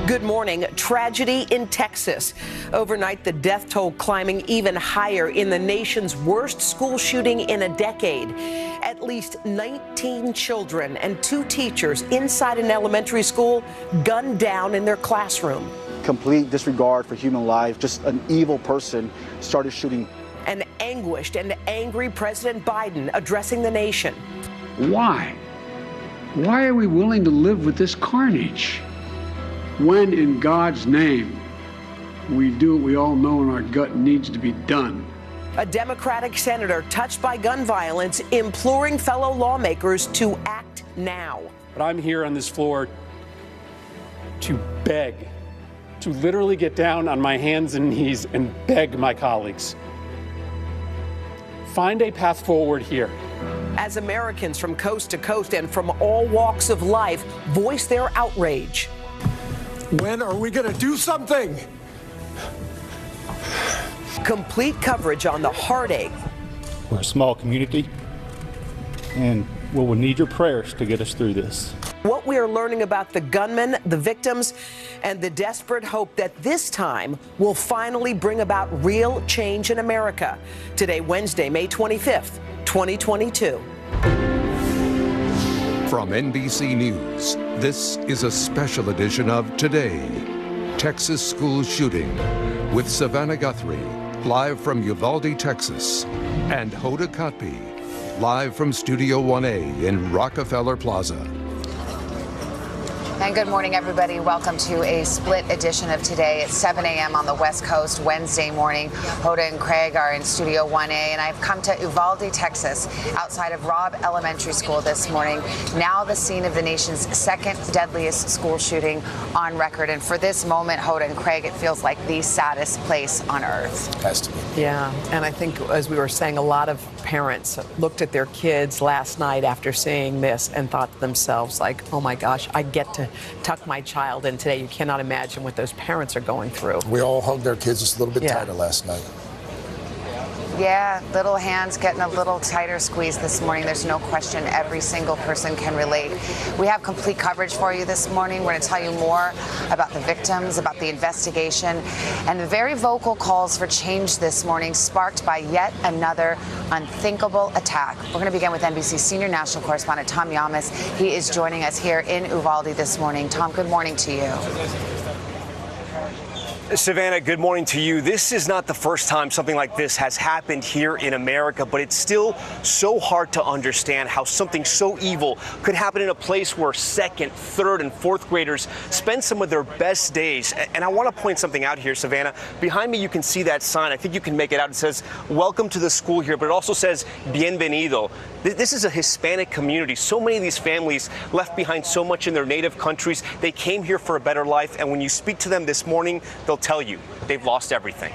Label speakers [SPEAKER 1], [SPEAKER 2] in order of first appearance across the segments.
[SPEAKER 1] Good morning. Tragedy in Texas. Overnight, the death toll climbing even higher in the nation's worst school shooting in a decade. At least 19 children and 2 teachers inside an elementary school gunned down in their classroom.
[SPEAKER 2] Complete disregard for human life. Just an evil person started shooting.
[SPEAKER 1] An anguished and angry President Biden addressing the nation.
[SPEAKER 3] Why? Why are we willing to live with this carnage? When in God's name we do what we all know in our gut needs to be done.
[SPEAKER 1] A Democratic senator touched by gun violence imploring fellow lawmakers to act now.
[SPEAKER 4] But I'm here on this floor to beg, to literally get down on my hands and knees and beg my colleagues. Find a path forward here.
[SPEAKER 1] As Americans from coast to coast and from all walks of life voice their outrage.
[SPEAKER 5] When are we going to do something?
[SPEAKER 1] Complete coverage on the heartache.
[SPEAKER 6] We're a small community, and we'll need your prayers to get us through this.
[SPEAKER 1] What we are learning about the gunmen, the victims, and the desperate hope that this time will finally bring about real change in America. Today, Wednesday, May 25th, 2022.
[SPEAKER 7] From NBC News, this is a special edition of Today, Texas School Shooting, with Savannah Guthrie, live from Uvalde, Texas, and Hoda Kotb, live from Studio 1A in Rockefeller Plaza.
[SPEAKER 8] And good morning, everybody. Welcome to a split edition of Today. It's 7 a.m. on the West Coast, Wednesday morning. Hoda and Craig are in Studio 1A, and I've come to Uvalde, Texas, outside of Robb Elementary School this morning, now the scene of the nation's second deadliest school shooting on record. And for this moment, Hoda and Craig, it feels like the saddest place on earth.
[SPEAKER 5] Has to be.
[SPEAKER 1] Yeah, and I think, as we were saying, a lot of parents looked at their kids last night after seeing this and thought to themselves, like, oh my gosh, I get to tuck my child in today. You cannot imagine what those parents are going through.
[SPEAKER 5] We all hugged our kids just a little bit tighter last night.
[SPEAKER 8] Yeah, little hands getting a little tighter squeeze this morning. There's no question every single person can relate. We have complete coverage for you this morning. We're going to tell you more about the victims, about the investigation, and the very vocal calls for change this morning sparked by yet another unthinkable attack. We're going to begin with NBC senior national correspondent Tom Yamas. He is joining us here in Uvalde this morning. Tom, good morning to you.
[SPEAKER 9] Savannah, good morning to you. This is not the first time something like this has happened here in America, but it's still so hard to understand how something so evil could happen in a place where second, third, and fourth graders spend some of their best days. And I want to point something out here, Savannah. Behind me, you can see that sign. I think you can make it out. It says, welcome to the school here, but it also says, bienvenido. This is a Hispanic community. So many of these families left behind so much in their native countries. They came here for a better life. And when you speak to them this morning, they'll tell you they've lost everything.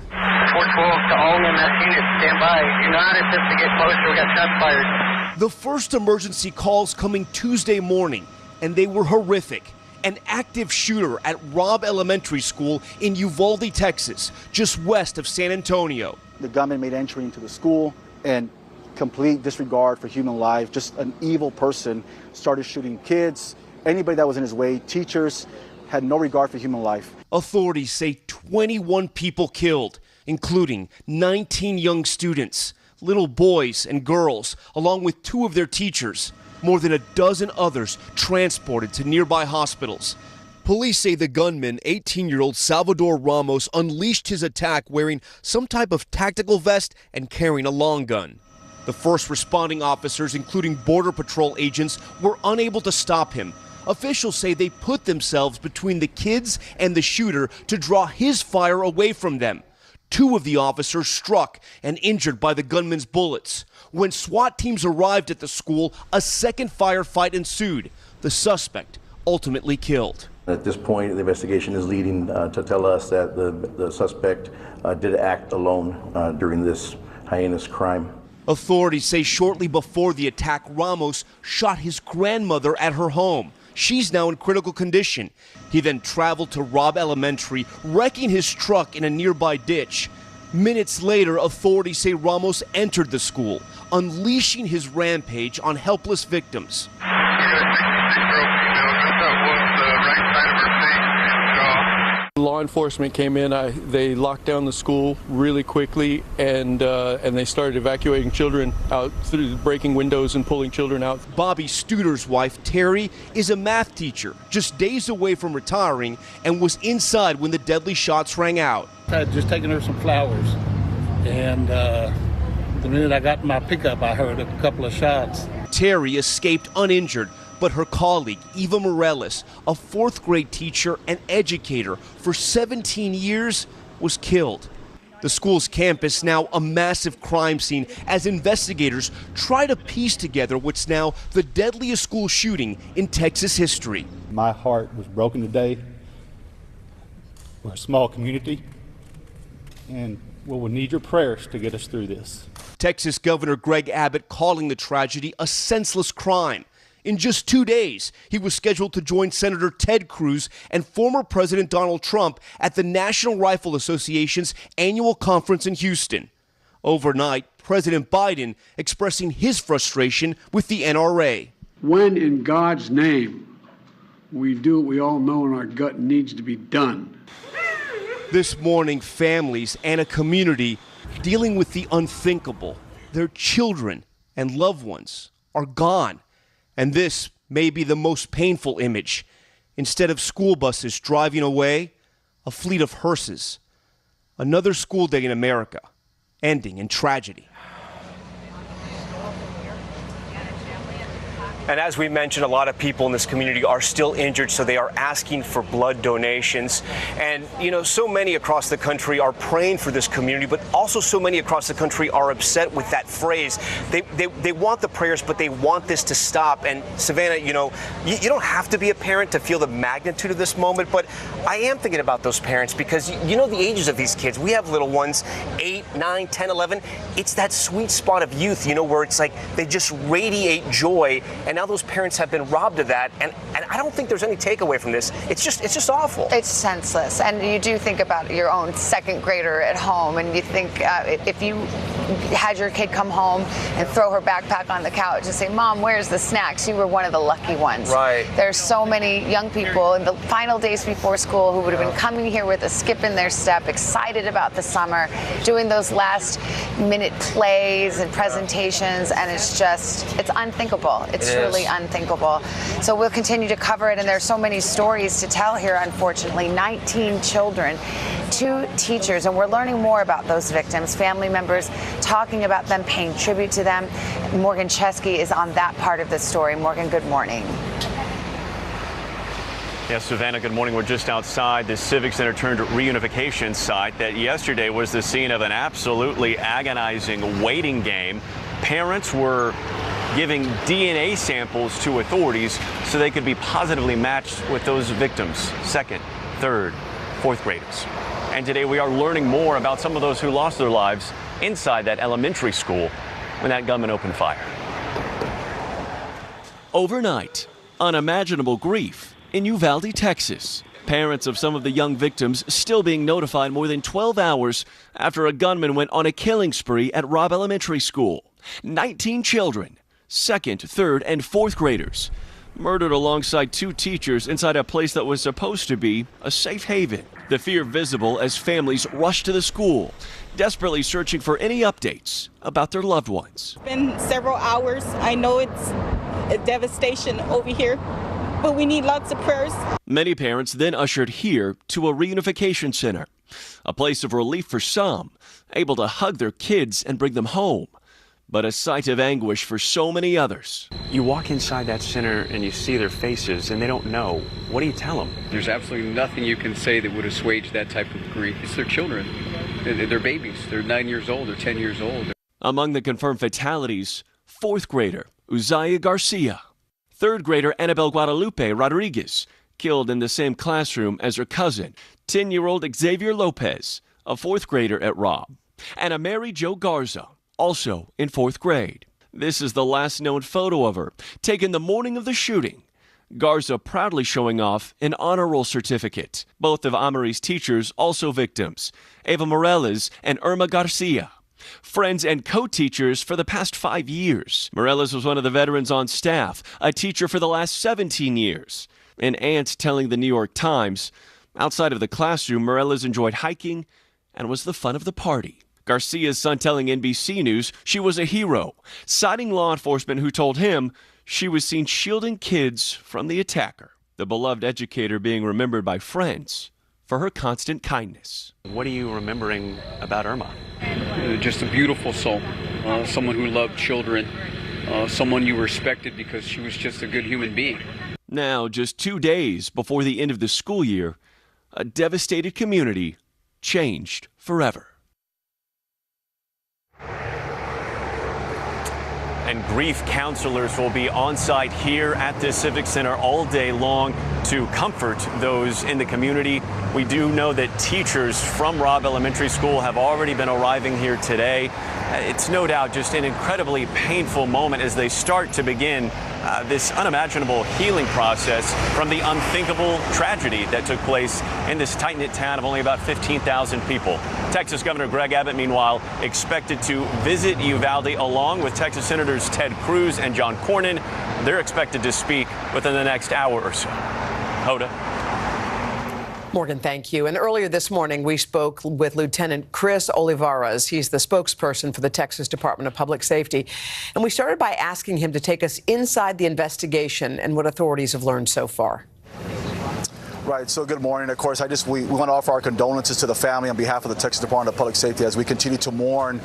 [SPEAKER 10] 412 to all in that unit, stand by. Do not attempt to get closer. We got shots fired.
[SPEAKER 11] The first emergency calls coming Tuesday morning, and they were horrific. An active shooter at Robb Elementary School in Uvalde, Texas, just west of San Antonio.
[SPEAKER 2] The gunman made entry into the school, and complete disregard for human life. Just an evil person started shooting kids, anybody that was in his way, teachers. Had no regard for human life.
[SPEAKER 11] Authorities say 21 people killed, including 19 young students, little boys and girls, along with 2 of their teachers. More than a dozen others transported to nearby hospitals. Police say the gunman, 18-year-old Salvador Ramos, unleashed his attack wearing some type of tactical vest and carrying a long gun. The first responding officers, including Border Patrol agents, were unable to stop him. Officials say they put themselves between the kids and the shooter to draw his fire away from them. 2 of the officers struck and injured by the gunman's bullets. When SWAT teams arrived at the school, a second firefight ensued. The suspect ultimately killed.
[SPEAKER 12] At this point, the investigation is leading to tell us that the suspect did act alone during this heinous crime.
[SPEAKER 11] Authorities say shortly before the attack, Ramos shot his grandmother at her home. She's now in critical condition. He then traveled to Robb Elementary, wrecking his truck in a nearby ditch. Minutes later, authorities say Ramos entered the school, unleashing his rampage on helpless victims.
[SPEAKER 13] law enforcement came in, they locked down the school really quickly, and they started evacuating children out through breaking windows and pulling children out.
[SPEAKER 11] Bobby Studer's wife, Terry, is a math teacher, just days away from retiring, and was inside when the deadly shots rang out.
[SPEAKER 14] I had just taken her some flowers, and the minute I got in my pickup, I heard a couple of shots.
[SPEAKER 11] Terry escaped uninjured, but her colleague, Eva Morales, a fourth grade teacher and educator for 17 years, was killed. The school's campus now a massive crime scene as investigators try to piece together what's now the deadliest school shooting in Texas history.
[SPEAKER 6] My heart was broken today. We're a small community, and we'll need your prayers to get us through this.
[SPEAKER 11] Texas Governor Greg Abbott calling the tragedy a senseless crime. In just 2 days, he was scheduled to join Senator Ted Cruz and former President Donald Trump at the National Rifle Association's annual conference in Houston. Overnight, President Biden expressing his frustration with the NRA.
[SPEAKER 3] When in God's name we do what we all know in our gut needs to be done.
[SPEAKER 11] This morning, families and a community dealing with the unthinkable. Their children and loved ones are gone. And this may be the most painful image. Instead of school buses driving away, a fleet of hearses. Another school day in America, ending in tragedy.
[SPEAKER 9] And as we mentioned, a lot of people in this community are still injured, so they are asking for blood donations. And, you know, so many across the country are praying for this community, but also so many across the country are upset with that phrase. They want the prayers, but they want this to stop. And Savannah, you know, you don't have to be a parent to feel the magnitude of this moment, but I am thinking about those parents because you know the ages of these kids. We have little ones, 8, 9, 10, 11. It's that sweet spot of youth, you know, where it's like they just radiate joy. And now those parents have been robbed of that, and I don't think there's any takeaway from this. It's just awful.
[SPEAKER 8] It's senseless, and you do think about your own second grader at home, and you think if you had your kid come home and throw her backpack on the couch and say, "Mom, where's the snacks?" You were one of the lucky ones.
[SPEAKER 9] Right.
[SPEAKER 8] There's so many young people in the final days before school who would have been coming here with a skip in their step, excited about the summer, doing those last minute plays and presentations, and it's unthinkable. It's truly unthinkable. So we'll continue to cover it, and there's so many stories to tell here, unfortunately. 19 children, 2 teachers, and we're learning more about those victims, family members talking about them, paying tribute to them. Morgan Chesky is on that part of the story. Morgan, good morning.
[SPEAKER 15] Yes, Savannah, good morning. We're just outside the Civic Center turned reunification site that yesterday was the scene of an absolutely agonizing waiting game. Parents were giving DNA samples to authorities so they could be positively matched with those victims, second, third, fourth graders. And today we are learning more about some of those who lost their lives inside that elementary school when that gunman opened fire.
[SPEAKER 16] Overnight, unimaginable grief in Uvalde, Texas. Parents of some of the young victims still being notified more than 12 hours after a gunman went on a killing spree at Robb Elementary School. 19 children, second, third, and fourth graders, murdered alongside 2 teachers inside a place that was supposed to be a safe haven. The fear visible as families rushed to the school, desperately searching for any updates about their loved ones.
[SPEAKER 17] It's been several hours. I know it's a devastation over here, but we need lots of prayers.
[SPEAKER 16] Many parents then ushered here to a reunification center, a place of relief for some, able to hug their kids and bring them home, but a sight of anguish for so many others.
[SPEAKER 15] You walk inside that center and you see their faces and they don't know. What do you tell them?
[SPEAKER 18] There's absolutely nothing you can say that would assuage that type of grief. It's their children. They're babies. They're 9 years old. They're 10 years old.
[SPEAKER 16] Among the confirmed fatalities, fourth grader Uzia Garcia, third grader Annabelle Guadalupe Rodriguez, killed in the same classroom as her cousin, 10-year-old Xavier Lopez, a fourth grader at Robb, and a Mary Jo Garza, also in fourth grade. This is the last known photo of her, taken the morning of the shooting. Garza proudly showing off an honor roll certificate. Both of Ameri's teachers also victims, Eva Morales and Irma Garcia. Friends and co-teachers for the past 5 years. Morales was one of the veterans on staff, a teacher for the last 17 years. An aunt telling the New York Times, Outside of the classroom, Morales enjoyed hiking and was the fun of the party. Garcia's son telling NBC News she was a hero, citing law enforcement who told him she was seen shielding kids from the attacker. The beloved educator being remembered by friends for her constant kindness.
[SPEAKER 15] What are you remembering about Irma?
[SPEAKER 18] Just a beautiful soul, someone who loved children, someone you respected because she was just a good human being.
[SPEAKER 16] Now, just 2 days before the end of the school year, a devastated community changed forever.
[SPEAKER 15] And grief counselors will be on site here at the Civic Center all day long to comfort those in the community. We do know that teachers from Robb Elementary School have already been arriving here today. It's no doubt just an incredibly painful moment as they start to begin this unimaginable healing process from the unthinkable tragedy that took place in this tight-knit town of only about 15,000 people. Texas Governor Greg Abbott, meanwhile, expected to visit Uvalde along with Texas Senators Ted Cruz and John Cornyn. They're expected to speak within the next hour or so. Hoda.
[SPEAKER 1] Morgan, thank you. And earlier this morning, we spoke with Lieutenant Chris Olivares. He's the spokesperson for the Texas Department of Public Safety. And we started by asking him to take us inside the investigation and what authorities have learned so far.
[SPEAKER 2] Right. So good morning. Of course, we want to offer our condolences to the family on behalf of the Texas Department of Public Safety as we continue to mourn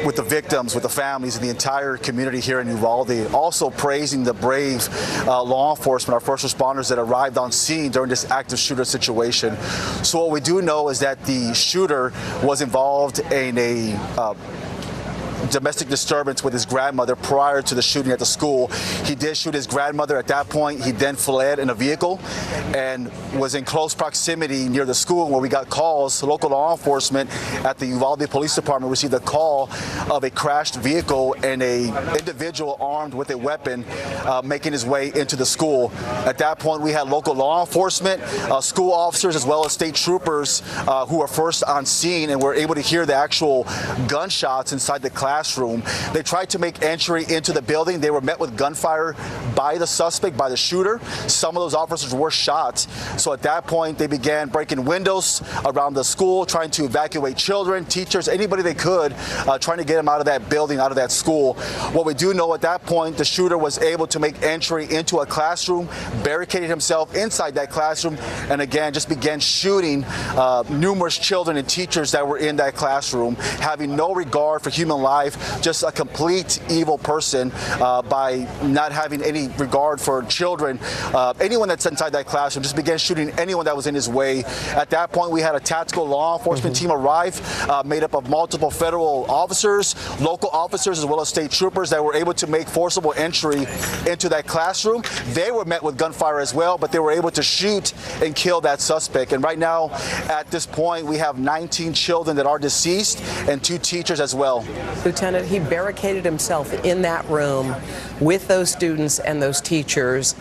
[SPEAKER 2] with the victims, with the families, and the entire community here in Uvalde. Also praising the brave law enforcement, our first responders that arrived on scene during this active shooter situation. So what we do know is that the shooter was involved in a domestic disturbance with his grandmother prior to the shooting at the school. He did shoot his grandmother at that point. He then fled in a vehicle and was in close proximity near the school where we got calls. Local law enforcement at the Uvalde Police Department received a call of a crashed vehicle and a individual armed with a weapon making his way into the school. At that point, we had local law enforcement, school officers, as well as state troopers who were first on scene and were able to hear the actual gunshots inside the classroom. They tried to make entry into the building. They were met with gunfire by the suspect, by the shooter. Some of those officers were shot. So at that point, they began breaking windows around the school, trying to evacuate children, teachers, anybody they could, trying to get them out of that building, out of that school. What we do know at that point, the shooter was able to make entry into a classroom, barricaded himself inside that classroom, and again, just began shooting numerous children and teachers that were in that classroom, having no regard for human life. Just a complete evil person by not having any regard for children. Anyone that's inside that classroom just began shooting anyone that was in his way. At that point, we had a tactical law enforcement team arrive made up of multiple federal officers, local officers, as well as state troopers that were able to make forcible entry into that classroom. They were met with gunfire as well, but they were able to shoot and kill that suspect. And right now, at this point, we have 19 children that are deceased and 2 teachers as well.
[SPEAKER 1] Lieutenant, he barricaded himself in that room with those students and those teachers.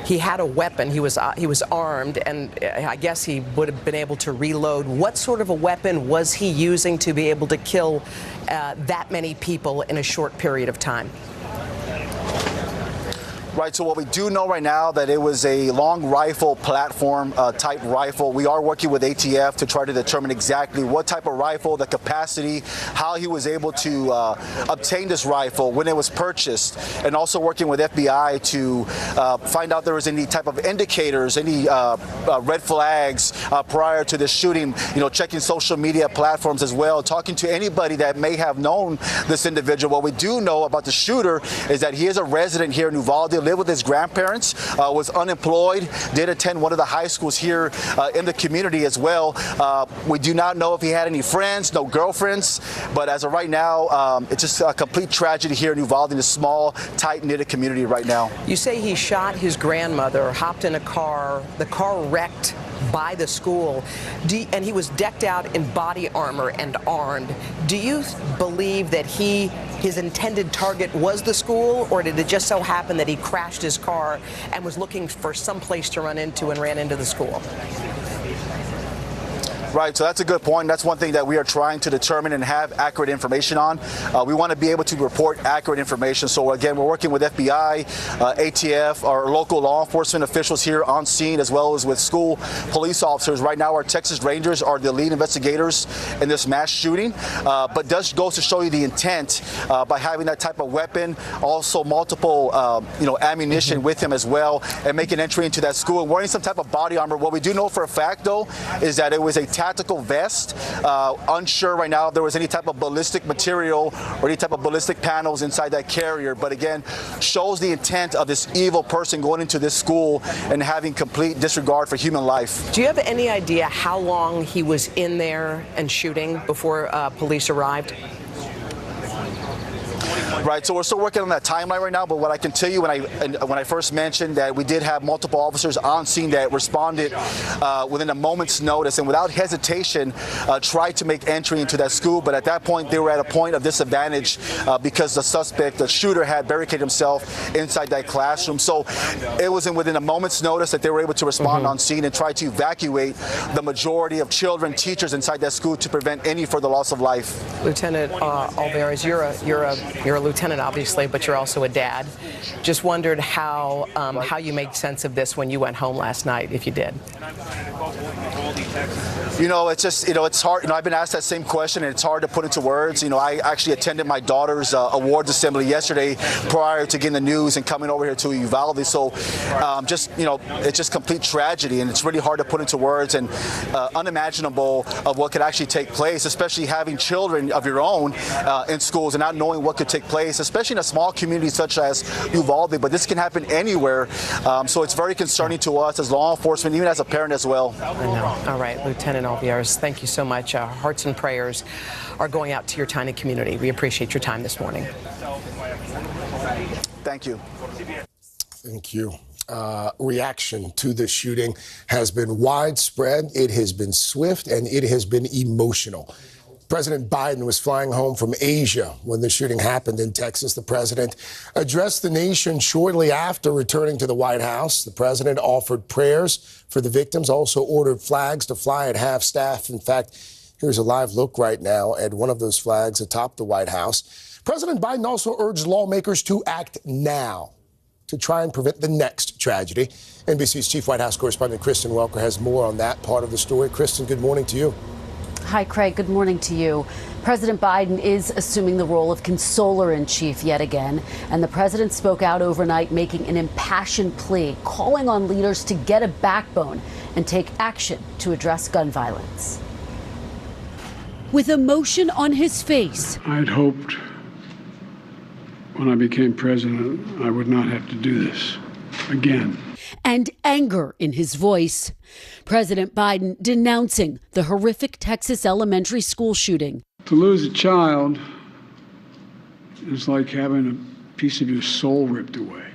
[SPEAKER 1] He had a weapon. He was armed, and I guess he would have been able to reload. What sort of a weapon was he using to be able to kill that many people in a short period of time?
[SPEAKER 2] Right, so what we do know right now that it was a long rifle platform type rifle. We are working with ATF to try to determine exactly what type of rifle, the capacity, how he was able to obtain this rifle, when it was purchased, and also working with FBI to find out if there was any type of indicators, any red flags prior to the shooting, checking social media platforms as well, talking to anybody that may have known this individual. What we do know about the shooter is that he is a resident here in Uvalde, lived with his grandparents, was unemployed, did attend one of the high schools here in the community as well. We do not know if he had any friends, no girlfriends, but as of right now, it's just a complete tragedy here in Uvalde, in a small, tight-knit community right now.
[SPEAKER 1] You say he shot his grandmother, hopped in a car, the car wrecked by the school, and he was decked out in body armor and armed. Do you believe that his intended target was the school, or did it just so happen that he crashed his car and was looking for some place to run into and ran into the school?
[SPEAKER 2] Right, so that's a good point. That's one thing that we are trying to determine and have accurate information on. We want to be able to report accurate information. So again, we're working with FBI, ATF, our local law enforcement officials here on scene, as well as with school police officers. Right now, our Texas Rangers are the lead investigators in this mass shooting, but does goes to show you the intent by having that type of weapon, also multiple ammunition with him as well, and making entry into that school and wearing some type of body armor. What we do know for a fact, though, is that it was a tactical vest. Unsure right now if there was any type of ballistic material or any type of ballistic panels inside that carrier, but again, shows the intent of this evil person going into this school and having complete disregard for human life.
[SPEAKER 1] Do you have any idea how long he was in there and shooting before police arrived?
[SPEAKER 2] Right, so we're still working on that timeline right now, but what I can tell you when I first mentioned that we did have multiple officers on scene that responded within a moment's notice and without hesitation tried to make entry into that school, but at that point they were at a point of disadvantage because the shooter had barricaded himself inside that classroom. So it was within a moment's notice that they were able to respond on scene and try to evacuate the majority of children, teachers inside that school to prevent any further loss of life.
[SPEAKER 1] Lieutenant Alvarez, you're a lieutenant, obviously, but you're also a dad. Just wondered how you made sense of this when you went home last night, if you did.
[SPEAKER 2] It's just, it's hard. I've been asked that same question, and it's hard to put into words. I actually attended my daughter's awards assembly yesterday prior to getting the news and coming over here to Uvalde. So it's just complete tragedy, and it's really hard to put into words and unimaginable of what could actually take place, especially having children of your own in schools and not knowing what could take place, especially in a small community such as Uvalde. But this can happen anywhere. So it's very concerning to us as law enforcement, even as a parent as well.
[SPEAKER 1] I know. All right, Lieutenant Alvarez, thank you so much. Our hearts and prayers are going out to your tiny community. We appreciate your time this morning.
[SPEAKER 2] Thank you.
[SPEAKER 5] Thank you. Reaction to the shooting has been widespread. It has been swift and it has been emotional. President Biden was flying home from Asia when the shooting happened in Texas. The president addressed the nation shortly after returning to the White House. The president offered prayers for the victims, also ordered flags to fly at half-staff. In fact, here's a live look right now at one of those flags atop the White House. President Biden also urged lawmakers to act now to try and prevent the next tragedy. NBC's chief White House correspondent Kristen Welker has more on that part of the story. Kristen, good morning to you.
[SPEAKER 19] Hi, Craig. Good morning to you. President Biden is assuming the role of consoler-in-chief yet again, and the president spoke out overnight making an impassioned plea, calling on leaders to get a backbone and take action to address gun violence.
[SPEAKER 20] With emotion on his face,
[SPEAKER 3] I'd hoped when I became president I would not have to do this again.
[SPEAKER 20] And anger in his voice, President Biden denouncing the horrific Texas elementary school shooting.
[SPEAKER 3] To lose a child is like having a piece of your soul ripped away.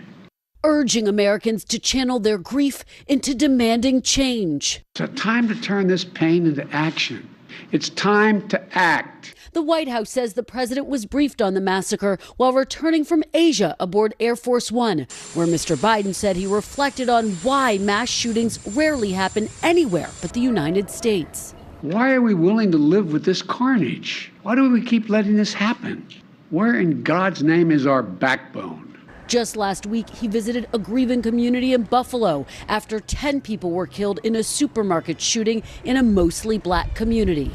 [SPEAKER 20] Urging Americans to channel their grief into demanding change.
[SPEAKER 3] It's time to turn this pain into action. It's time to act.
[SPEAKER 20] The White House says the president was briefed on the massacre while returning from Asia aboard Air Force One, where Mr. Biden said he reflected on why mass shootings rarely happen anywhere but the United States.
[SPEAKER 3] Why are we willing to live with this carnage? Why do we keep letting this happen? Where in God's name is our backbone?
[SPEAKER 20] Just last week, he visited a grieving community in Buffalo after 10 people were killed in a supermarket shooting in a mostly black community.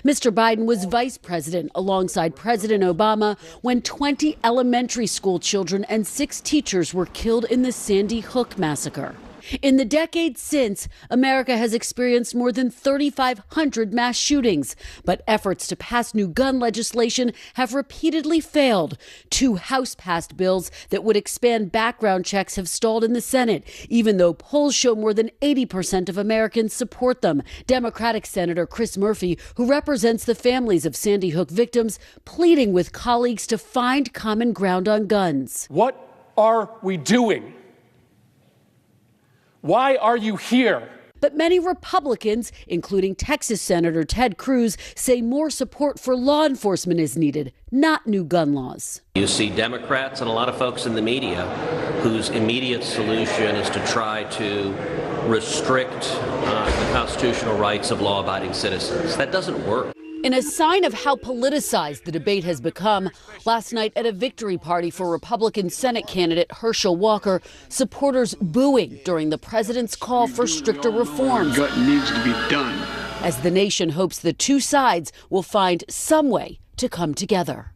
[SPEAKER 20] Mr. Biden was vice president alongside President Obama when 20 elementary school children and 6 teachers were killed in the Sandy Hook massacre. In the decades since, America has experienced more than 3,500 mass shootings, but efforts to pass new gun legislation have repeatedly failed. 2 House-passed bills that would expand background checks have stalled in the Senate, even though polls show more than 80% of Americans support them. Democratic Senator Chris Murphy, who represents the families of Sandy Hook victims, pleading with colleagues to find common ground on guns.
[SPEAKER 4] What are we doing? Why are you here?
[SPEAKER 20] But many Republicans, including Texas Senator Ted Cruz, say more support for law enforcement is needed, not new gun laws.
[SPEAKER 21] You see Democrats and a lot of folks in the media whose immediate solution is to try to restrict the constitutional rights of law-abiding citizens. That doesn't work.
[SPEAKER 20] In a sign of how politicized the debate has become, last night at a victory party for Republican Senate candidate Herschel Walker, supporters booing during the president's call for stricter reforms.
[SPEAKER 3] Gut needs to be done.
[SPEAKER 20] As the nation hopes the two sides will find some way to come together.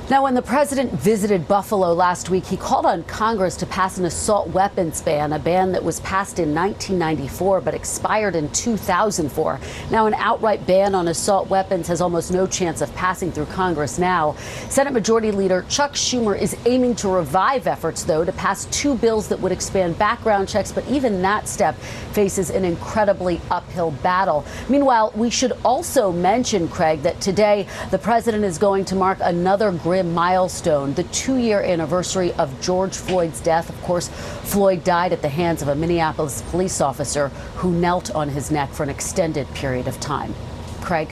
[SPEAKER 20] Now, when the president visited Buffalo last week, he called on Congress to pass an assault weapons ban, a ban that was passed in 1994 but expired in 2004. Now, an outright ban on assault weapons has almost no chance of passing through Congress now. Senate Majority Leader Chuck Schumer is aiming to revive efforts, though, to pass two bills that would expand background checks, but even that step faces an incredibly uphill battle. Meanwhile, we should also mention, Craig, that today the president is going to mark another grim milestone, the 2-year anniversary of George Floyd's death. Of course, Floyd died at the hands of a Minneapolis police officer who knelt on his neck for an extended period of time. Craig.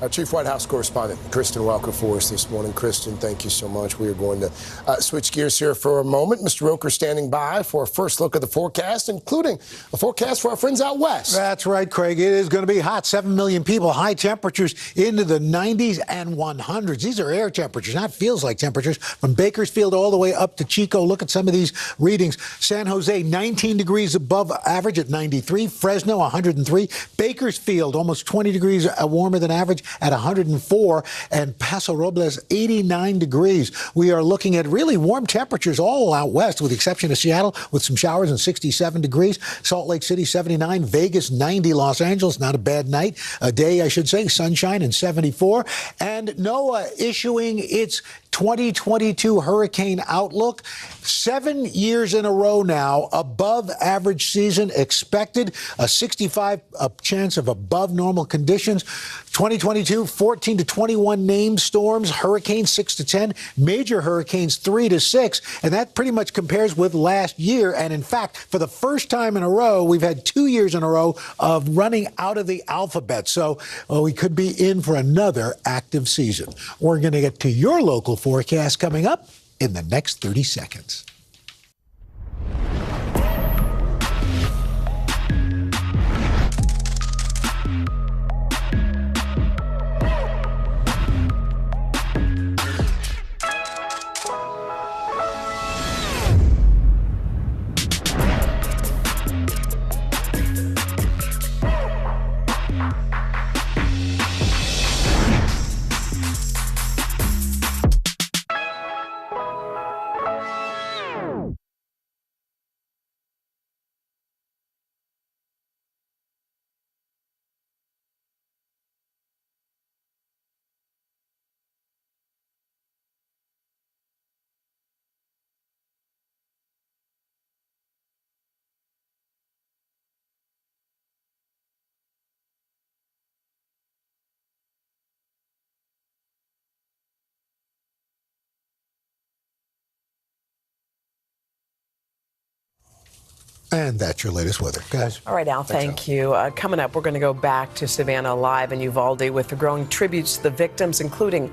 [SPEAKER 5] Our Chief White House correspondent, Kristen Welker, for us this morning. Kristen, thank you so much. We are going to switch gears here for a moment. Mr. Roker standing by for a first look at the forecast, including a forecast for our friends out west.
[SPEAKER 7] That's right, Craig. It is going to be hot. 7 million people, high temperatures into the 90s and 100s. These are air temperatures, not feels like temperatures. From Bakersfield all the way up to Chico, look at some of these readings. San Jose, 19 degrees above average at 93. Fresno, 103. Bakersfield, almost 20 degrees warmer than average at 104, and Paso Robles, 89 degrees. We are looking at really warm temperatures all out west, with the exception of Seattle, with some showers and 67 degrees. Salt Lake City, 79. Vegas, 90. Los Angeles, not a bad night. A day, I should say, sunshine and 74. And NOAA issuing its 2022 hurricane outlook. 7 years in a row now, above average season expected, a 65 chance of above normal conditions. 2022, 14 to 21 named storms, hurricanes 6 to 10, major hurricanes 3 to 6, and that pretty much compares with last year. And in fact, for the first time in a row, we've had 2 years in a row of running out of the alphabet. So we could be in for another active season. We're going to get to your local forecast coming up in the next 30 seconds. And that's your latest weather, guys.
[SPEAKER 1] All right, Al, thank you. Coming up, we're going to go back to Savannah Live in Uvalde with the growing tributes to the victims, including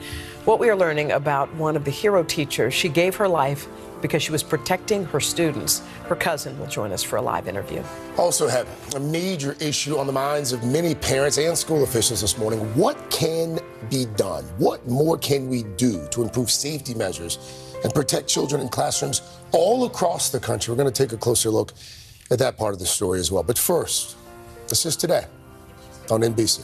[SPEAKER 1] what we are learning about one of the hero teachers. She gave her life because she was protecting her students. Her cousin will join us for a live interview.
[SPEAKER 5] Also have a major issue on the minds of many parents and school officials this morning. What can be done? What more can we do to improve safety measures and protect children in classrooms all across the country? We're going to take a closer look at that part of the story as well. But first, this is Today on NBC.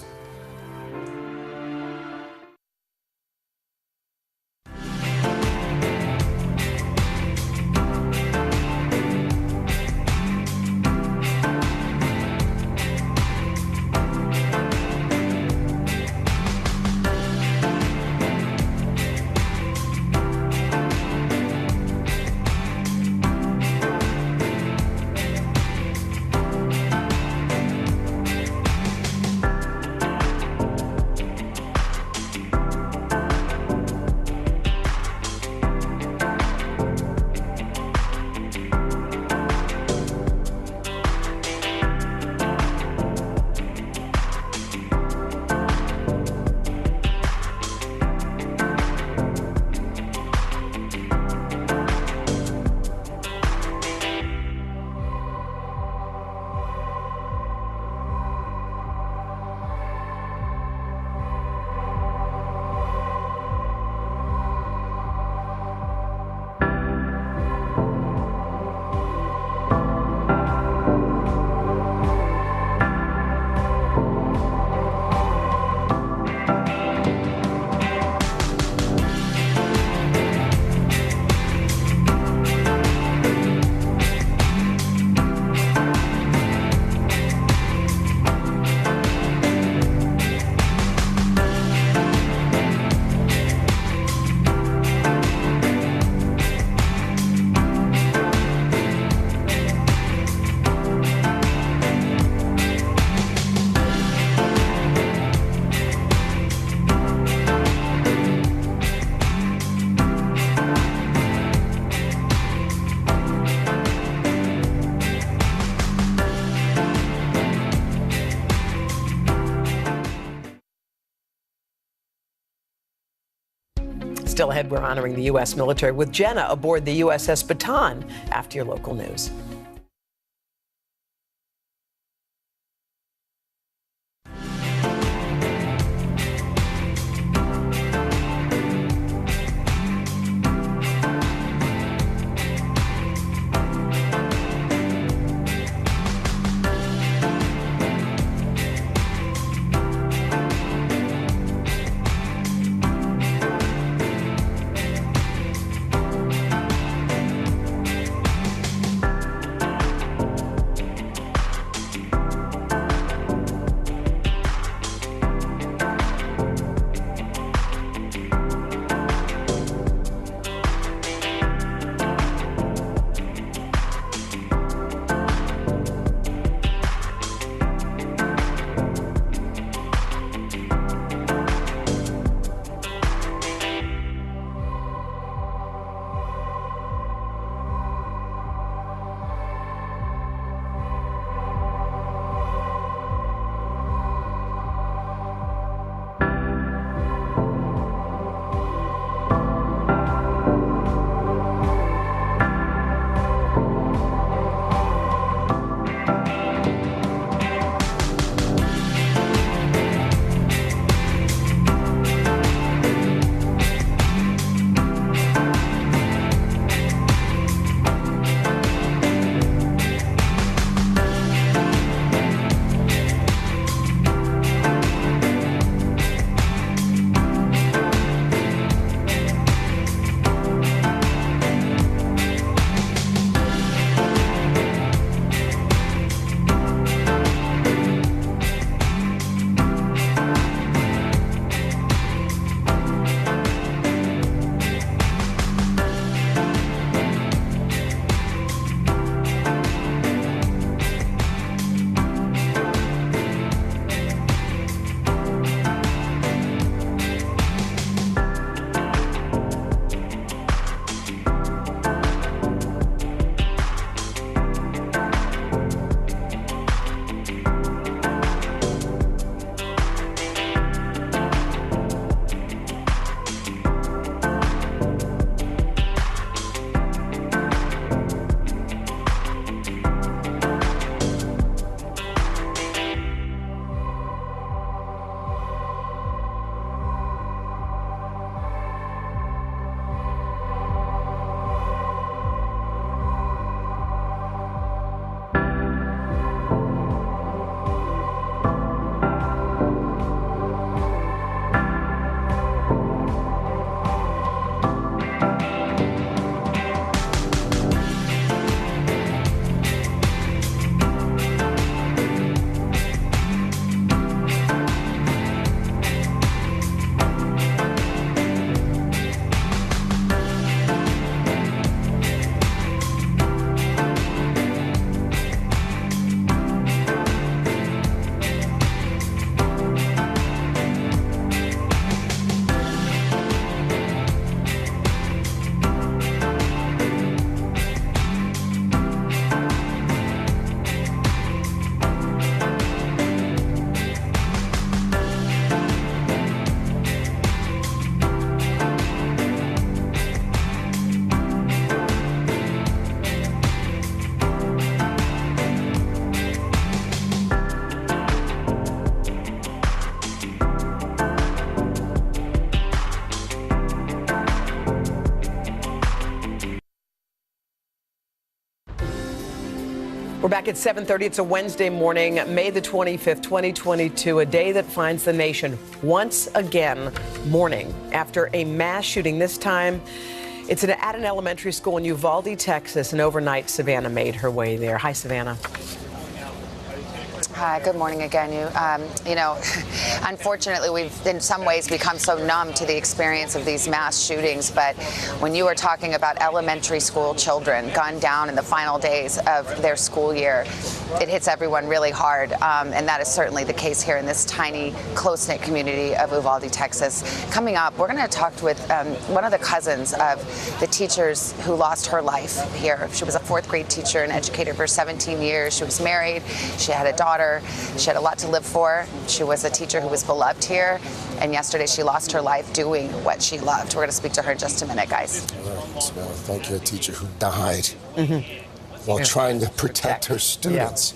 [SPEAKER 1] Still ahead, we're honoring the U.S. military with Jenna aboard the USS Baton after your local news. We're back at 7:30. It's a Wednesday morning, May the 25th, 2022, a day that finds the nation once again mourning after a mass shooting. This time, it's at an elementary school in Uvalde, Texas, and overnight, Savannah made her way there. Hi, Savannah.
[SPEAKER 8] Hi, good morning again. Unfortunately, we've in some ways become so numb to the experience of these mass shootings. But when you are talking about elementary school children gunned down in the final days of their school year, it hits everyone really hard. And that is certainly the case here in this tiny, close-knit community of Uvalde, Texas. Coming up, we're going to talk with one of the cousins of the teachers who lost her life here. She was a fourth grade teacher and educator for 17 years. She was married. She had a daughter. daughter. She had a lot to live for. She was a teacher who was beloved here, and yesterday she lost her life doing what she loved. We're going to speak to her in just a minute, guys.
[SPEAKER 5] All right, so thank you, a teacher who died while trying to protect her students.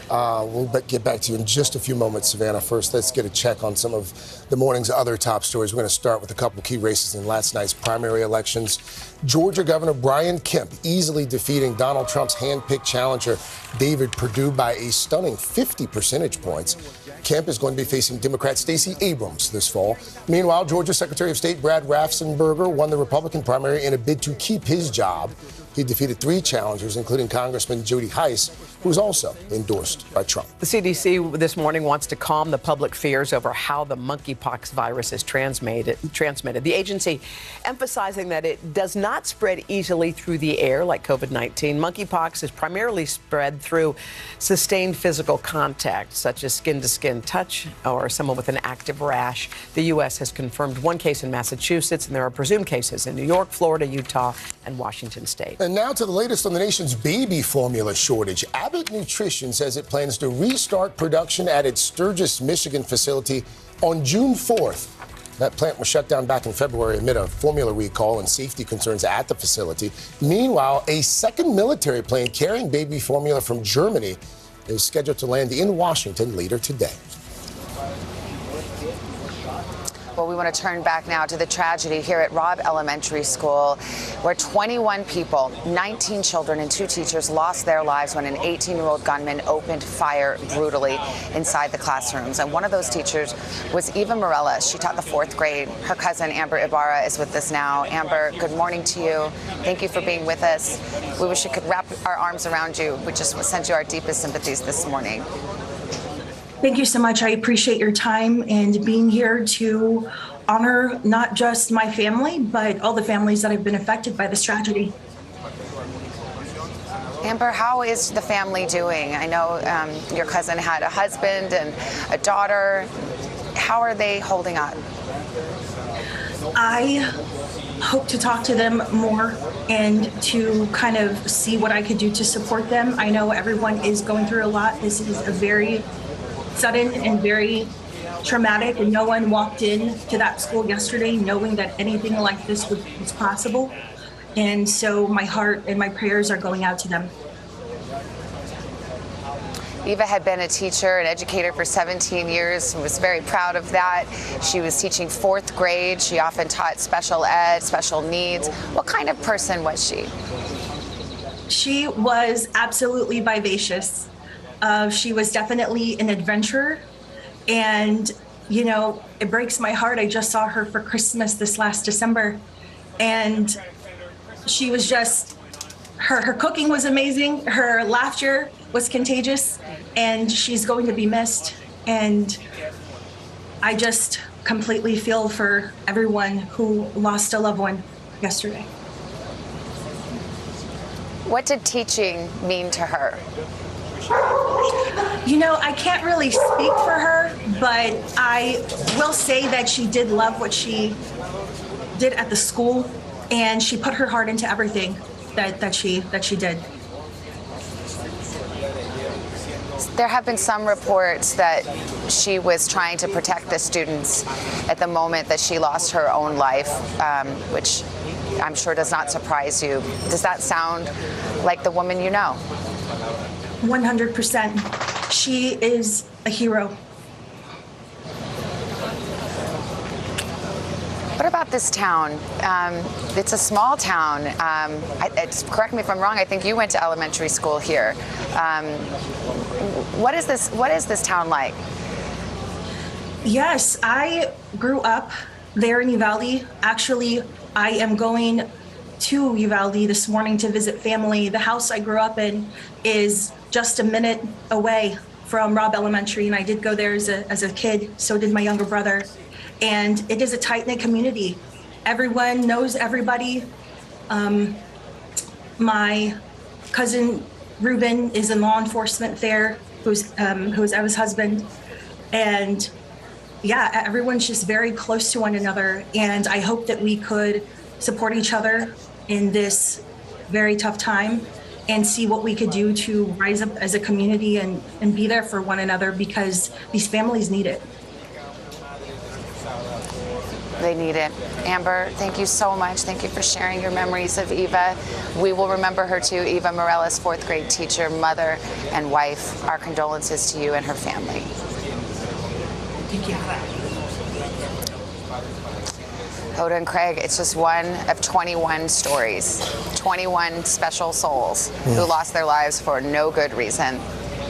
[SPEAKER 5] We'll get back to you in just a few moments, Savannah. First, let's get a check on some of the morning's other top stories. We're going to start with a couple key races in last night's primary elections. Georgia Governor Brian Kemp easily defeating Donald Trump's hand-picked challenger, David Perdue, by a stunning 50 percentage points. Kemp is going to be facing Democrat Stacey Abrams this fall. Meanwhile, Georgia Secretary of State Brad Raffensperger won the Republican primary in a bid to keep his job. He defeated 3 challengers, including Congressman Jody Hice, who is also endorsed by Trump.
[SPEAKER 1] The CDC this morning wants to calm the public fears over how the monkeypox virus is transmitted. The agency emphasizing that it does not spread easily through the air like COVID-19. Monkeypox is primarily spread through sustained physical contact, such as skin-to-skin touch or someone with an active rash. The U.S. has confirmed 1 case in Massachusetts, and there are presumed cases in New York, Florida, Utah, and Washington State.
[SPEAKER 5] And now to the latest on the nation's baby formula shortage. Abbott Nutrition says it plans to restart production at its Sturgis, Michigan facility on June 4th. That plant was shut down back in February amid a formula recall and safety concerns at the facility. Meanwhile, a second military plane carrying baby formula from Germany is scheduled to land in Washington later today.
[SPEAKER 8] Well, we want to turn back now to the tragedy here at Robb Elementary School, where 21 people, 19 children and 2 teachers lost their lives when an 18-year-old gunman opened fire brutally inside the classrooms. And one of those teachers was Eva Morella. She taught the 4th grade. Her cousin, Amber Ibarra, is with us now. Amber, good morning to you. Thank you for being with us. We wish we could wrap our arms around you. We just send you our deepest sympathies this morning.
[SPEAKER 10] Thank you so much. I appreciate your time and being here to honor not just my family, but all the families that have been affected by this tragedy.
[SPEAKER 8] Amber, how is the family doing? I know your cousin had a husband and a daughter. How are they holding up?
[SPEAKER 10] I hope to talk to them more and to kind of see what I could do to support them. I know everyone is going through a lot. This is a very sudden and very traumatic, and no one walked in to that school yesterday knowing that anything like this was possible. And so my heart and my prayers are going out to them.
[SPEAKER 8] Eva had been a teacher and educator for 17 years and was very proud of that. She was teaching 4th grade. She often taught special ed, special needs. What kind of person was she?
[SPEAKER 10] She was absolutely vivacious. She was definitely an adventurer. And, you know, it breaks my heart. I just saw her for Christmas this last December. And she was just, her cooking was amazing. Her laughter was contagious. And she's going to be missed. And I just completely feel for everyone who lost a loved one yesterday.
[SPEAKER 8] What did teaching mean to her?
[SPEAKER 10] You know, I can't really speak for her, but I will say that she did love what she did at the school, and she put her heart into everything that she did.
[SPEAKER 8] There have been some reports that she was trying to protect the students at the moment that she lost her own life, which I'm sure does not surprise you. Does that sound like the woman you know?
[SPEAKER 10] 100%. She is a hero.
[SPEAKER 8] What about this town? It's a small town. Correct me if I'm wrong, I think you went to elementary school here. What is this town like?
[SPEAKER 10] Yes, I grew up there in Uvalde. Actually, I am going to Uvalde this morning to visit family. The house I grew up in is just a minute away from Robb Elementary, and I did go there as a kid. So did my younger brother. And it is a tight-knit community. Everyone knows everybody. My cousin Ruben is in law enforcement there, who's Eva's husband. And yeah, everyone's just very close to one another. And I hope that we could support each other in this very tough time and see what we could do to rise up as a community and be there for one another, because these families need it.
[SPEAKER 8] They need it. Amber, thank you so much. Thank you for sharing your memories of Eva. We will remember her too. Eva Morales, 4th grade teacher, mother, and wife. Our condolences to you and her family.
[SPEAKER 10] Thank you.
[SPEAKER 8] Hoda and Craig, it's just one of 21 stories, 21 special souls who lost their lives for no good reason.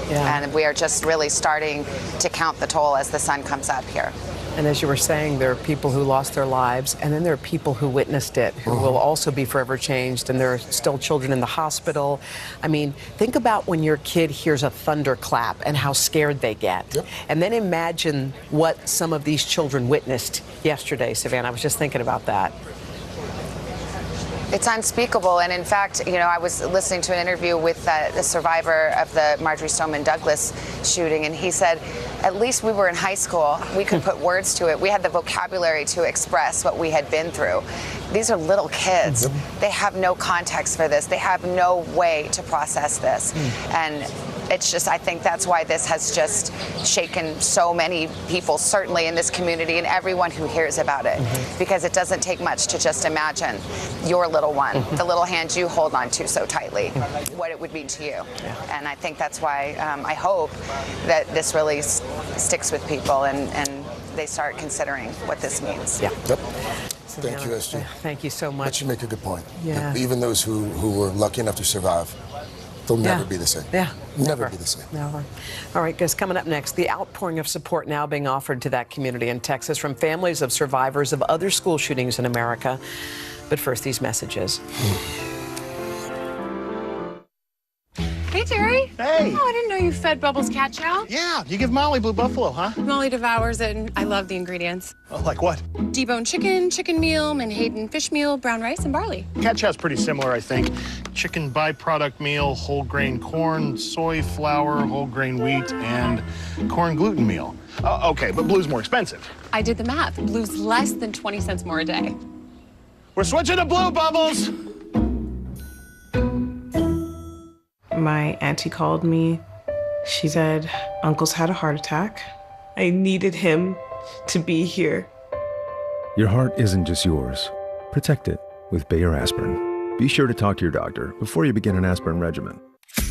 [SPEAKER 1] Yeah.
[SPEAKER 8] And we are just really starting to count the toll as the sun comes up here.
[SPEAKER 1] And as you were saying, there are people who lost their lives, and then there are people who witnessed it, who will also be forever changed, and there are still children in the hospital. I mean, think about when your kid hears a thunderclap and how scared they get. Yep. And then imagine what some of these children witnessed yesterday, Savannah. I was just thinking about that.
[SPEAKER 8] It's unspeakable. And in fact, you know, I was listening to an interview with the survivor of the Marjorie Stoneman Douglas shooting, and he said, at least we were in high school. We could put words to it. We had the vocabulary to express what we had been through. These are little kids. They have no context for this. They have no way to process this. And it's just, I think that's why this has just shaken so many people, certainly in this community, and everyone who hears about it. Because it doesn't take much to just imagine your little one, the little hand you hold on to so tightly, what it would mean to you. And I think that's why I hope that this really sticks with people and they start considering what this means.
[SPEAKER 5] Yep. Thank you, Esther.
[SPEAKER 1] Thank you so much.
[SPEAKER 5] But you make a good point.
[SPEAKER 1] Yeah.
[SPEAKER 5] Even those who were lucky enough to survive, they'll never be the same.
[SPEAKER 1] Yeah.
[SPEAKER 5] Never be the same.
[SPEAKER 1] Never. All right, guys, coming up next, the outpouring of support now being offered to that community in Texas from families of survivors of other school shootings in America. But first, these messages.
[SPEAKER 12] Hey, Terry.
[SPEAKER 22] Hey.
[SPEAKER 12] Oh, I didn't know you fed Bubbles cat chow.
[SPEAKER 22] Yeah, you give Molly Blue Buffalo, huh?
[SPEAKER 12] Molly devours it, and I love the ingredients.
[SPEAKER 22] Oh, like what?
[SPEAKER 12] Deboned chicken, chicken meal, Menhaden fish meal, brown rice, and barley.
[SPEAKER 22] Cat chow's pretty similar, I think. Chicken byproduct meal, whole grain corn, soy flour, whole grain wheat, and corn gluten meal. Okay, but Blue's more expensive.
[SPEAKER 12] I did the math. Blue's less than 20 cents more a day.
[SPEAKER 22] We're switching to Blue, Bubbles!
[SPEAKER 23] My auntie called me. She said, Uncle's had a heart attack. I needed him to be here.
[SPEAKER 24] Your heart isn't just yours. Protect it with Bayer Aspirin. Be sure to talk to your doctor before you begin an aspirin regimen.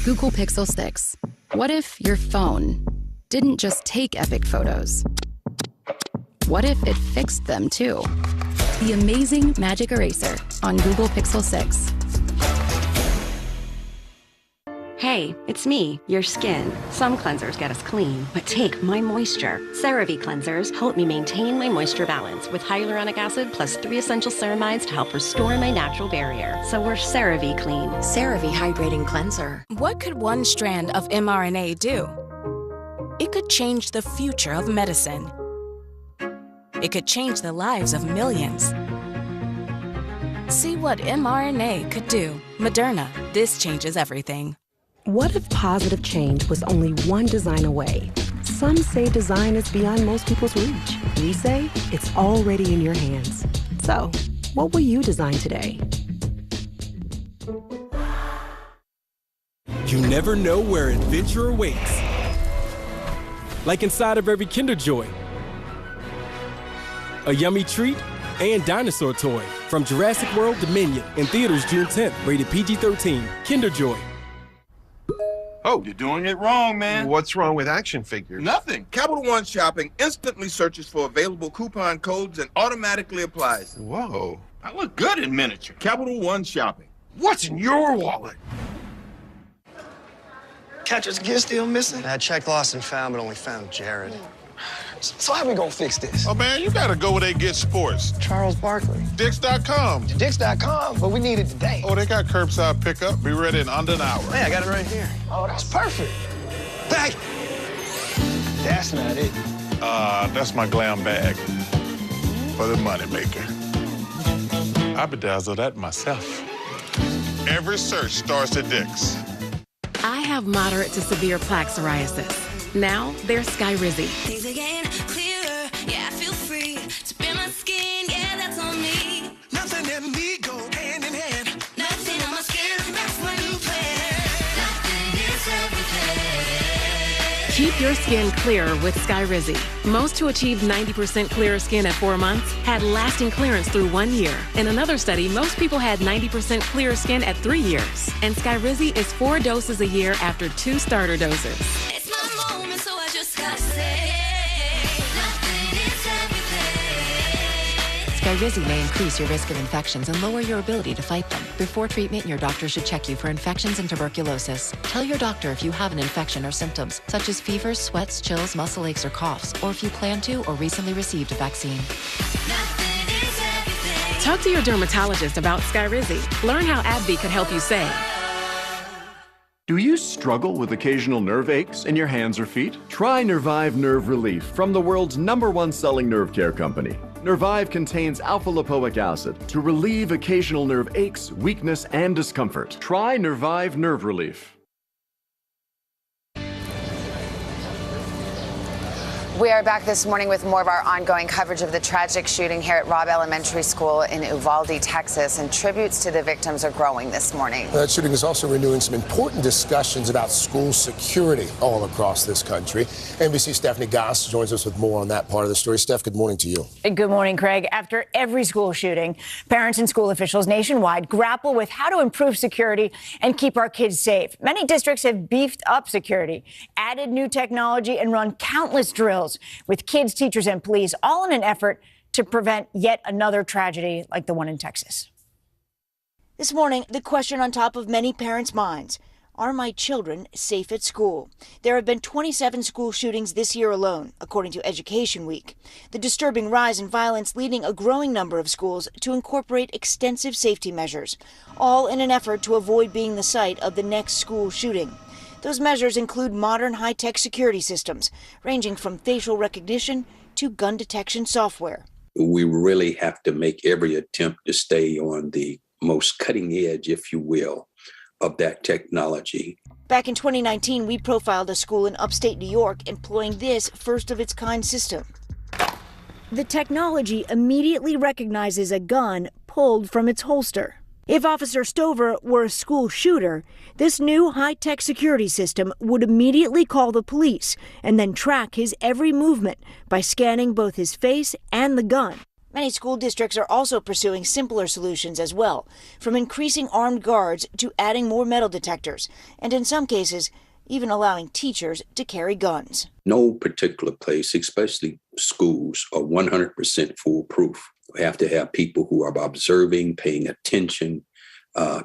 [SPEAKER 25] Google Pixel 6. What if your phone didn't just take epic photos? What if it fixed them too? The amazing Magic Eraser on Google Pixel 6.
[SPEAKER 26] Hey, it's me, your skin. Some cleansers get us clean, but take my moisture. CeraVe cleansers help me maintain my moisture balance with hyaluronic acid plus 3 essential ceramides to help restore my natural barrier. So we're CeraVe clean.
[SPEAKER 27] CeraVe Hydrating Cleanser. What could one strand of mRNA do? It could change the future of medicine. It could change the lives of millions. See what mRNA could do. Moderna, this changes everything.
[SPEAKER 28] What if positive change was only one design away? Some say design is beyond most people's reach. We say it's already in your hands. So, what will you design today?
[SPEAKER 29] You never know where adventure awaits. Like inside of every Kinder Joy. A yummy treat and dinosaur toy. From Jurassic World to Minion in theaters June 10th, rated PG-13. Kinder Joy.
[SPEAKER 30] Oh, you're doing it wrong, man. What's wrong with action figures? Nothing. Capital One Shopping instantly searches for available coupon codes and automatically applies. Whoa. I look good in miniature. Capital One Shopping. What's in your wallet?
[SPEAKER 31] Catcher's gear still missing? I checked lost and found, but only found Jared. So how we gonna fix this?
[SPEAKER 30] Oh, man, you gotta go where they get sports.
[SPEAKER 31] Charles Barkley.
[SPEAKER 30] Dix.com.
[SPEAKER 31] Dix.com, but we need it today.
[SPEAKER 30] Oh, they got curbside pickup. Be ready in under an hour.
[SPEAKER 31] Hey, I got it right here. Oh, that's perfect. Thank you. That's not it.
[SPEAKER 30] That's my glam bag for the moneymaker. I bedazzle that myself. Every search starts at Dix.
[SPEAKER 27] I have moderate to severe plaque psoriasis. Now there's Skyrizi.
[SPEAKER 32] Things are getting clearer, yeah, I feel free to bare my skin, yeah, that's on me. Nothing and me go hand in hand. Nothing on my skin, that's my new plan.
[SPEAKER 27] Keep your skin clearer with Skyrizi. Most who achieved 90% clearer skin at 4 months had lasting clearance through 1 year. In another study, most people had 90% clearer skin at 3 years. And Skyrizi is 4 doses a year after 2 starter doses.
[SPEAKER 32] It's my moment, so I just gotta say, nothing is everything.
[SPEAKER 2] Skyrizi may increase your risk of infections and lower your ability to fight them. Before treatment, your doctor should check you for infections and tuberculosis. Tell your doctor if you have an infection or symptoms, such as fevers, sweats, chills, muscle aches, or coughs, or if you plan to or recently received a vaccine.
[SPEAKER 27] Talk to your dermatologist about Skyrizi. Learn how AbbVie could help you save.
[SPEAKER 4] Do you struggle with occasional nerve aches in your hands or feet? Try Nervive Nerve Relief from the world's #1 selling nerve care company. Nervive contains alpha-lipoic acid to relieve occasional nerve aches, weakness, and discomfort. Try Nervive Nerve Relief.
[SPEAKER 8] We are back this morning with more of our ongoing coverage of the tragic shooting here at Robb Elementary School in Uvalde, Texas, and tributes to the victims are growing this morning.
[SPEAKER 5] That shooting is also renewing some important discussions about school security all across this country. NBC Stephanie Goss joins us with more on that part of the story. Steph, good morning to you.
[SPEAKER 6] Good morning, Craig. After every school shooting, parents and school officials nationwide grapple with how to improve security and keep our kids safe. Many districts have beefed up security, added new technology, and run countless drills with kids, teachers, and police, all in an effort to prevent yet another tragedy like the one in Texas. This morning, the question on top of many parents' minds: are my children safe at school? There have been 27 school shootings this year alone, according to Education Week. The disturbing rise in violence leading a growing number of schools to incorporate extensive safety measures, all in an effort to avoid being the site of the next school shooting. Those measures include modern high-tech security systems, ranging from facial recognition to gun detection software.
[SPEAKER 9] We really have to make every attempt to stay on the most cutting edge, if you will, of that technology.
[SPEAKER 6] Back in 2019, we profiled a school in upstate New York employing this first-of-its-kind system. The technology immediately recognizes a gun pulled from its holster. If Officer Stover were a school shooter, this new high-tech security system would immediately call the police and then track his every movement by scanning both his face and the gun. Many school districts are also pursuing simpler solutions as well, from increasing armed guards to adding more metal detectors, and in some cases, even allowing teachers to carry guns.
[SPEAKER 9] No particular place, especially schools, are 100% foolproof. We have to have people who are observing, paying attention,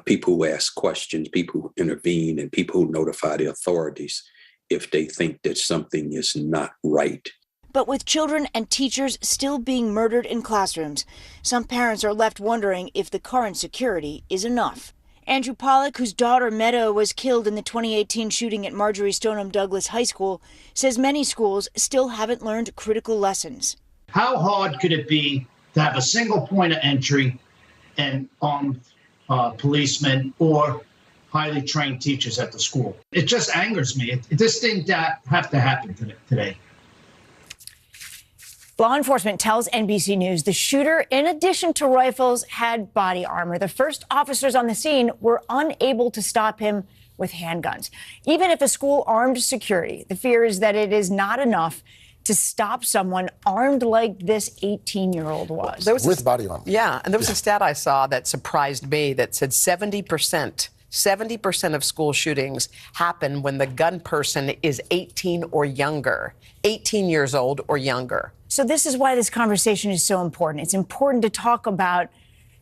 [SPEAKER 9] people who ask questions, people who intervene, and people who notify the authorities if they think that something is not right.
[SPEAKER 6] But with children and teachers still being murdered in classrooms, some parents are left wondering if the current security is enough. Andrew Pollack, whose daughter Meadow was killed in the 2018 shooting at Marjorie Stoneham Douglas High School, says many schools still haven't learned critical lessons.
[SPEAKER 11] How hard could it be to have a single point of entry and armed policemen or highly trained teachers at the school? It just angers me. This didn't have to happen today.
[SPEAKER 6] Law enforcement tells NBC News the shooter, in addition to rifles, had body armor. The first officers on the scene were unable to stop him with handguns. Even if a school armed security, the fear is that it is not enough to stop someone armed like this 18-year-old was.
[SPEAKER 5] With body armor.
[SPEAKER 1] Yeah, and there was a stat I saw that surprised me that said 70% of school shootings happen when the gun person is 18 or younger, 18 years old or younger.
[SPEAKER 6] So this is why this conversation is so important. It's important to talk about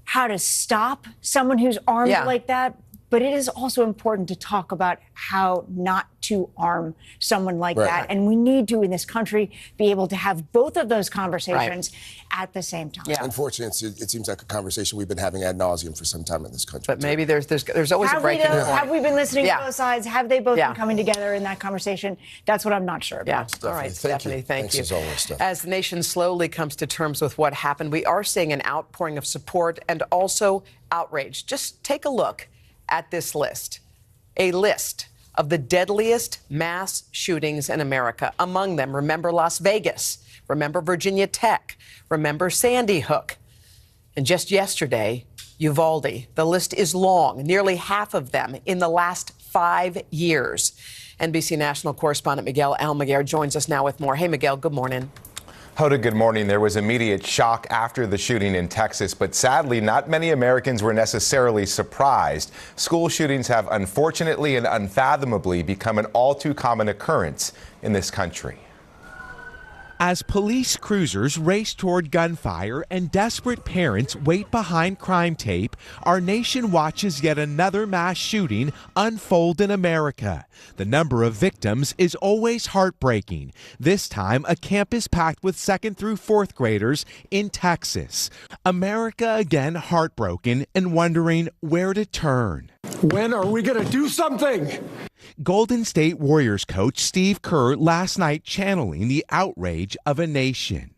[SPEAKER 6] how to stop someone who's armed like that, but it is also important to talk about how not to arm someone like that. And we need to, in this country, be able to have both of those conversations at the same time.
[SPEAKER 5] Yeah. Unfortunately, it seems like a conversation we've been having ad nauseum for some time in this country.
[SPEAKER 1] But maybe there's always a breaking point.
[SPEAKER 6] Have we been listening to both sides? Have they both been coming together in that conversation? That's what I'm not sure about.
[SPEAKER 1] All right, Stephanie, thank you.
[SPEAKER 5] As always, Steph.
[SPEAKER 1] As the nation slowly comes to terms with what happened, we are seeing an outpouring of support and also outrage. Just take a look at this list, a list of the deadliest mass shootings in America. Among them, remember Las Vegas, remember Virginia Tech, remember Sandy Hook, and just yesterday, Uvalde. The list is long, nearly half of them in the last 5 years. NBC national correspondent Miguel Almaguer joins us now with more. Hey, Miguel, good morning.
[SPEAKER 3] Hoda, good morning. There was immediate shock after the shooting in Texas, but sadly, not many Americans were necessarily surprised. School shootings have unfortunately and unfathomably become an all too common occurrence in this country.
[SPEAKER 7] As police cruisers race toward gunfire and desperate parents wait behind crime tape, our nation watches yet another mass shooting unfold in America. The number of victims is always heartbreaking. This time, a campus packed with 2nd through 4th graders in Texas. America again heartbroken and wondering where to turn.
[SPEAKER 10] When are we going to do something?
[SPEAKER 7] Golden State Warriors coach Steve Kerr last night channeling the outrage of a nation.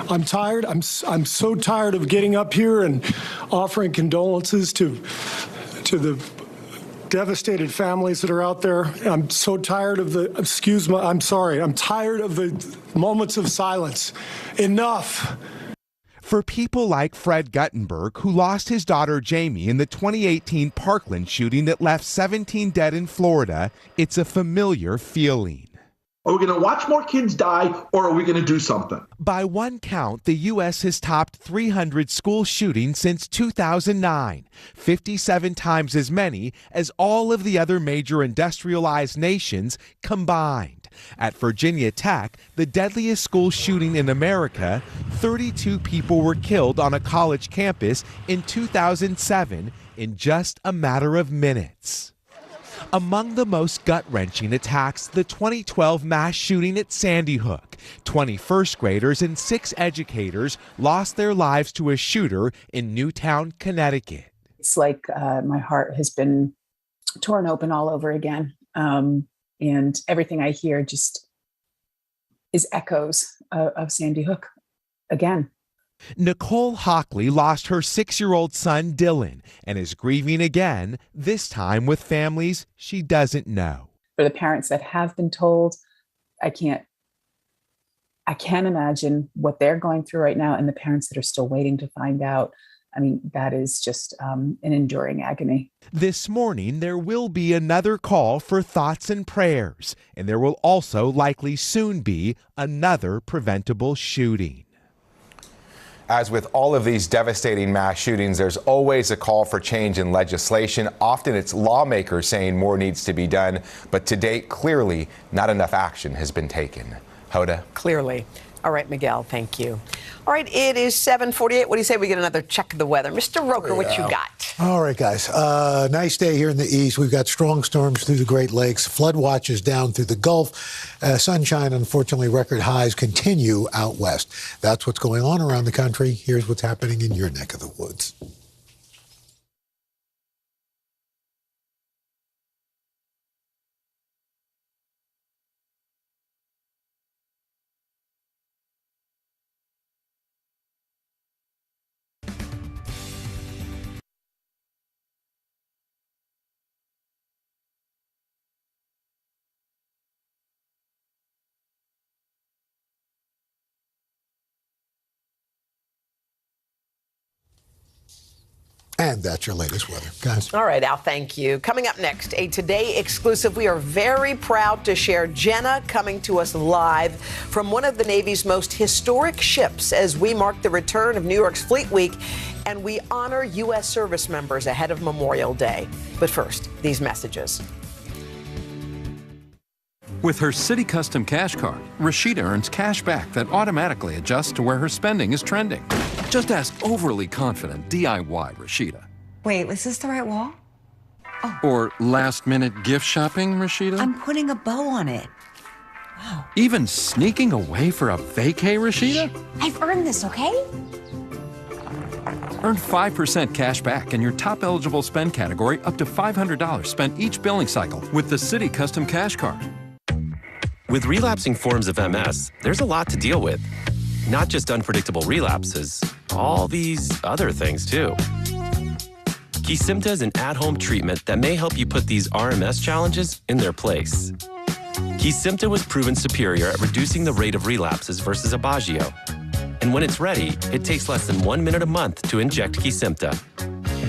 [SPEAKER 10] I'm tired. I'm so tired of getting up here and offering condolences to the devastated families that are out there. I'm so tired of I'm tired of the moments of silence. Enough.
[SPEAKER 7] For people like Fred Guttenberg, who lost his daughter Jamie in the 2018 Parkland shooting that left 17 dead in Florida, it's a familiar feeling.
[SPEAKER 13] Are we going to watch more kids die, or are we going to do something?
[SPEAKER 7] By one count, the U.S. has topped 300 school shootings since 2009, 57 times as many as all of the other major industrialized nations combined. At Virginia Tech, the deadliest school shooting in America, 32 people were killed on a college campus in 2007 in just a matter of minutes. Among the most gut-wrenching attacks, the 2012 mass shooting at Sandy Hook. 20 first graders and 6 educators lost their lives to a shooter in Newtown, Connecticut.
[SPEAKER 14] It's like my heart has been torn open all over again. And everything I hear just is echoes of Sandy Hook again.
[SPEAKER 7] Nicole Hockley lost her 6-year-old son, Dylan, and is grieving again, this time with families she doesn't know.
[SPEAKER 14] For the parents that have been told, I can't imagine what they're going through right now, and the parents that are still waiting to find out. I mean, that is just an enduring agony.
[SPEAKER 7] This morning, there will be another call for thoughts and prayers, and there will also likely soon be another preventable shooting.
[SPEAKER 3] As with all of these devastating mass shootings, there's always a call for change in legislation. Often it's lawmakers saying more needs to be done, but to date, clearly, not enough action has been taken. Hoda?
[SPEAKER 1] Clearly. All right, Miguel, thank you. All right, it is 7:48. What do you say we get another check of the weather? Mr. Roker, what you got?
[SPEAKER 15] All right, guys. Nice day here in the east. We've got strong storms through the Great Lakes, flood watches down through the Gulf. Sunshine, unfortunately, record highs continue out west. That's what's going on around the country. Here's what's happening in your neck of the woods. And that's your latest weather, guys.
[SPEAKER 1] All right, Al, thank you. Coming up next, a Today exclusive. We are very proud to share Jenna coming to us live from one of the Navy's most historic ships as we mark the return of New York's Fleet Week, and we honor U.S. service members ahead of Memorial Day. But first, these messages.
[SPEAKER 16] With her City Custom Cash Card, Rashida earns cash back that automatically adjusts to where her spending is trending. Just ask overly confident DIY Rashida.
[SPEAKER 17] Wait, was this the right wall?
[SPEAKER 16] Or last-minute gift shopping, Rashida?
[SPEAKER 17] I'm putting a bow on it. Wow.
[SPEAKER 16] Even sneaking away for a vacay, Rashida?
[SPEAKER 17] I've earned this, okay?
[SPEAKER 16] Earn 5% cash back in your top eligible spend category up to $500 spent each billing cycle with the City Custom Cash Card.
[SPEAKER 18] With relapsing forms of MS, there's a lot to deal with. Not just unpredictable relapses, all these other things too. Kesimpta is an at-home treatment that may help you put these RMS challenges in their place. Kesimpta was proven superior at reducing the rate of relapses versus Aubagio. And when it's ready, it takes less than 1 minute a month to inject Kesimpta.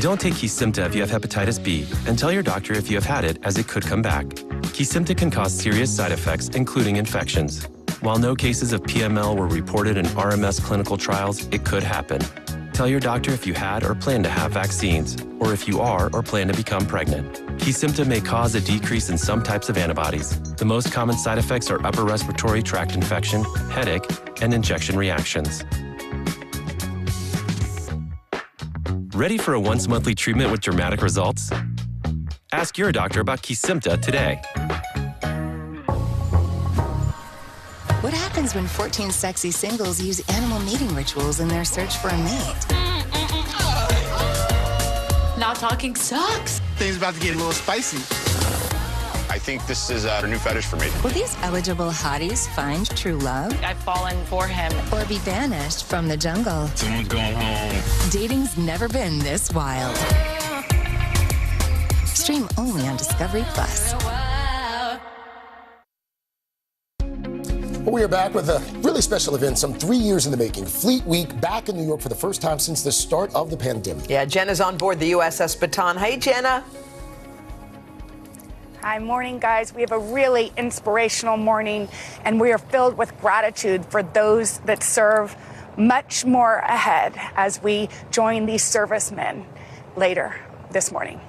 [SPEAKER 18] Don't take Kesimpta if you have hepatitis B, and tell your doctor if you have had it, as it could come back. Kesimpta can cause serious side effects, including infections. While no cases of PML were reported in RMS clinical trials, it could happen. Tell your doctor if you had or plan to have vaccines, or if you are or plan to become pregnant. Kesimpta may cause a decrease in some types of antibodies. The most common side effects are upper respiratory tract infection, headache, and injection reactions. Ready for a once-monthly treatment with dramatic results? Ask your doctor about Kesimpta today.
[SPEAKER 12] What happens when 14 sexy singles use animal mating rituals in their search for a mate?
[SPEAKER 19] Not talking sucks.
[SPEAKER 20] Things about to get a little spicy. I think this is a new fetish for me.
[SPEAKER 12] Will these eligible hotties find true love?
[SPEAKER 19] I've fallen for him.
[SPEAKER 12] Or be banished from the jungle?
[SPEAKER 20] Someone's going home.
[SPEAKER 12] Dating's never been this wild. Stream only on Discovery Plus.
[SPEAKER 5] We are back with a really special event, some 3 years in the making. Fleet Week back in New York for the first time since the start of the pandemic.
[SPEAKER 1] Yeah, Jenna's on board the USS Baton. Hey, Jenna.
[SPEAKER 21] Hi, morning, guys. We have a really inspirational morning, and we are filled with gratitude for those that serve. Much more ahead as we join these servicemen later this morning.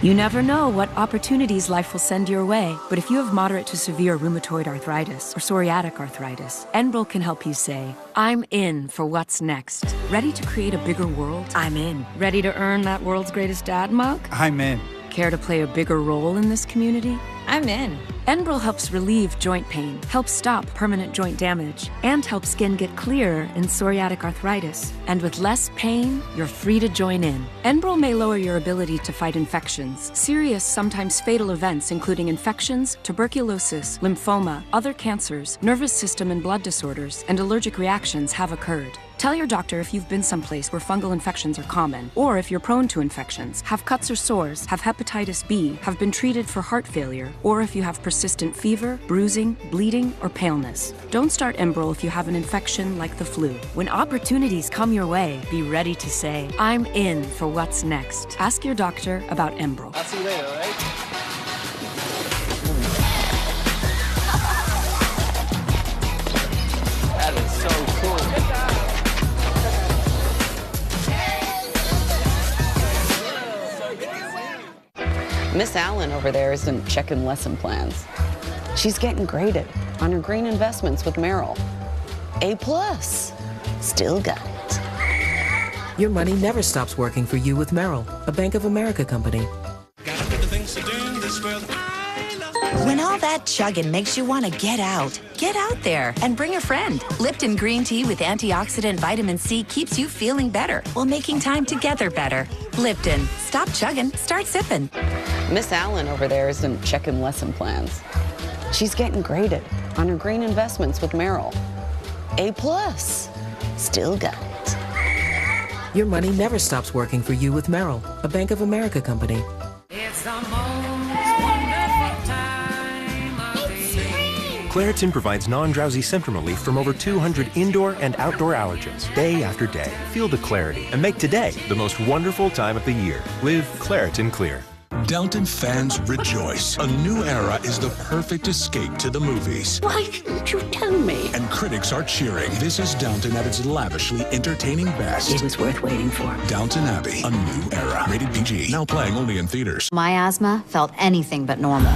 [SPEAKER 22] You never know what opportunities life will send your way, but if you have moderate to severe rheumatoid arthritis or psoriatic arthritis, Enbrel can help you say, I'm in for what's next. Ready to create a bigger world? I'm in. Ready to earn that world's greatest dad mug?
[SPEAKER 27] I'm in.
[SPEAKER 22] Care to play a bigger role in this community? I'm in. Enbrel helps relieve joint pain, helps stop permanent joint damage, and helps skin get clearer in psoriatic arthritis. And with less pain, you're free to join in. Enbrel may lower your ability to fight infections, serious, sometimes fatal events including infections, tuberculosis, lymphoma, other cancers, nervous system and blood disorders, and allergic reactions have occurred. Tell your doctor if you've been someplace where fungal infections are common, or if you're prone to infections, have cuts or sores, have hepatitis B, have been treated for heart failure, or if you have persistent fever, bruising, bleeding, or paleness. Don't start Enbrel if you have an infection like the flu. When opportunities come your way, be ready to say, I'm in for what's next. Ask your doctor about Enbrel.
[SPEAKER 27] I'll see you later, all right? That is so cool.
[SPEAKER 23] Miss Allen over there isn't checking lesson plans. She's getting graded on her green investments with Merrill. A+. Still got it.
[SPEAKER 24] Your money never stops working for you with Merrill, a Bank of America company.
[SPEAKER 17] When all that chugging makes you want to get out there and bring a friend. Lipton green tea with antioxidant vitamin C keeps you feeling better while making time together better. Lipton, stop chugging, start sipping.
[SPEAKER 23] Miss Allen over there isn't checking lesson plans. She's getting graded on her green investments with Merrill. A+. Still got it.
[SPEAKER 24] Your money never stops working for you with Merrill, a Bank of America company.
[SPEAKER 32] It's the most wonderful time of the year.
[SPEAKER 30] Claritin provides non-drowsy symptom relief from over 200 indoor and outdoor allergens, day after day. Feel the clarity and make today the most wonderful time of the year. Live Claritin Clear.
[SPEAKER 25] Downton fans rejoice. A new era is the perfect escape to the movies.
[SPEAKER 32] Why didn't you tell me?
[SPEAKER 25] And critics are cheering. This is Downton at its lavishly entertaining best.
[SPEAKER 32] It was worth waiting for.
[SPEAKER 25] Downton Abbey, a new era. Rated PG. Now playing only in theaters.
[SPEAKER 32] My asthma felt anything but normal.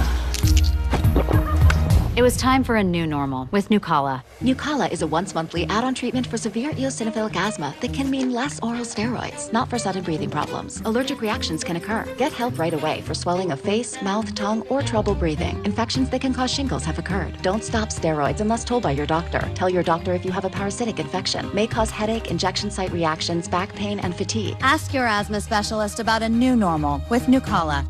[SPEAKER 32] It was time for a new normal with Nucala.
[SPEAKER 2] Nucala is a once-monthly add-on treatment for severe eosinophilic asthma that can mean less oral steroids, not for sudden breathing problems. Allergic reactions can occur. Get help right away for swelling of face, mouth, tongue, or trouble breathing. Infections that can cause shingles have occurred. Don't stop steroids unless told by your doctor. Tell your doctor if you have a parasitic infection. May cause headache, injection site reactions, back pain, and fatigue.
[SPEAKER 32] Ask your asthma specialist about a new normal with Nucala.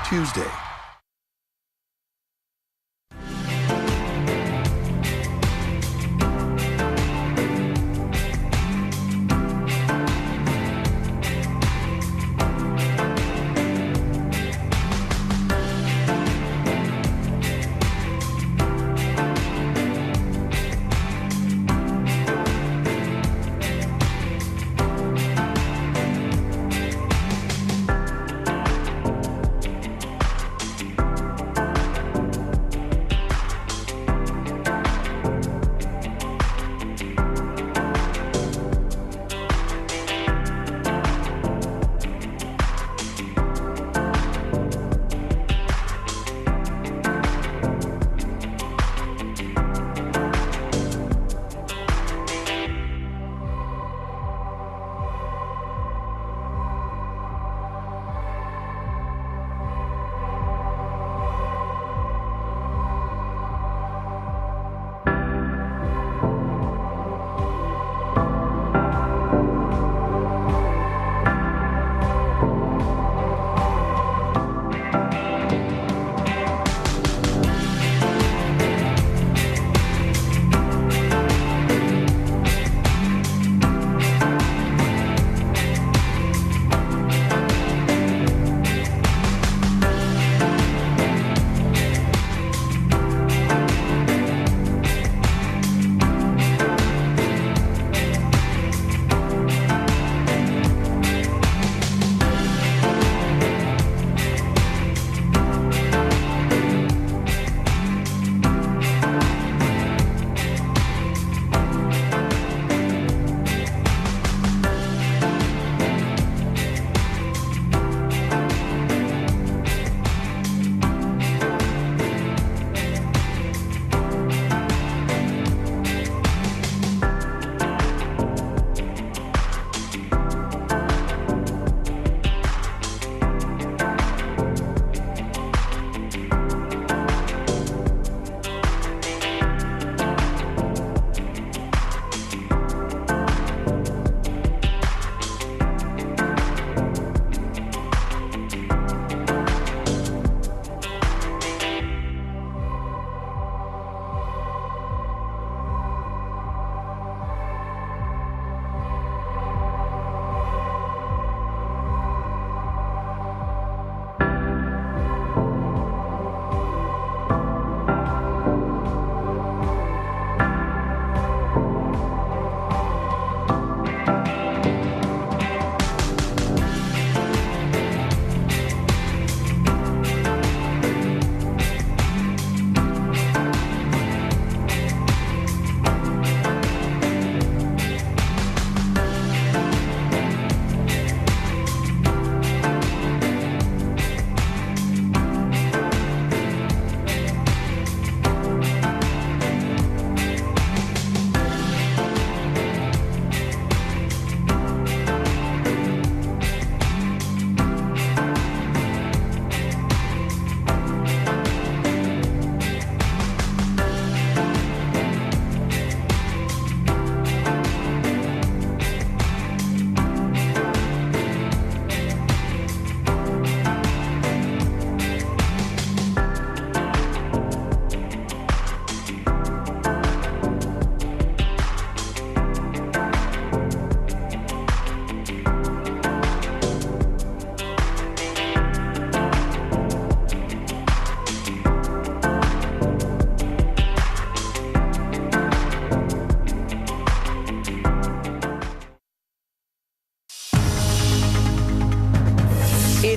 [SPEAKER 25] Tuesday.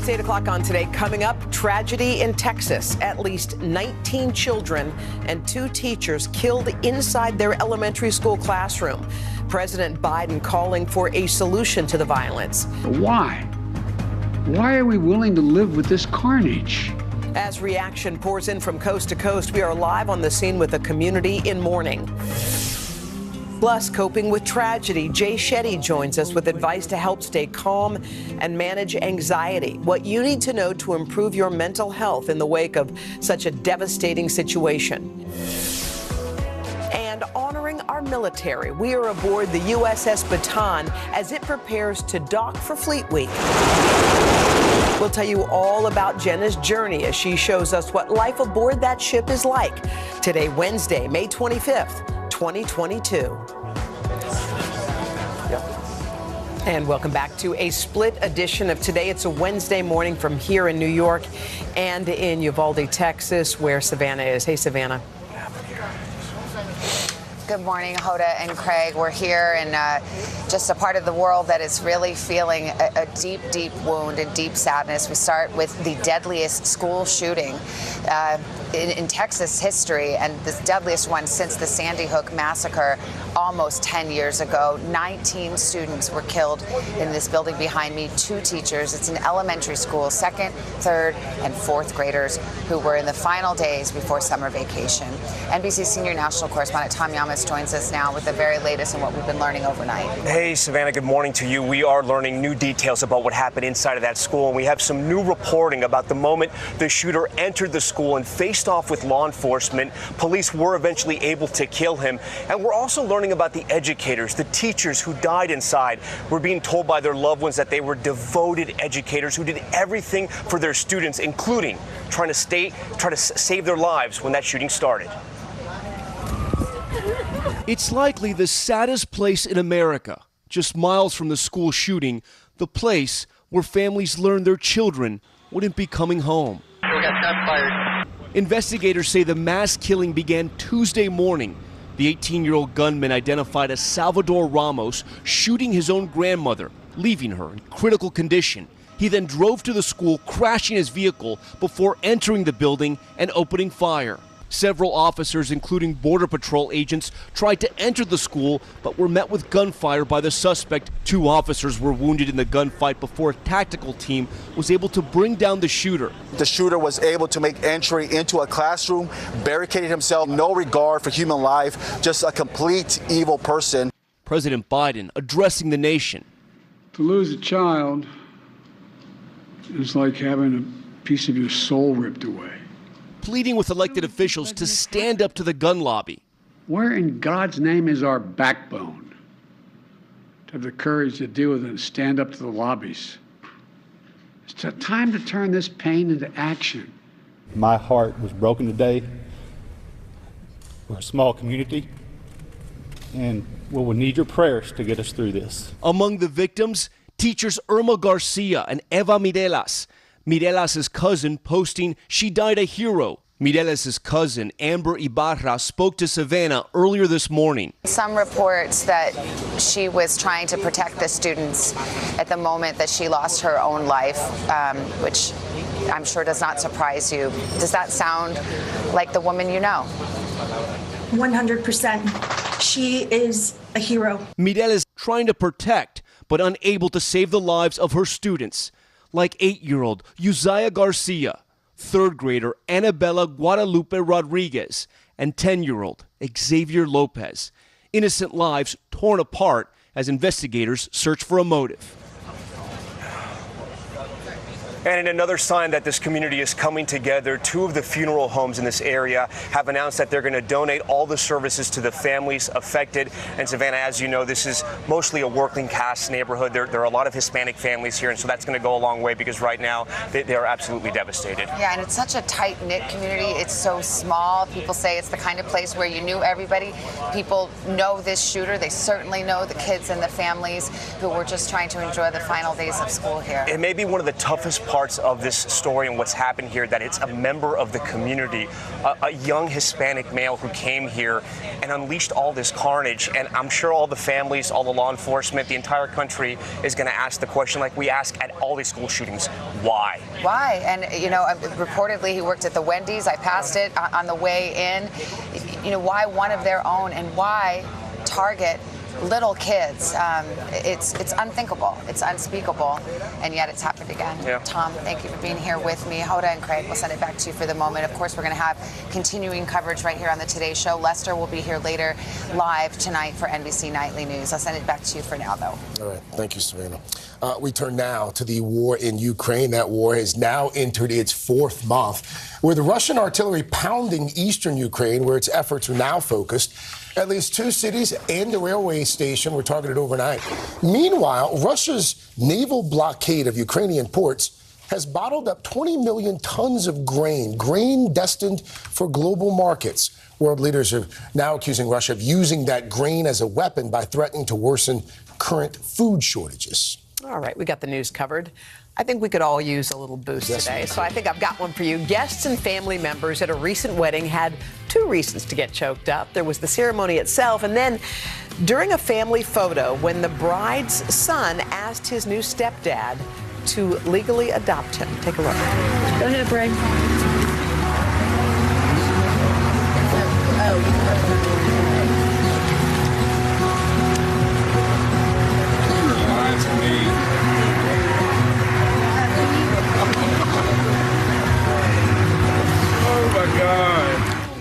[SPEAKER 1] It's 8 o'clock on Today. Coming up, tragedy in Texas. At least 19 children and 2 teachers killed inside their elementary school classroom. President Biden calling for a solution to the violence.
[SPEAKER 4] Why? Why are we willing to live with this carnage?
[SPEAKER 1] As reaction pours in from coast to coast, we are live on the scene with a community in mourning. Plus, coping with tragedy, Jay Shetty joins us with advice to help stay calm and manage anxiety. What you need to know to improve your mental health in the wake of such a devastating situation. And honoring our military, we are aboard the USS Baton as it prepares to dock for Fleet Week. We'll tell you all about Jenna's journey as she shows us what life aboard that ship is like. Today, Wednesday, May 25th, 2022. And welcome back to a split edition of Today. It's a Wednesday morning from here in New York and in Uvalde, Texas, where Savannah is. Hey, Savannah.
[SPEAKER 6] Good morning, Hoda and Craig. We're here in just a part of the world that is really feeling a deep, deep wound and deep sadness. We start with the deadliest school shooting in Texas history, and the deadliest one since the Sandy Hook massacre almost 10 years ago. 19 students were killed in this building behind me, 2 teachers. It's an elementary school, 2nd, 3rd, and 4th graders who were in the final days before summer vacation. NBC senior national correspondent Tom Yamas joins us now with the very latest on what we've been learning overnight.
[SPEAKER 7] Hey, Savannah, good morning to you. We are learning new details about what happened inside of that school, and we have some new reporting about the moment the shooter entered the school and faced off with law enforcement. Police were eventually able to kill him, and we're also learning about the educators, the teachers who died inside. We're being told by their loved ones that they were devoted educators who did everything for their students, including trying to save their lives when that shooting started.
[SPEAKER 8] It's likely the saddest place in America, just miles from the school shooting, the place where families learned their children wouldn't be coming home. Investigators say the mass killing began Tuesday morning. The 18-year-old gunman identified as Salvador Ramos, shooting his own grandmother, leaving her in critical condition. He then drove to the school, crashing his vehicle before entering the building and opening fire. Several officers, including Border Patrol agents, tried to enter the school but were met with gunfire by the suspect. 2 officers were wounded in the gunfight before a tactical team was able to bring down the shooter.
[SPEAKER 9] The shooter was able to make entry into a classroom, barricaded himself, no regard for human life, just a complete evil person.
[SPEAKER 8] President Biden addressing the nation.
[SPEAKER 4] To lose a child is like having a piece of your soul ripped away.
[SPEAKER 8] Pleading with elected officials to stand up to the gun lobby.
[SPEAKER 4] Where in God's name is our backbone to have the courage to deal with it and stand up to the lobbies? It's time to turn this pain into action.
[SPEAKER 10] My heart was broken today. We're a small community, and we will need your prayers to get us through this.
[SPEAKER 8] Among the victims, teachers Uzia Garcia and Eva Mireles. Mireles' cousin posting, "She died a hero." Mireles' cousin, Amber Ibarra, spoke to Savannah earlier this morning.
[SPEAKER 6] Some reports that she was trying to protect the students at the moment that she lost her own life, which I'm sure does not surprise you. Does that sound like the woman you know?
[SPEAKER 11] 100%. She is a hero.
[SPEAKER 8] Mireles trying to protect, but unable to save the lives of her students, like 8-year-old Uzia Garcia, 3rd grader Annabella Guadalupe Rodriguez, and 10-year-old Xavier Lopez. Innocent lives torn apart as investigators search for a motive.
[SPEAKER 7] And in another sign that this community is coming together, 2 of the funeral homes in this area have announced that they're going to donate all the services to the families affected. And Savannah, as you know, this is mostly a working class neighborhood. There are a lot of Hispanic families here, and so that's going to go a long way because right now they are absolutely devastated.
[SPEAKER 6] Yeah, and it's such a tight-knit community. It's so small. People say it's the kind of place where you knew everybody. People know this shooter. They certainly know the kids and the families who were just trying to enjoy the final days of school here.
[SPEAKER 7] It may be one of the toughest parts of this story and what's happened here, that it's a member of the community, a young Hispanic male who came here and unleashed all this carnage. And I'm sure all the families, all the law enforcement, the entire country is going to ask the question like we ask at all these school shootings: why?
[SPEAKER 6] Why? And, you know, reportedly he worked at the Wendy's. I passed it on the way in. You know, why one of their own, and why target little kids? It's unthinkable. It's unspeakable. And yet it's happened again.
[SPEAKER 7] Yeah.
[SPEAKER 6] Tom, thank you for being here with me. Hoda and Craig, we'll send it back to you for the moment. Of course, we're going to have continuing coverage right here on the Today Show. Lester will be here later live tonight for NBC Nightly News. I'll send it back to you for now, though.
[SPEAKER 5] All right. Thank you, Savannah. We turn now to the war in Ukraine. That war has now entered its 4th month, with the Russian artillery pounding eastern Ukraine, where its efforts are now focused. At least 2 cities and a railway station were targeted overnight. Meanwhile, Russia's naval blockade of Ukrainian ports has bottled up 20 million tons of grain destined for global markets. World leaders are now accusing Russia of using that grain as a weapon by threatening to worsen current food shortages.
[SPEAKER 1] All right, we got the news covered. I think we could all use a little boost today, so I think I've got one for you. Guests and family members at a recent wedding had two reasons to get choked up. There was the ceremony itself, and then during a family photo when the bride's son asked his new stepdad to legally adopt him. Take a look.
[SPEAKER 3] Go ahead, Brad.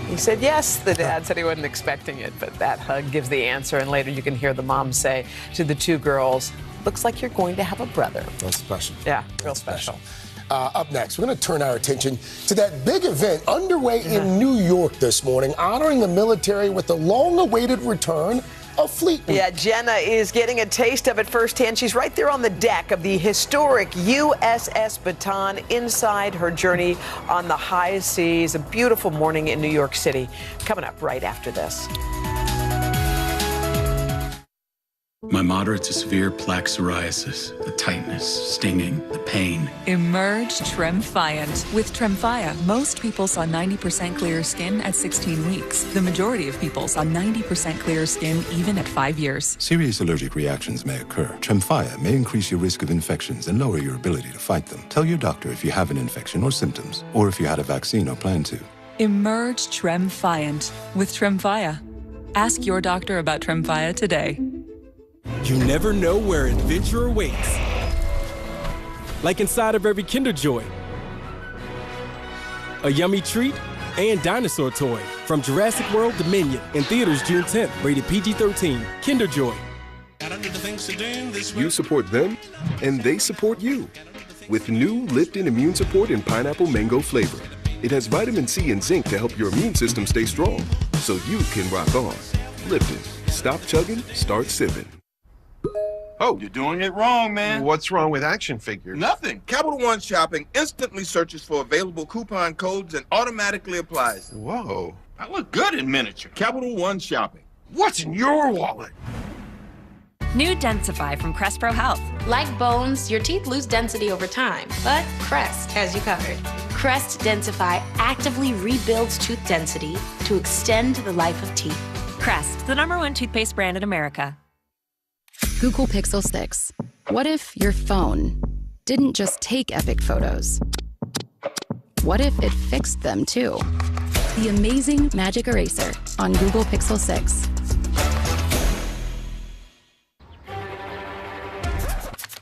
[SPEAKER 1] He said yes. The dad said he wasn't expecting it, but that hug gives the answer. And later you can hear the mom say to the two girls, looks like you're going to have a brother.
[SPEAKER 5] That's special.
[SPEAKER 1] Yeah, real special.
[SPEAKER 5] Up next, we're going to turn our attention to that big event underway in New York this morning, honoring the military with the long-awaited return of Fleet Week.
[SPEAKER 1] Yeah, Jenna is getting a taste of it firsthand. She's right there on the deck of the historic USS Baton inside her journey on the high seas. A beautiful morning in New York City. Coming up right after this.
[SPEAKER 13] My moderate to severe plaque psoriasis, the tightness, stinging, the pain.
[SPEAKER 14] Emerge Tremfyant. With Tremfya, most people saw 90% clearer skin at 16 weeks. The majority of people saw 90% clearer skin even at 5 years.
[SPEAKER 15] Serious allergic reactions may occur. Tremfya may increase your risk of infections and lower your ability to fight them. Tell your doctor if you have an infection or symptoms, or if you had a vaccine or plan to.
[SPEAKER 14] Emerge Tremfyant with Tremfya. Ask your doctor about Tremfya today.
[SPEAKER 16] You never know where adventure awaits. Like inside of every Kinder Joy. A yummy treat and dinosaur toy. From Jurassic World Dominion in theaters June 10th, rated PG-13. Kinder Joy.
[SPEAKER 18] You support them, and they support you. With new Lipton Immune Support in pineapple mango flavor. It has vitamin C and zinc to help your immune system stay strong, so you can rock on. Lipton. Stop chugging, start sipping.
[SPEAKER 30] Oh, you're doing it wrong, man. What's wrong with action figures? Nothing. Capital One Shopping instantly searches for available coupon codes and automatically applies. Whoa. I look good in miniature. Capital One Shopping. What's in your wallet?
[SPEAKER 19] New Densify from Crest Pro Health.
[SPEAKER 20] Like bones, your teeth lose density over time, but Crest has you covered. Crest Densify actively rebuilds tooth density to extend the life of teeth.
[SPEAKER 19] Crest, the #1 toothpaste brand in America.
[SPEAKER 26] Google Pixel 6. What if your phone didn't just take epic photos? What if it fixed them too? The amazing Magic Eraser on Google Pixel 6.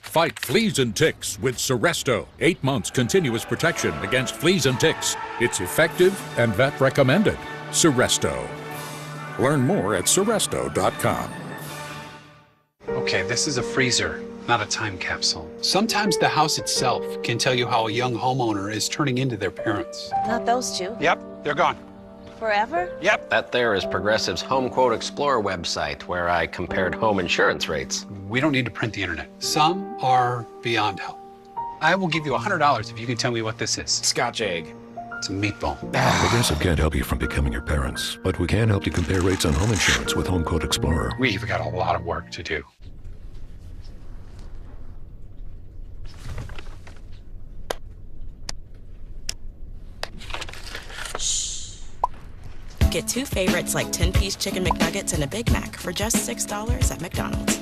[SPEAKER 28] Fight fleas and ticks with Seresto. 8 months continuous protection against fleas and ticks. It's effective and vet recommended. Seresto. Learn more at Seresto.com.
[SPEAKER 29] Okay, this is a freezer, not a time capsule. Sometimes the house itself can tell you how a young homeowner is turning into their parents.
[SPEAKER 31] Not those two.
[SPEAKER 29] Yep, they're gone.
[SPEAKER 31] Forever?
[SPEAKER 29] Yep.
[SPEAKER 33] That there is Progressive's Home Quote Explorer website where I compared home insurance rates.
[SPEAKER 29] We don't need to print the internet. Some are beyond help. I will give you $100 if you can tell me what this is.
[SPEAKER 16] Scotch egg.
[SPEAKER 29] It's a meatball.
[SPEAKER 34] Progressive can't help you from becoming your parents, but we can help you compare rates on home insurance with Home Quote Explorer.
[SPEAKER 29] We've got a lot of work to do.
[SPEAKER 35] Get 2 favorites like 10-piece chicken McNuggets and a Big Mac for just $6 at McDonald's.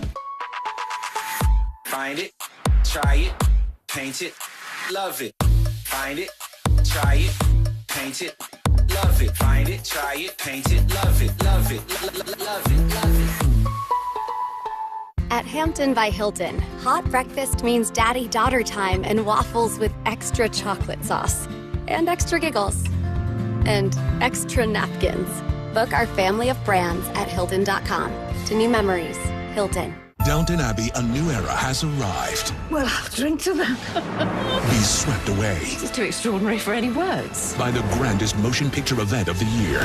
[SPEAKER 36] Find it, try it, paint it, love it. Find it, try it, paint it, love it. Find it, try it, paint it, love it, love it, love it, love it.
[SPEAKER 37] At Hampton by Hilton, hot breakfast means daddy-daughter time and waffles with extra chocolate sauce. And extra giggles. And extra napkins. Book our family of brands at Hilton.com. To new memories, Hilton.
[SPEAKER 25] Downton Abbey, a new era has arrived.
[SPEAKER 38] Well, I'll drink to that.
[SPEAKER 25] Be swept away
[SPEAKER 38] This is too extraordinary for any words.
[SPEAKER 25] by the grandest motion picture event of the year.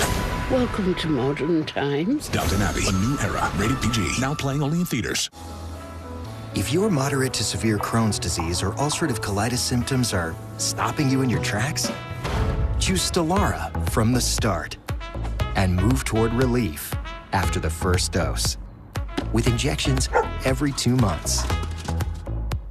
[SPEAKER 38] Welcome to modern times.
[SPEAKER 25] Downton Abbey, a new era, rated PG, now playing only in theaters.
[SPEAKER 2] If your moderate to severe Crohn's disease or ulcerative colitis symptoms are stopping you in your tracks, choose Stelara from the start and move toward relief after the first dose, with injections every 2 months.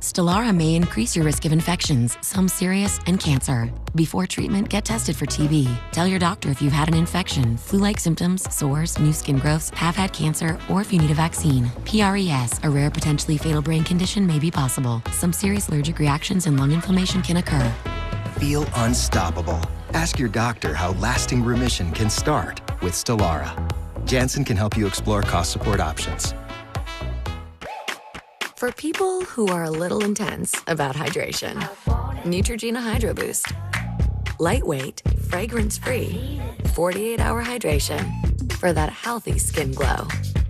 [SPEAKER 3] Stelara may increase your risk of infections, some serious, and cancer. Before treatment, get tested for TB. Tell your doctor if you've had an infection, flu-like symptoms, sores, new skin growths, have had cancer, or if you need a vaccine. PRES, a rare potentially fatal brain condition, may be possible. Some serious allergic reactions and lung inflammation can occur.
[SPEAKER 2] Feel unstoppable. Ask your doctor how lasting remission can start with Stelara. Janssen can help you explore cost support options.
[SPEAKER 26] For people who are a little intense about hydration, Neutrogena Hydro Boost. Lightweight, fragrance-free, 48-hour hydration for that healthy skin glow.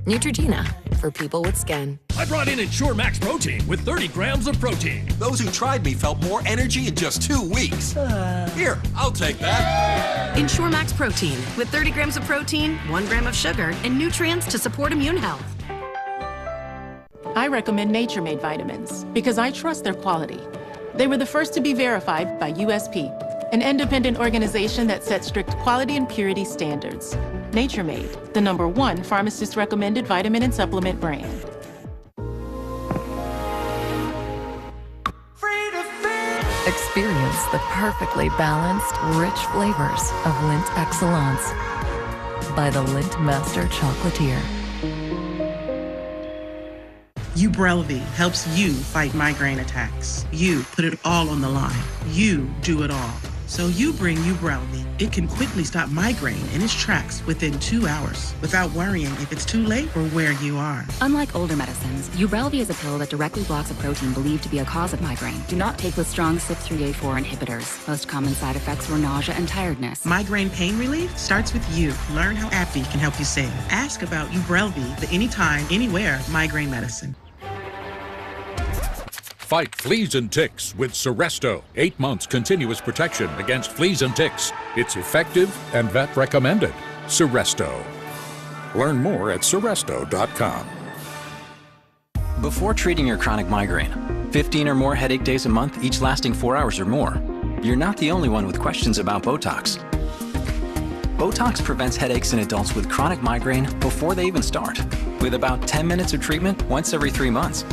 [SPEAKER 26] Neutrogena, for people with skin.
[SPEAKER 4] I brought in Ensure Max Protein with 30 grams of protein.
[SPEAKER 5] Those who tried me felt more energy in just 2 weeks. Here, I'll take that.
[SPEAKER 6] Ensure Max Protein with 30 grams of protein, 1 gram of sugar, and nutrients to support immune health.
[SPEAKER 7] I recommend Nature Made vitamins because I trust their quality. They were the first to be verified by USP, an independent organization that sets strict quality and purity standards. Nature Made, the #1 pharmacist-recommended vitamin and supplement brand.
[SPEAKER 14] Experience the perfectly balanced, rich flavors of Lindt Excellence by the Lindt Master Chocolatier.
[SPEAKER 8] Ubrelvy helps you fight migraine attacks. You put it all on the line. You do it all. So you bring Ubrelvy. It can quickly stop migraine in its tracks within 2 hours without worrying if it's too late or where you are.
[SPEAKER 9] Unlike older medicines, Ubrelvy is a pill that directly blocks a protein believed to be a cause of migraine. Do not take with strong CYP3A4 inhibitors. Most common side effects were nausea and tiredness.
[SPEAKER 8] Migraine pain relief starts with you. Learn how AbbVie can help you save. Ask about Ubrelvy, the anytime, anywhere migraine medicine.
[SPEAKER 28] Fight fleas and ticks with Seresto. 8 months continuous protection against fleas and ticks. It's effective and vet recommended. Seresto. Learn more at Seresto.com.
[SPEAKER 10] Before treating your chronic migraine, 15 or more headache days a month, each lasting 4 hours or more, you're not the only one with questions about Botox. Botox prevents headaches in adults with chronic migraine before they even start, with about 10 minutes of treatment once every 3 months.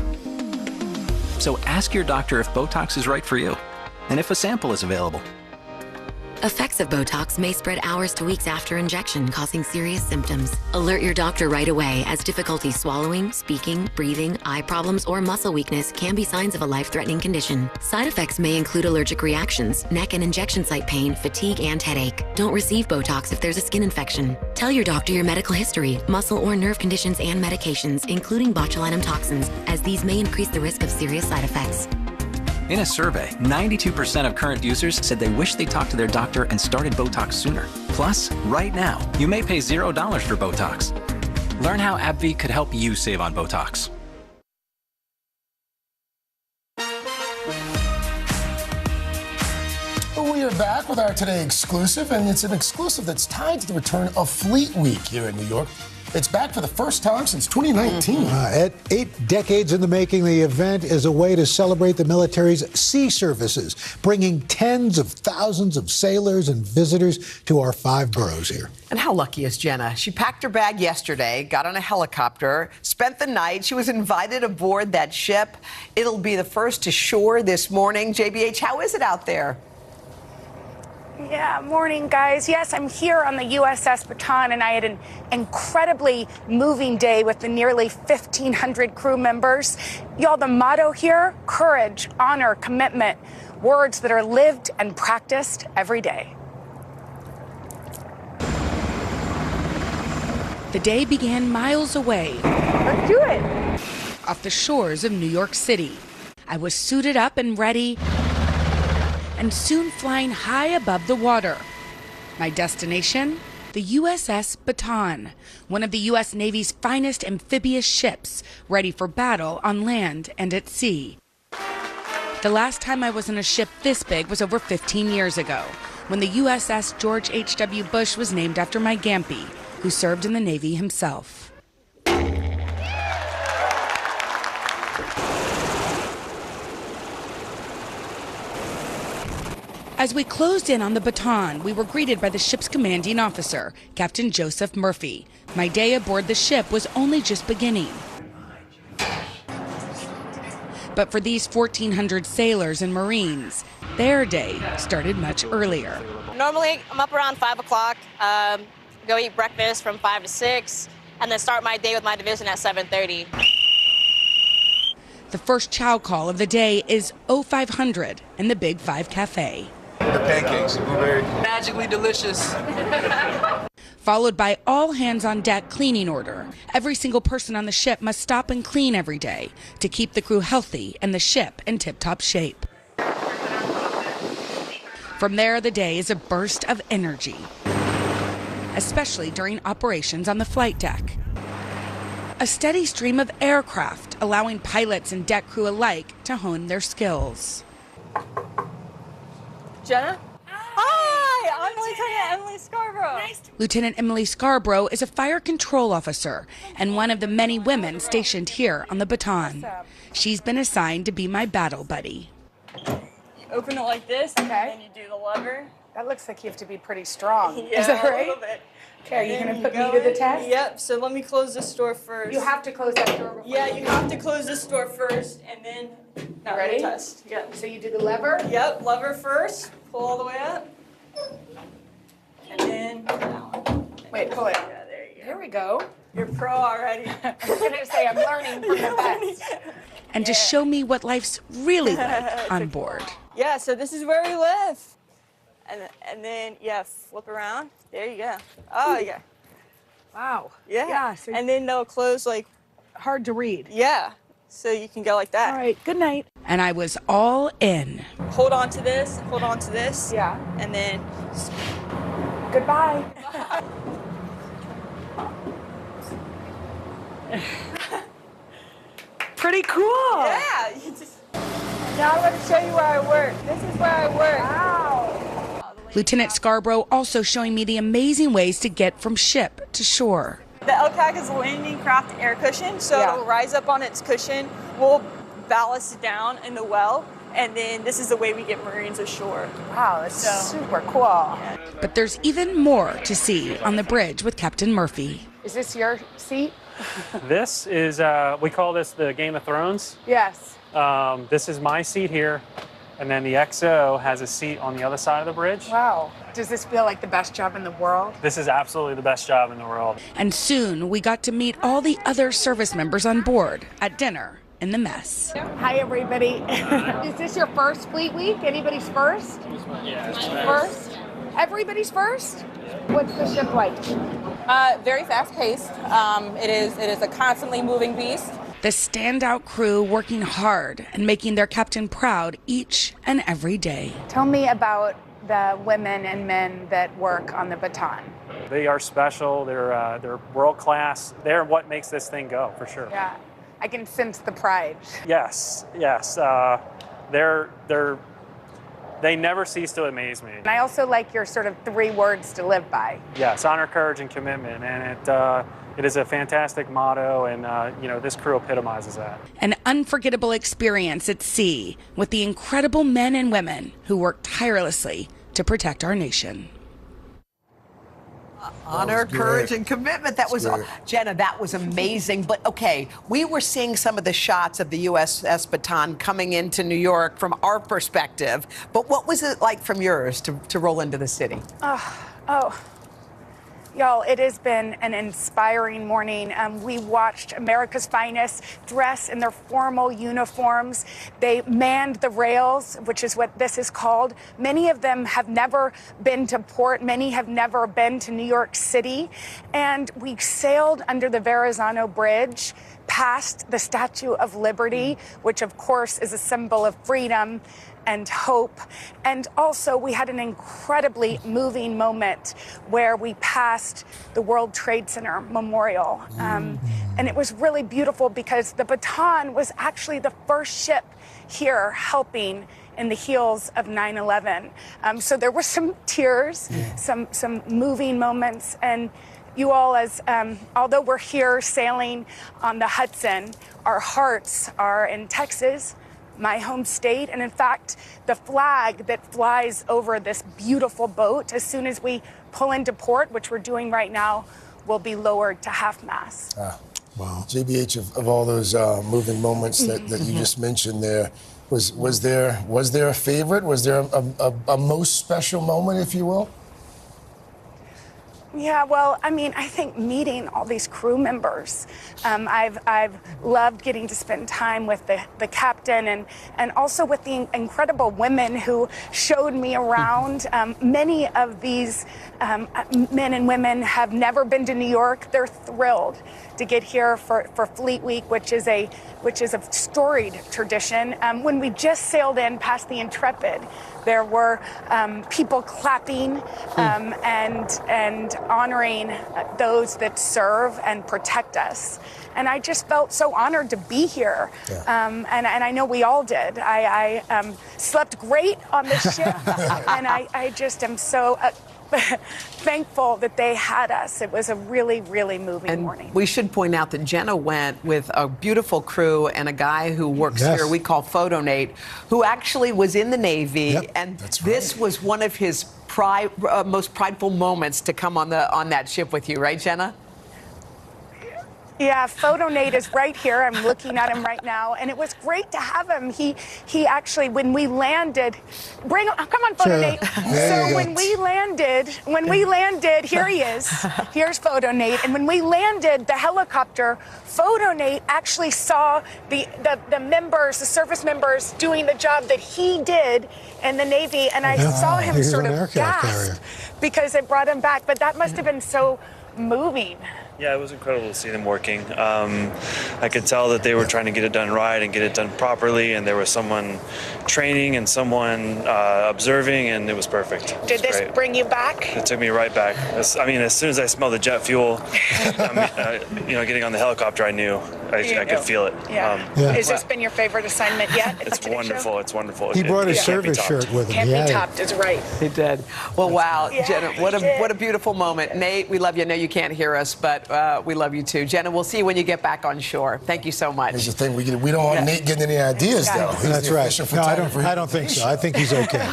[SPEAKER 10] So ask your doctor if Botox is right for you, and if a sample is available.
[SPEAKER 26] Effects of Botox may spread hours to weeks after injection, causing serious symptoms. Alert your doctor right away, as difficulty swallowing, speaking, breathing, eye problems, or muscle weakness can be signs of a life-threatening condition. Side effects may include allergic reactions, neck and injection site pain, fatigue, and headache. Don't receive Botox if there's a skin infection. Tell your doctor your medical history, muscle or nerve conditions, and medications, including botulinum toxins, as these may increase the risk of serious side effects.
[SPEAKER 10] In a survey, 92% of current users said they wish they talked to their doctor and started Botox sooner. Plus, right now, you may pay $0 for Botox. Learn how AbbVie could help you save on Botox.
[SPEAKER 11] We are back with our Today exclusive, and it's an exclusive that's tied to the return of Fleet Week here in New York. It's back for the first time since 2019.
[SPEAKER 12] At 8 decades in the making, the event is a way to celebrate the military's sea services, bringing tens of thousands of sailors and visitors to our 5 boroughs here.
[SPEAKER 1] And how lucky is Jenna? She packed her bag yesterday, got on a helicopter, spent the night. She was invited aboard that ship. It'll be the first to shore this morning. JBH, how is it out there?
[SPEAKER 17] Yeah, morning, guys. Yes, I'm here on the USS Baton, and I had an incredibly moving day with the nearly 1,500 crew members. Y'all, the motto here, courage, honor, commitment, words that are lived and practiced every day.
[SPEAKER 21] The day began miles away.
[SPEAKER 17] Let's do it.
[SPEAKER 21] Off the shores of New York City. I was suited up and ready, and soon flying high above the water. My destination? The USS Baton, one of the U.S. Navy's finest amphibious ships, ready for battle on land and at sea. The last time I was in a ship this big was over 15 years ago, when the USS George H.W. Bush was named after my Gampy, who served in the Navy himself. As we closed in on the Baton, we were greeted by the ship's commanding officer, Captain Joseph Murphy. My day aboard the ship was only just beginning. But for these 1,400 sailors and Marines, their day started much earlier.
[SPEAKER 13] Normally, I'm up around 5 o'clock, go eat breakfast from 5 to 6, and then start my day with my division at 7:30.
[SPEAKER 21] The first chow call of the day is 0500 in the Big 5 Cafe.
[SPEAKER 15] The pancakes, blueberry.
[SPEAKER 16] Magically delicious.
[SPEAKER 21] Followed by all hands on deck cleaning order. Every single person on the ship must stop and clean every day to keep the crew healthy and the ship in tip-top shape. From there, the day is a burst of energy, especially during operations on the flight deck. A steady stream of aircraft, allowing pilots and deck crew alike to hone their skills.
[SPEAKER 16] Jenna? Hi, I'm Lieutenant Emily Scarborough.
[SPEAKER 21] Lieutenant Emily Scarborough is a fire control officer and one of the many women stationed here on the Baton. She's been assigned to be my battle buddy.
[SPEAKER 16] Open it like this, and then you do the lever.
[SPEAKER 17] That looks like you have to be pretty strong.
[SPEAKER 16] Yeah,
[SPEAKER 17] Is that
[SPEAKER 16] a
[SPEAKER 17] right?
[SPEAKER 16] little bit.
[SPEAKER 17] Okay, are you going to put
[SPEAKER 16] go
[SPEAKER 17] me to the
[SPEAKER 16] in.
[SPEAKER 17] test?
[SPEAKER 16] Yep, so let me close this door first.
[SPEAKER 17] You have to close that door before
[SPEAKER 16] Yeah, you have to close this door first, and then now
[SPEAKER 17] ready?
[SPEAKER 16] the test. Yep.
[SPEAKER 17] So you do the lever?
[SPEAKER 16] Yep, lever first. Pull all the way up. And then down.
[SPEAKER 17] Wait, pull it.
[SPEAKER 16] Yeah, there you go.
[SPEAKER 17] Here we go.
[SPEAKER 16] You're pro already.
[SPEAKER 17] I was going to say, I'm learning from the best.
[SPEAKER 21] And to show me what life's really like on board.
[SPEAKER 16] Yeah, so this is where we live. And then, yeah, flip around. There you go. Oh, yeah.
[SPEAKER 17] Wow.
[SPEAKER 16] Yeah.
[SPEAKER 17] So
[SPEAKER 16] and then they'll close like...
[SPEAKER 17] hard to read.
[SPEAKER 16] Yeah. So you can go like that.
[SPEAKER 17] All right, good night.
[SPEAKER 21] And I was all in.
[SPEAKER 16] Hold on to this, hold on to this.
[SPEAKER 17] Yeah.
[SPEAKER 16] And then...
[SPEAKER 17] Goodbye. Pretty cool.
[SPEAKER 16] Yeah. You just... Now I'm going to show you where I work. This is where I work.
[SPEAKER 17] Wow.
[SPEAKER 21] Lieutenant Scarborough also showing me the amazing ways to get from ship to shore.
[SPEAKER 16] The LCAC is a landing craft air cushion, so it'll rise up on its cushion. We'll ballast it down in the well, and then this is the way we get Marines ashore.
[SPEAKER 17] Wow, that's super cool.
[SPEAKER 21] But there's even more to see on the bridge with Captain Murphy.
[SPEAKER 17] Is this your seat?
[SPEAKER 18] This is, we call this the Game of Thrones.
[SPEAKER 17] Yes.
[SPEAKER 18] This is my seat here, and then the XO has a seat on the other side of the bridge.
[SPEAKER 17] Wow. Does this feel like the best job in the world?
[SPEAKER 18] This is absolutely the best job in the world.
[SPEAKER 21] And soon we got to meet all the other service members on board at dinner in the mess.
[SPEAKER 17] Hi, everybody. Is this your first fleet week? Anybody's first?
[SPEAKER 18] Yeah.
[SPEAKER 17] First? Everybody's first? What's the ship like?
[SPEAKER 16] Very fast-paced. It is a constantly moving beast.
[SPEAKER 21] The standout crew working hard and making their captain proud each and every day.
[SPEAKER 17] Tell me about the women and men that work on the Baton.
[SPEAKER 18] They are special. They're world class. They're what makes this thing go, for sure.
[SPEAKER 17] Yeah, I can sense the pride.
[SPEAKER 18] Yes. They never cease to amaze me.
[SPEAKER 17] And I also like your sort of 3 words to live by.
[SPEAKER 18] Yes, honor, courage, and commitment, and it is a fantastic motto, and this crew epitomizes that.
[SPEAKER 21] An unforgettable experience at sea with the incredible men and women who work tirelessly to protect our nation.
[SPEAKER 1] Honor, courage, and commitment. That was, Jenna, that was amazing. But okay, we were seeing some of the shots of the USS Baton coming into New York from our perspective. But what was it like from yours to roll into the city?
[SPEAKER 17] Y'all, it has been an inspiring morning. We watched America's finest dress in their formal uniforms. They manned the rails, which is what this is called. Many of them have never been to port. Many have never been to New York City. And we sailed under the Verrazano Bridge, past the Statue of Liberty, which of course is a symbol of freedom and hope. And also we had an incredibly moving moment where we passed the World Trade Center Memorial. And it was really beautiful because the Baton was actually the first ship here helping in the heels of 9/11. So there were some tears, some moving moments, and you all, as although we're here sailing on the Hudson, our hearts are in Texas, my home state. And in fact, the flag that flies over this beautiful boat, as soon as we pull into port, which we're doing right now, will be lowered to half-mast.
[SPEAKER 11] Wow. JBH, of all those moving moments that you just mentioned there, was there a favorite? Was there a most special moment, if you will?
[SPEAKER 17] Yeah, well, I mean, I think meeting all these crew members. I've loved getting to spend time with the captain and also with the incredible women who showed me around. Many of these men and women have never been to New York. They're thrilled to get here for Fleet Week, which is a storied tradition. When we just sailed in past the Intrepid, there were people clapping and honoring those that serve and protect us. And I just felt so honored to be here. Yeah. And I know we all did. I slept great on the ship, and I just am so thankful that they had us. It was a really, really moving morning.
[SPEAKER 1] We should point out that Jenna went with a beautiful crew and a guy who works here, we call Photo Nate, who actually was in the Navy, and this was one of his most prideful moments to come on that ship with you, right, Jenna?
[SPEAKER 17] Yeah, Photo Nate is right here. I'm looking at him right now, and it was great to have him. He actually, when we landed, come on, Photo Nate. So when we landed, here he is. Here's Photo Nate. And when we landed the helicopter, Photo Nate actually saw the members, the service members, doing the job that he did in the Navy, and I saw him sort of gasp because it brought him back. But that must have been so moving.
[SPEAKER 3] Yeah, it was incredible to see them working. I could tell that they were trying to get it done right and get it done properly, and there was someone training and someone observing, and it was perfect.
[SPEAKER 17] Did this bring you back?
[SPEAKER 3] It took me right back. As soon as I smelled the jet fuel, getting on the helicopter, I knew. I could feel it.
[SPEAKER 17] Yeah. Has this been your favorite assignment yet?
[SPEAKER 3] It's wonderful. Show? It's wonderful.
[SPEAKER 12] He brought his service shirt with him.
[SPEAKER 17] Can't be topped is right.
[SPEAKER 1] He did. Well, wow, Jenna, what a beautiful moment. Nate, we love you. I know you can't hear us, but we love you too. Jenna, we'll see you when you get back on shore. Thank you so much.
[SPEAKER 11] Here's the thing, we don't want Nate getting any ideas, though.
[SPEAKER 12] That's right. No, I don't think so. I think he's okay.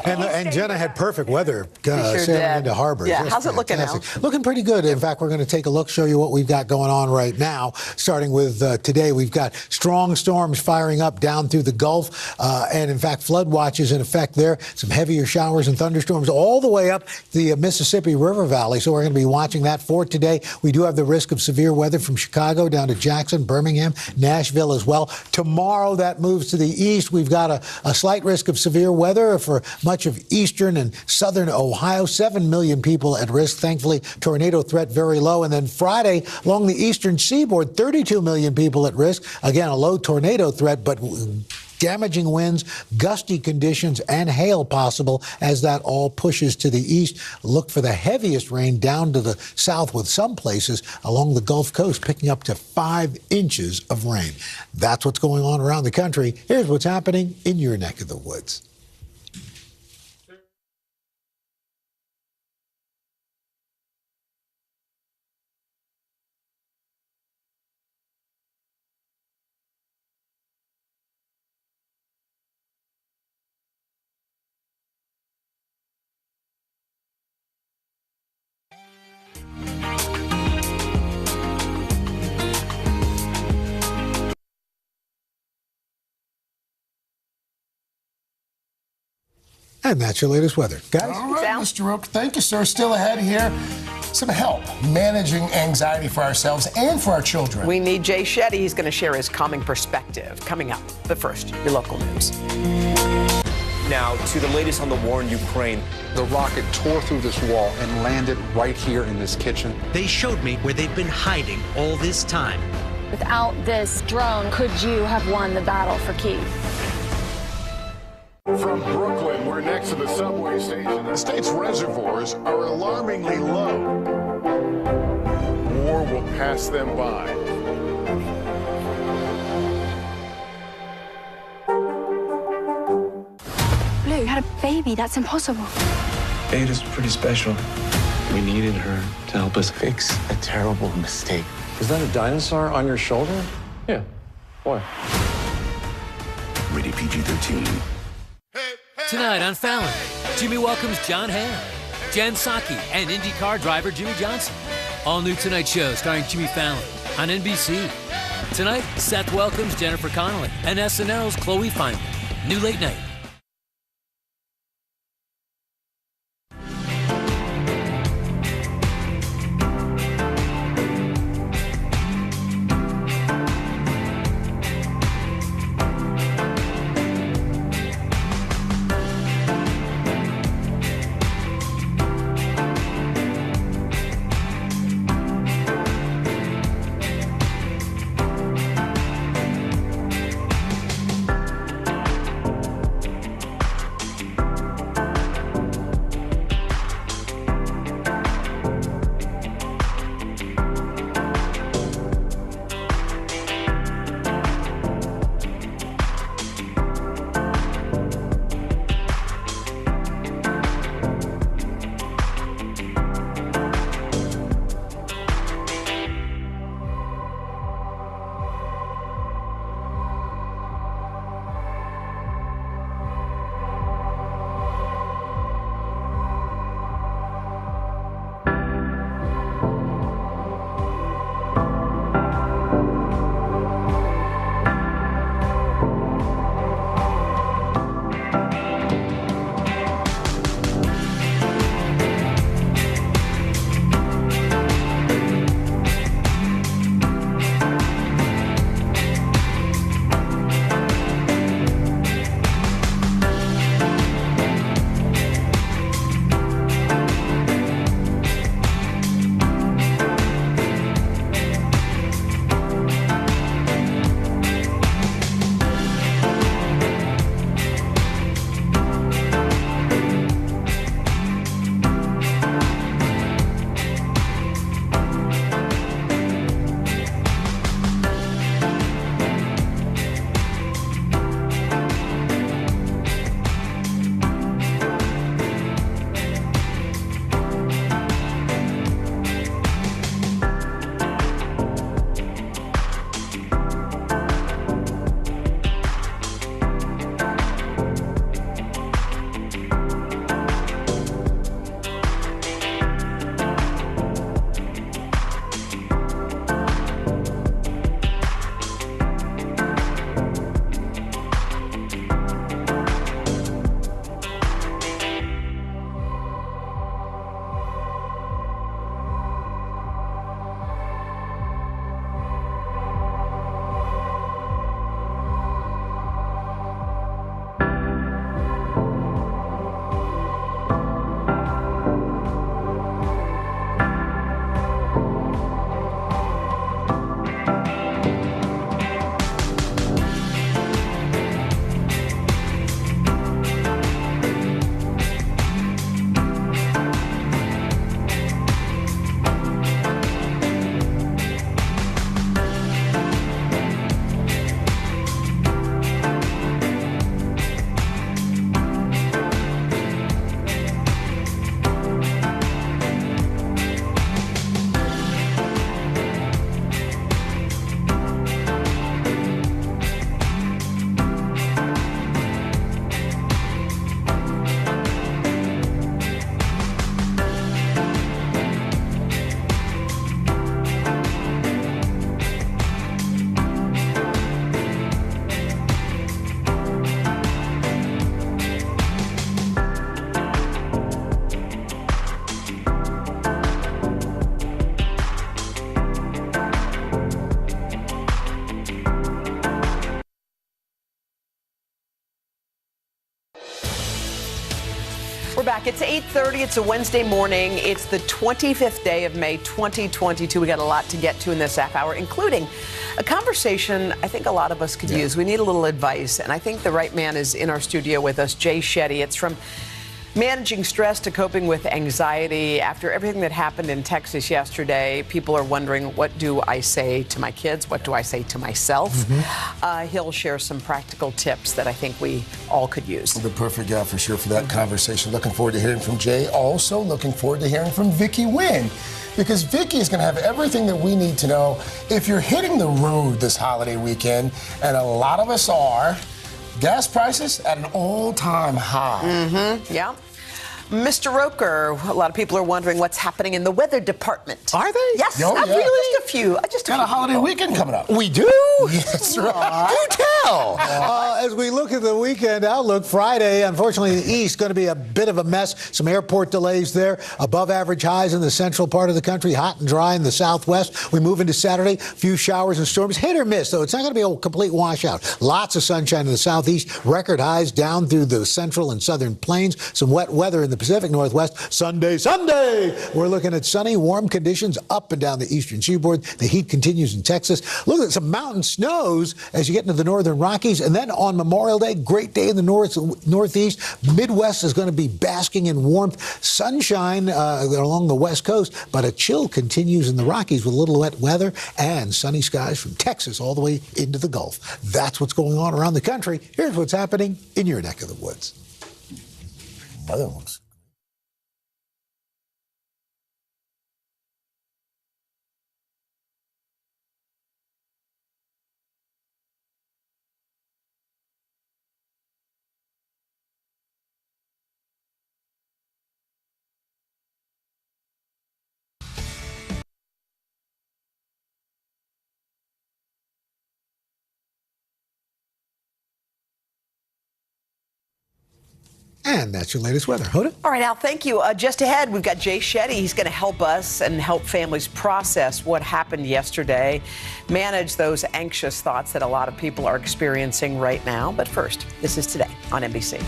[SPEAKER 12] And Jenna had perfect weather sailing into harbor.
[SPEAKER 1] Yeah, how's it looking now?
[SPEAKER 12] Looking pretty good. In fact, we're going to take a look, show you what we've got going on right now. Starting with today, we've got strong storms firing up down through the Gulf. And in fact, flood watch is in effect there. Some heavier showers and thunderstorms all the way up the Mississippi River Valley. So we're going to be watching that for today. We do have the risk of severe weather from Chicago down to Jackson, Birmingham, Nashville as well. Tomorrow, that moves to the east. We've got a slight risk of severe weather for much of eastern and southern Ohio. 7 million people at risk. Thankfully, tornado threat very low. And then Friday, along the eastern seaboard, 32 million people at risk. Again, a low tornado threat, but damaging winds, gusty conditions, and hail possible as that all pushes to the east. Look for the heaviest rain down to the south with some places along the Gulf Coast picking up to 5 inches of rain. That's what's going on around the country. Here's what's happening in your neck of the woods. And that's your latest weather. Guys?
[SPEAKER 11] All right, Mr. Rook, thank you, sir. Still ahead here, some help managing anxiety for ourselves and for our children.
[SPEAKER 1] We need Jay Shetty. He's going to share his calming perspective coming up. But first, your local news.
[SPEAKER 19] Now, to the latest on the war in Ukraine.
[SPEAKER 20] The rocket tore through this wall and landed right here in this kitchen.
[SPEAKER 22] They showed me where they've been hiding all this time.
[SPEAKER 23] Without this drone, could you have won the battle for Kyiv?
[SPEAKER 24] From Brooklyn, we're next to the subway station. The state's reservoirs are alarmingly low. War will pass them by.
[SPEAKER 23] Blue, you had a baby. That's impossible.
[SPEAKER 25] Ada's pretty special. We needed her to help us fix a terrible mistake.
[SPEAKER 27] Is that a dinosaur on your shoulder?
[SPEAKER 25] Yeah. Why?
[SPEAKER 2] Rated PG-13.
[SPEAKER 4] Tonight on Fallon, Jimmy welcomes John Hamm, Jen Psaki, and IndyCar driver Jimmy Johnson. All new Tonight Show starring Jimmy Fallon on NBC. Tonight, Seth welcomes Jennifer Connelly and SNL's Chloe Feynman. New Late Night.
[SPEAKER 1] We're back. It's 8:30. It's a Wednesday morning. It's the 25th day of May 2022. We got a lot to get to in this half hour, including a conversation I think a lot of us could use. We need a little advice, and I think the right man is in our studio with us, Jay Shetty. It's from managing stress to coping with anxiety. After everything that happened in Texas yesterday, people are wondering, what do I say to my kids? What do I say to myself? He'll share some practical tips that I think we all could use.
[SPEAKER 11] The perfect guy for sure for that conversation. Looking forward to hearing from Jay. Also looking forward to hearing from Vicky Nguyen, because Vicky is going to have everything that we need to know. If you're hitting the road this holiday weekend, and a lot of us are, Gas prices at an all-time high.
[SPEAKER 1] Mm-hmm. Yeah. Mr. Roker, a lot of people are wondering what's happening in the weather department.
[SPEAKER 12] Are they?
[SPEAKER 1] Yes,
[SPEAKER 11] Oh, yeah.
[SPEAKER 1] really? Just a few.
[SPEAKER 11] Got a holiday weekend coming up.
[SPEAKER 12] We do?
[SPEAKER 11] Yes, right.
[SPEAKER 12] Do tell. As we look at the weekend outlook, Friday, unfortunately, the East going to be a bit of a mess. Some airport delays there. Above average highs in the central part of the country. Hot and dry in the southwest. We move into Saturday. A few showers and storms. Hit or miss, though. It's not going to be a complete washout. Lots of sunshine in the southeast. Record highs down through the central and southern plains. Some wet weather in the Pacific Northwest. Sunday. We're looking at sunny, warm conditions up and down the eastern seaboard. The heat continues in Texas. Look at some mountain snows as you get into the northern Rockies. And then on Memorial Day, great day in the northeast. Midwest is going to be basking in warmth. Sunshine along the west coast, but a chill continues in the Rockies with a little wet weather and sunny skies from Texas all the way into the Gulf. That's what's going on around the country. Here's what's happening in your neck of the woods.
[SPEAKER 11] Weather looks
[SPEAKER 12] And that's your latest weather. Hoda?
[SPEAKER 1] All right, Al, thank you. Just ahead, we've got Jay Shetty. He's going to help us and help families process what happened yesterday, manage those anxious thoughts that a lot of people are experiencing right now. But first, this is Today on NBC.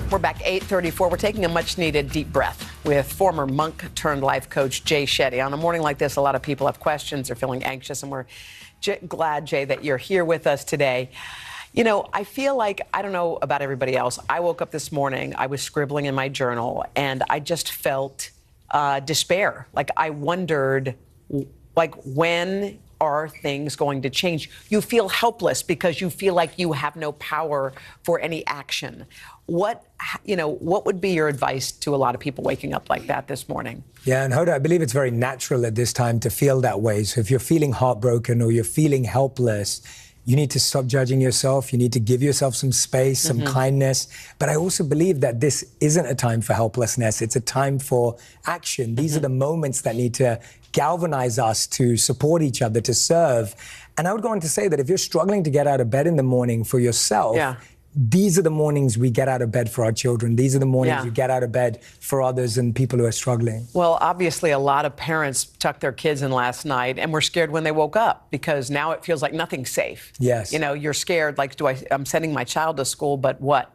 [SPEAKER 1] We're back 8:34. We're taking a much-needed deep breath with former monk-turned-life coach Jay Shetty. On a morning like this, a lot of people have questions. They're feeling anxious, and we're glad, Jay, that you're here with us today. You know, I feel like, I don't know about everybody else, I woke up this morning, I was scribbling in my journal, and I just felt despair. Like, I wondered, like, when are things going to change? You feel helpless because you feel like you have no power for any action. What would be your advice to a lot of people waking up like that this morning?
[SPEAKER 2] Yeah, and Hoda, I believe it's very natural at this time to feel that way. So if you're feeling heartbroken or you're feeling helpless, you need to stop judging yourself. You need to give yourself some space, some kindness. But I also believe that this isn't a time for helplessness. It's a time for action. These are the moments that need to galvanize us to support each other, to serve. And I would go on to say that if you're struggling to get out of bed in the morning for yourself, these are the mornings we get out of bed for our children. These are the mornings you get out of bed for others and people who are struggling.
[SPEAKER 1] Well, obviously, a lot of parents tucked their kids in last night and were scared when they woke up because now it feels like nothing's safe.
[SPEAKER 2] Yes.
[SPEAKER 1] You know, you're scared, like, I'm sending my child to school, but what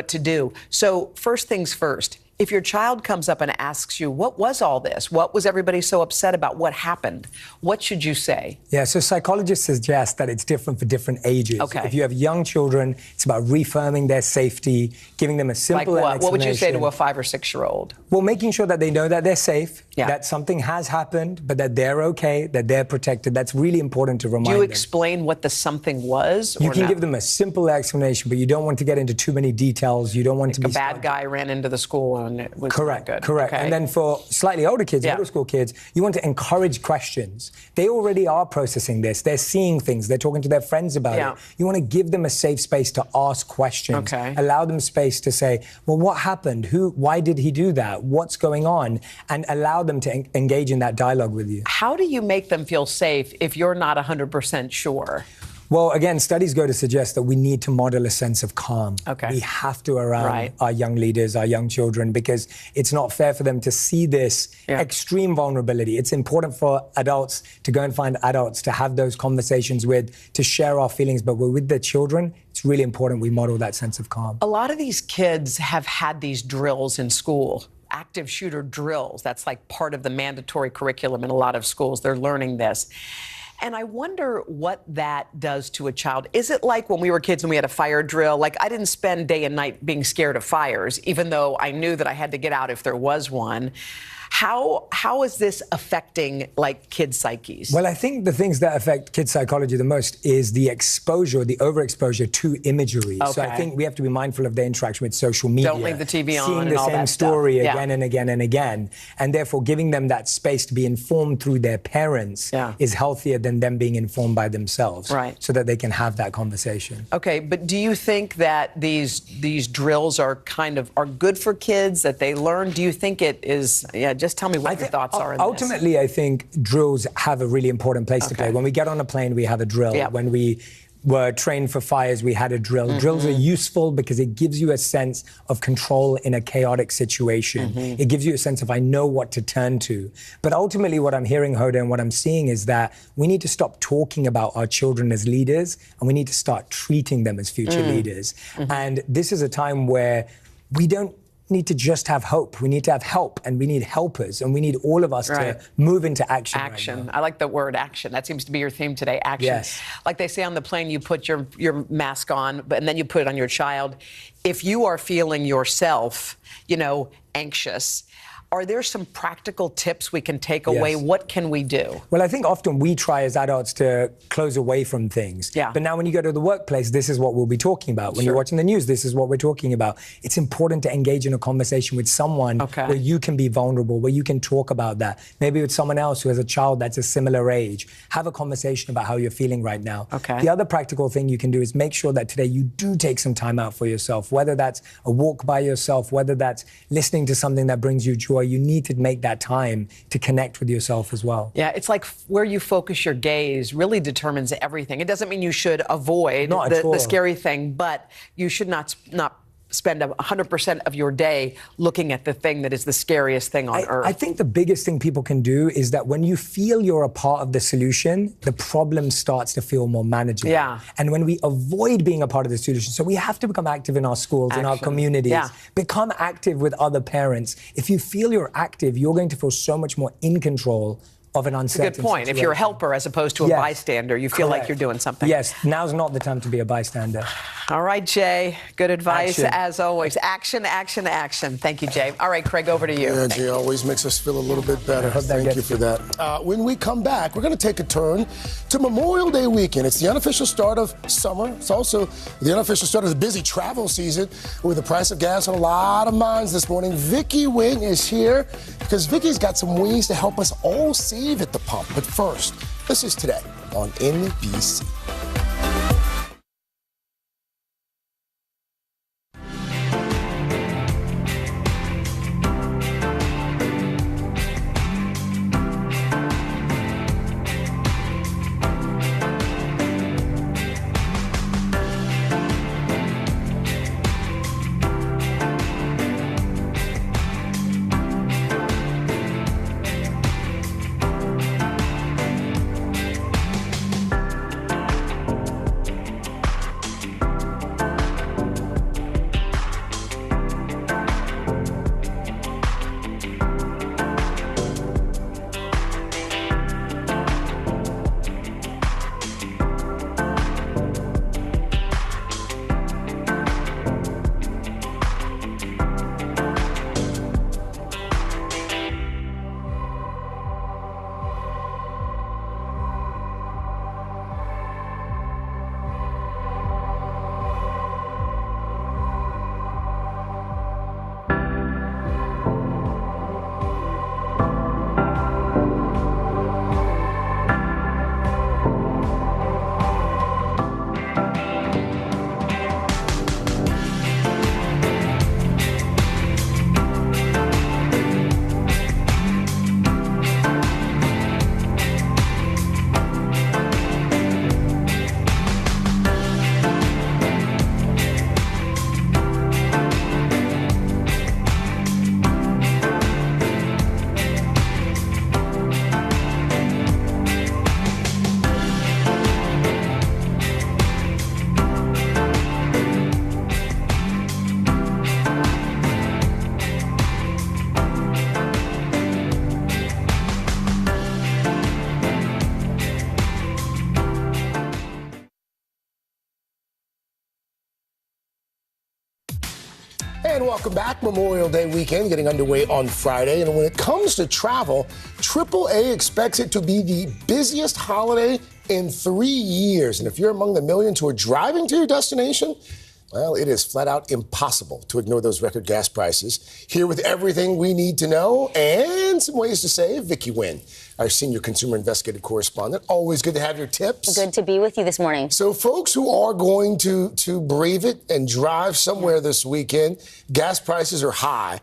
[SPEAKER 1] to do? So first things first. If your child comes up and asks you, what was all this? What was everybody so upset about? What happened? What should you say?
[SPEAKER 2] Yeah, so psychologists suggest that it's different for different ages.
[SPEAKER 1] Okay.
[SPEAKER 2] If you have young children, it's about reaffirming their safety, giving them a simple explanation.
[SPEAKER 1] What would you say to a 5 or 6 year old?
[SPEAKER 2] Well, making sure that they know that they're safe, that something has happened, but that they're okay, that they're protected. That's really important to remind them.
[SPEAKER 1] Do you explain what the something was?
[SPEAKER 2] You can give them a simple explanation, but you don't want to get into too many details. You don't want to be...
[SPEAKER 1] A bad guy ran into the school and it was
[SPEAKER 2] correct,
[SPEAKER 1] not good.
[SPEAKER 2] Correct.
[SPEAKER 1] Okay.
[SPEAKER 2] And then for slightly older kids, middle school kids, you want to encourage questions. They already are processing this. They're seeing things. They're talking to their friends about it. You want to give them a safe space to ask questions.
[SPEAKER 1] Okay.
[SPEAKER 2] Allow them space to say, well, what happened? Why did he do that? What's going on? And allow them to engage in that dialogue with you.
[SPEAKER 1] How do you make them feel safe if you're not 100% sure?
[SPEAKER 2] Well, again, studies go to suggest that we need to model a sense of calm.
[SPEAKER 1] Okay.
[SPEAKER 2] We have to around our young leaders, our young children, because it's not fair for them to see this extreme vulnerability. It's important for adults to go and find adults to have those conversations with, to share our feelings, but with the children, it's really important we model that sense of calm.
[SPEAKER 1] A lot of these kids have had these drills in school. Active shooter drills. That's like part of the mandatory curriculum in a lot of schools. They're learning this. And I wonder what that does to a child. Is it like when we were kids and we had a fire drill? Like, I didn't spend day and night being scared of fires, even though I knew that I had to get out if there was one. How is this affecting, like, kids' psyches?
[SPEAKER 2] Well, I think the things that affect kids' psychology the most is the exposure, the overexposure to imagery.
[SPEAKER 1] Okay.
[SPEAKER 2] So I think we have to be mindful of their interaction with social media.
[SPEAKER 1] Don't leave the TV on
[SPEAKER 2] seeing
[SPEAKER 1] and
[SPEAKER 2] the
[SPEAKER 1] all
[SPEAKER 2] same
[SPEAKER 1] that
[SPEAKER 2] story
[SPEAKER 1] stuff.
[SPEAKER 2] again and again and again. And therefore giving them that space to be informed through their parents is healthier than them being informed by themselves.
[SPEAKER 1] Right.
[SPEAKER 2] So that they can have that conversation.
[SPEAKER 1] Okay, but do you think that these drills are good for kids, that they learn? Do you think it is? Yeah, just tell me what your thoughts are in
[SPEAKER 2] ultimately,
[SPEAKER 1] this.
[SPEAKER 2] I think drills have a really important place to play. When we get on a plane, we have a drill. When we were trained for fires, we had a drill. Drills are useful because it gives you a sense of control in a chaotic situation. It gives you a sense of, I know what to turn to. But ultimately, what I'm hearing, Hoda, and what I'm seeing is that we need to stop talking about our children as leaders, and we need to start treating them as future leaders. And this is a time where we don't need to just have hope. We need to have help, and we need helpers, and we need all of us to move into action.
[SPEAKER 1] Action.
[SPEAKER 2] Right
[SPEAKER 1] I like the word action. That seems to be your theme today, action.
[SPEAKER 2] Yes.
[SPEAKER 1] Like they say on the plane, you put your mask on, and then you put it on your child. If you are feeling yourself, anxious, are there some practical tips we can take away? What can we do?
[SPEAKER 2] Well, I think often we try as adults to close away from things. But now when you go to the workplace, this is what we'll be talking about. When you're watching the news, this is what we're talking about. It's important to engage in a conversation with someone where you can be vulnerable, where you can talk about that. Maybe with someone else who has a child that's a similar age. Have a conversation about how you're feeling right now. The other practical thing you can do is make sure that today you do take some time out for yourself, whether that's a walk by yourself, whether that's listening to something that brings you joy. You need to make that time to connect with yourself as well.
[SPEAKER 1] Yeah, it's like where you focus your gaze really determines everything. It doesn't mean you should avoid the scary thing, but you should not spend 100% of your day looking at the thing that is the scariest thing on earth.
[SPEAKER 2] I think the biggest thing people can do is that when you feel you're a part of the solution, the problem starts to feel more manageable. And when we avoid being a part of the solution, so we have to become active in our schools, in our communities, become active with other parents. If you feel you're active, you're going to feel so much more in control of an uncertain
[SPEAKER 1] It's a good point.
[SPEAKER 2] situation.
[SPEAKER 1] If you're a helper as opposed to a bystander, you feel like you're doing something.
[SPEAKER 2] Yes, now's not the time to be a bystander.
[SPEAKER 1] All right, Jay. Good advice,
[SPEAKER 2] Action.
[SPEAKER 1] as always. Action, action, action. Thank you, Jay. All right, Craig, over to you.
[SPEAKER 11] Yeah, Jay always makes us feel a little bit better. Thank you for that. When we come back, we're going to take a turn to Memorial Day weekend. It's the unofficial start of summer. It's also the unofficial start of the busy travel season with the price of gas on a lot of minds this morning. Vicky Wing is here because Vicky's got some ways to help us all save at the pump. But first, this is Today on NBC. And welcome back. Memorial Day weekend getting underway on Friday. And when it comes to travel, AAA expects it to be the busiest holiday in 3 years. And if you're among the millions who are driving to your destination, well, it is flat out impossible to ignore those record gas prices. Here with everything we need to know and some ways to save, Vicki Nguyen, our senior consumer investigative correspondent. Always good to have your tips.
[SPEAKER 5] Good to be with you this morning.
[SPEAKER 11] So folks who are going to brave it and drive somewhere this weekend, gas prices are high.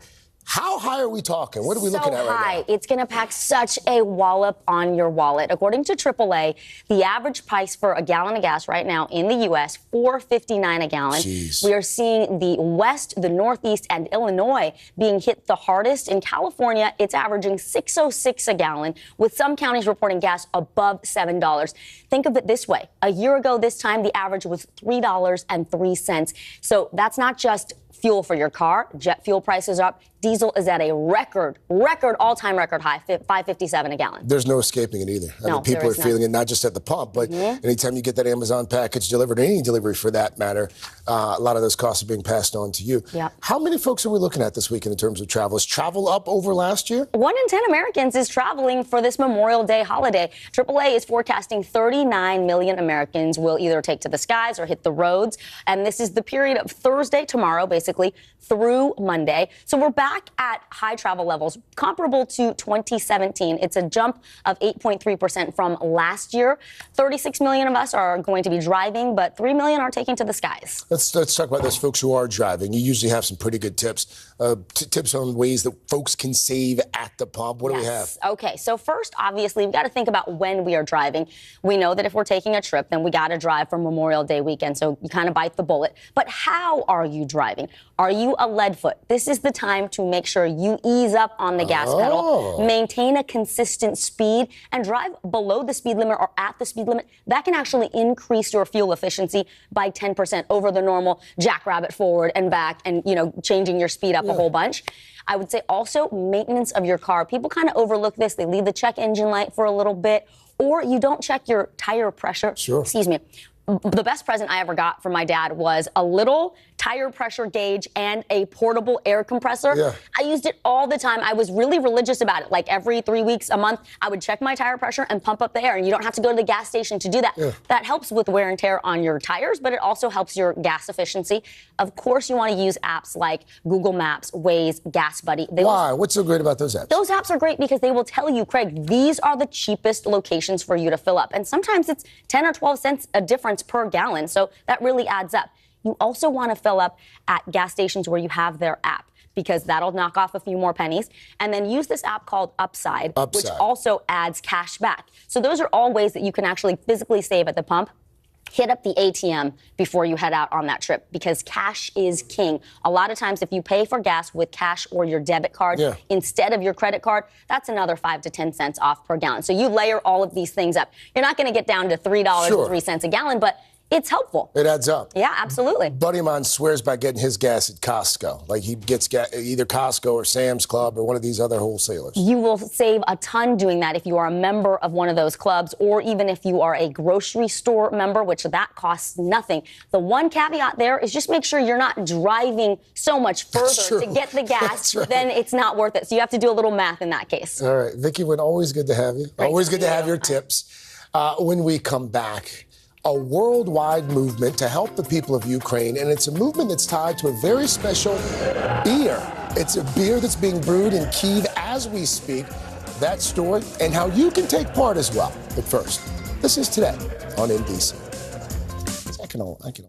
[SPEAKER 11] How high are we talking? What are we looking at right now?
[SPEAKER 5] It's going to pack such a wallop on your wallet. According to AAA, the average price for a gallon of gas right now in the U.S., $4.59 a gallon.
[SPEAKER 11] Jeez.
[SPEAKER 5] We are seeing the West, the Northeast, and Illinois being hit the hardest. In California, it's averaging $6.06 a gallon, with some counties reporting gas above $7. Think of it this way. A year ago this time, the average was $3.03. So that's not just fuel for your car. Jet fuel prices are up. Diesel is at a all-time record high, $5.57 a gallon.
[SPEAKER 11] There's no escaping it either. I mean, people are feeling it not just at the pump, but anytime you get that Amazon package delivered, or any delivery for that matter, a lot of those costs are being passed on to you.
[SPEAKER 5] Yep.
[SPEAKER 11] How many folks are we looking at this weekend in terms of travel? Is travel up over last year?
[SPEAKER 5] 1 in 10 Americans is traveling for this Memorial Day holiday. AAA is forecasting 39 million Americans will either take to the skies or hit the roads. And this is the period of Thursday, tomorrow, basically, through Monday. So we're back at high travel levels comparable to 2017. It's a jump of 8.3% from last year. 36 million of us are going to be driving, but 3 million are taking to the skies.
[SPEAKER 11] Let's talk about those folks who are driving. You usually have some pretty good tips. Tips on ways that folks can save at the pump. What do we have?
[SPEAKER 5] Okay, so first, obviously, we've got to think about when we are driving. We know that if we're taking a trip, then we got to drive for Memorial Day weekend, so you kind of bite the bullet. But how are you driving? Are you a lead foot? This is the time to make sure you ease up on the gas pedal, maintain a consistent speed, and drive below the speed limit or at the speed limit. That can actually increase your fuel efficiency by 10% over the normal jackrabbit forward and back and, changing your speed up a whole bunch. I would say also maintenance of your car. People kind of overlook this. They leave the check engine light for a little bit, or you don't check your tire pressure.
[SPEAKER 11] Sure.
[SPEAKER 5] Excuse me. The best present I ever got from my dad was a little tire pressure gauge and a portable air compressor.
[SPEAKER 11] Yeah.
[SPEAKER 5] I used it all the time. I was really religious about it. Like every 3 weeks, a month, I would check my tire pressure and pump up the air. And you don't have to go to the gas station to do that.
[SPEAKER 11] Yeah.
[SPEAKER 5] That helps with wear and tear on your tires, but it also helps your gas efficiency. Of course, you want to use apps like Google Maps, Waze, Gas Buddy.
[SPEAKER 11] Why? What's so great about those apps?
[SPEAKER 5] Those apps are great because they will tell you, Craig, these are the cheapest locations for you to fill up. And sometimes it's 10 or 12 cents a difference per gallon. So that really adds up. You also want to fill up at gas stations where you have their app, because that'll knock off a few more pennies. And then use this app called Upside, which also adds cash back. So those are all ways that you can actually physically save at the pump. Hit up the ATM before you head out on that trip, because cash is king. A lot of times, if you pay for gas with cash or your debit card instead of your credit card, that's another 5 to 10 cents off per gallon. So you layer all of these things up. You're not going to get down to $3.03 a gallon, but it's helpful.
[SPEAKER 11] It adds up.
[SPEAKER 5] Yeah, absolutely.
[SPEAKER 11] A buddy of mine swears by getting his gas at Costco. Like he gets either Costco or Sam's Club or one of these other wholesalers.
[SPEAKER 5] You will save a ton doing that if you are a member of one of those clubs, or even if you are a grocery store member, which that costs nothing. The one caveat there is just make sure you're not driving so much further to get the gas, then it's not worth it. So you have to do a little math in that case.
[SPEAKER 11] All right, Vicki, always good to have you. Always good to have your tips. When we come back, a worldwide movement to help the people of Ukraine, and it's a movement that's tied to a very special beer. It's a beer that's being brewed in Kyiv as we speak. That story and how you can take part as well. But first, this is Today on NBC. I can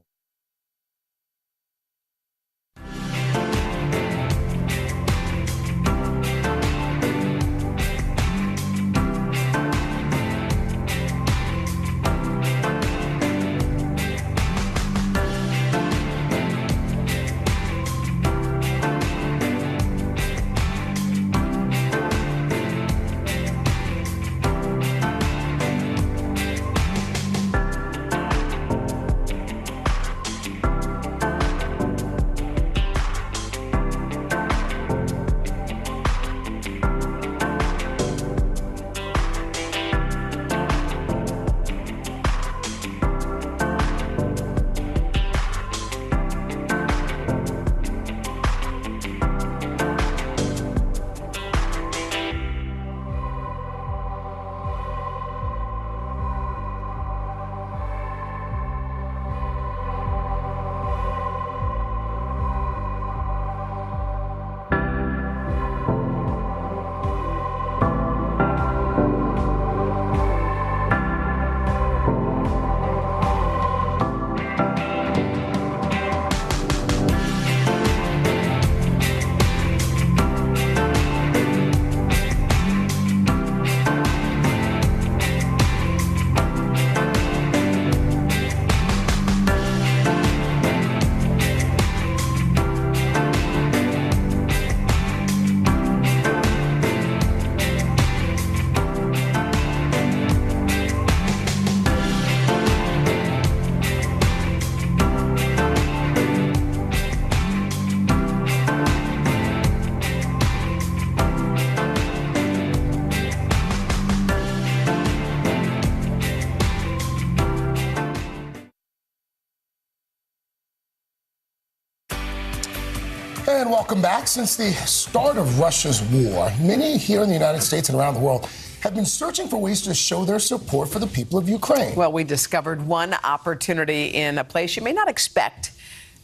[SPEAKER 11] And welcome back. Since the start of Russia's war, many here in the United States and around the world have been searching for ways to show their support for the people of Ukraine.
[SPEAKER 1] Well, we discovered one opportunity in a place you may not expect,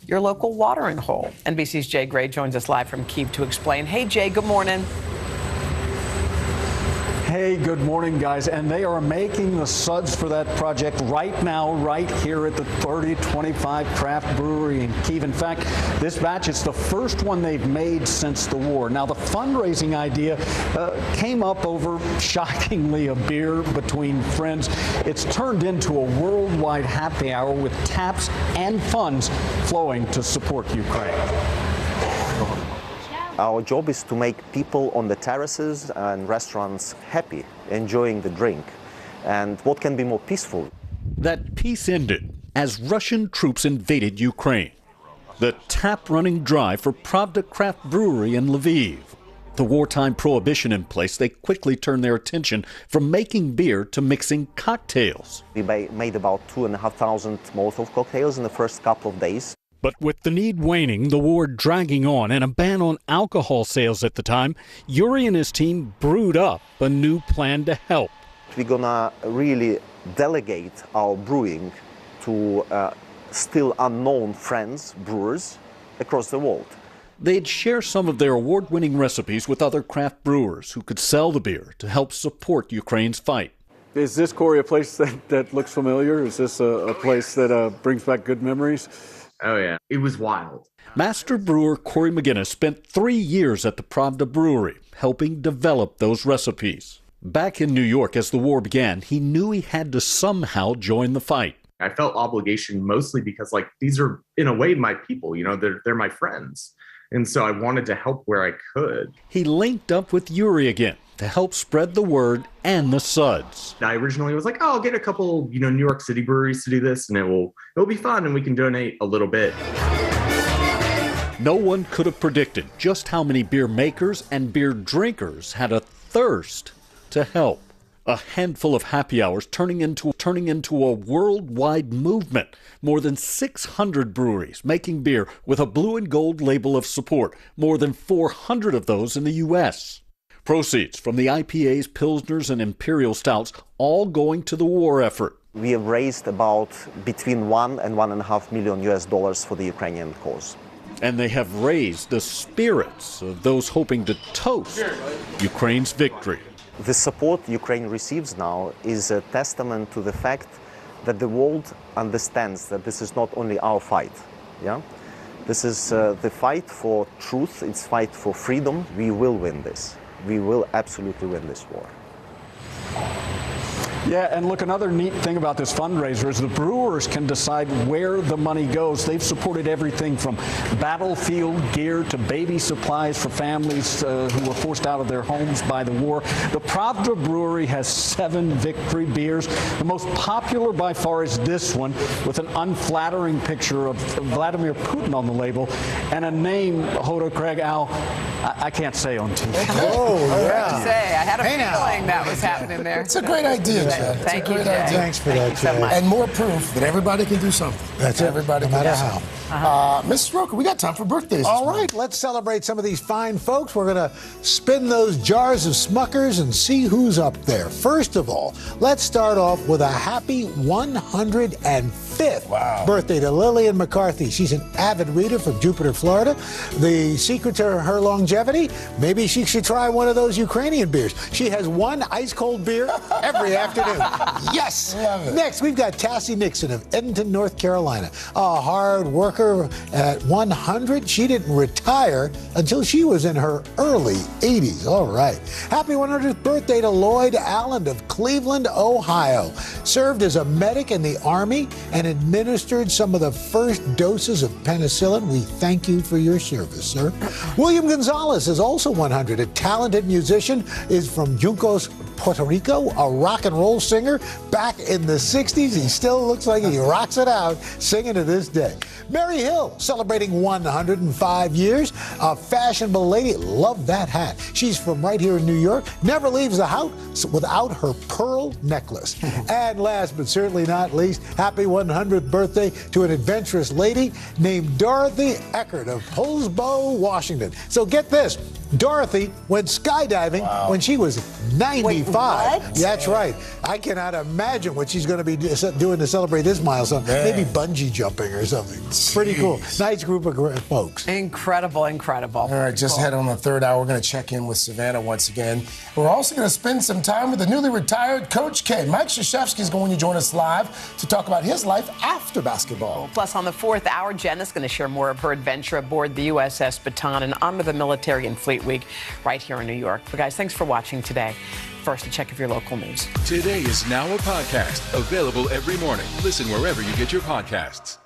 [SPEAKER 1] your local watering hole. NBC's Jay Gray joins us live from Kyiv to explain. Hey, Jay, good morning.
[SPEAKER 6] Hey, good morning, guys. And they are making the suds for that project right now, right here at the 3025 Craft Brewery in Kyiv. In fact, this batch is the first one they've made since the war. Now, the fundraising idea came up over, shockingly, a beer between friends. It's turned into a worldwide happy hour with taps and funds flowing to support Ukraine.
[SPEAKER 7] Our job is to make people on the terraces and restaurants happy, enjoying the drink. And what can be more peaceful?
[SPEAKER 8] That peace ended as Russian troops invaded Ukraine. The tap running dry for Pravda Craft Brewery in Lviv. The wartime prohibition in place, they quickly turned their attention from making beer to mixing cocktails.
[SPEAKER 7] We made about 2,500 Molotov cocktails in the first couple of days.
[SPEAKER 8] But with the need waning, the war dragging on, and a ban on alcohol sales at the time, Yuri and his team brewed up a new plan to help.
[SPEAKER 7] We're gonna really delegate our brewing to still unknown friends, brewers, across the world.
[SPEAKER 8] They'd share some of their award-winning recipes with other craft brewers who could sell the beer to help support Ukraine's fight.
[SPEAKER 6] Is this, Corey, a place that looks familiar? Is this a place that brings back good memories?
[SPEAKER 9] Oh, yeah. It was wild.
[SPEAKER 8] Master brewer Corey McGinnis spent 3 years at the Pravda Brewery, helping develop those recipes. Back in New York as the war began, he knew he had to somehow join the fight.
[SPEAKER 9] I felt obligation mostly because, these are, in a way, my people. You know, they're my friends. And so I wanted to help where I could.
[SPEAKER 8] He linked up with Yuri again to help spread the word and the suds.
[SPEAKER 9] I originally was like, oh, I'll get a couple, New York City breweries to do this, and it'll be fun, and we can donate a little bit.
[SPEAKER 8] No one could have predicted just how many beer makers and beer drinkers had a thirst to help. A handful of happy hours turning into a worldwide movement. More than 600 breweries making beer with a blue and gold label of support. More than 400 of those in the U.S. Proceeds from the IPAs, Pilsners, and Imperial Stouts all going to the war effort.
[SPEAKER 7] We have raised about between $1 and $1.5 million US for the Ukrainian cause.
[SPEAKER 8] And they have raised the spirits of those hoping to toast Ukraine's victory.
[SPEAKER 7] The support Ukraine receives now is a testament to the fact that the world understands that this is not only our fight. Yeah? This is the fight for truth, it's fight for freedom. We will win this. We will absolutely win this war.
[SPEAKER 6] Yeah, and look, another neat thing about this fundraiser is the brewers can decide where the money goes. They've supported everything from battlefield gear to baby supplies for families who were forced out of their homes by the war. The Pravda Brewery has 7 victory beers. The most popular by far is this one, with an unflattering picture of Vladimir Putin on the label and a name, Hoda Craig, Al, I can't say on TV.
[SPEAKER 11] Oh, yeah.
[SPEAKER 1] I had a feeling that was happening there.
[SPEAKER 11] It's a great idea, Chad.
[SPEAKER 1] Thank you, Jay.
[SPEAKER 12] Thanks for that, Chad.
[SPEAKER 11] And more proof that everybody can do something.
[SPEAKER 12] That's it.
[SPEAKER 11] Everybody
[SPEAKER 12] no
[SPEAKER 11] can
[SPEAKER 12] matter
[SPEAKER 11] do
[SPEAKER 12] how.
[SPEAKER 11] something. Mrs. Roker, we got time for birthdays.
[SPEAKER 12] All right, let's celebrate some of these fine folks. We're going to spin those jars of Smuckers and see who's up there. First of all, let's start off with a happy 105th birthday to Lillian McCarthy. She's an avid reader from Jupiter, Florida. The secret to her longevity, maybe she should try one of those Ukrainian beers. She has one ice-cold beer every afternoon. Yes! Next, we've got Tassie Nixon of Edenton, North Carolina. A hard worker at 100. She didn't retire until she was in her early 80s. All right. Happy 100th birthday to Lloyd Allen of Cleveland, Ohio. Served as a medic in the Army and administered some of the first doses of penicillin. We thank you for your service, sir. William Gonzalez is also 100. A talented musician, is from Juncos, Puerto Rico, a rock and roll singer back in the 60s. He still looks like he rocks it out, singing to this day. Mary Hill, celebrating 105 years. A fashionable lady. Love that hat. She's from right here in New York. Never leaves the house without her pearl necklace. And last but certainly not least, happy 100th birthday to an adventurous lady named Dorothy Eckert of Hillsboro, Washington. So get this. Dorothy went skydiving when she was 95.
[SPEAKER 5] Wait, what?
[SPEAKER 12] That's right. I cannot imagine what she's going to be doing to celebrate this milestone. Maybe bungee jumping or something. Pretty cool. Nice group of folks.
[SPEAKER 1] Incredible.
[SPEAKER 11] All right, just ahead on the third hour, we're going to check in with Savannah once again. We're also going to spend some time with the newly retired Coach K. Mike Krzyzewski is going to join us live to talk about his life after basketball.
[SPEAKER 1] Plus, on the fourth hour, Jen is going to share more of her adventure aboard the USS Baton and onto the military and Fleet Week right here in New York. But guys, thanks for watching today. First, a check of your local news.
[SPEAKER 10] Today is now a podcast available every morning. Listen wherever you get your podcasts.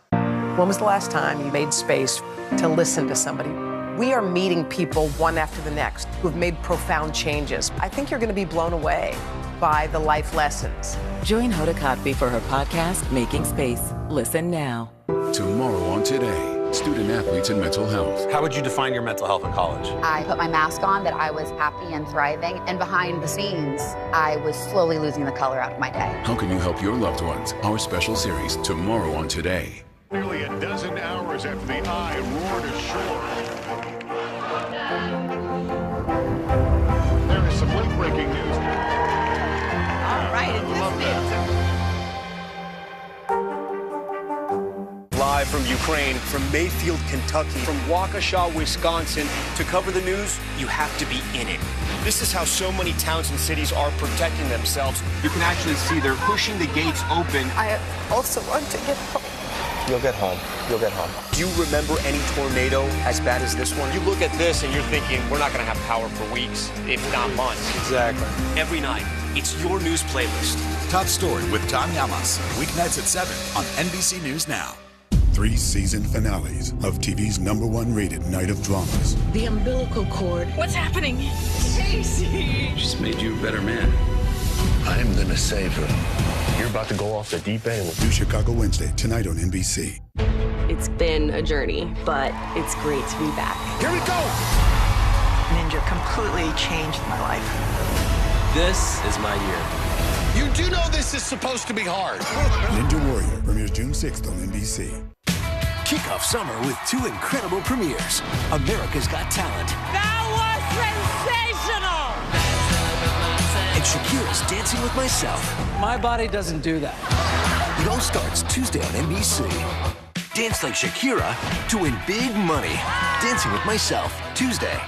[SPEAKER 1] When was the last time you made space to listen to somebody? We are meeting people one after the next who have made profound changes. I think you're going to be blown away by the life lessons.
[SPEAKER 13] Join Hoda Kotb for her podcast, Making Space. Listen now.
[SPEAKER 10] Tomorrow on Today, student athletes and mental health.
[SPEAKER 14] How would you define your mental health in college?
[SPEAKER 15] I put my mask on that I was happy and thriving, and behind the scenes, I was slowly losing the color out of my day.
[SPEAKER 10] How can you help your loved ones? Our special series, Tomorrow on Today.
[SPEAKER 24] Nearly a dozen hours after the eye roared ashore. There is some late-breaking news.
[SPEAKER 16] All right,
[SPEAKER 19] Live from Ukraine, from Mayfield, Kentucky, from Waukesha, Wisconsin. To cover the news, you have to be in it. This is how so many towns and cities are protecting themselves. You can actually see they're pushing the gates open.
[SPEAKER 1] I also want to get home.
[SPEAKER 19] You'll get home. You'll get home. Do you remember any tornado as bad as this one? You look at this and you're thinking, we're not going to have power for weeks, if not months.
[SPEAKER 14] Exactly.
[SPEAKER 19] Every night, it's your news playlist.
[SPEAKER 26] Top Story with Tom Llamas. Weeknights at 7 on NBC News Now. 3 season finales of TV's #1 rated night of dramas.
[SPEAKER 16] The umbilical cord. What's happening? Casey!
[SPEAKER 25] Just made you a better man. I'm gonna save her. You're about to go off the deep end.
[SPEAKER 26] New Chicago Wednesday, tonight on NBC.
[SPEAKER 27] It's been a journey, but it's great to be back.
[SPEAKER 26] Here we go!
[SPEAKER 16] Ninja completely changed my life.
[SPEAKER 25] This is my year.
[SPEAKER 24] You do know this is supposed to be hard.
[SPEAKER 26] Ninja Warrior premieres June 6th on NBC.
[SPEAKER 28] Kick off summer with 2 incredible premieres. America's Got Talent.
[SPEAKER 16] That was sensational!
[SPEAKER 28] And Shakira's Dancing with Myself.
[SPEAKER 29] My body doesn't do that.
[SPEAKER 28] It all starts Tuesday on NBC. Dance like Shakira to win big money. Dancing with Myself, Tuesday.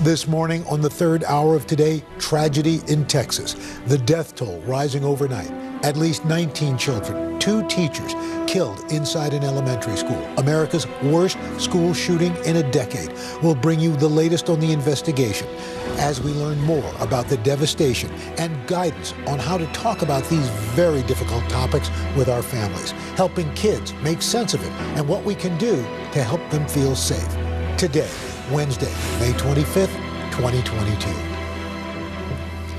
[SPEAKER 12] This morning on the third hour of Today, tragedy in Texas. The death toll rising overnight. At least 19 children, 2 teachers killed inside an elementary school. America's worst school shooting in a decade. We'll bring you the latest on the investigation as we learn more about the devastation and guidance on how to talk about these very difficult topics with our families, helping kids make sense of it and what we can do to help them feel safe. Today, Wednesday, May 25th, 2022.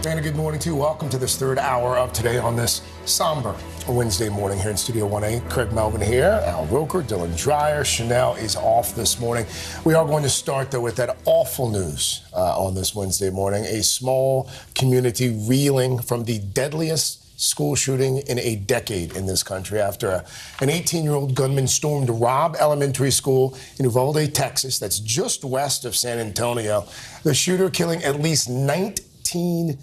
[SPEAKER 11] And a good morning to you. Welcome to this third hour of Today on this somber Wednesday morning here in Studio 1A. Craig Melvin here, Al Roker, Dylan Dreyer. Chanel is off this morning. We are going to start, though, with that awful news on this Wednesday morning. A small community reeling from the deadliest school shooting in a decade in this country after an 18-year-old gunman stormed Robb Elementary School in Uvalde, Texas. That's just west of San Antonio. The shooter killing at least 19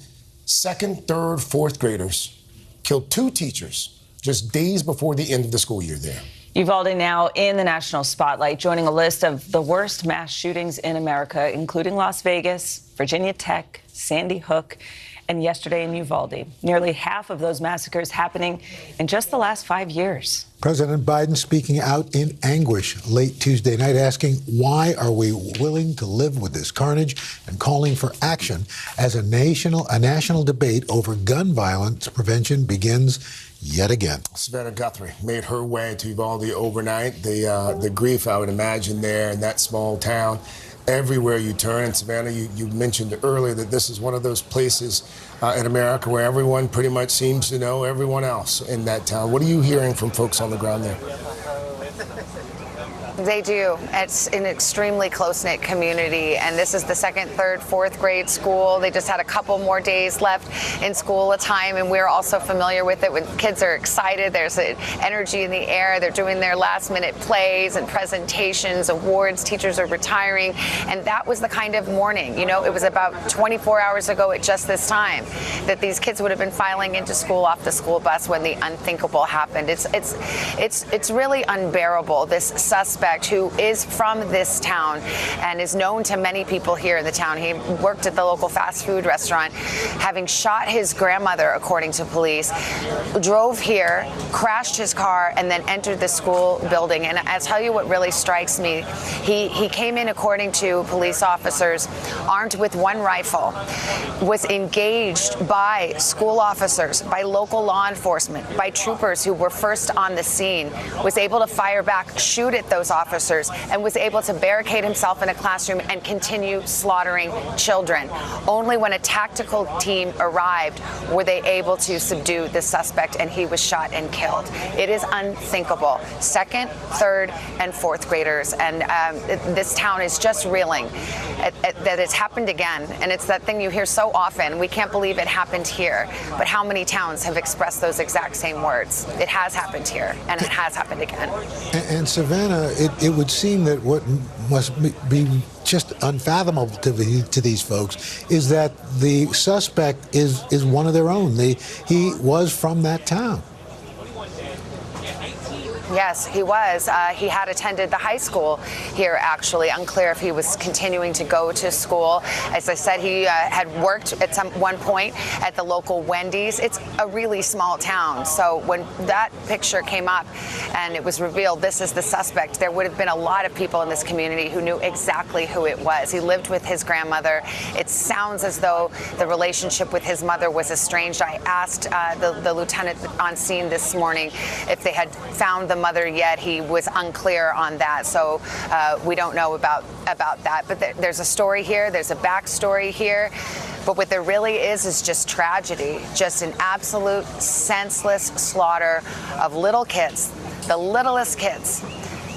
[SPEAKER 11] second, third, fourth graders, killed 2 teachers just days before the end of the school year there.
[SPEAKER 2] Uvalde now in the national spotlight, joining a list of the worst mass shootings in America, including Las Vegas, Virginia Tech, Sandy Hook, and yesterday in Uvalde. Nearly half of those massacres happening in just the last 5 years.
[SPEAKER 12] President Biden speaking out in anguish late Tuesday night, asking why are we willing to live with this carnage and calling for action as a national debate over gun violence prevention begins yet again.
[SPEAKER 11] Savannah Guthrie made her way to Uvalde overnight. The grief, I would imagine, there in that small town. Everywhere you turn, and Savannah, you mentioned earlier that this is one of those places in America where everyone pretty much seems to know everyone else in that town. What are you hearing from folks on the ground there?
[SPEAKER 3] They do. It's an extremely close-knit community, and this is the second, third, fourth grade school. They just had a couple more days left in school a time, and we're also familiar with it when kids are excited. There's an energy in the air. They're doing their last-minute plays and presentations, awards. Teachers are retiring, and that was the kind of morning. You know, it was about 24 hours ago at just this time that these kids would have been filing into school off the school bus when the unthinkable happened. It's really unbearable. This suspect, who is from this town and is known to many people here in the town. He worked at the local fast food restaurant, having shot his grandmother, according to police, drove here, crashed his car, and then entered the school building. And I'll tell you what really strikes me. He came in, according to police officers, armed with 1 rifle, was engaged by school officers, by local law enforcement, by troopers who were first on the scene, was able to fire back, shoot at those officers, and was able to barricade himself in a classroom and continue slaughtering children. Only when a tactical team arrived were they able to subdue the suspect, and he was shot and killed. It is unthinkable. Second, third, and fourth graders, and this town is just reeling that it's happened again. And it's that thing you hear so often, we can't believe it happened here. But how many towns have expressed those exact same words? It has happened here, and it has happened again.
[SPEAKER 12] And Savannah, it would seem that what must be just unfathomable to these folks is that the suspect is one of their own. He was from that town.
[SPEAKER 3] Yes, he was. He had attended the high school here, actually. Unclear if he was continuing to go to school. As I said, he had worked at one point at the local Wendy's. It's a really small town. So when that picture came up and it was revealed this is the suspect, there would have been a lot of people in this community who knew exactly who it was. He lived with his grandmother. It sounds as though the relationship with his mother was estranged. I asked the lieutenant on scene this morning if they had found the mother yet. He was unclear on that, so we don't know about that. But there's a story here, there's a backstory here, but what there really is just tragedy, just an absolute senseless slaughter of little kids, the littlest kids,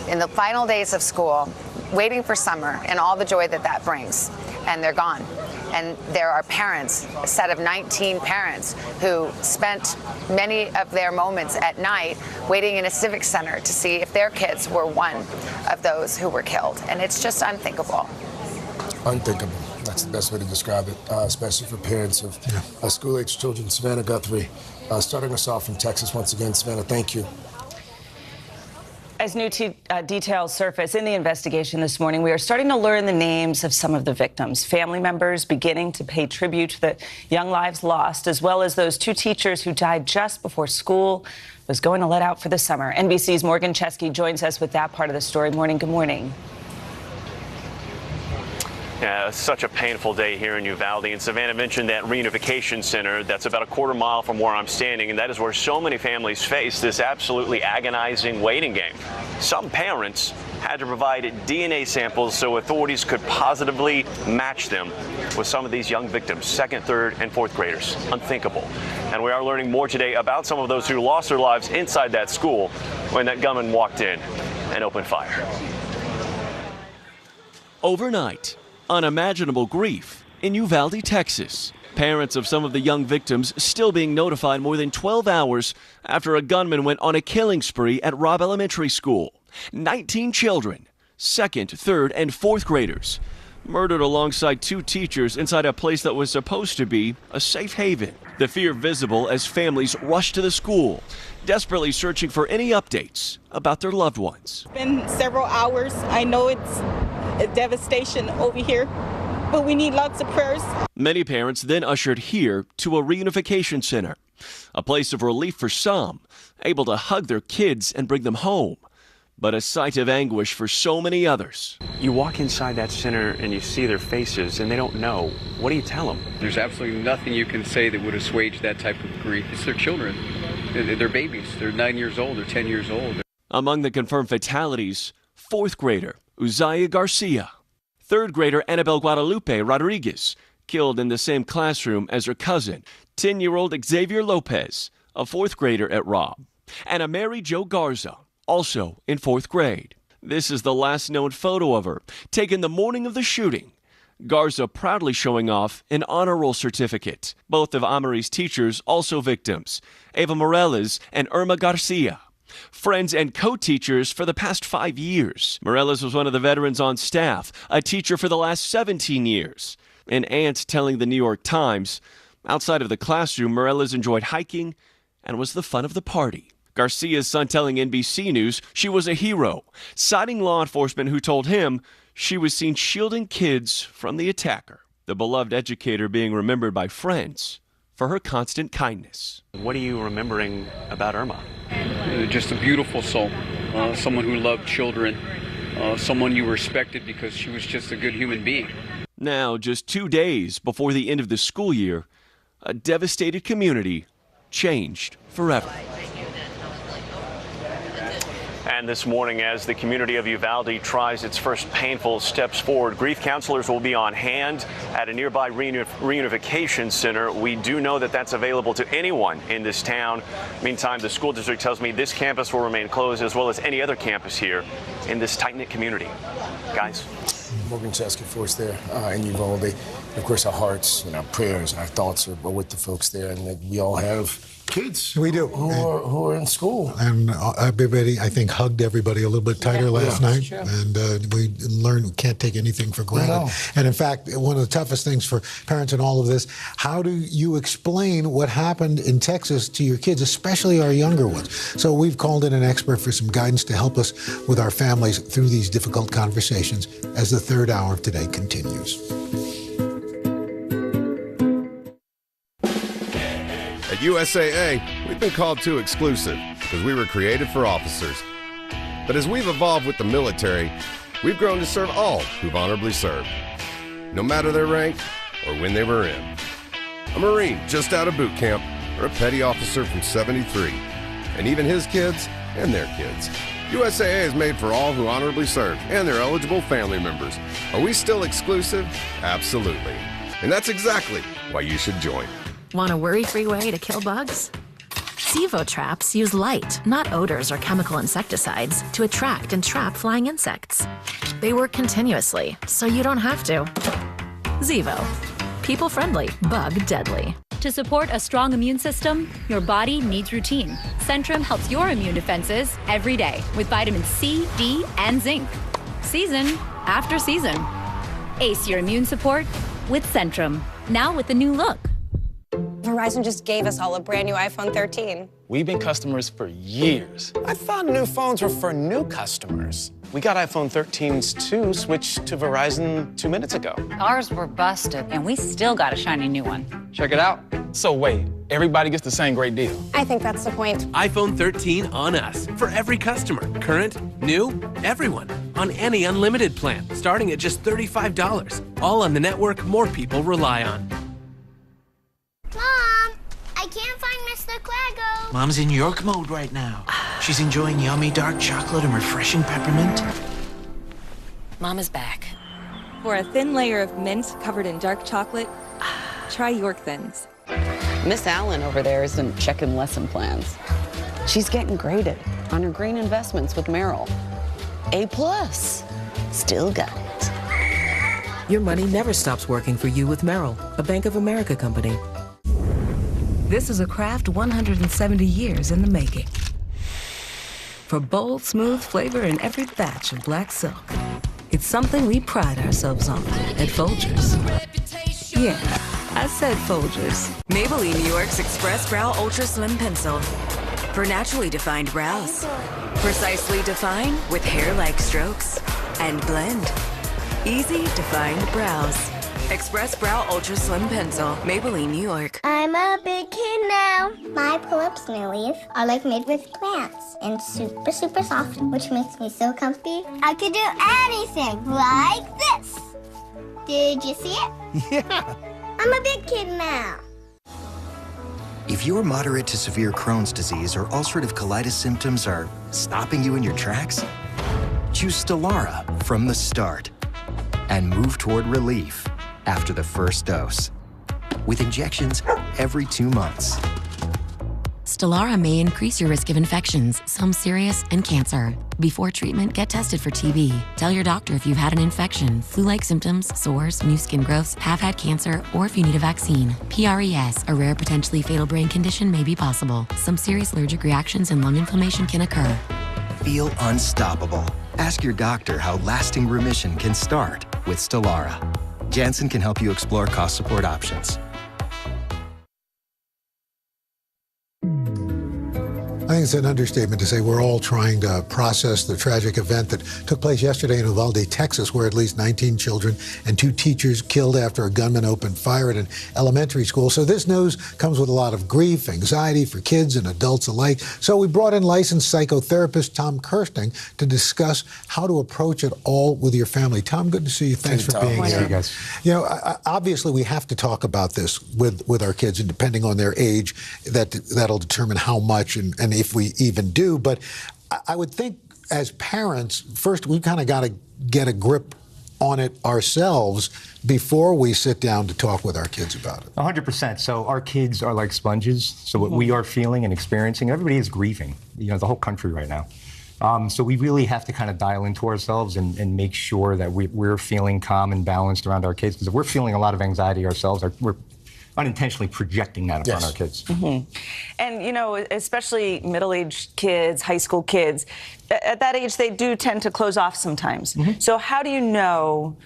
[SPEAKER 3] in the final days of school, waiting for summer and all the joy that brings, and they're gone. And there are parents, a set of 19 parents, who spent many of their moments at night waiting in a civic center to see if their kids were one of those who were killed. And it's just unthinkable.
[SPEAKER 11] Unthinkable. That's the best way to describe it, especially for parents of school-age children. Savannah Guthrie, starting us off from Texas once again. Savannah, thank you.
[SPEAKER 2] As new details surface in the investigation this morning, we are starting to learn the names of some of the victims. Family members beginning to pay tribute to the young lives lost, as well as those 2 teachers who died just before school was going to let out for the summer. NBC's Morgan Chesky joins us with that part of the story. Morning, good morning.
[SPEAKER 4] Yeah, such a painful day here in Uvalde. And Savannah mentioned that reunification center that's about a quarter mile from where I'm standing, and that is where so many families face this absolutely agonizing waiting game. Some parents had to provide DNA samples so authorities could positively match them with some of these young victims, 2nd, 3rd, and 4th graders. Unthinkable. And we are learning more today about some of those who lost their lives inside that school when that gunman walked in and opened fire.
[SPEAKER 8] Overnight, unimaginable grief in Uvalde, Texas. Parents of some of the young victims still being notified more than 12 hours after a gunman went on a killing spree at Robb Elementary School. 19 children, 2nd, 3rd, and 4th graders, murdered alongside 2 teachers inside a place that was supposed to be a safe haven. The fear visible as families rushed to the school, desperately searching for any updates about their loved ones.
[SPEAKER 9] It's been several hours. I know it's a devastation over here, but we need lots of prayers.
[SPEAKER 8] Many parents then ushered here to a reunification center, a place of relief for some, able to hug their kids and bring them home, but a sight of anguish for so many others.
[SPEAKER 4] You walk inside that center and you see their faces and they don't know. What do you tell them?
[SPEAKER 17] There's absolutely nothing you can say that would assuage that type of grief. It's their children. They're babies. They're 9 years old. They're 10 years old.
[SPEAKER 8] Among the confirmed fatalities, 4th grader Uzia Garcia, 3rd grader Annabelle Guadalupe Rodriguez, killed in the same classroom as her cousin, 10-year-old Xavier Lopez, a 4th grader at Robb, and a Mary Jo Garza, also in 4th grade. This is the last known photo of her, taken the morning of the shooting. Garza proudly showing off an honor roll certificate. Both of Ameri's teachers also victims, Eva Morales and Irma Garcia. Friends and co-teachers for the past 5 years. Morales was one of the veterans on staff, a teacher for the last 17 years. An aunt telling the New York Times, outside of the classroom, Morales enjoyed hiking and was the fun of the party. Garcia's son telling NBC News she was a hero, citing law enforcement who told him she was seen shielding kids from the attacker. The beloved educator being remembered by friends for her constant kindness.
[SPEAKER 4] What are you remembering about Irma?
[SPEAKER 17] Just a beautiful soul, someone who loved children, someone you respected because she was just a good human being.
[SPEAKER 8] Now, just 2 days before the end of the school year, a devastated community changed forever.
[SPEAKER 4] And this morning, as the community of Uvalde tries its first painful steps forward, grief counselors will be on hand at a nearby reunification center. We do know that that's available to anyone in this town. Meantime, the school district tells me this campus will remain closed, as well as any other campus here in this tight-knit community. Guys.
[SPEAKER 11] Morgan Chesky for us there in Uvalde. Of course, our hearts and our prayers and our thoughts are with the folks there, and that we all have kids.
[SPEAKER 12] We do.
[SPEAKER 11] Who are in school.
[SPEAKER 12] And everybody, I think, hugged everybody a little bit tighter last night. Sure. And we learned we can't take anything for granted. And in fact, one of the toughest things for parents in all of this, how do you explain what happened in Texas to your kids, especially our younger ones? So we've called in an expert for some guidance to help us with our families through these difficult conversations as the third hour of today continues.
[SPEAKER 18] At USAA, we've been called too exclusive because we were created for officers. But as we've evolved with the military, we've grown to serve all who've honorably served, no matter their rank or when they were in. A Marine just out of boot camp or a petty officer from 73, and even his kids and their kids. USAA is made for all who honorably served and their eligible family members. Are we still exclusive? Absolutely. And that's exactly why you should join.
[SPEAKER 20] Want a worry-free way to kill bugs? Zevo traps use light, not odors or chemical insecticides, to attract and trap flying insects. They work continuously, so you don't have to. Zevo. People-friendly, bug-deadly.
[SPEAKER 21] To support a strong immune system, your body needs routine. Centrum helps your immune defenses every day with vitamins C, D, and zinc. Season after season. Ace your immune support with Centrum. Now with a new look.
[SPEAKER 1] Verizon just gave us all a brand new iPhone 13.
[SPEAKER 25] We've been customers for years.
[SPEAKER 5] I thought new phones were for new customers. We got iPhone 13s too, switched to Verizon 2 minutes ago.
[SPEAKER 6] Ours were busted, and we still got a shiny new one.
[SPEAKER 25] Check it out. So wait, everybody gets the same great deal.
[SPEAKER 1] I think that's the point.
[SPEAKER 7] iPhone 13 on us for every customer. Current, new, everyone. On any unlimited plan, starting at just $35. All on the network more people rely on.
[SPEAKER 10] Mom, I can't find Mr. Quaggo.
[SPEAKER 13] Mom's in York mode right now. She's enjoying yummy dark chocolate and refreshing peppermint.
[SPEAKER 1] Mama's back.
[SPEAKER 15] For a thin layer of mint covered in dark chocolate, try York Thins.
[SPEAKER 22] Miss Allen over there isn't checking lesson plans. She's getting graded on her green investments with Merrill. A+. Still got it.
[SPEAKER 23] Your money never stops working for you with Merrill, a Bank of America company. This is a craft 170 years in the making. For bold, smooth flavor in every batch of black silk. It's something we pride ourselves on at Folgers. Yeah, I said Folgers.
[SPEAKER 30] Maybelline New York's Express Brow Ultra Slim Pencil. For naturally defined brows. Precisely defined with hair-like strokes. And blend. Easy defined brows. Express Brow Ultra Slim Pencil. Maybelline New York.
[SPEAKER 10] I'm a big kid now. My pull-ups new leaf are like made with plants and super, super soft, which makes me so comfy. I could do anything like this. Did you see it?
[SPEAKER 13] Yeah.
[SPEAKER 10] I'm a big kid now.
[SPEAKER 28] If your moderate to severe Crohn's disease or ulcerative colitis symptoms are stopping you in your tracks, choose Stelara from the start and move toward relief after the first dose, with injections every 2 months.
[SPEAKER 20] Stelara may increase your risk of infections, some serious, and cancer. Before treatment, get tested for TB. Tell your doctor if you've had an infection, flu-like symptoms, sores, new skin growths, have had cancer, or if you need a vaccine. PRES, a rare potentially fatal brain condition, may be possible. Some serious allergic reactions and lung inflammation can occur.
[SPEAKER 28] Feel unstoppable. Ask your doctor how lasting remission can start with Stelara. Janssen can help you explore cost support options.
[SPEAKER 12] I think it's an understatement to say we're all trying to process the tragic event that took place yesterday in Uvalde, Texas, where at least 19 children and 2 teachers killed after a gunman opened fire at an elementary school. So this news comes with a lot of grief, anxiety for kids and adults alike. So we brought in licensed psychotherapist Tom Kirsting to discuss how to approach it all with your family. Tom, good to see you. Thanks for being here.
[SPEAKER 31] You guys.
[SPEAKER 12] You know, obviously we have to talk about this with our kids, and depending on their age, that'll determine how much and if we even do. But I would think as parents, first we've kind of got to get a grip on it ourselves before we sit down to talk with our kids about it.
[SPEAKER 31] 100%. So our kids are like sponges. So what we are feeling and experiencing, everybody is grieving, you know, the whole country right now. So we really have to kind of dial into ourselves and make sure that we're feeling calm and balanced around our kids. Because if we're feeling a lot of anxiety ourselves, we're unintentionally projecting that upon our kids.
[SPEAKER 2] Mm-hmm. And, you know, especially middle-aged kids, high school kids, at that age, they do tend to close off sometimes. Mm-hmm. So how do you know,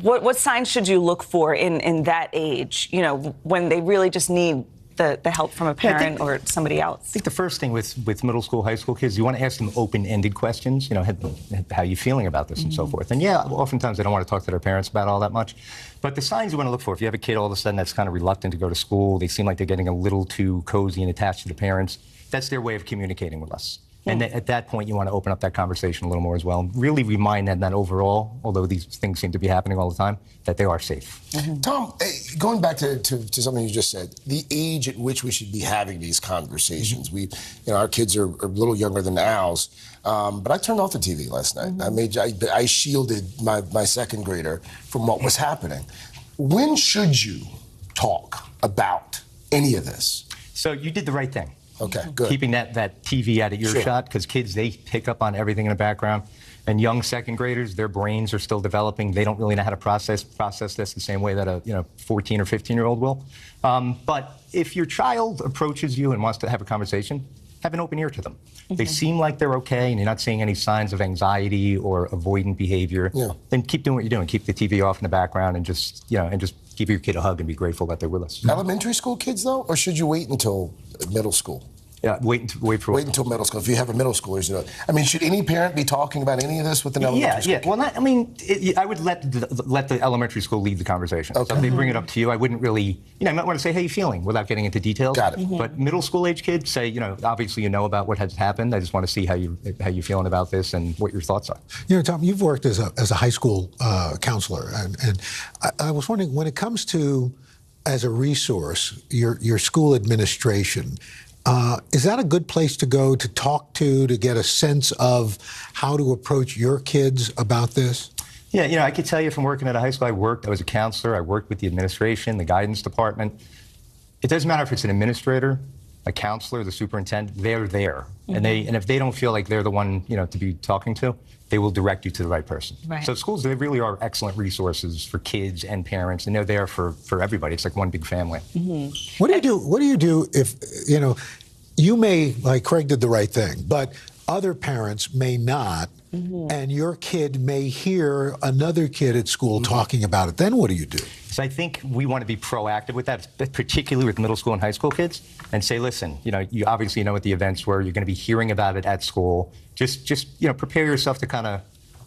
[SPEAKER 2] what signs should you look for in that age, you know, when they really just need the help from a parent or somebody else?
[SPEAKER 31] I think the first thing with middle school, high school kids, you want to ask them open-ended questions, you know, how are you feeling about this and so forth. And yeah, oftentimes they don't want to talk to their parents about all that much. But the signs you want to look for, if you have a kid all of a sudden that's kind of reluctant to go to school, they seem like they're getting a little too cozy and attached to the parents, that's their way of communicating with us. And at that point, you want to open up that conversation a little more as well. And really remind them that overall, although these things seem to be happening all the time, that they are safe.
[SPEAKER 11] Mm-hmm. Tom, going back to something you just said, the age at which we should be having these conversations. Mm-hmm. Our kids are a little younger than ours, but I turned off the TV last night. Mm-hmm. I shielded my second grader from what was happening. When should you talk about any of this?
[SPEAKER 31] So you did the right thing.
[SPEAKER 11] Okay, good.
[SPEAKER 31] Keeping that TV out of earshot, because kids, they pick up on everything in the background. And young second graders, their brains are still developing. They don't really know how to process this the same way that a 14 or 15-year-old will. But if your child approaches you and wants to have a conversation, have an open ear to them. Mm-hmm. They seem like they're okay, and you're not seeing any signs of anxiety or avoidant behavior. Yeah. Then keep doing what you're doing. Keep the TV off in the background, and just give your kid a hug and be grateful that they're with us.
[SPEAKER 11] Elementary school kids, though, or should you wait until middle school?
[SPEAKER 31] Yeah, wait
[SPEAKER 11] until middle school. If you have a middle schooler, you know. I mean, should any parent be talking about any of this with an elementary school?
[SPEAKER 31] Yeah. Well, I would let the elementary school lead the conversation.
[SPEAKER 11] Okay.
[SPEAKER 31] So if they bring it up to you, I wouldn't really, I might want to say, how you feeling, without getting into details.
[SPEAKER 11] Got it.
[SPEAKER 31] But middle school age kids say, obviously you know about what has happened. I just want to see how you feeling about this and what your thoughts are.
[SPEAKER 12] Tom, you've worked as a high school counselor, and I was wondering, when it comes to, as a resource, your school administration, is that a good place to go to talk to get a sense of how to approach your kids about this?
[SPEAKER 31] Yeah, I could tell you from working at a high school, I was a counselor, I worked with the administration, the guidance department. It doesn't matter if it's an administrator, a counselor, the superintendent, they're there. Mm-hmm. And if they don't feel like they're the one, to be talking to, they will direct you to the right person.
[SPEAKER 6] Right.
[SPEAKER 31] So schools, they really are excellent resources for kids and parents, and they're there for everybody. It's like one big family.
[SPEAKER 12] Mm-hmm. What do you do if, you may, like Craig did the right thing, but other parents may not, and your kid may hear another kid at school talking about it? Then what do you do?
[SPEAKER 31] So I think we want to be proactive with that, particularly with middle school and high school kids, and say, listen, you obviously know what the events were. You're going to be hearing about it at school. Just prepare yourself to kind of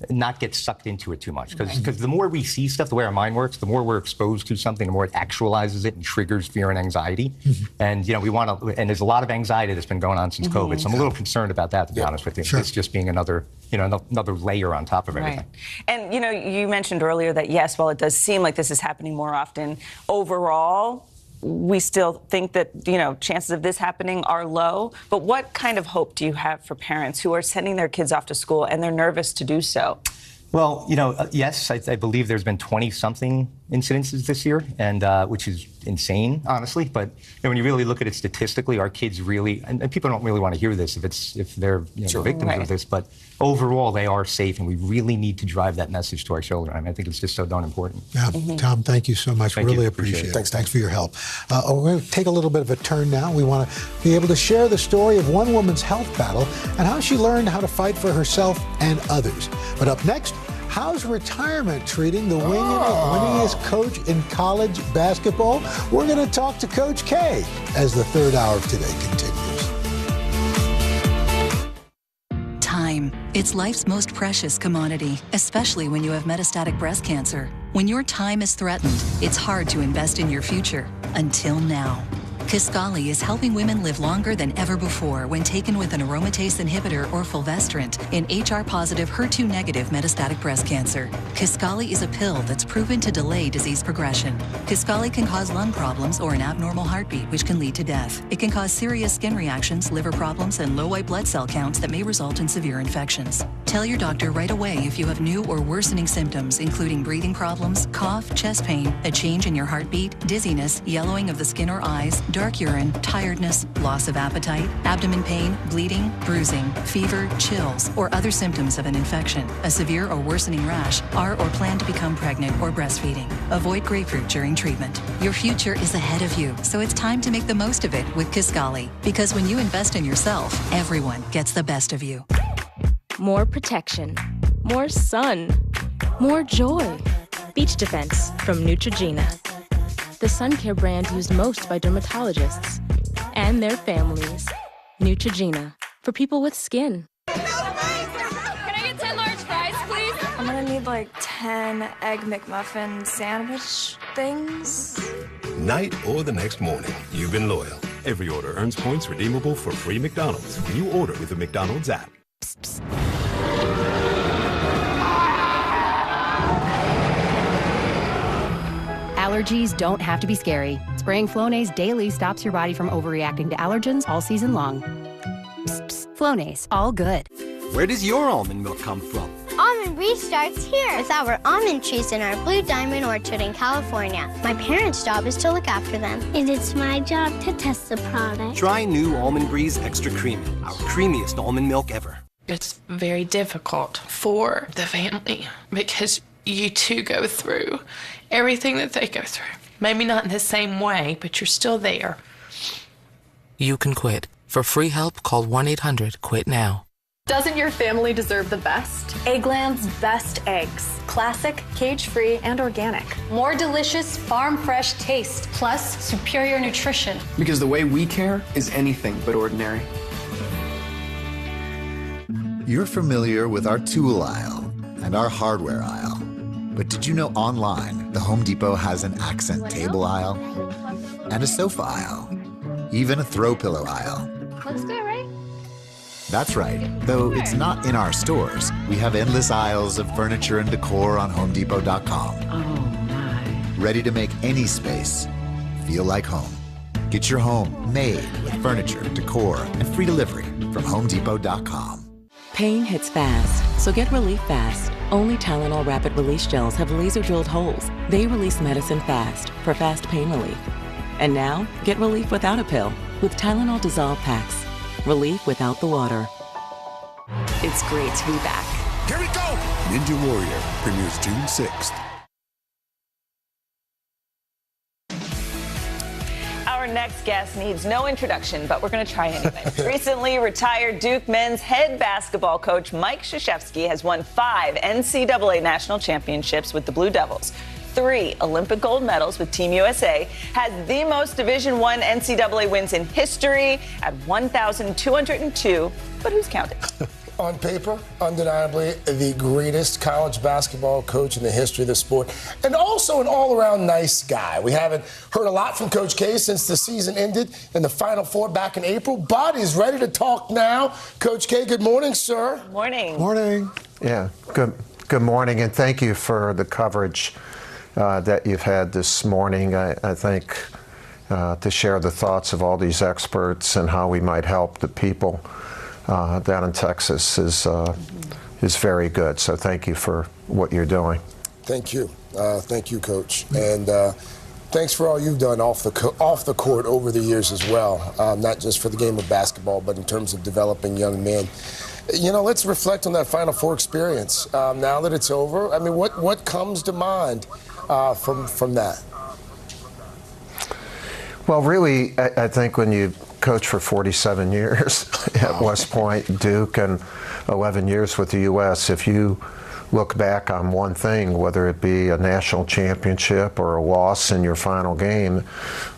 [SPEAKER 31] not get sucked into it too much. Because the more we see stuff, the way our mind works, the more we're exposed to something, the more it actualizes it and triggers fear and anxiety. And, we want to, and there's a lot of anxiety that's been going on since COVID. So I'm a little concerned about that, to be honest with you. It's just being another, another layer on top of everything.
[SPEAKER 2] Right. And, you mentioned earlier that, yes, while it does seem like this is happening more often, overall, we still think that, chances of this happening are low. But what kind of hope do you have for parents who are sending their kids off to school and they're nervous to do so?
[SPEAKER 31] Well, yes, I believe there's been 20-something incidences this year, and which is insane, honestly. But when you really look at it statistically, our kids really, and people don't really want to hear this if they're victims of this, but overall they are safe, and we really need to drive that message to our children. I think it's just so darn important.
[SPEAKER 12] Yeah, Tom, thank you so much. Really appreciate it. Thanks for your help. We're going to take a little bit of a turn now. We want to be able to share the story of one woman's health battle and how she learned how to fight for herself and others. But up next, how's retirement treating the winningest coach in college basketball? We're going to talk to Coach K as the third hour of Today continues.
[SPEAKER 3] Time. It's life's most precious commodity, especially when you have metastatic breast cancer. When your time is threatened, it's hard to invest in your future. Until now. Kisqali is helping women live longer than ever before when taken with an aromatase inhibitor or fulvestrant in HR-positive, HER2-negative metastatic breast cancer. Kisqali is a pill that's proven to delay disease progression. Kisqali can cause lung problems or an abnormal heartbeat, which can lead to death. It can cause serious skin reactions, liver problems, and low white blood cell counts that may result in severe infections. Tell your doctor right away if you have new or worsening symptoms, including breathing problems, cough, chest pain, a change in your heartbeat, dizziness, yellowing of the skin or eyes, dark urine, tiredness, loss of appetite, abdomen pain, bleeding, bruising, fever, chills, or other symptoms of an infection, a severe or worsening rash, are or plan to become pregnant or breastfeeding. Avoid grapefruit during treatment. Your future is ahead of you, so it's time to make the most of it with Kisqali. Because when you invest in yourself, everyone gets the best of you.
[SPEAKER 8] More protection, more sun, more joy. Beach Defense from Neutrogena. The sun care brand used most by dermatologists and their families. Neutrogena, for people with skin.
[SPEAKER 15] Can I get 10 large fries, please?
[SPEAKER 9] I'm gonna need like 10 Egg McMuffin sandwich things.
[SPEAKER 14] Night or the next morning, you've been loyal. Every order earns points redeemable for free McDonald's when you order with the McDonald's app. Psst, psst.
[SPEAKER 21] Allergies don't have to be scary. Spraying Flonase daily stops your body from overreacting to allergens all season long. Psst, psst. Flonase, all good.
[SPEAKER 16] Where does your almond milk come from?
[SPEAKER 10] Almond Brie starts here with our almond trees in our Blue Diamond Orchard in California. My parents' job is to look after them.
[SPEAKER 17] And it's my job to test the product.
[SPEAKER 16] Try new Almond Breeze Extra Creamy, our creamiest almond milk ever.
[SPEAKER 19] It's very difficult for the family because you two go through everything that they go through. Maybe not in the same way, but you're still there.
[SPEAKER 24] You can quit. For free help, call 1-800-QUIT-NOW.
[SPEAKER 1] Doesn't your family deserve the best?
[SPEAKER 4] Eggland's best eggs. Classic, cage-free, and organic.
[SPEAKER 5] More delicious, farm-fresh taste, plus superior nutrition.
[SPEAKER 7] Because the way we care is anything but ordinary.
[SPEAKER 18] You're familiar with our tool aisle and our hardware aisle. But did you know online, the Home Depot has an accent table aisle and a sofa aisle, even a throw pillow aisle?
[SPEAKER 5] Looks good, right?
[SPEAKER 18] That's right. Though it's not in our stores, we have endless aisles of furniture and decor on HomeDepot.com.
[SPEAKER 4] Oh, my.
[SPEAKER 18] Ready to make any space feel like home. Get your home made with furniture, decor, and free delivery from HomeDepot.com.
[SPEAKER 23] Pain hits fast, so get relief fast. Only Tylenol Rapid Release Gels have laser-drilled holes. They release medicine fast for fast pain relief. And now, get relief without a pill with Tylenol Dissolve Packs. Relief without the water. It's great to be back.
[SPEAKER 14] Here we go! Ninja Warrior premieres June 6th.
[SPEAKER 2] Our next guest needs no introduction, but we're going to try anyway. Recently retired Duke men's head basketball coach Mike Krzyzewski has won 5 NCAA national championships with the Blue Devils, 3 Olympic gold medals with Team USA, has the most Division I NCAA wins in history at 1,202, but who's counting?
[SPEAKER 11] On paper, undeniably the greatest college basketball coach in the history of the sport, and also an all-around nice guy. We haven't heard a lot from Coach K since the season ended in the Final Four back in April, but he's ready to talk now. Coach K, good morning, sir.
[SPEAKER 2] Good morning.
[SPEAKER 12] Morning.
[SPEAKER 22] Yeah, good morning, and thank you for the coverage that you've had this morning. I think to share the thoughts of all these experts and how we might help the people down in Texas is very good. So thank you for what you're doing.
[SPEAKER 11] Thank you, Coach, and thanks for all you've done off the court over the years as well. Not just for the game of basketball, but in terms of developing young men. You know, let's reflect on that Final Four experience. Now that it's over, I mean, what comes to mind from that?
[SPEAKER 22] Well, really, I think when you coach for 47 years at West Point, Duke, and 11 years with the U.S., if you look back on one thing, whether it be a national championship or a loss in your final game,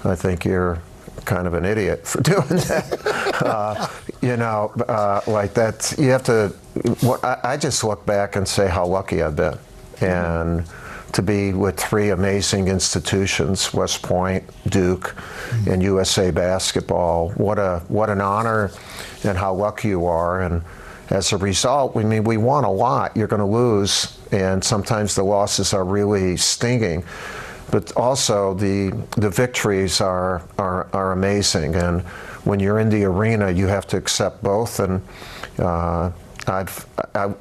[SPEAKER 22] I think you're kind of an idiot for doing that. Like that, you have to, I just look back and say how lucky I've been. And to be with 3 amazing institutions, West Point, Duke, and USA Basketball. What an honor, and how lucky you are. And as a result, we won a lot. You're going to lose, and sometimes the losses are really stinging. But also the victories are amazing. And when you're in the arena, you have to accept both. And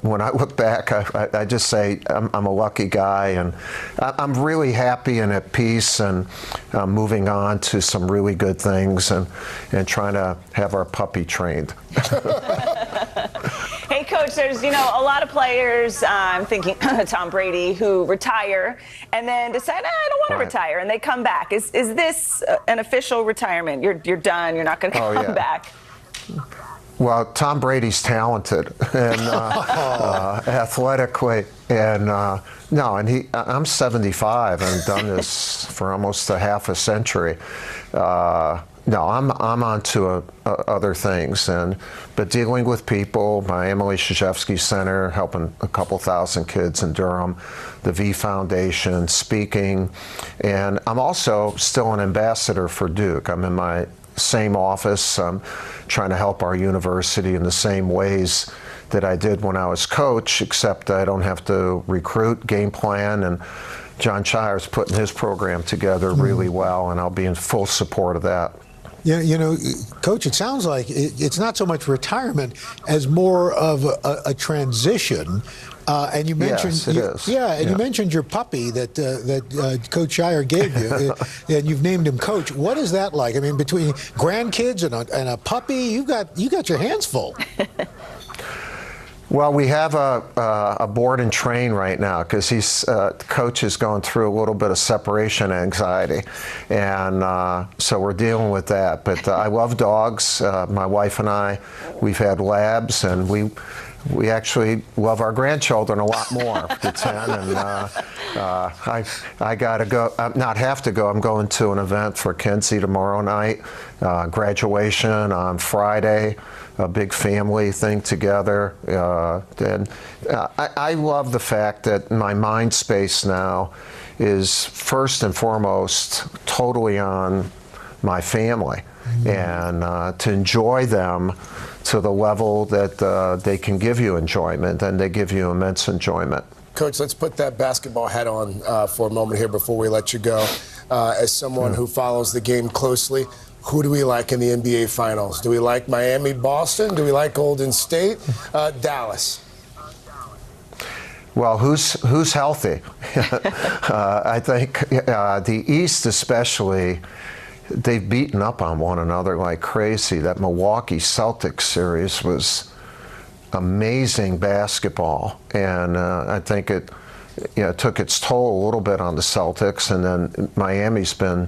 [SPEAKER 22] when I look back, I just say I'm a lucky guy, and I'm really happy and at peace, and moving on to some really good things, and trying to have our puppy trained.
[SPEAKER 2] Hey, Coach, there's, a lot of players, I'm thinking Tom Brady, who retire and then decide, I don't want to retire, and they come back. Is this an official retirement? You're done. You're not going to come back.
[SPEAKER 22] Well, Tom Brady's talented and athletically, and I'm 75 and done this for almost a half a century. I'm on to other things, but dealing with people, my Emily Krzyzewski Center, helping a couple thousand kids in Durham, the V Foundation, speaking, and I'm also still an ambassador for Duke. I'm in my same office. I'm trying to help our university in the same ways that I did when I was coach, except I don't have to recruit, game plan, and John Shire's putting his program together really well, and I'll be in full support of that.
[SPEAKER 12] Yeah, Coach, it sounds like it's not so much retirement as more of a transition. And you mentioned,
[SPEAKER 22] yes, it is.
[SPEAKER 12] You mentioned your puppy that Coach Shire gave you, and you've named him Coach. What is that like? I mean, between grandkids and a puppy, you got your hands full.
[SPEAKER 22] Well, we have a board and train right now because coach is going through a little bit of separation anxiety, and so we're dealing with that. But I love dogs. My wife and I, we've had labs, and we actually love our grandchildren a lot more. The 10, and I got to go. Not have to go. I'm going to an event for Kenzie tomorrow night. Graduation on Friday. A big family thing together. I love the fact that my mind space now is first and foremost totally on my family, and to enjoy them to the level that they can give you enjoyment, and they give you immense enjoyment.
[SPEAKER 11] Coach, let's put that basketball hat on for a moment here before we let you go. As someone who follows the game closely, who do we like in the NBA Finals? Do we like Miami, Boston? Do we like Golden State? Dallas?
[SPEAKER 22] Well, who's healthy? I think the East especially, they've beaten up on one another like crazy. That Milwaukee Celtics series was amazing basketball, and I think it took its toll a little bit on the Celtics, and then Miami's been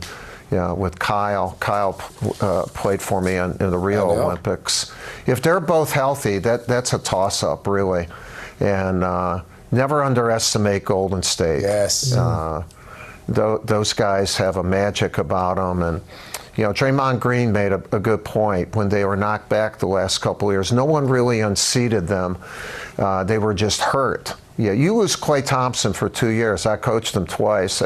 [SPEAKER 22] with Kyle. Kyle played for me in the Rio Olympics. If they're both healthy, that's a toss-up, really. And never underestimate Golden State.
[SPEAKER 11] Yes.
[SPEAKER 22] Those guys have a magic about them. And, Draymond Green made a good point when they were knocked back the last couple of years. No one really unseated them. They were just hurt. Yeah, you lose Klay Thompson for 2 years. I coached him twice.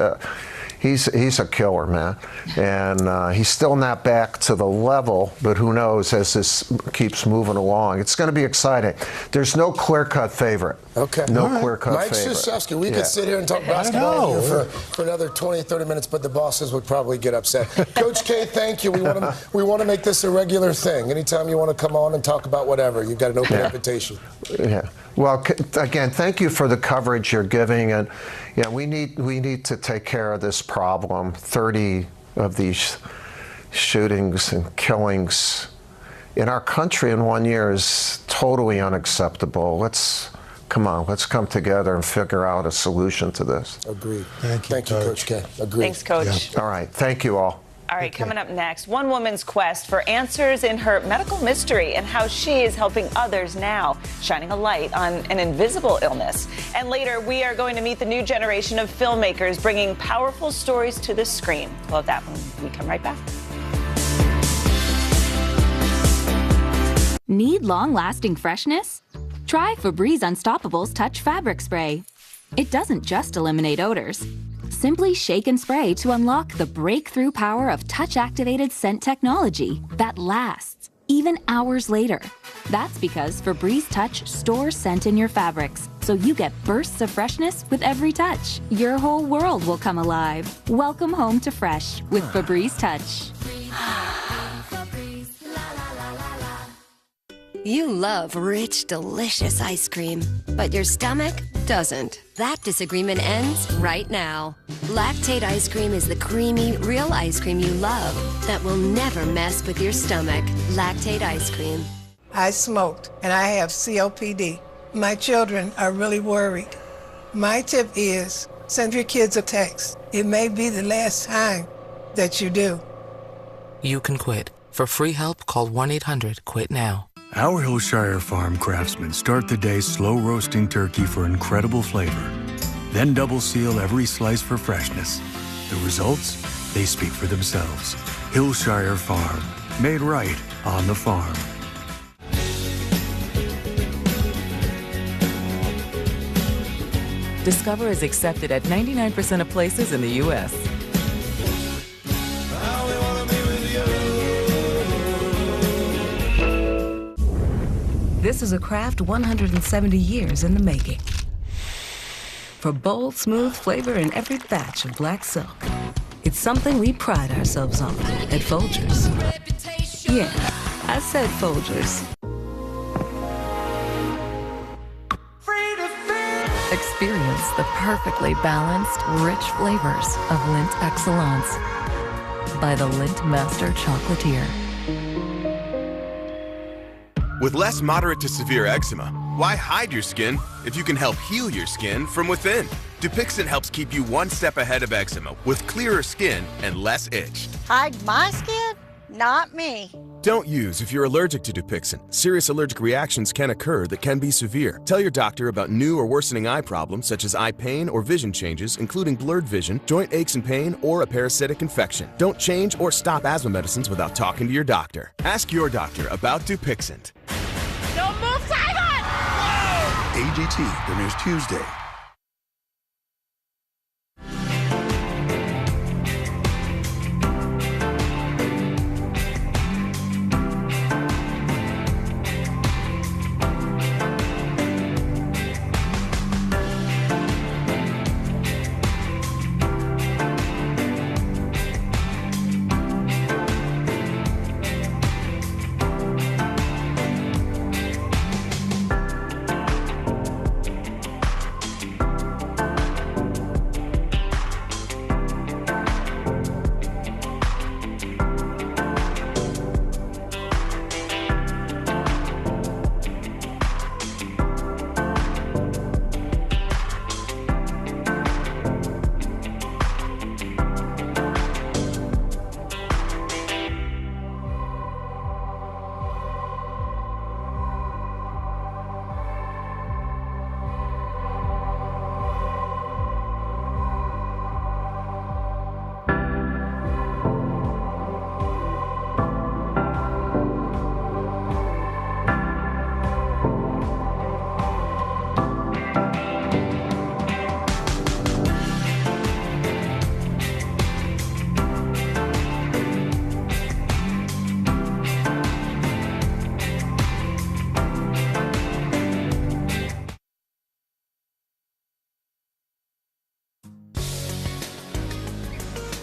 [SPEAKER 22] He's a killer, man, and he's still not back to the level, but who knows as this keeps moving along. It's going to be exciting. There's no clear-cut favorite.
[SPEAKER 11] Okay.
[SPEAKER 22] No clear-cut favorite.
[SPEAKER 11] Mike Krzyzewski, we could sit here and talk basketball here for another 20, 30 minutes, but the bosses would probably get upset. Coach K, thank you. We want to make this a regular thing. Anytime you want to come on and talk about whatever, you've got an open invitation.
[SPEAKER 22] Yeah. Well, again, thank you for the coverage you're giving, and we need to take care of this problem. 30 of these shootings and killings in our country in 1 year is totally unacceptable. Let's come together and figure out a solution to this.
[SPEAKER 11] Agreed. Thank you, Coach K. Agreed.
[SPEAKER 2] Thanks, Coach.
[SPEAKER 22] Yeah. All right. Thank you all.
[SPEAKER 2] All right, coming up next, one woman's quest for answers in her medical mystery and how she is helping others now, shining a light on an invisible illness. And later, we are going to meet the new generation of filmmakers bringing powerful stories to the screen. We'll have that when we come right back.
[SPEAKER 21] Need long-lasting freshness? Try Febreze Unstoppables Touch Fabric Spray. It doesn't just eliminate odors. Simply shake and spray to unlock the breakthrough power of touch-activated scent technology that lasts, even hours later. That's because Febreze Touch stores scent in your fabrics, so you get bursts of freshness with every touch. Your whole world will come alive. Welcome home to fresh with Febreze Touch.
[SPEAKER 6] You love rich, delicious ice cream, but your stomach doesn't. That disagreement ends right now. Lactate ice cream is the creamy, real ice cream you love that will never mess with your stomach. Lactate ice cream.
[SPEAKER 13] I smoked and I have COPD. My children are really worried. My tip is send your kids a text. It may be the last time that you do.
[SPEAKER 20] You can quit. For free help, call 1-800-QUIT-NOW.
[SPEAKER 24] Our Hillshire Farm craftsmen start the day slow roasting turkey for incredible flavor. Then double seal every slice for freshness. The results? They speak for themselves. Hillshire Farm. Made right on the farm.
[SPEAKER 23] Discover is accepted at 99% of places in the U.S. This is a craft 170 years in the making. For bold, smooth flavor in every batch of black silk. It's something we pride ourselves on at Folgers. Yeah, I said Folgers.
[SPEAKER 25] Experience the perfectly balanced, rich flavors of Lindt Excellence by the Lindt Master Chocolatier.
[SPEAKER 26] With less moderate to severe eczema,
[SPEAKER 3] Why hide your skin if you can help heal your skin from within? Dupixent helps keep you one step ahead of eczema with clearer skin and less itch.
[SPEAKER 8] Hide my skin? Not me.
[SPEAKER 3] Don't use if you're allergic to Dupixent. Serious allergic reactions can occur that can be severe. Tell your doctor about new or worsening eye problems such as eye pain or vision changes, including blurred vision, joint aches and pain, or a parasitic infection. Don't change or stop asthma medicines without talking to your doctor. Ask your doctor about Dupixent.
[SPEAKER 8] Don't move, Simon!
[SPEAKER 9] AGT premieres Tuesday.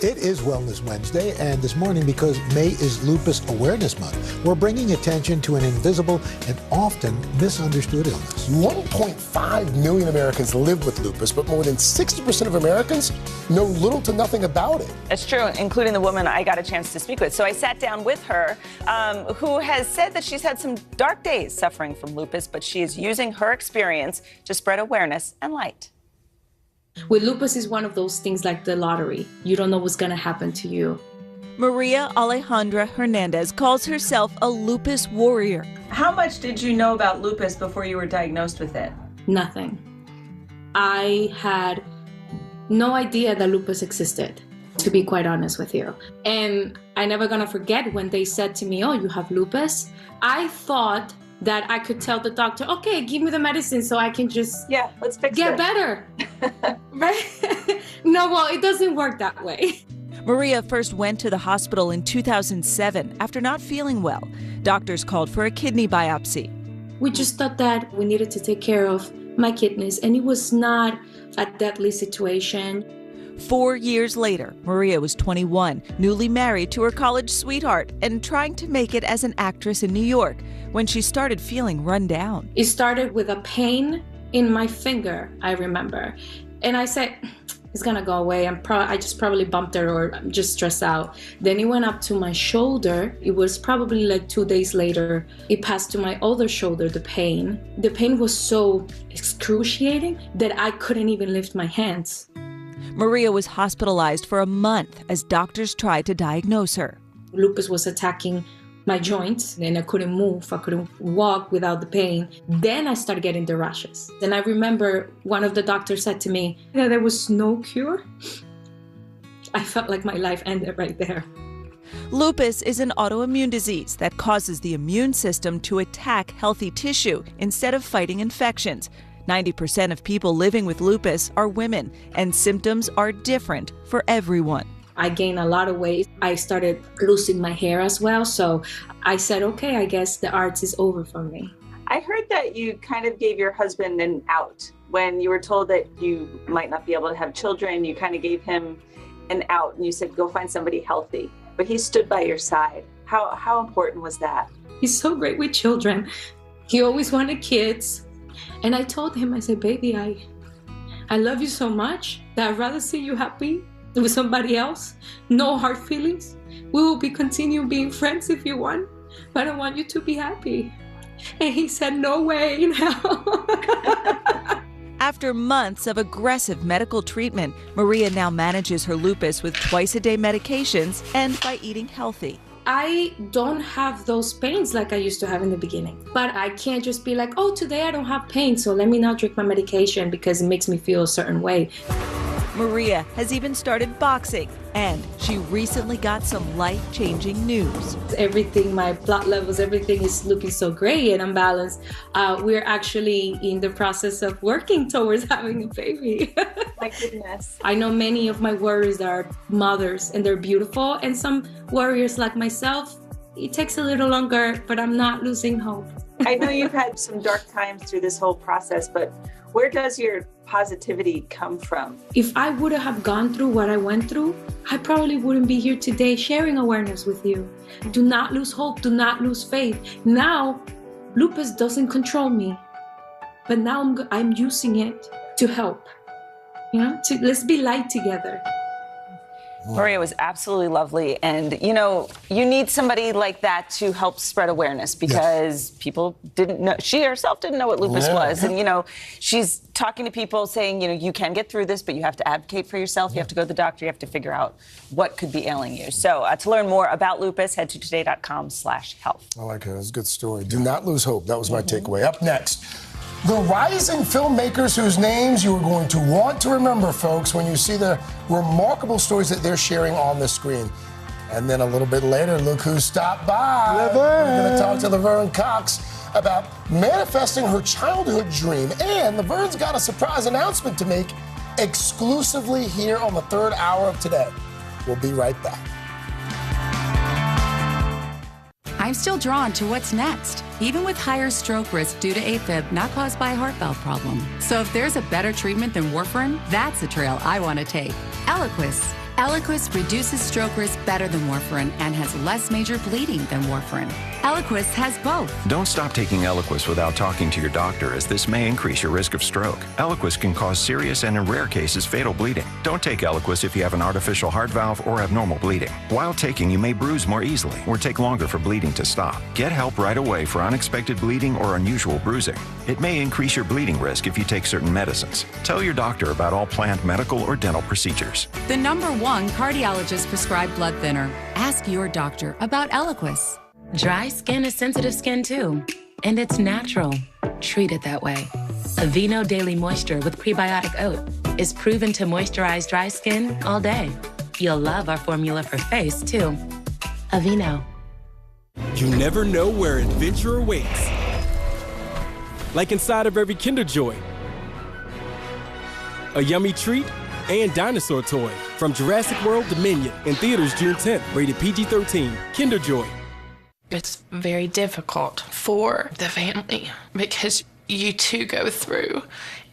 [SPEAKER 12] It is Wellness Wednesday, and this morning, because May is Lupus Awareness Month, we're bringing attention to an invisible and often misunderstood illness.
[SPEAKER 11] 1.5 million Americans live with lupus, but more than 60% of Americans know little to nothing about it.
[SPEAKER 2] It's true, including the woman I got a chance to speak with. So I sat down with her, who has said that she's had some dark days suffering from lupus, but she is using her experience to spread awareness and light.
[SPEAKER 10] With lupus is one of those things like the lottery. You don't know what's going to happen to you.
[SPEAKER 15] Maria Alejandra Hernandez calls herself a lupus warrior.
[SPEAKER 2] How much did you know about lupus before you were diagnosed with it?
[SPEAKER 10] Nothing. I had no idea that lupus existed, to be quite honest with you. And I'm never going to forget when they said to me, "Oh, you have lupus?" I thought that I could tell the doctor, "Okay, give me the medicine so I can just
[SPEAKER 2] let's fix
[SPEAKER 10] get
[SPEAKER 2] it.
[SPEAKER 10] better." Right? No, well, it doesn't work that way.
[SPEAKER 15] Maria first went to the hospital in 2007 after not feeling well. Doctors called for a kidney biopsy.
[SPEAKER 10] We just thought that we needed to take care of my kidneys, and it was not a deadly situation.
[SPEAKER 15] 4 years later, Maria was 21, newly married to her college sweetheart, and trying to make it as an actress in New York when she started feeling run down.
[SPEAKER 10] It started with a pain in my finger, I remember. And I said, it's gonna go away. I just probably bumped her, or I'm just stressed out. Then it went up to my shoulder. It was probably like 2 days later. It passed to my other shoulder, the pain. The pain was so excruciating that I couldn't even lift my hands.
[SPEAKER 15] Maria was hospitalized for a month as doctors tried to diagnose her.
[SPEAKER 10] Lupus was attacking my joints, and I couldn't move. I couldn't walk without the pain. Then I started getting the rashes. And I remember one of the doctors said to me that there was no cure. I felt like my life ended right there.
[SPEAKER 15] Lupus is an autoimmune disease that causes the immune system to attack healthy tissue instead of fighting infections. 90% of people living with lupus are women, and symptoms are different for everyone.
[SPEAKER 10] I gained a lot of weight. I started losing my hair as well. So I said, okay, I guess the arts is over for me.
[SPEAKER 2] I heard that you kind of gave your husband an out. When you were told that you might not be able to have children, you kind of gave him an out and you said, go find somebody healthy. But he stood by your side. How important was that?
[SPEAKER 10] He's so great with children. He always wanted kids. And I told him, I said, baby, I love you so much that I'd rather see you happy with somebody else. No hard feelings. We will continue being friends if you want, but I want you to be happy. And he said, no way in hell.
[SPEAKER 15] After months of aggressive medical treatment, Maria now manages her lupus with twice-a-day medications and by eating healthy.
[SPEAKER 10] I don't have those pains like I used to have in the beginning. But I can't just be like, oh, today I don't have pain, so let me not drink my medication because it makes me feel a certain way.
[SPEAKER 15] Maria has even started boxing, and she recently got some life-changing news.
[SPEAKER 10] Everything, my blood levels, everything is looking so great and unbalanced. We're actually in the process of working towards having a baby.
[SPEAKER 4] My goodness.
[SPEAKER 10] I know many of my warriors are mothers, and they're beautiful, and some warriors like myself, it takes a little longer, but I'm not losing hope.
[SPEAKER 2] I know you've had some dark times through this whole process, but where does your positivity come from?
[SPEAKER 10] If I would have gone through what I went through, I probably wouldn't be here today sharing awareness with you. Do not lose hope. Do not lose faith. Now, lupus doesn't control me, but now I'm using it to help. You know, let's be light together.
[SPEAKER 2] Maria was absolutely lovely. And, you know, you need somebody like that to help spread awareness because people didn't know, she herself didn't know what lupus was. And, you know, she's talking to people saying, you know, you can get through this, but you have to advocate for yourself. You have to go to the doctor. You have to figure out what could be ailing you. So to learn more about lupus, head to today.com/health.
[SPEAKER 11] I like it. That's a good story. Do not lose hope. That was my takeaway. Up next, the rising filmmakers whose names you are going to want to remember, folks, when you see the remarkable stories that they're sharing on the screen. And then a little bit later, look who stopped by. We're going to talk to Laverne Cox about manifesting her childhood dream. And Laverne's got a surprise announcement to make exclusively here on the third hour of Today. We'll be right back.
[SPEAKER 1] I'm still drawn to what's next, even with higher stroke risk due to AFib not caused by a heart valve problem. So if there's a better treatment than warfarin, that's a trail I want to take. Eliquis. Eliquis reduces stroke risk better than warfarin and has less major bleeding than warfarin. Eliquis has both.
[SPEAKER 7] Don't stop taking Eliquis without talking to your doctor, as this may increase your risk of stroke. Eliquis can cause serious and, in rare cases, fatal bleeding. Don't take Eliquis if you have an artificial heart valve or abnormal bleeding. While taking, you may bruise more easily or take longer for bleeding to stop. Get help right away for unexpected bleeding or unusual bruising. It may increase your bleeding risk if you take certain medicines. Tell your doctor about all planned medical or dental procedures.
[SPEAKER 1] The #1 cardiologist prescribed blood thinner. Ask your doctor about Eliquis. Dry skin is sensitive skin too, and it's natural. Treat it that way. Aveeno Daily Moisture with prebiotic oat is proven to moisturize dry skin all day. You'll love our formula for face too. Aveeno.
[SPEAKER 16] You never know where adventure awaits. Like inside of every Kinder Joy. A yummy treat and dinosaur toy from Jurassic World Dominion in theaters June 10th, rated PG-13. Kinder Joy.
[SPEAKER 17] It's very difficult for the family because you two go through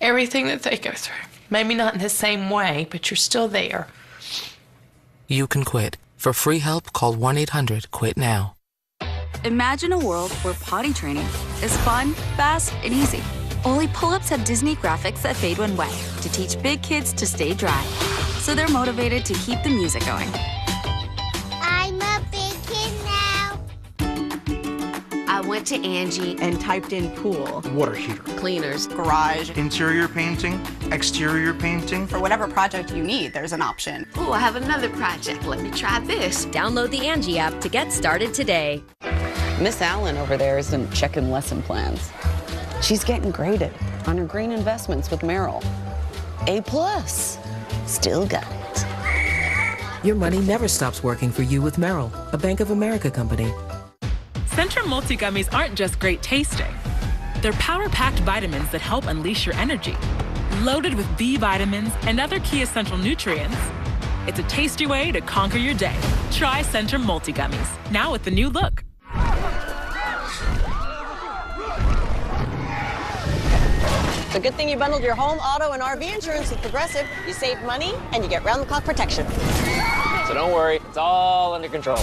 [SPEAKER 17] everything that they go through. Maybe not in the same way, but you're still there.
[SPEAKER 20] You can quit. For free help, call 1-800-QUIT-NOW.
[SPEAKER 19] Imagine a world where potty training is fun, fast, and easy. Only pull-ups have Disney graphics that fade when wet to teach big kids to stay dry. So they're motivated to keep the music going.
[SPEAKER 26] I'm a big kid now.
[SPEAKER 27] I went to Angie and typed in pool,
[SPEAKER 28] water heater,
[SPEAKER 27] cleaners, garage,
[SPEAKER 28] interior painting, exterior painting.
[SPEAKER 29] For whatever project you need, there's an option.
[SPEAKER 27] Ooh, I have another project. Let me try this.
[SPEAKER 6] Download the Angie app to get started today.
[SPEAKER 30] Miss Allen over there isn't checking lesson plans. She's getting graded on her green investments with Merrill. A+. Still got it.
[SPEAKER 23] Your money never stops working for you with Merrill, a Bank of America company.
[SPEAKER 31] Centrum multi-gummies aren't just great tasting. They're power-packed vitamins that help unleash your energy. Loaded with B vitamins and other key essential nutrients, it's a tasty way to conquer your day. Try Centrum multi-gummies, now with the new look.
[SPEAKER 32] It's a good thing you bundled your home, auto, and RV insurance with Progressive. You save money, and you get round-the-clock protection.
[SPEAKER 33] So don't worry, it's all under control.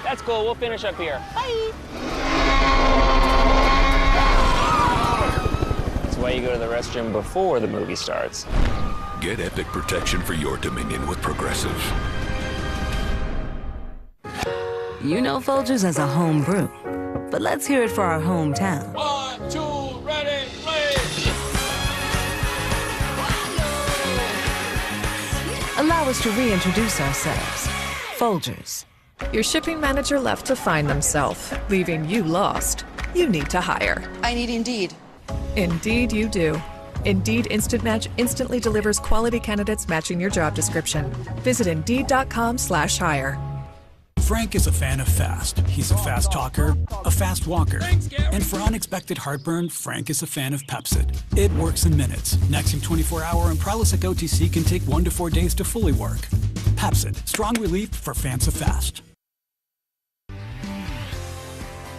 [SPEAKER 33] That's cool, we'll finish up here.
[SPEAKER 32] Bye.
[SPEAKER 33] That's why you go to the restroom before the movie starts.
[SPEAKER 14] Get epic protection for your Dominion with Progressive.
[SPEAKER 23] You know Folgers as a home brew, but let's hear it for our hometown.
[SPEAKER 3] 1, 2, ready, play!
[SPEAKER 23] Allow us to reintroduce ourselves. Folgers.
[SPEAKER 4] Your shipping manager left to find themselves, leaving you lost. You need to hire.
[SPEAKER 32] I need Indeed.
[SPEAKER 4] Indeed you do. Indeed Instant Match instantly delivers quality candidates matching your job description. Visit Indeed.com/hire.
[SPEAKER 5] Frank is a fan of fast. He's a fast talker, a fast walker. And for unexpected heartburn, Frank is a fan of Pepcid. It works in minutes. Nexium 24-hour and Prilosec OTC can take 1 to 4 days to fully work. Pepcid, strong relief for fans of fast.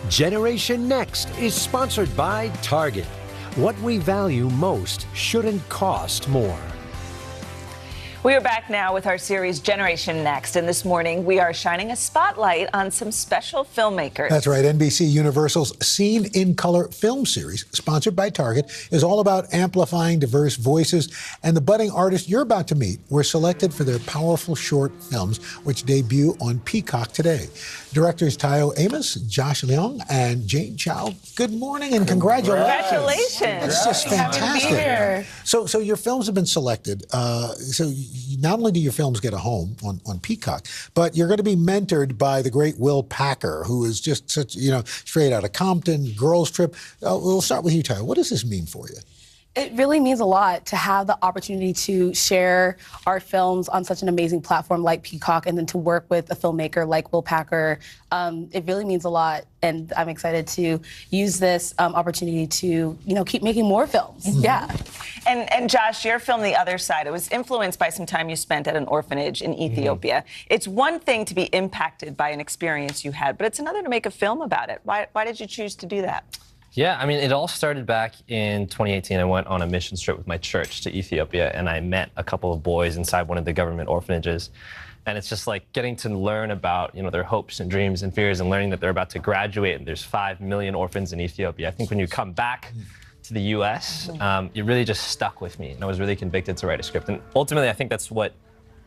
[SPEAKER 4] Generation Next is sponsored by Target. What we value most shouldn't cost more.
[SPEAKER 2] We are back now with our series Generation Next, and this morning we are shining a spotlight on some special filmmakers.
[SPEAKER 8] That's right. NBC Universal's Seen in Color film series, sponsored by Target, is all about amplifying diverse voices, and the budding artists you're about to meet were selected for their powerful short films, which debut on Peacock today. Directors Tayo Amos, Josh Leong, and Jane Chow, good morning and congratulations.
[SPEAKER 2] Congratulations.
[SPEAKER 8] It's just fantastic. So your films have been selected. Not only do your films get a home on Peacock, but you're going to be mentored by the great Will Packer, who is just such, straight out of Compton, Girls Trip. We'll start with you, Tayo. What does this mean for you?
[SPEAKER 29] It really means a lot to have the opportunity to share our films on such an amazing platform like Peacock, and then to work with a filmmaker like Will Packer. It really means a lot, and I'm excited to use this opportunity to, keep making more films.
[SPEAKER 2] Mm-hmm.
[SPEAKER 29] Yeah.
[SPEAKER 2] And Josh, your film, The Other Side, it was influenced by some time you spent at an orphanage in Ethiopia. It's one thing to be impacted by an experience you had, but it's another to make a film about it. Why did you choose to do that?
[SPEAKER 9] Yeah, I mean, it all started back in 2018. I went on a mission trip with my church to Ethiopia, and I met a couple of boys inside one of the government orphanages. And it's just like getting to learn about, their hopes and dreams and fears, and learning that they're about to graduate, and there's 5 million orphans in Ethiopia. I think when you come back to the U.S., it really just stuck with me, and I was really convicted to write a script. And ultimately, I think that's what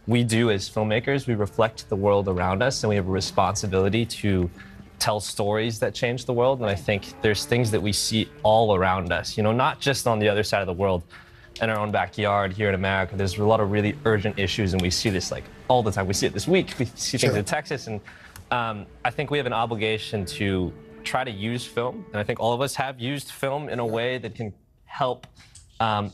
[SPEAKER 9] we do as filmmakers. We reflect the world around us, and we have a responsibility to tell stories that change the world. And I think there's things that we see all around us, not just on the other side of the world in our own backyard here in America. There's a lot of really urgent issues, and we see this like all the time. We see it this week. We see things in Texas. And I think we have an obligation to try to use film. And I think all of us have used film in a way that can help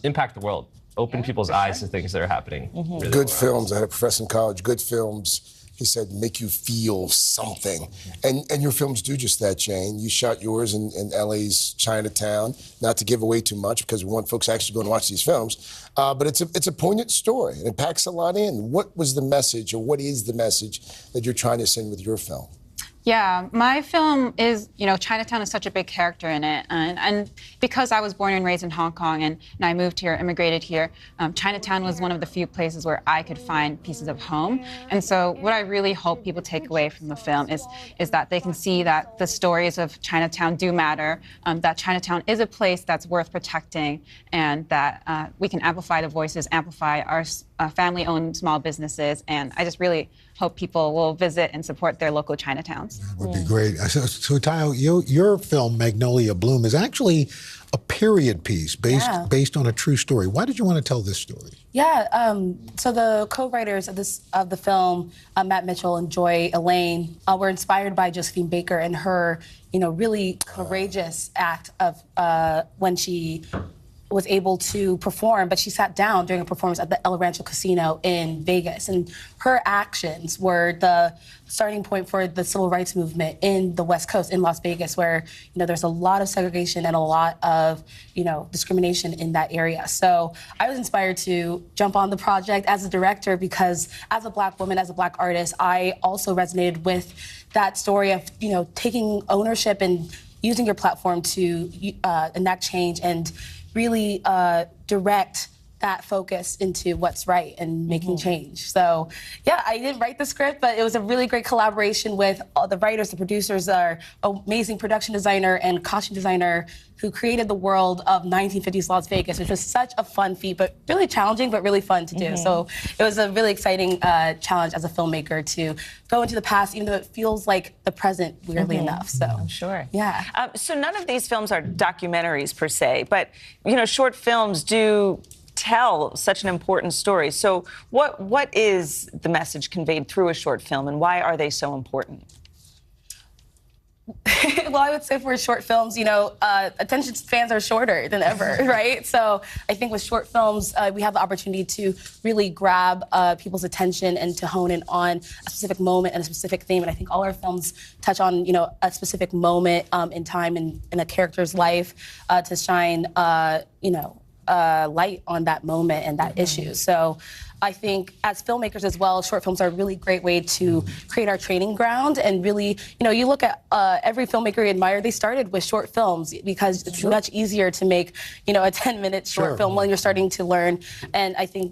[SPEAKER 9] impact the world, open people's eyes to things that are happening. Really
[SPEAKER 11] Good films. I had a professor in college. Good films, he said, make you feel something. And your films do just that, Jane. You shot yours in LA's Chinatown, not to give away too much because we want folks actually to go and watch these films. But it's a poignant story, and it packs a lot in. What was the message, or what is the message that you're trying to send with your film?
[SPEAKER 29] Yeah, my film is, Chinatown is such a big character in it. And because I was born and raised in Hong Kong and I moved here, immigrated here, Chinatown was one of the few places where I could find pieces of home. And so what I really hope people take away from the film is that they can see that the stories of Chinatown do matter, that Chinatown is a place that's worth protecting, and that we can amplify the voices, amplify our family-owned small businesses. And I just really hope people will visit and support their local Chinatowns.
[SPEAKER 8] That would be great. So Tayo, your film, Magnolia Bloom, is actually a period piece based on a true story. Why did you want to tell this story?
[SPEAKER 29] Yeah, so the co-writers of the film, Matt Mitchell and Joy Elaine, were inspired by Josephine Baker and her, really courageous act of when she was able to perform, but she sat down during a performance at the El Rancho Casino in Vegas. And her actions were the starting point for the civil rights movement in the West Coast, in Las Vegas, where, there's a lot of segregation and a lot of, discrimination in that area. So I was inspired to jump on the project as a director because as a Black woman, as a Black artist, I also resonated with that story of, taking ownership and using your platform to enact change and really direct that focus into what's right and making change. So, yeah, I didn't write the script, but it was a really great collaboration with all the writers, the producers, our amazing production designer and costume designer who created the world of 1950s Las Vegas, which was such a fun feat, but really challenging, but really fun to do. So it was a really exciting challenge as a filmmaker to go into the past, even though it feels like the present, weirdly enough. So
[SPEAKER 2] I'm sure.
[SPEAKER 29] Yeah.
[SPEAKER 2] So none of these films are documentaries per se, but short films do tell such an important story. So what is the message conveyed through a short film, and why are they so important?
[SPEAKER 29] Well, I would say for short films, attention spans are shorter than ever, right? So I think with short films, we have the opportunity to really grab people's attention and to hone in on a specific moment and a specific theme. And I think all our films touch on, a specific moment in time in a character's life to shine, light on that moment and that issue. So I think as filmmakers as well, short films are a really great way to create our training ground. And really, you look at every filmmaker you admire, they started with short films because it's much easier to make, a 10-minute short film when you're starting to learn. And I think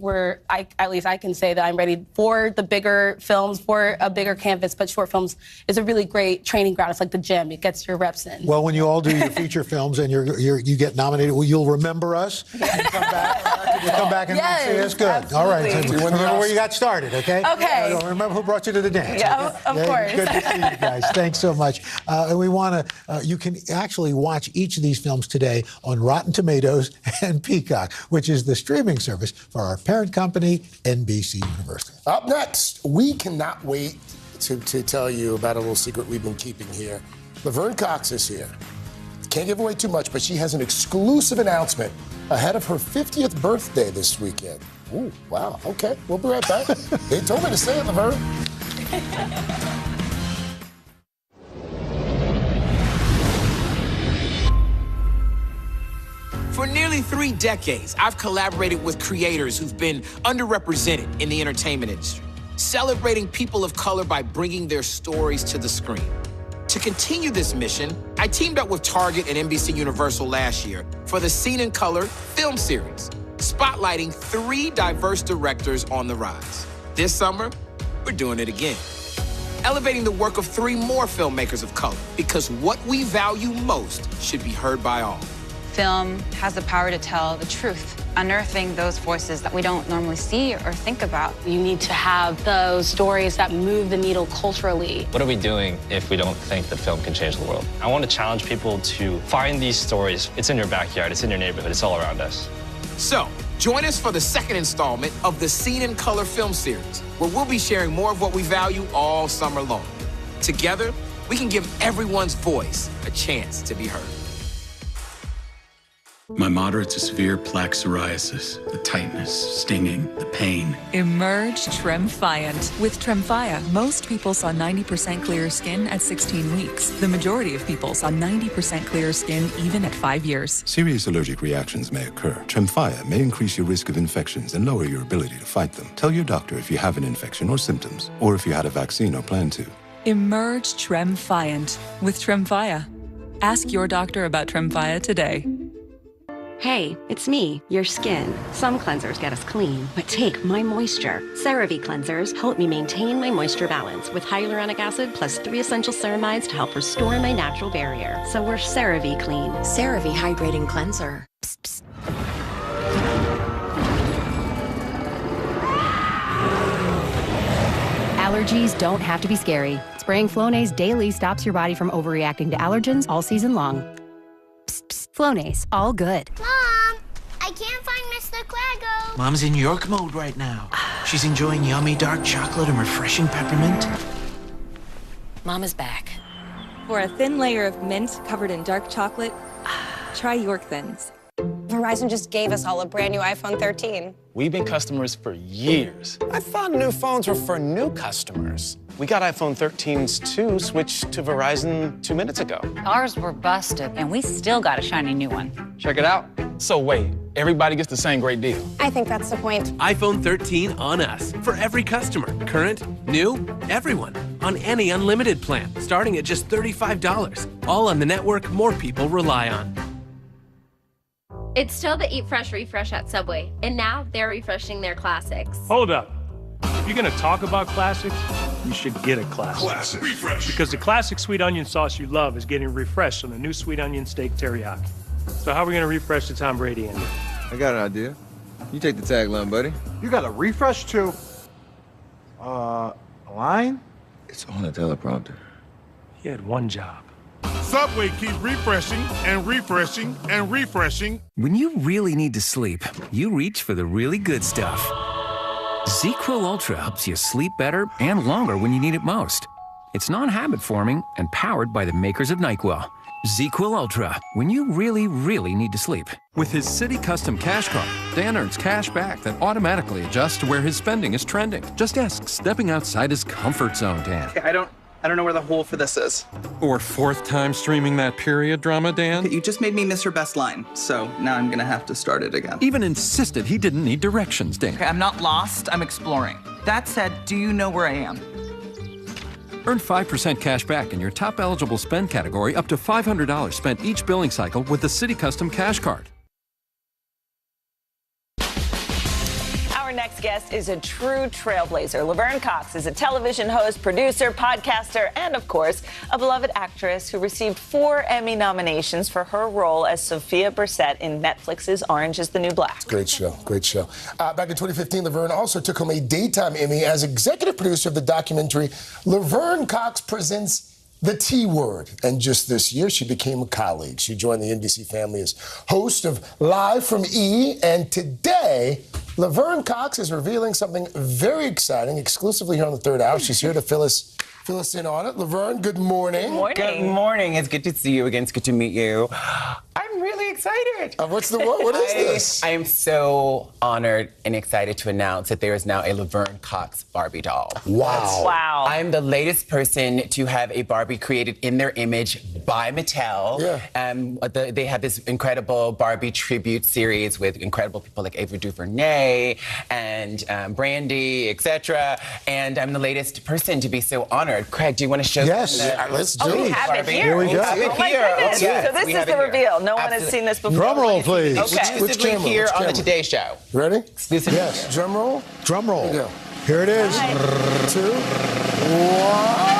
[SPEAKER 29] at least I can say that I'm ready for the bigger films, for a bigger canvas, but short films is a really great training ground. It's like the gym. It gets your reps in.
[SPEAKER 8] Well, when you all do your feature films and you get nominated, you'll remember us. And come back and see us. Good.
[SPEAKER 29] Absolutely.
[SPEAKER 8] All right. Remember where you got started, okay?
[SPEAKER 29] Okay.
[SPEAKER 8] Remember who brought you to the dance.
[SPEAKER 29] Yeah,
[SPEAKER 8] okay?
[SPEAKER 29] of course.
[SPEAKER 8] Good to see you guys. Thanks so much. And we want to, you can actually watch each of these films today on Rotten Tomatoes and Peacock, which is the streaming service for our parent company, NBC Universal.
[SPEAKER 11] Up next, we cannot wait to tell you about a little secret we've been keeping here. Laverne Cox is here. Can't give away too much, but she has an exclusive announcement ahead of her 50th birthday this weekend. Ooh, wow. Okay, we'll be right back. They told me to say it, Laverne.
[SPEAKER 1] For nearly 3 decades, I've collaborated with creators who've been underrepresented in the entertainment industry, celebrating people of color by bringing their stories to the screen. To continue this mission, I teamed up with Target and NBC Universal last year for the Seen in Color film series, spotlighting 3 diverse directors on the rise. This summer, we're doing it again, elevating the work of 3 more filmmakers of color, because what we value most should be heard by all.
[SPEAKER 7] Film has the power to tell the truth, unearthing those voices that we don't normally see or think about.
[SPEAKER 29] You need to have those stories that move the needle culturally.
[SPEAKER 9] What are we doing if we don't think that film can change the world? I want to challenge people to find these stories. It's in your backyard, it's in your neighborhood, it's all around us.
[SPEAKER 1] So, join us for the second installment of the Seen in Color film series, where we'll be sharing more of what we value all summer long. Together, we can give everyone's voice a chance to be heard.
[SPEAKER 5] My moderate to severe plaque psoriasis, the tightness, stinging, the pain.
[SPEAKER 4] Emerge Tremfyant. With Tremfya, most people saw 90% clearer skin at 16 weeks. The majority of people saw 90% clearer skin even at 5 years.
[SPEAKER 14] Serious allergic reactions may occur. Tremfya may increase your risk of infections and lower your ability to fight them. Tell your doctor if you have an infection or symptoms, or if you had a vaccine or plan to.
[SPEAKER 4] Emerge Tremfyant with Tremfya. Ask your doctor about Tremfya today.
[SPEAKER 6] Hey, it's me, your skin. Some cleansers get us clean, but take my moisture. CeraVe cleansers help me maintain my moisture balance with hyaluronic acid plus 3 essential ceramides to help restore my natural barrier. So we're CeraVe clean. CeraVe hydrating cleanser. Psst, psst.
[SPEAKER 10] Allergies don't have to be scary. Spraying Flonase daily stops your body from overreacting to allergens all season long. Psst, psst. Flonase, all good.
[SPEAKER 26] Mom, I can't find Mr. Clago.
[SPEAKER 12] Mom's in York mode right now. She's enjoying yummy dark chocolate and refreshing peppermint.
[SPEAKER 6] Mama's back.
[SPEAKER 13] For a thin layer of mint covered in dark chocolate, try York Thins.
[SPEAKER 32] Verizon just gave us all a brand new iPhone 13.
[SPEAKER 3] We've been customers for years. I thought new phones were for new customers. We got iPhone 13s too, switched to Verizon 2 minutes ago.
[SPEAKER 15] Ours were busted, and we still got a shiny new one.
[SPEAKER 3] Check it out. So wait, everybody gets the same great deal.
[SPEAKER 32] I think that's the point.
[SPEAKER 16] iPhone 13 on us. For every customer. Current, new, everyone. On any unlimited plan, starting at just $35. All on the network more people rely on.
[SPEAKER 17] It's still the Eat Fresh refresh at Subway, and now they're refreshing their classics. Hold up. If you're gonna talk about classics, you should get a classic.
[SPEAKER 18] Classic refresh.
[SPEAKER 17] Because the classic sweet onion sauce you love is getting refreshed on the new sweet onion steak teriyaki. So how are we gonna refresh the Tom Brady ending?
[SPEAKER 19] I got an idea. You take the tagline, buddy.
[SPEAKER 20] You got a refresh too? A line?
[SPEAKER 19] It's on the teleprompter.
[SPEAKER 17] He had one job.
[SPEAKER 18] Subway keeps refreshing and refreshing and refreshing.
[SPEAKER 17] When you really need to sleep, you reach for the really good stuff. ZzzQuil Ultra helps you sleep better and longer when you need it most. It's non-habit forming and powered by the makers of NyQuil. ZzzQuil Ultra, when you really, really need to sleep.
[SPEAKER 23] With his City Custom Cash Card, Dan earns cash back that automatically adjusts to where his spending is trending. Just ask stepping outside his comfort zone, Dan.
[SPEAKER 21] I don't know where the hole for this is.
[SPEAKER 23] Or fourth time streaming that period drama, Dan?
[SPEAKER 21] You just made me miss your best line, so now I'm gonna have to start it again.
[SPEAKER 23] Even insisted he didn't need directions, Dan.
[SPEAKER 21] Okay, I'm not lost, I'm exploring. That said, do you know where I am?
[SPEAKER 23] Earn 5% cash back in your top eligible spend category up to $500 spent each billing cycle with the City Custom Cash Card.
[SPEAKER 2] Our next guest is a true trailblazer. Laverne Cox is a television host, producer, podcaster, and, of course, a beloved actress who received 4 Emmy nominations for her role as Sophia Bursette in Netflix's Orange is the New Black.
[SPEAKER 11] Great show, great show. Back in 2015, Laverne also took home a Daytime Emmy as executive producer of the documentary Laverne Cox Presents The T Word. And just this year, she became a colleague. She joined the NBC family as host of Live from E! And today, Laverne Cox is revealing something very exciting, exclusively here on the Third Hour. She's here to fill us in on it. Laverne, good morning.
[SPEAKER 2] Good morning.
[SPEAKER 22] Good morning. It's good to see you again. It's good to meet you. I'm really excited.
[SPEAKER 11] What is this?
[SPEAKER 22] I am so honored and excited to announce that there is now a Laverne Cox Barbie doll.
[SPEAKER 11] Wow.
[SPEAKER 2] Wow.
[SPEAKER 22] I'm the latest person to have a Barbie created in their image by Mattel.
[SPEAKER 11] Yeah.
[SPEAKER 22] They have this incredible Barbie tribute series with incredible people like Ava DuVernay and Brandy, etc. And I'm the latest person to be so honored. Craig, do you want to show them?
[SPEAKER 11] Yes, let's do it.
[SPEAKER 2] We have it here.
[SPEAKER 11] Here we go.
[SPEAKER 2] Oh, my goodness. So this is the reveal. No one has seen this before.
[SPEAKER 11] Drum roll, please.
[SPEAKER 2] Okay.
[SPEAKER 22] Exclusively here on the Today Show.
[SPEAKER 11] Ready?
[SPEAKER 22] Exclusively.
[SPEAKER 11] Yes. Drum roll.
[SPEAKER 8] Drum roll.
[SPEAKER 11] Here we go. Here it is. 2, 1.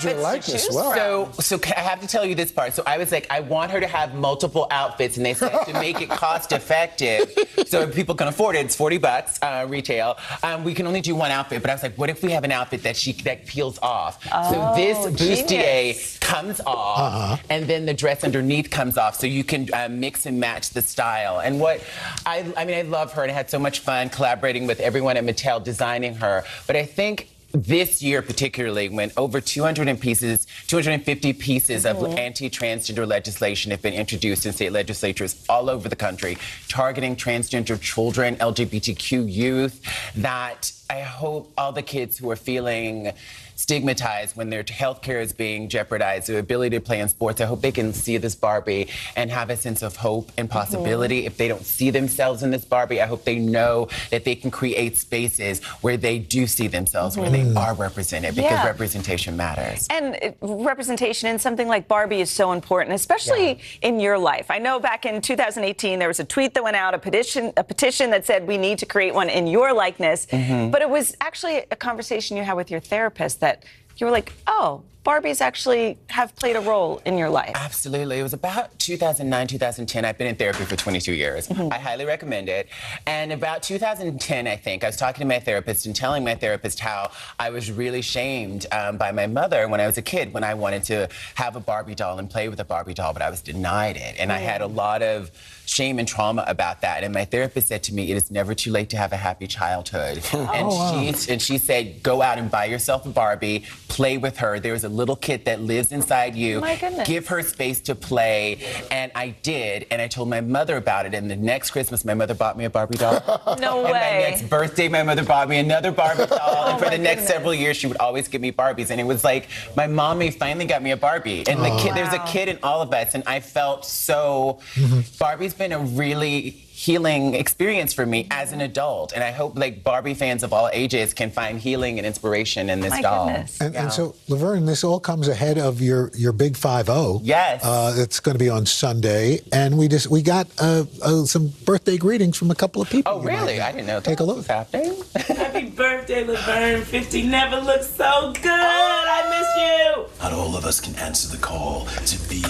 [SPEAKER 11] Your likeness well.
[SPEAKER 22] So I have to tell you this part. So I was like, I want her to have multiple outfits, and they said to make it cost effective, so if people can afford it, it's $40 retail. We can only do one outfit, but I was like, what if we have an outfit that peels off? So this bustier comes off, and then the dress underneath comes off, so you can mix and match the style. And what I mean, I love her, and I had so much fun collaborating with everyone at Mattel designing her. But I think this year particularly, when over 250 pieces of anti-transgender legislation have been introduced in state legislatures all over the country, targeting transgender children, LGBTQ youth, that I hope all the kids who are feeling stigmatized when their health care is being jeopardized, their ability to play in sports, I hope they can see this Barbie and have a sense of hope and possibility. If they don't see themselves in this Barbie, I hope they know that they can create spaces where they do see themselves, where they are represented, because representation matters.
[SPEAKER 2] And representation in something like Barbie is so important, especially in your life. I know back in 2018, there was a tweet that went out, a petition that said we need to create one in your likeness. But it was actually a conversation you had with your therapist that you were like, oh, Barbies actually have played a role in your life.
[SPEAKER 22] Absolutely. It was about 2009, 2010. I've been in therapy for 22 years. I highly recommend it. And about 2010, I think, I was talking to my therapist and telling my therapist how I was really shamed by my mother when I was a kid, when I wanted to have a Barbie doll and play with a Barbie doll, but I was denied it. And I had a lot of shame and trauma about that. And my therapist said to me, it is never too late to have a happy childhood. And she said, go out and buy yourself a Barbie, play with her. There's a little kid that lives inside you.
[SPEAKER 2] My goodness.
[SPEAKER 22] Give her space to play. And I did. And I told my mother about it. And the next Christmas, my mother bought me a Barbie doll.
[SPEAKER 2] No way.
[SPEAKER 22] And my next birthday, my mother bought me another Barbie doll. And for the next several years, she would always give me Barbies. And it was like, my mommy finally got me a Barbie. And there's a kid in all of us. And I felt so... Barbie's been a really healing experience for me as an adult. And I hope like Barbie fans of all ages can find healing and inspiration in this doll.
[SPEAKER 8] And so, Laverne, this all comes ahead of your big 5-0.
[SPEAKER 22] Yes.
[SPEAKER 8] It's going to be on Sunday. And we got some birthday greetings from a couple of people.
[SPEAKER 22] Oh, really? I didn't know.
[SPEAKER 8] Take a look.
[SPEAKER 22] What's happening?
[SPEAKER 1] Happy birthday, Laverne. 50 never looked so good. I miss you.
[SPEAKER 5] Not all of us can answer the call to be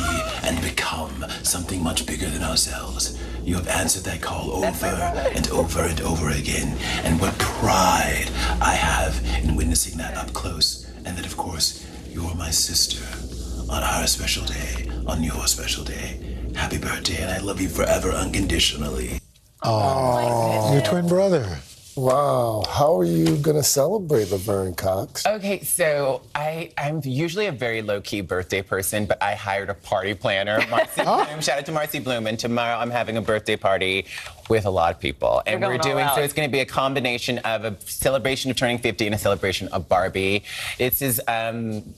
[SPEAKER 5] and become something much bigger than ourselves. You have answered that call over and over and over again. And what pride I have in witnessing that up close. And that, of course, you're my sister on our special day, on your special day. Happy birthday, and I love you forever unconditionally.
[SPEAKER 8] Oh, your twin brother.
[SPEAKER 11] Wow. How are you going to celebrate Laverne Cox?
[SPEAKER 22] Okay, so I'm usually a very low-key birthday person, but I hired a party planner, Marcy Bloom. Shout out to Marcy Bloom. And tomorrow I'm having a birthday party with a lot of people. And we're doing, so it's going to be a combination of a celebration of turning 50 and a celebration of Barbie. This is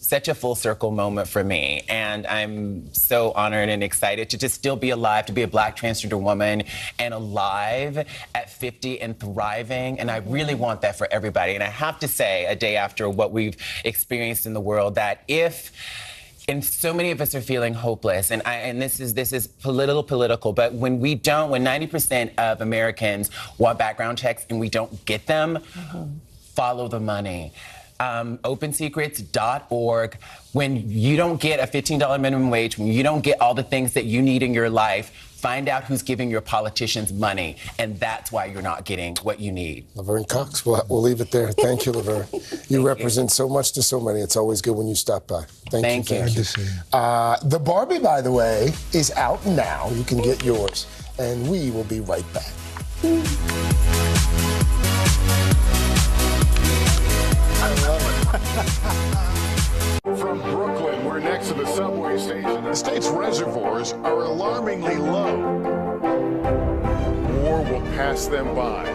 [SPEAKER 22] such a full circle moment for me. And I'm so honored and excited to just still be alive, to be a Black transgender woman and alive at 50 and thriving. And I really want that for everybody. And I have to say, a day after what we've experienced in the world, that and so many of us are feeling hopeless, and this is political, but when 90% of Americans want background checks and we don't get them, follow the money. OpenSecrets.org. When you don't get a $15 minimum wage, when you don't get all the things that you need in your life, find out who's giving your politicians money, and that's why you're not getting what you need.
[SPEAKER 11] Laverne Cox, we'll leave it there. Thank you, Laverne. You represent so much to so many. It's always good when you stop by. Thank you.
[SPEAKER 8] Good to see you.
[SPEAKER 11] The Barbie, by the way, is out now. You can get yours, and we will be right back.
[SPEAKER 7] I love it. From Brooklyn, we're next to the subway station. The state's reservoirs are alarmingly low. War will pass them by.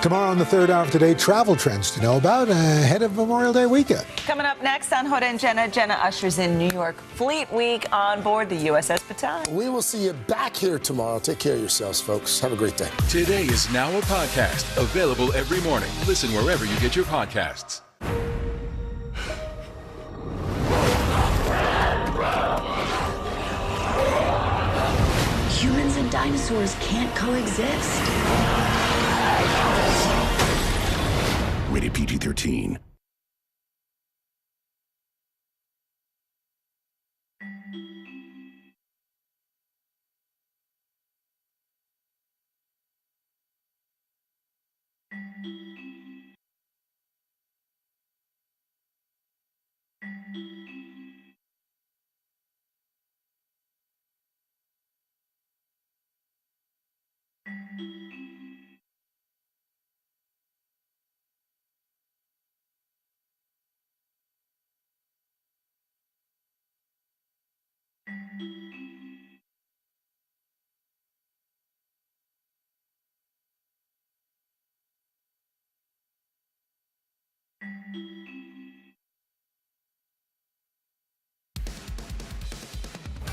[SPEAKER 8] Tomorrow on the third hour of Today, travel trends to know about ahead of Memorial Day weekend.
[SPEAKER 2] Coming up next on Hoda and Jenna, Jenna ushers in New York Fleet Week on board the USS Bataan.
[SPEAKER 11] We will see you back here tomorrow. Take care of yourselves, folks. Have a great day.
[SPEAKER 9] Today is now a podcast available every morning. Listen wherever you get your podcasts.
[SPEAKER 14] Humans and dinosaurs can't coexist.
[SPEAKER 9] Rated PG-13.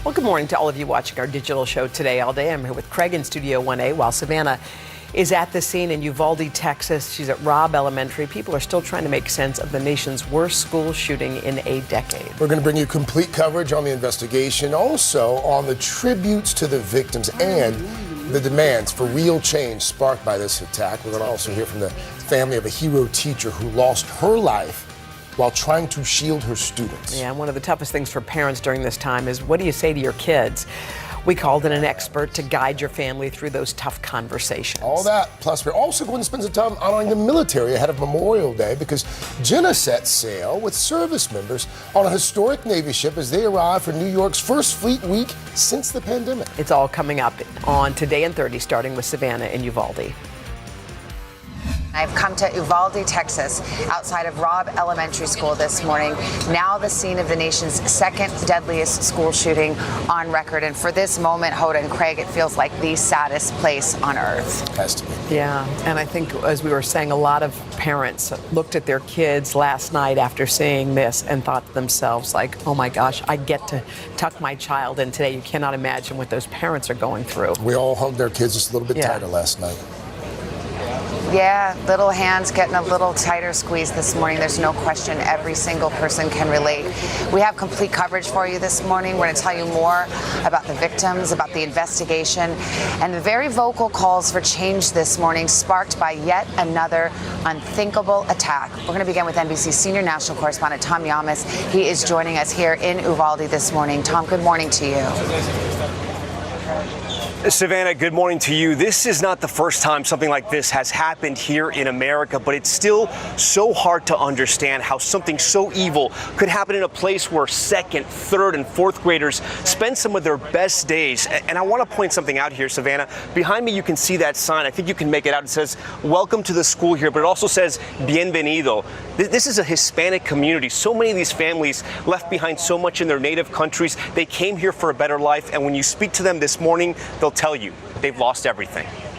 [SPEAKER 4] Well, good morning to all of you watching our digital show Today All Day. I'm here with Craig in Studio 1A while Savannah is at the scene in Uvalde, Texas. She's at Robb Elementary. People are still trying to make sense of the nation's worst school shooting in a decade.
[SPEAKER 11] We're going to bring you complete coverage on the investigation, also on the tributes to the victims and the demands for real change sparked by this attack. We're going to also hear from the family of a hero teacher who lost her life while trying to shield her students.
[SPEAKER 4] Yeah, one of the toughest things for parents during this time is, what do you say to your kids? We called in an expert to guide your family through those tough conversations.
[SPEAKER 11] All that, plus we're also going to spend some time honoring the military ahead of Memorial Day, because Jenna set sail with service members on a historic Navy ship as they arrive for New York's first Fleet Week since the pandemic.
[SPEAKER 4] It's all coming up on Today in 30, starting with Savannah in Uvalde.
[SPEAKER 6] I've come to Uvalde, Texas, outside of Robb Elementary School this morning, now the scene of the nation's second deadliest school shooting on record. And for this moment, Hoda and Craig, it feels like the saddest place on earth.
[SPEAKER 11] Has to be.
[SPEAKER 4] Yeah, and I think, as we were saying, a lot of parents looked at their kids last night after seeing this and thought to themselves, like, oh my gosh, I get to tuck my child in today. You cannot imagine what those parents are going through.
[SPEAKER 11] We all hugged our kids just a little bit tighter last night.
[SPEAKER 6] Yeah, little hands getting a little tighter squeeze this morning. There's no question every single person can relate. We have complete coverage for you this morning. We're going to tell you more about the victims, about the investigation, and the very vocal calls for change this morning sparked by yet another unthinkable attack. We're going to begin with NBC senior national correspondent Tom Yamas. He is joining us here in Uvalde this morning. Tom, good morning to you.
[SPEAKER 10] Savannah, good morning to you. This is not the first time something like this has happened here in America, but it's still so hard to understand how something so evil could happen in a place where second, third, and fourth graders spend some of their best days. And I want to point something out here, Savannah. Behind me, you can see that sign. I think you can make it out. It says, welcome to the school here, but it also says, bienvenido. This is a Hispanic community. So many of these families left behind so much in their native countries. They came here for a better life. And when you speak to them this morning, they'll tell you they've lost everything.
[SPEAKER 12] 412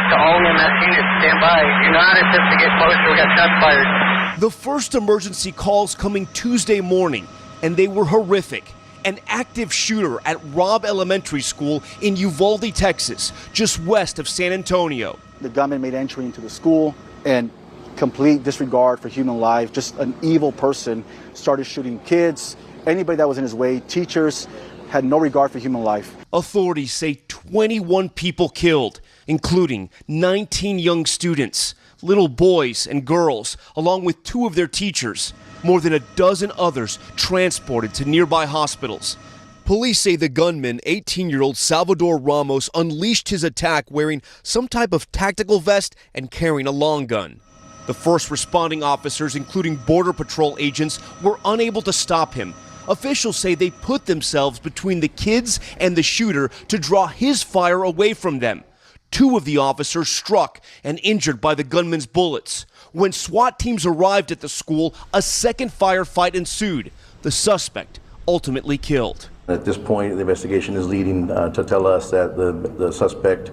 [SPEAKER 12] to all EMS units, stand by. Do not attempt to get closer. We got shots fired.
[SPEAKER 10] The first emergency calls coming Tuesday morning, and they were horrific. An active shooter at Robb Elementary School in Uvalde, Texas, just west of San Antonio.
[SPEAKER 24] The gunman made entry into the school, and complete disregard for human life, just an evil person, started shooting kids, anybody that was in his way, teachers, had no regard for human life.
[SPEAKER 10] Authorities say 21 people killed, including 19 young students, little boys and girls, along with 2 of their teachers. More than a dozen others transported to nearby hospitals. Police say the gunman, 18-year-old Salvador Ramos, unleashed his attack wearing some type of tactical vest and carrying a long gun. The first responding officers, including Border Patrol agents, were unable to stop him. Officials say they put themselves between the kids and the shooter to draw his fire away from them. 2 of the officers struck and injured by the gunman's bullets. When SWAT teams arrived at the school, a second firefight ensued. The suspect ultimately killed.
[SPEAKER 25] At this point, the investigation is leading to tell us that the suspect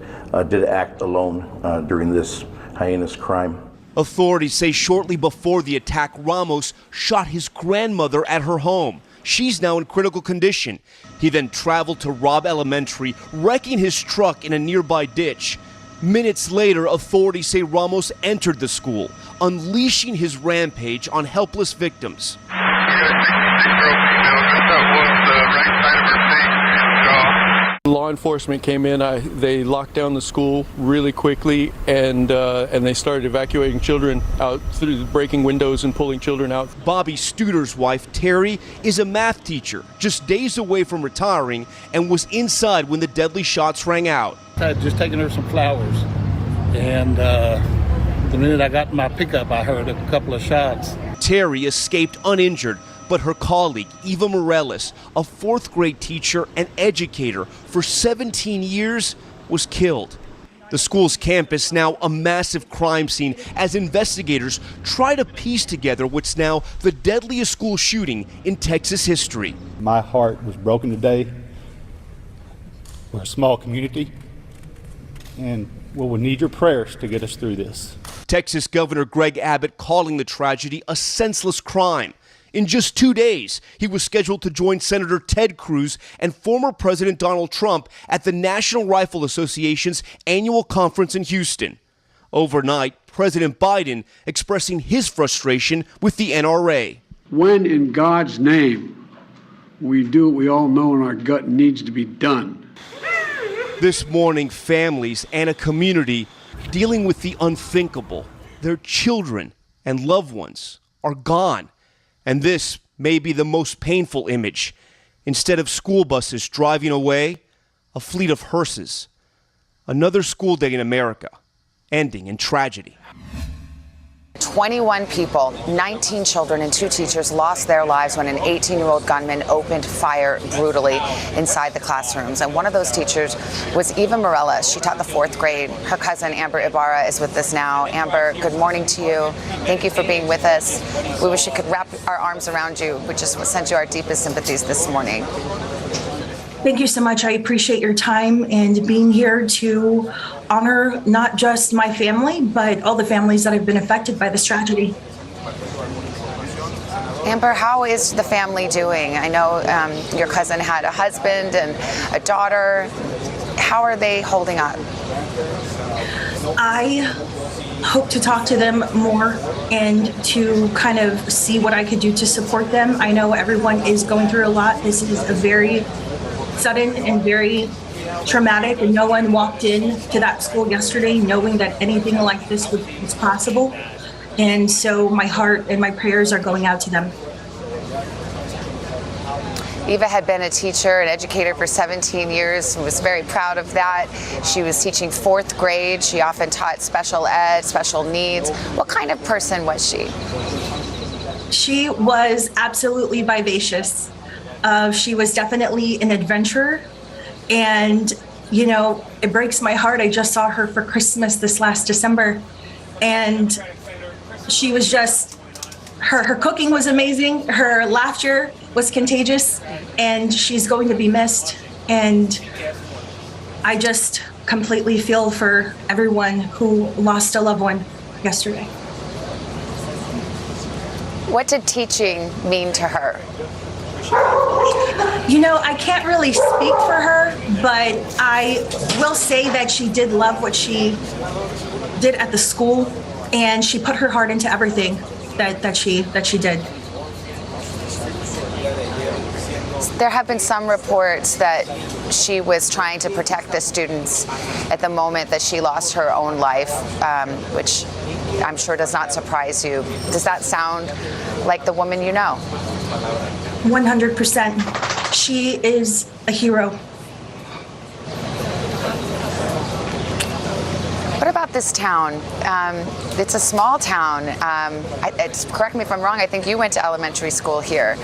[SPEAKER 25] did act alone during this heinous crime.
[SPEAKER 10] Authorities say shortly before the attack, Ramos shot his grandmother at her home. She's now in critical condition. He then traveled to Robb Elementary, wrecking his truck in a nearby ditch. Minutes later, authorities say Ramos entered the school, unleashing his rampage on helpless victims.
[SPEAKER 26] Law enforcement came in. They locked down the school really quickly, and they started evacuating children out through breaking windows and pulling children out.
[SPEAKER 10] Bobby Studer's wife, Terry, is a math teacher, just days away from retiring, and was inside when the deadly shots rang out.
[SPEAKER 27] I had just taken her some flowers, and the minute I got in my pickup, I heard a couple of shots.
[SPEAKER 10] Terry escaped uninjured, but her colleague, Eva Morales, a fourth-grade teacher and educator for 17 years, was killed. The school's campus now a massive crime scene as investigators try to piece together what's now the deadliest school shooting in Texas history.
[SPEAKER 27] My heart was broken today. We're a small community, and we'll need your prayers to get us through this.
[SPEAKER 10] Texas Governor Greg Abbott calling the tragedy a senseless crime. In just 2 days, he was scheduled to join Senator Ted Cruz and former President Donald Trump at the National Rifle Association's annual conference in Houston. Overnight, President Biden expressing his frustration with the NRA.
[SPEAKER 3] When in God's name we do what we all know in our gut needs to be done.
[SPEAKER 10] This morning, families and a community dealing with the unthinkable. Their children and loved ones are gone. And this may be the most painful image. Instead of school buses driving away, a fleet of hearses. Another school day in America, ending in tragedy.
[SPEAKER 6] 21 people, 19 children and 2 teachers lost their lives when an 18-year-old gunman opened fire brutally inside the classrooms. And one of those teachers was Eva Morales. She taught the 4th grade. Her cousin, Amber Ibarra, is with us now. Amber, good morning to you. Thank you for being with us. We wish we could wrap our arms around you. We just send you our deepest sympathies this morning.
[SPEAKER 13] Thank you so much. I appreciate your time and being here to honor not just my family, but all the families that have been affected by this tragedy.
[SPEAKER 6] Amber, how is the family doing? I know your cousin had a husband and a daughter. How are they holding up?
[SPEAKER 13] I hope to talk to them more and to kind of see what I could do to support them. I know everyone is going through a lot. This is a very sudden and very traumatic, and no one walked in to that school yesterday knowing that anything like this was possible. And so my heart and my prayers are going out to them.
[SPEAKER 6] Eva had been a teacher and educator for 17 years and was very proud of that. She was teaching 4th grade. She often taught special ed, special needs. What kind of person was she?
[SPEAKER 13] She was absolutely vivacious. She was definitely an adventurer. And, you know, it breaks my heart. I just saw her for Christmas this last December. And she was just, her cooking was amazing. Her laughter was contagious. And she's going to be missed. And I just completely feel for everyone who lost a loved one yesterday.
[SPEAKER 6] What did teaching mean to her?
[SPEAKER 13] You know, I can't really speak for her, but I will say that she did love what she did at the school, and she put her heart into everything that she did.
[SPEAKER 6] There have been some reports that she was trying to protect the students at the moment that she lost her own life, which I'm sure does not surprise you. Does that sound like the woman you know?
[SPEAKER 13] 100%. She is a hero.
[SPEAKER 6] What about this town? It's a small town. Correct me if I'm wrong, I think you went to elementary school here.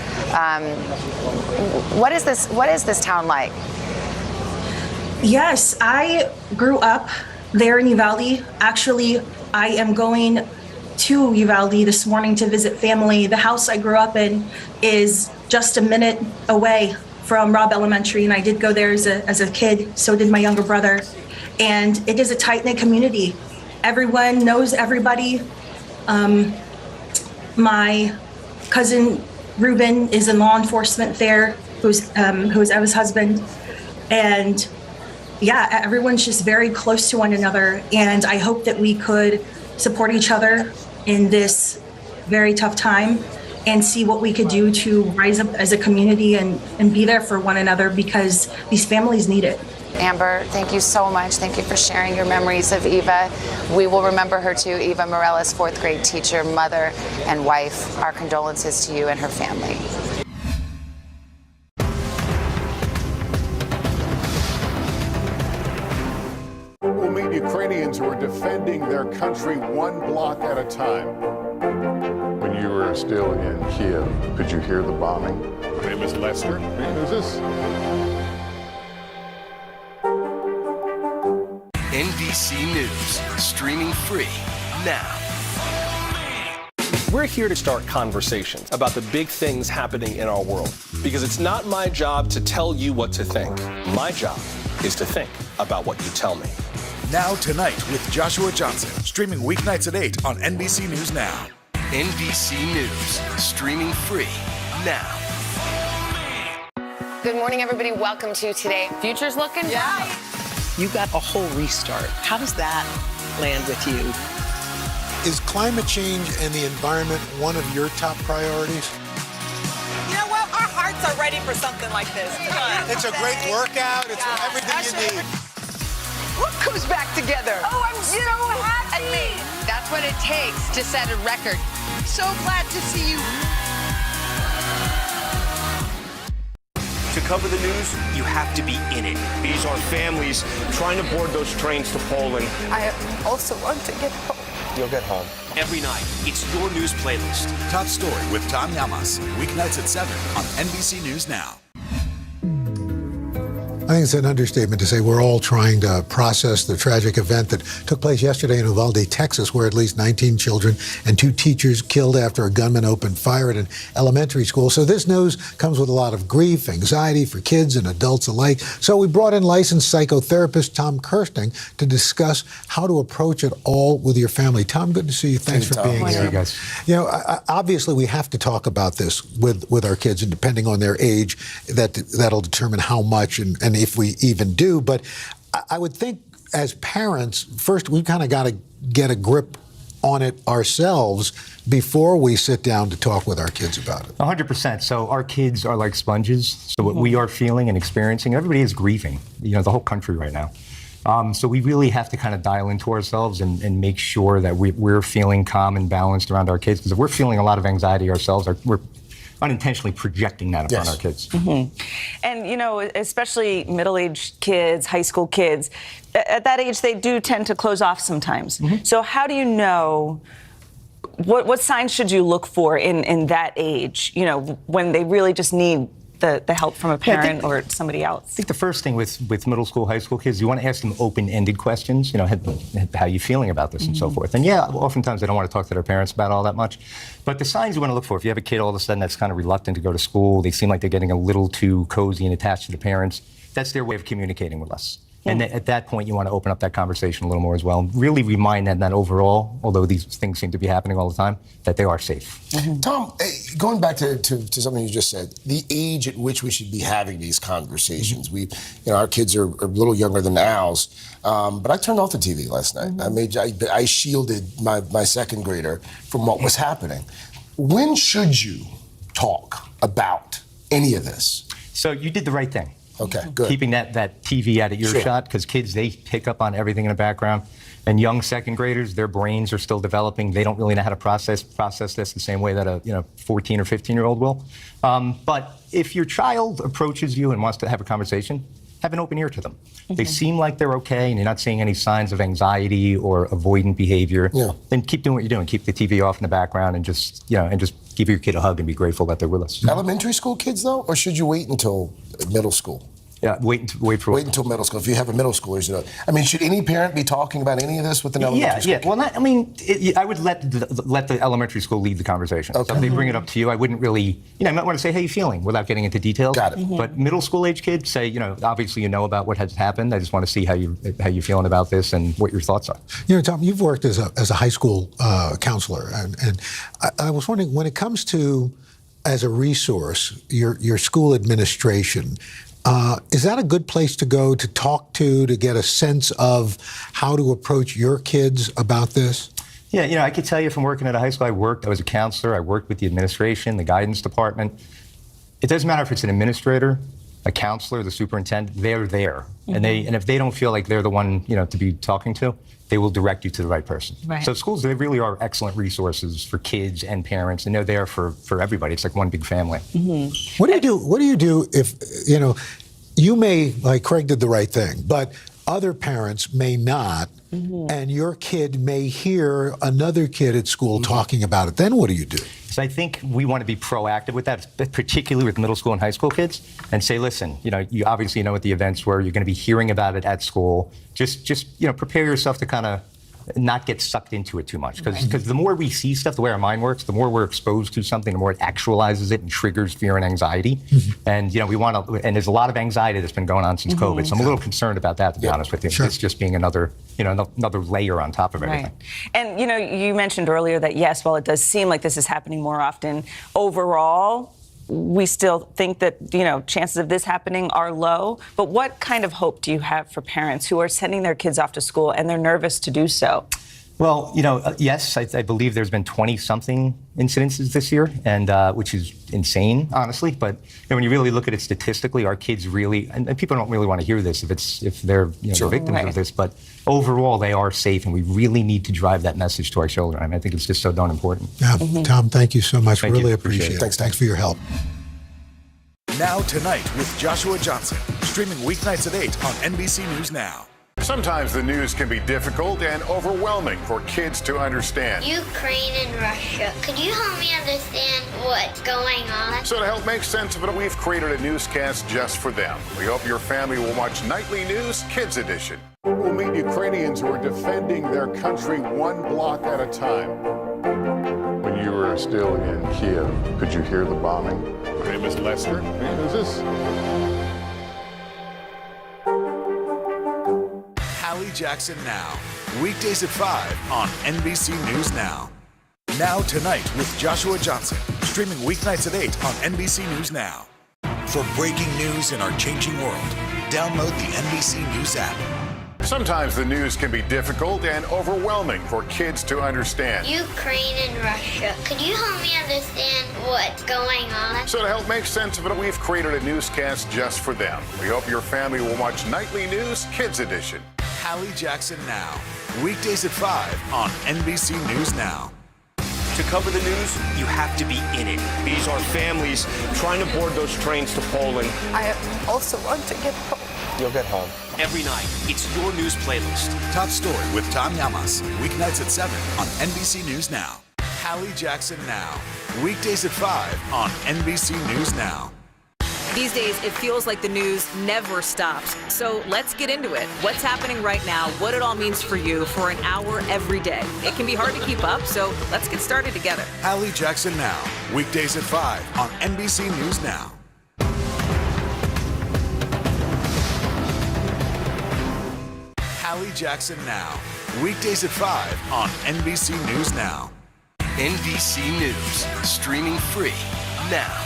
[SPEAKER 6] What is this town like?
[SPEAKER 13] Yes, I grew up there in Uvalde. Actually, I am going to Uvalde this morning to visit family. The house I grew up in is just a minute away from Robb Elementary, and I did go there as a kid. So did my younger brother. And it is a tight-knit community. Everyone knows everybody. My cousin Ruben is in law enforcement there, who's Eva's husband. And yeah, everyone's just very close to one another. And I hope that we could support each other in this very tough time and see what we could do to rise up as a community and be there for one another, because these families need it.
[SPEAKER 6] Amber, thank you so much. Thank you for sharing your memories of Eva. We will remember her too. Eva Morales, 4th grade teacher, mother, and wife. Our condolences to you and her family.
[SPEAKER 7] We'll meet Ukrainians who are defending their country one block at a time.
[SPEAKER 15] When you were
[SPEAKER 7] are still in Kiev. Could you hear the bombing? My name is Lester. Who's this?
[SPEAKER 15] NBC News, streaming free now.
[SPEAKER 16] We're here to start conversations about the big things happening in our world, because it's not my job to tell you what to think. My job is to think about what you tell me.
[SPEAKER 17] Now Tonight with Joshua Johnson, streaming weeknights at 8 on NBC News Now.
[SPEAKER 15] NBC News, streaming free now.
[SPEAKER 6] Good morning, everybody. Welcome to Today. Future's looking bright.
[SPEAKER 4] You got a whole restart. How does that land with you?
[SPEAKER 8] Is climate change and the environment one of your top priorities?
[SPEAKER 18] You know what? Our hearts are ready for something like this. Come on.
[SPEAKER 8] It's a great workout. It's everything you need.
[SPEAKER 18] What comes back together?
[SPEAKER 6] Oh, I'm so happy. That's what it takes to set a record.
[SPEAKER 18] So glad to see you.
[SPEAKER 10] To cover the news, you have to be in it. These are families trying to board those trains to Poland.
[SPEAKER 18] I also want to get home.
[SPEAKER 10] You'll get home. Every night, it's your news playlist.
[SPEAKER 17] Top Story with Tom Llamas, weeknights at 7 on NBC News Now.
[SPEAKER 8] I think it's an understatement to say we're all trying to process the tragic event that took place yesterday in Uvalde, Texas, where at least 19 children and 2 teachers killed after a gunman opened fire at an elementary school. So this news comes with a lot of grief, anxiety for kids and adults alike. So we brought in licensed psychotherapist Tom Kirsting to discuss how to approach it all with your family. Tom, good to see you. Thanks for being here.
[SPEAKER 19] You guys.
[SPEAKER 8] You know, obviously we have to talk about this with our kids, and depending on their age, that'll determine how much and if we even do. But I would think as parents, first we've kind of got to get a grip on it ourselves before we sit down to talk with our kids about it.
[SPEAKER 19] 100%. So our kids are like sponges. So what we are feeling and experiencing, everybody is grieving, the whole country right now. So we really have to kind of dial into ourselves and make sure that we're feeling calm and balanced around our kids. Because if we're feeling a lot of anxiety ourselves, we're unintentionally projecting that upon our kids.
[SPEAKER 2] Mm-hmm. And, especially middle-aged kids, high school kids, at that age, they do tend to close off sometimes. Mm-hmm. So how do you know, what signs should you look for in that age, when they really just need the help from a parent or somebody else?
[SPEAKER 19] I think the first thing with middle school, high school kids, you want to ask them open-ended questions, how you feeling about this and so forth. And oftentimes they don't want to talk to their parents about all that much. But the signs you want to look for, if you have a kid all of a sudden that's kind of reluctant to go to school, they seem like they're getting a little too cozy and attached to the parents, that's their way of communicating with us. And at that point, you want to open up that conversation a little more as well. And really remind them that overall, although these things seem to be happening all the time, that they are safe.
[SPEAKER 11] Mm-hmm. Tom, going back to something you just said, the age at which we should be having these conversations. Our kids are a little younger than ours, but I turned off the TV last night. I shielded my second grader from what was happening. When should you talk about any of this?
[SPEAKER 19] So you did the right thing.
[SPEAKER 11] Okay, good.
[SPEAKER 19] Keeping that TV out of earshot, because kids, they pick up on everything in the background. And young second graders, their brains are still developing. They don't really know how to process this the same way that a 14 or 15-year-old will. But if your child approaches you and wants to have a conversation, have an open ear to them. Mm-hmm. They seem like they're okay, and you're not seeing any signs of anxiety or avoidant behavior. Then keep doing what you're doing. Keep the TV off in the background, and just give your kid a hug and be grateful that they're with us.
[SPEAKER 11] Elementary school kids, though, or should you wait until middle school?
[SPEAKER 19] Yeah, wait until
[SPEAKER 11] middle school. If you have a middle schooler, should any parent be talking about any of this with an elementary school?
[SPEAKER 19] Yeah. Well, I would let the elementary school lead the conversation. Okay. So if they bring it up to you, I wouldn't really, I might want to say, how you feeling, without getting into details.
[SPEAKER 11] Got it. Mm-hmm.
[SPEAKER 19] But middle school age kids say, obviously about what has happened. I just want to see how you feeling about this and what your thoughts are.
[SPEAKER 8] Tom, you've worked as a high school counselor, and I was wondering, when it comes to, as a resource, your school administration, is that a good place to go to talk to get a sense of how to approach your kids about this?
[SPEAKER 19] Yeah, I could tell you from working at a high school, I was a counselor, I worked with the administration, the guidance department. It doesn't matter if it's an administrator, a counselor, the superintendent, they're there. Mm-hmm. And if they don't feel like they're the one, to be talking to, they will direct you to the right person. Right. So schools, they really are excellent resources for kids and parents, and they're there for everybody. It's like one big family.
[SPEAKER 8] Mm-hmm. What do you do if, you may, like Craig did the right thing, but other parents may not, and your kid may hear another kid at school talking about it. Then what do you do?
[SPEAKER 19] So I think we want to be proactive with that, particularly with middle school and high school kids, and say, listen, you obviously know what the events were. You're going to be hearing about it at school. Just prepare yourself to kind of not get sucked into it too much, because the more we see stuff, the way our mind works, the more we're exposed to something, the more it actualizes it and triggers fear and anxiety. And we want to. And there's a lot of anxiety that's been going on since COVID. So I'm a little concerned about that, to be honest with you. It's just being another layer on top of everything.
[SPEAKER 2] Right. And you mentioned earlier that yes, while it does seem like this is happening more often, overall, we still think that, chances of this happening are low. But what kind of hope do you have for parents who are sending their kids off to school and they're nervous to do so?
[SPEAKER 19] Well, yes, I believe there's been 20-something incidences this year, and which is insane, honestly. But when you really look at it statistically, our kids really, and people don't really want to hear this if they're victims of this, but overall they are safe, and we really need to drive that message to our children. I think it's just so darn important.
[SPEAKER 8] Yeah, Tom, thank you so much. Really appreciate it. Thanks for your help.
[SPEAKER 17] Now Tonight with Joshua Johnson, streaming weeknights at 8 on NBC News Now.
[SPEAKER 7] Sometimes the news can be difficult and overwhelming for kids to understand.
[SPEAKER 1] Ukraine and Russia. Could you help me understand what's going on?
[SPEAKER 7] So to help make sense of it, we've created a newscast just for them. We hope your family will watch Nightly News Kids Edition. We'll meet Ukrainians who are defending their country one block at a time. When you were still in Kiev, could you hear the bombing? My name is Lester. And who's this?
[SPEAKER 17] Hallie Jackson Now, weekdays at 5 on NBC News Now. Now Tonight with Joshua Johnson, streaming weeknights at 8 on NBC News Now. For breaking news in our changing world, download the NBC News app.
[SPEAKER 7] Sometimes the news can be difficult and overwhelming for kids to understand.
[SPEAKER 1] Ukraine and Russia. Could you help me understand what's going on?
[SPEAKER 7] So to help make sense of it, we've created a newscast just for them. We hope your family will watch Nightly News Kids Edition.
[SPEAKER 17] Hallie Jackson Now, weekdays at 5 on NBC News Now.
[SPEAKER 10] To cover the news, you have to be in it. These are families trying to board those trains to Poland.
[SPEAKER 1] I also want to get home.
[SPEAKER 10] You'll get home. Every night, it's your news playlist.
[SPEAKER 17] Top Story with Tom Llamas, weeknights at 7 on NBC News Now. Hallie Jackson Now, weekdays at 5 on NBC News Now.
[SPEAKER 5] These days, it feels like the news never stops. So let's get into it. What's happening right now, what it all means for you for an hour every day. It can be hard to keep up, so let's get started together.
[SPEAKER 17] Hallie Jackson Now, weekdays at 5 on NBC News Now. Hallie Jackson Now, weekdays at 5 on NBC News Now.
[SPEAKER 15] NBC News, streaming free now.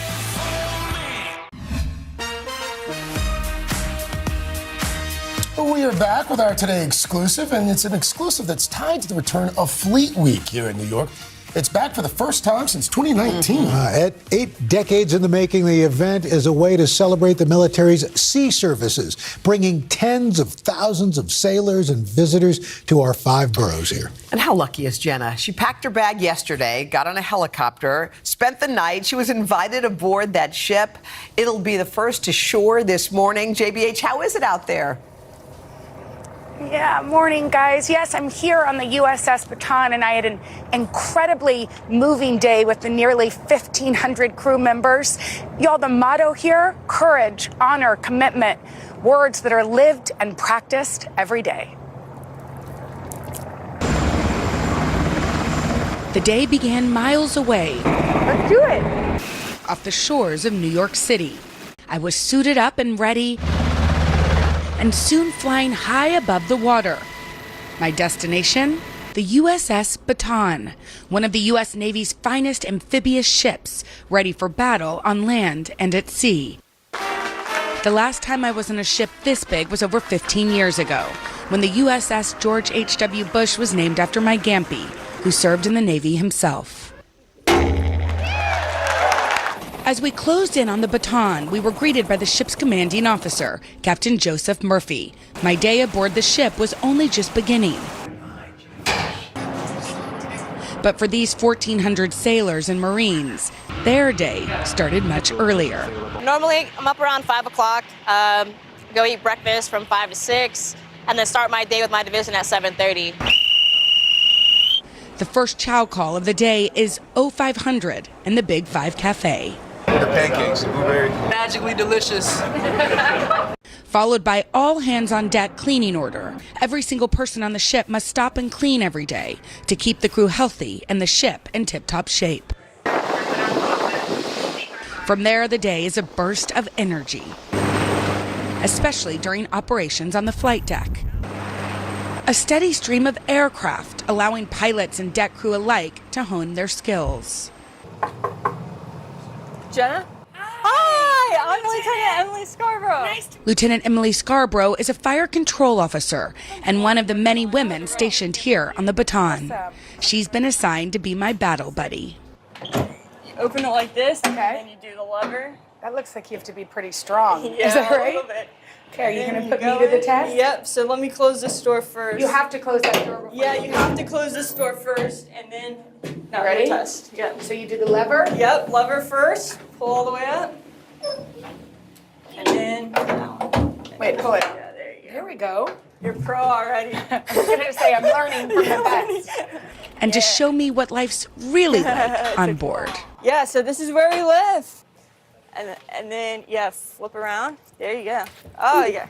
[SPEAKER 11] We are back with our Today exclusive, and it's an exclusive that's tied to the return of Fleet Week here in New York. It's back for the first time since 2019.
[SPEAKER 8] At 8 decades in the making, the event is a way to celebrate the military's sea services, bringing tens of thousands of sailors and visitors to our 5 boroughs here.
[SPEAKER 4] And how lucky is Jenna? She packed her bag yesterday, got on a helicopter, spent the night. She was invited aboard that ship. It'll be the first to shore this morning. JBH, how is it out there?
[SPEAKER 14] Yeah, morning, guys. Yes, I'm here on the USS Baton, and I had an incredibly moving day with the nearly 1,500 crew members. Y'all, the motto here, courage, honor, commitment, words that are lived and practiced every day.
[SPEAKER 20] The day began miles away.
[SPEAKER 14] Let's do it.
[SPEAKER 20] Off the shores of New York City. I was suited up and ready, and soon flying high above the water. My destination? The USS Baton, one of the U.S. Navy's finest amphibious ships, ready for battle on land and at sea. The last time I was on a ship this big was over 15 years ago, when the USS George H.W. Bush was named after my Gampy, who served in the Navy himself. As we closed in on the Baton, we were greeted by the ship's commanding officer, Captain Joseph Murphy. My day aboard the ship was only just beginning. But for these 1,400 sailors and Marines, their day started much earlier.
[SPEAKER 21] Normally, I'm up around 5 o'clock, go eat breakfast from 5 to 6,
[SPEAKER 9] and then start my day with my division at 7:30.
[SPEAKER 20] The first chow call of the day is 0500 in the Big Five Cafe.
[SPEAKER 12] The pancakes, blueberry. Magically delicious.
[SPEAKER 20] Followed by all hands on deck cleaning order. Every single person on the ship must stop and clean every day to keep the crew healthy and the ship in tip-top shape. From there, the day is a burst of energy, especially during operations on the flight deck. A steady stream of aircraft, allowing pilots and deck crew alike to hone their skills.
[SPEAKER 21] Jenna? Hi, I'm Lieutenant Emily Scarborough.
[SPEAKER 20] Lieutenant Emily Scarborough is a fire control officer and one of the many women stationed here on the Bataan. She's been assigned to be my battle buddy.
[SPEAKER 21] Open it like this, and then you do the lever.
[SPEAKER 14] That looks like you have to be pretty strong.
[SPEAKER 21] Yeah,
[SPEAKER 14] Is that right?
[SPEAKER 21] a little bit.
[SPEAKER 14] Okay, are you
[SPEAKER 21] And
[SPEAKER 14] going
[SPEAKER 21] then
[SPEAKER 14] to put me to the test?
[SPEAKER 21] Yep, so let me close this door first.
[SPEAKER 14] You have to close that door before
[SPEAKER 21] Yeah, you have to close this door first, and then now
[SPEAKER 14] Ready?
[SPEAKER 21] we'll test. Yep.
[SPEAKER 14] So you do the lever?
[SPEAKER 21] Yep, lever first, pull all the way up, and then down.
[SPEAKER 14] Wait, pull it.
[SPEAKER 21] Yeah, there you go.
[SPEAKER 14] Here we go.
[SPEAKER 21] You're pro already.
[SPEAKER 14] I was going to say I'm learning from the best.
[SPEAKER 20] And to show me what life's really like on board.
[SPEAKER 21] Yeah, so this is where we live. And then, yeah, flip around. There you go. Oh, yeah.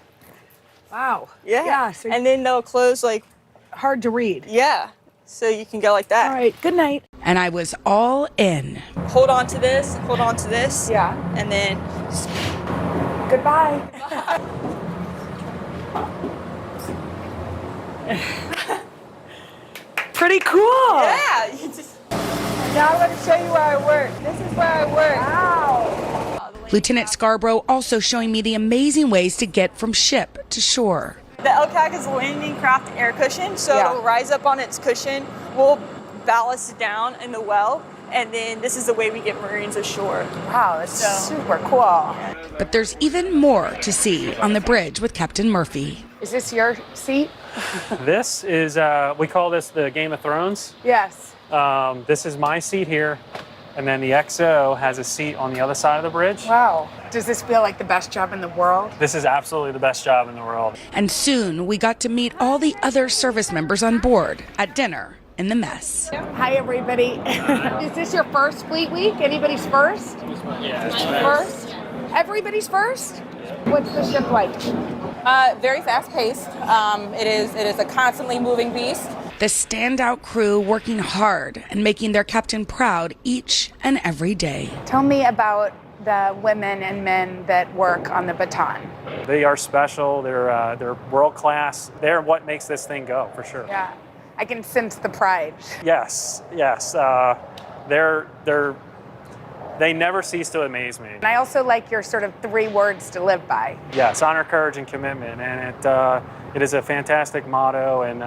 [SPEAKER 14] Wow.
[SPEAKER 21] Yeah.
[SPEAKER 14] Yeah, so
[SPEAKER 21] and then they'll close like...
[SPEAKER 14] hard to read.
[SPEAKER 21] Yeah. So you can go like that.
[SPEAKER 14] All right, good night.
[SPEAKER 20] And I was all in.
[SPEAKER 21] Hold on to this, hold on to this.
[SPEAKER 14] Yeah.
[SPEAKER 21] And then... just...
[SPEAKER 14] Goodbye. Pretty cool.
[SPEAKER 21] Yeah. You just... Now I'm going to show you where I work. This is where I work.
[SPEAKER 14] Wow.
[SPEAKER 20] Lieutenant Scarborough also showing me the amazing ways to get from ship to shore.
[SPEAKER 21] The LCAC is a landing craft air cushion, so
[SPEAKER 14] Yeah.
[SPEAKER 21] it'll rise up on its cushion. We'll ballast it down in the well, and then this is the way we get Marines ashore.
[SPEAKER 14] Wow, that's super cool.
[SPEAKER 20] But there's even more to see on the bridge with Captain Murphy.
[SPEAKER 14] Is this your seat?
[SPEAKER 22] This is, we call this the Game of Thrones.
[SPEAKER 14] Yes.
[SPEAKER 22] This is my seat here, and then the XO has a seat on the other side of the bridge.
[SPEAKER 14] Wow. Does this feel like the best job in the world?
[SPEAKER 22] This is absolutely the best job in the world.
[SPEAKER 20] And soon we got to meet all the other service members on board at dinner in the mess.
[SPEAKER 14] Hi, everybody. Is this your first Fleet Week? Anybody's first?
[SPEAKER 22] Yeah.
[SPEAKER 14] First? Everybody's first? What's the ship like?
[SPEAKER 18] Very fast-paced. It is a constantly moving beast.
[SPEAKER 20] The standout crew working hard and making their captain proud each and every day.
[SPEAKER 14] Tell me about the women and men that work on the Bataan.
[SPEAKER 22] They are special. They're world class. They're what makes this thing go, for sure.
[SPEAKER 14] Yeah, I can sense the pride.
[SPEAKER 22] Yes. They never cease to amaze me.
[SPEAKER 14] And I also like your sort of 3 words to live by.
[SPEAKER 22] Yes, honor, courage, and commitment, and it is a fantastic motto, and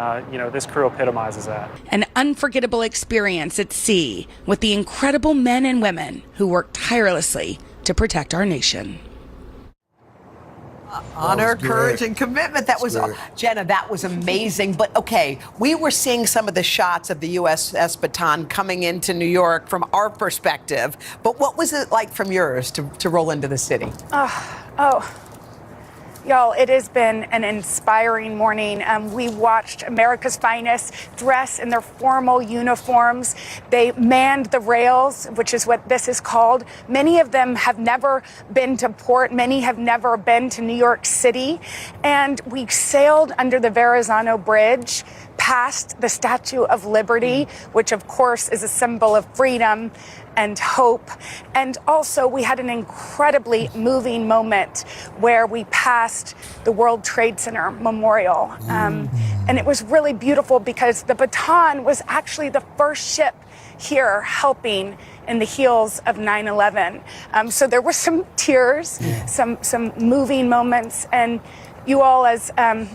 [SPEAKER 22] this crew epitomizes that.
[SPEAKER 20] An unforgettable experience at sea with the incredible men and women who work tirelessly to protect our nation.
[SPEAKER 4] Honor, courage, and commitment. That was, Jenna, that was amazing. But okay, we were seeing some of the shots of the USS Bataan coming into New York from our perspective. But what was it like from yours to roll into the city?
[SPEAKER 14] Y'all, it has been an inspiring morning. We watched America's finest dress in their formal uniforms. They manned the rails, which is what this is called. Many of them have never been to port. Many have never been to New York City. And we sailed under the Verrazano Bridge, past the Statue of Liberty, which of course is a symbol of freedom and hope. And also we had an incredibly moving moment where we passed the World Trade Center Memorial. And it was really beautiful because the Bataan was actually the first ship here helping in the heels of 9/11. So there were some tears, some moving moments, and you all, as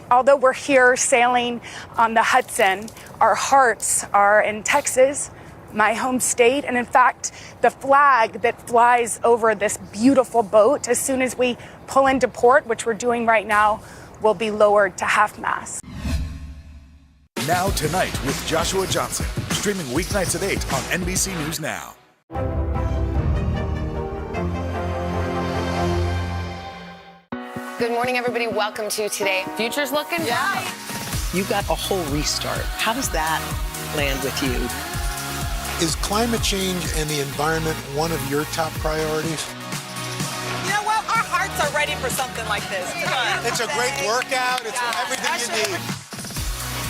[SPEAKER 14] although we're here sailing on the Hudson, our hearts are in Texas, my home state, and in fact, the flag that flies over this beautiful boat as soon as we pull into port, which we're doing right now, will be lowered to half-mast.
[SPEAKER 17] Now Tonight with Joshua Johnson, streaming weeknights at 8 on NBC News Now.
[SPEAKER 6] Good morning, everybody. Welcome to Today. Future's looking bright.
[SPEAKER 4] You got a whole restart. How does that land with you?
[SPEAKER 8] Is climate change and the environment one of your top priorities?
[SPEAKER 18] You know what? Our hearts are ready for something like this. Come on.
[SPEAKER 3] It's a great workout. It's everything you need.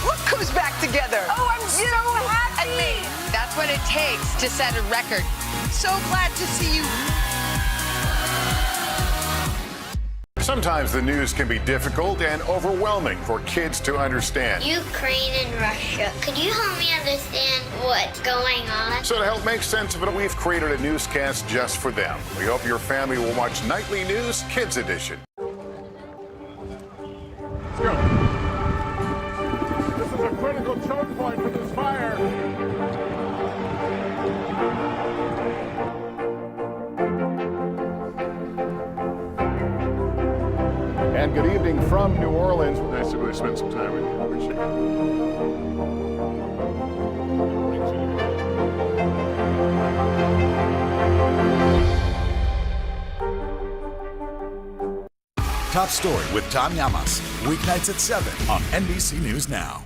[SPEAKER 4] Look who's back together.
[SPEAKER 6] Oh, I'm so happy. That's what it takes to set a record. So glad to see you.
[SPEAKER 7] Sometimes the news can be difficult and overwhelming for kids to understand.
[SPEAKER 1] Ukraine and Russia. Could you help me understand what's going on?
[SPEAKER 7] So to help make sense of it, we've created a newscast just for them. We hope your family will watch Nightly News Kids Edition. Let's go. This is a critical choke point for this fire. And good evening from New Orleans. Nice to spend some time with you. Appreciate
[SPEAKER 17] it. Top Story with Tom Llamas. Weeknights at 7 on NBC News Now.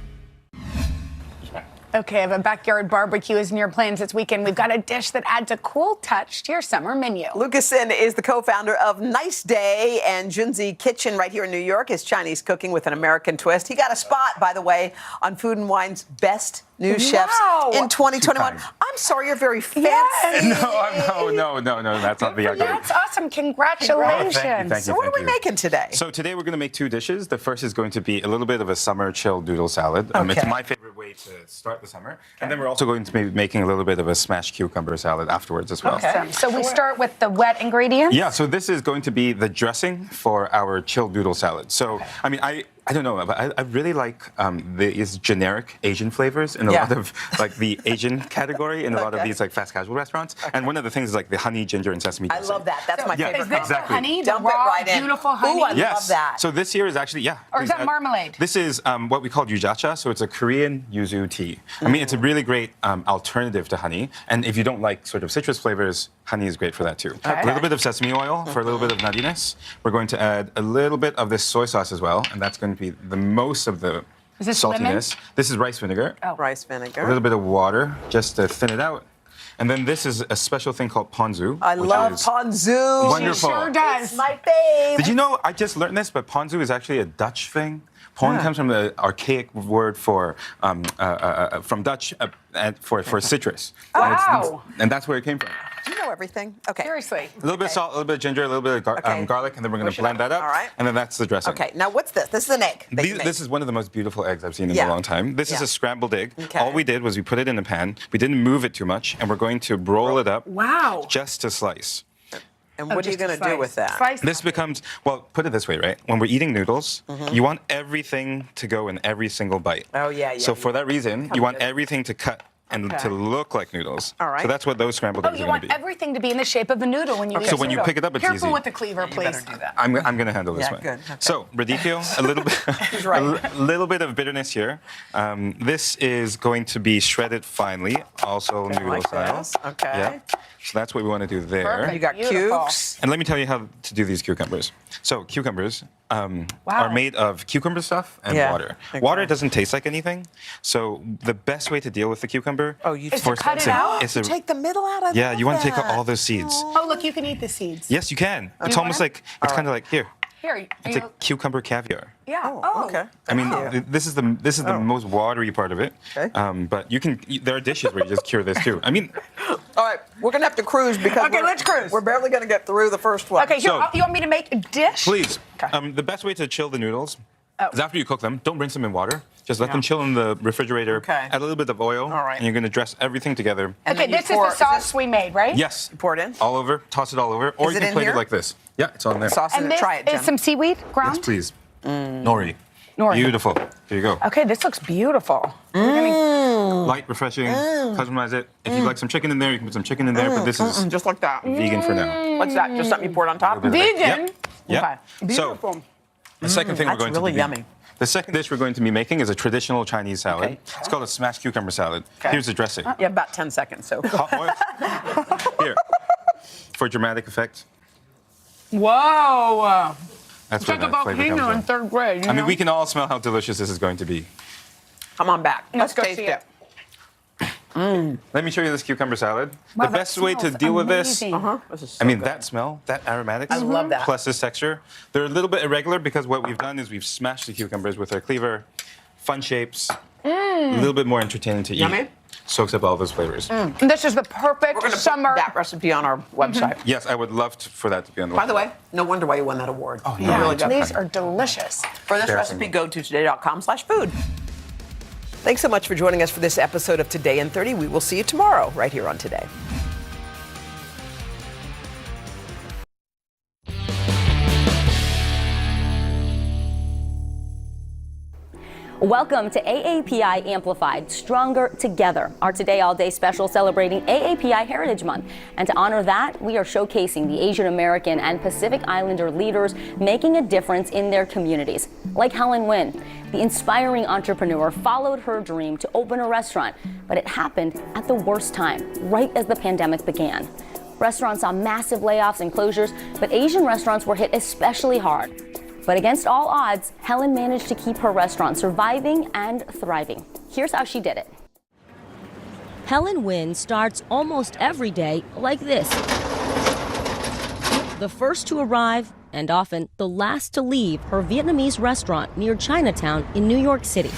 [SPEAKER 14] Okay, if a backyard barbecue is in your plans this weekend, we've got a dish that adds a cool touch to your summer menu.
[SPEAKER 4] Lucasen is the co-founder of Nice Day and Junzi Kitchen right here in New York. Is Chinese cooking with an American twist. He got a spot, by the way, on Food and Wine's Best New Chefs in 2021. I'm sorry, you're very fancy.
[SPEAKER 14] Yes.
[SPEAKER 13] No, that's not the argument.
[SPEAKER 14] That's awesome. Congratulations.
[SPEAKER 13] Thank you.
[SPEAKER 4] So what are we making today?
[SPEAKER 13] So today we're going to make two dishes. The first is going to be a little bit of a summer chilled doodle salad. It's my favorite way to start the summer. And then we're also going to be making a little bit of a smashed cucumber salad afterwards as well.
[SPEAKER 14] Okay. So we start with the wet ingredients?
[SPEAKER 13] Yeah, so this is going to be the dressing for our chilled doodle salad. So, I mean, I don't know, but I really like these generic Asian flavors in a lot of like the Asian category in a lot of these like fast casual restaurants. And one of the things is like the honey, ginger, and sesame dressing.
[SPEAKER 4] I love that. That's my favorite.
[SPEAKER 14] Is this the honey?
[SPEAKER 4] Dump
[SPEAKER 14] the raw,
[SPEAKER 4] it right in.
[SPEAKER 14] beautiful honey?
[SPEAKER 4] Ooh, I love that.
[SPEAKER 13] So this here is actually,
[SPEAKER 14] Or is that marmalade?
[SPEAKER 13] This is what we call yujacha. So it's a Korean yuzu tea. I mean, it's a really great alternative to honey. And if you don't like sort of citrus flavors, honey is great for that too. A little bit of sesame oil for a little bit of nuttiness. We're going to add a little bit of this soy sauce as well, and that's going to be the most of the saltiness.
[SPEAKER 14] Lemon?
[SPEAKER 13] This is rice vinegar.
[SPEAKER 4] Oh, rice vinegar.
[SPEAKER 13] A little bit of water just to thin it out. And then this is a special thing called ponzu.
[SPEAKER 4] I love ponzu.
[SPEAKER 13] Wonderful.
[SPEAKER 14] She sure does.
[SPEAKER 4] It's my fave.
[SPEAKER 13] Did you know, I just learned this, but ponzu is actually a Dutch thing. Pon comes from the archaic word for, from Dutch for citrus.
[SPEAKER 14] Wow.
[SPEAKER 13] And that's where it came from.
[SPEAKER 4] Do you know everything? Okay.
[SPEAKER 14] Seriously.
[SPEAKER 13] A little bit of salt, a little bit of ginger, a little bit of garlic, and then we're going to blend that up.
[SPEAKER 4] All right.
[SPEAKER 13] And then that's the dressing.
[SPEAKER 4] Okay, now what's this? This is an egg.
[SPEAKER 13] This is one of the most beautiful eggs I've seen in a long time. This is a scrambled egg.
[SPEAKER 4] Okay.
[SPEAKER 13] All we did was we put it in a pan. We didn't move it too much, and we're going to roll it up.
[SPEAKER 14] Wow.
[SPEAKER 13] Just to slice.
[SPEAKER 4] And what are you going to do with that?
[SPEAKER 14] Slice
[SPEAKER 13] this becomes, well, put it this way, right? When we're eating noodles, you want everything to go in every single bite.
[SPEAKER 4] Oh, yeah.
[SPEAKER 13] So for that reason, you want everything to cut and to look like noodles.
[SPEAKER 4] All right.
[SPEAKER 13] So that's what those scrambled eggs are
[SPEAKER 14] you
[SPEAKER 13] going
[SPEAKER 14] want
[SPEAKER 13] to be.
[SPEAKER 14] everything to be in the shape of a noodle when you eat
[SPEAKER 13] So
[SPEAKER 14] a
[SPEAKER 13] when you
[SPEAKER 14] noodle.
[SPEAKER 13] pick it up, it's
[SPEAKER 14] Careful
[SPEAKER 13] easy.
[SPEAKER 14] with the cleaver, please.
[SPEAKER 4] You better do that.
[SPEAKER 13] I'm going to handle this one.
[SPEAKER 4] Good. Okay.
[SPEAKER 13] So, radicchio, a little bit, a little bit of bitterness here. This is going to be shredded finely, also noodle style.
[SPEAKER 4] Okay.
[SPEAKER 13] Yeah. So that's what we want to do there.
[SPEAKER 14] Perfect.
[SPEAKER 4] You got cubes.
[SPEAKER 13] And let me tell you how to do these cucumbers. So cucumbers are made of cucumber stuff and water.
[SPEAKER 4] Okay.
[SPEAKER 13] Water doesn't taste like anything. So the best way to deal with the cucumber
[SPEAKER 14] is to cut it out?
[SPEAKER 4] Take the middle out?
[SPEAKER 13] You want to take out all those seeds.
[SPEAKER 14] Oh, look, you can eat the seeds.
[SPEAKER 13] Yes, you can. It's almost like, it's kind of like, here.
[SPEAKER 14] Here.
[SPEAKER 13] It's like cucumber caviar.
[SPEAKER 14] Yeah.
[SPEAKER 4] Oh, okay.
[SPEAKER 13] I mean, this is the most watery part of it. Okay. But you can. There are dishes where you just cure this too. I mean.
[SPEAKER 4] All right, we're gonna have to cruise because
[SPEAKER 14] let's cruise.
[SPEAKER 4] We're barely gonna get through the first one.
[SPEAKER 14] Okay, here, you want me to make a dish?
[SPEAKER 13] Please. Okay. The best way to chill the noodles is after you cook them. Don't rinse them in water. Just let them chill in the refrigerator. Okay. Add a little bit of oil. All right. And you're gonna dress everything together.
[SPEAKER 14] Okay, this is the sauce we made, right?
[SPEAKER 13] Yes.
[SPEAKER 4] Pour it in.
[SPEAKER 13] All over. Toss it all over. Or you can plate it like this. Yeah, it's on there.
[SPEAKER 4] Sauce in it. Try it, Jen.
[SPEAKER 14] Is some seaweed ground?
[SPEAKER 13] Yes, please. Nori.
[SPEAKER 14] Nori.
[SPEAKER 13] Beautiful. Here you go.
[SPEAKER 14] Okay, this looks beautiful.
[SPEAKER 13] Light, refreshing. Customize it. If you like some chicken in there, you can put some chicken in there. But this is
[SPEAKER 4] just like that.
[SPEAKER 13] Vegan for now.
[SPEAKER 4] What's that? Just something you poured on top?
[SPEAKER 14] Vegan.
[SPEAKER 13] Yep.
[SPEAKER 14] Okay. Beautiful.
[SPEAKER 13] So the second thing we're going to
[SPEAKER 4] really yummy.
[SPEAKER 13] The second dish we're going to be making is a traditional Chinese salad. Okay. It's called a smashed cucumber salad. Okay. Here's the dressing.
[SPEAKER 4] You have about 10 seconds, so.
[SPEAKER 13] Hot oil. Here. For dramatic effect.
[SPEAKER 14] Whoa.
[SPEAKER 13] That's
[SPEAKER 2] It's
[SPEAKER 13] where
[SPEAKER 2] like a
[SPEAKER 13] that flavor comes
[SPEAKER 2] volcano in
[SPEAKER 13] from.
[SPEAKER 2] 3rd grade.
[SPEAKER 13] I mean, we can all smell how delicious this is going to be.
[SPEAKER 4] Come on back.
[SPEAKER 2] Let's go
[SPEAKER 4] taste
[SPEAKER 2] see
[SPEAKER 4] it.
[SPEAKER 13] Let me show you this cucumber salad.
[SPEAKER 2] Wow,
[SPEAKER 13] The
[SPEAKER 2] that
[SPEAKER 13] best way to
[SPEAKER 2] smells
[SPEAKER 13] deal with this,
[SPEAKER 2] amazing.
[SPEAKER 4] This is so
[SPEAKER 13] I mean,
[SPEAKER 4] good.
[SPEAKER 13] that smell, that aromatics,
[SPEAKER 4] I love that.
[SPEAKER 13] plus this texture. They're a little bit irregular because what we've done is we've smashed the cucumbers with our cleaver, fun shapes, a little bit more entertaining to eat.
[SPEAKER 4] Yummy.
[SPEAKER 13] Soaks up all those flavors.
[SPEAKER 2] And this is the perfect
[SPEAKER 4] We're going to
[SPEAKER 2] summer.
[SPEAKER 4] put that recipe on our website.
[SPEAKER 13] Yes, I would love for that to be on the
[SPEAKER 4] By the way, no wonder why you won that award. Oh,
[SPEAKER 2] Yeah,
[SPEAKER 4] really good.
[SPEAKER 2] these are delicious.
[SPEAKER 4] For this recipe, go to today.com/food. Thanks so much for joining us for this episode of Today in 30. We will see you tomorrow right here on Today.
[SPEAKER 16] Welcome to AAPI Amplified, Stronger Together, our Today All Day special celebrating AAPI Heritage Month. And to honor that, we are showcasing the Asian American and Pacific Islander leaders making a difference in their communities. Like Helen Wynn, the inspiring entrepreneur followed her dream to open a restaurant, but it happened at the worst time, right as the pandemic began. Restaurants saw massive layoffs and closures, but Asian restaurants were hit especially hard. But against all odds, Helen managed to keep her restaurant surviving and thriving. Here's how she did it. Helen Wynn starts almost every day like this. The first to arrive and often the last to leave her Vietnamese restaurant near Chinatown in New York City.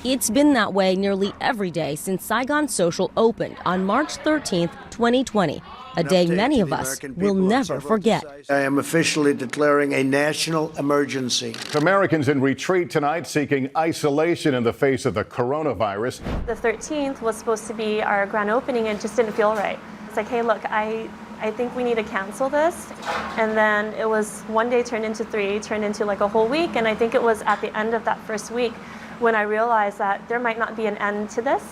[SPEAKER 16] It's been that way nearly every day since Saigon Social opened on March 13th, 2020. A day many of us will never forget.
[SPEAKER 23] I am officially declaring a national emergency.
[SPEAKER 7] Americans in retreat tonight seeking isolation in the face of the coronavirus.
[SPEAKER 24] The 13th was supposed to be our grand opening and it just didn't feel right. It's like, hey, look, I think we need to cancel this. And then it was one day turned into 3, turned into like a whole week. And I think it was at the end of that first week when I realized that there might not be an end to this.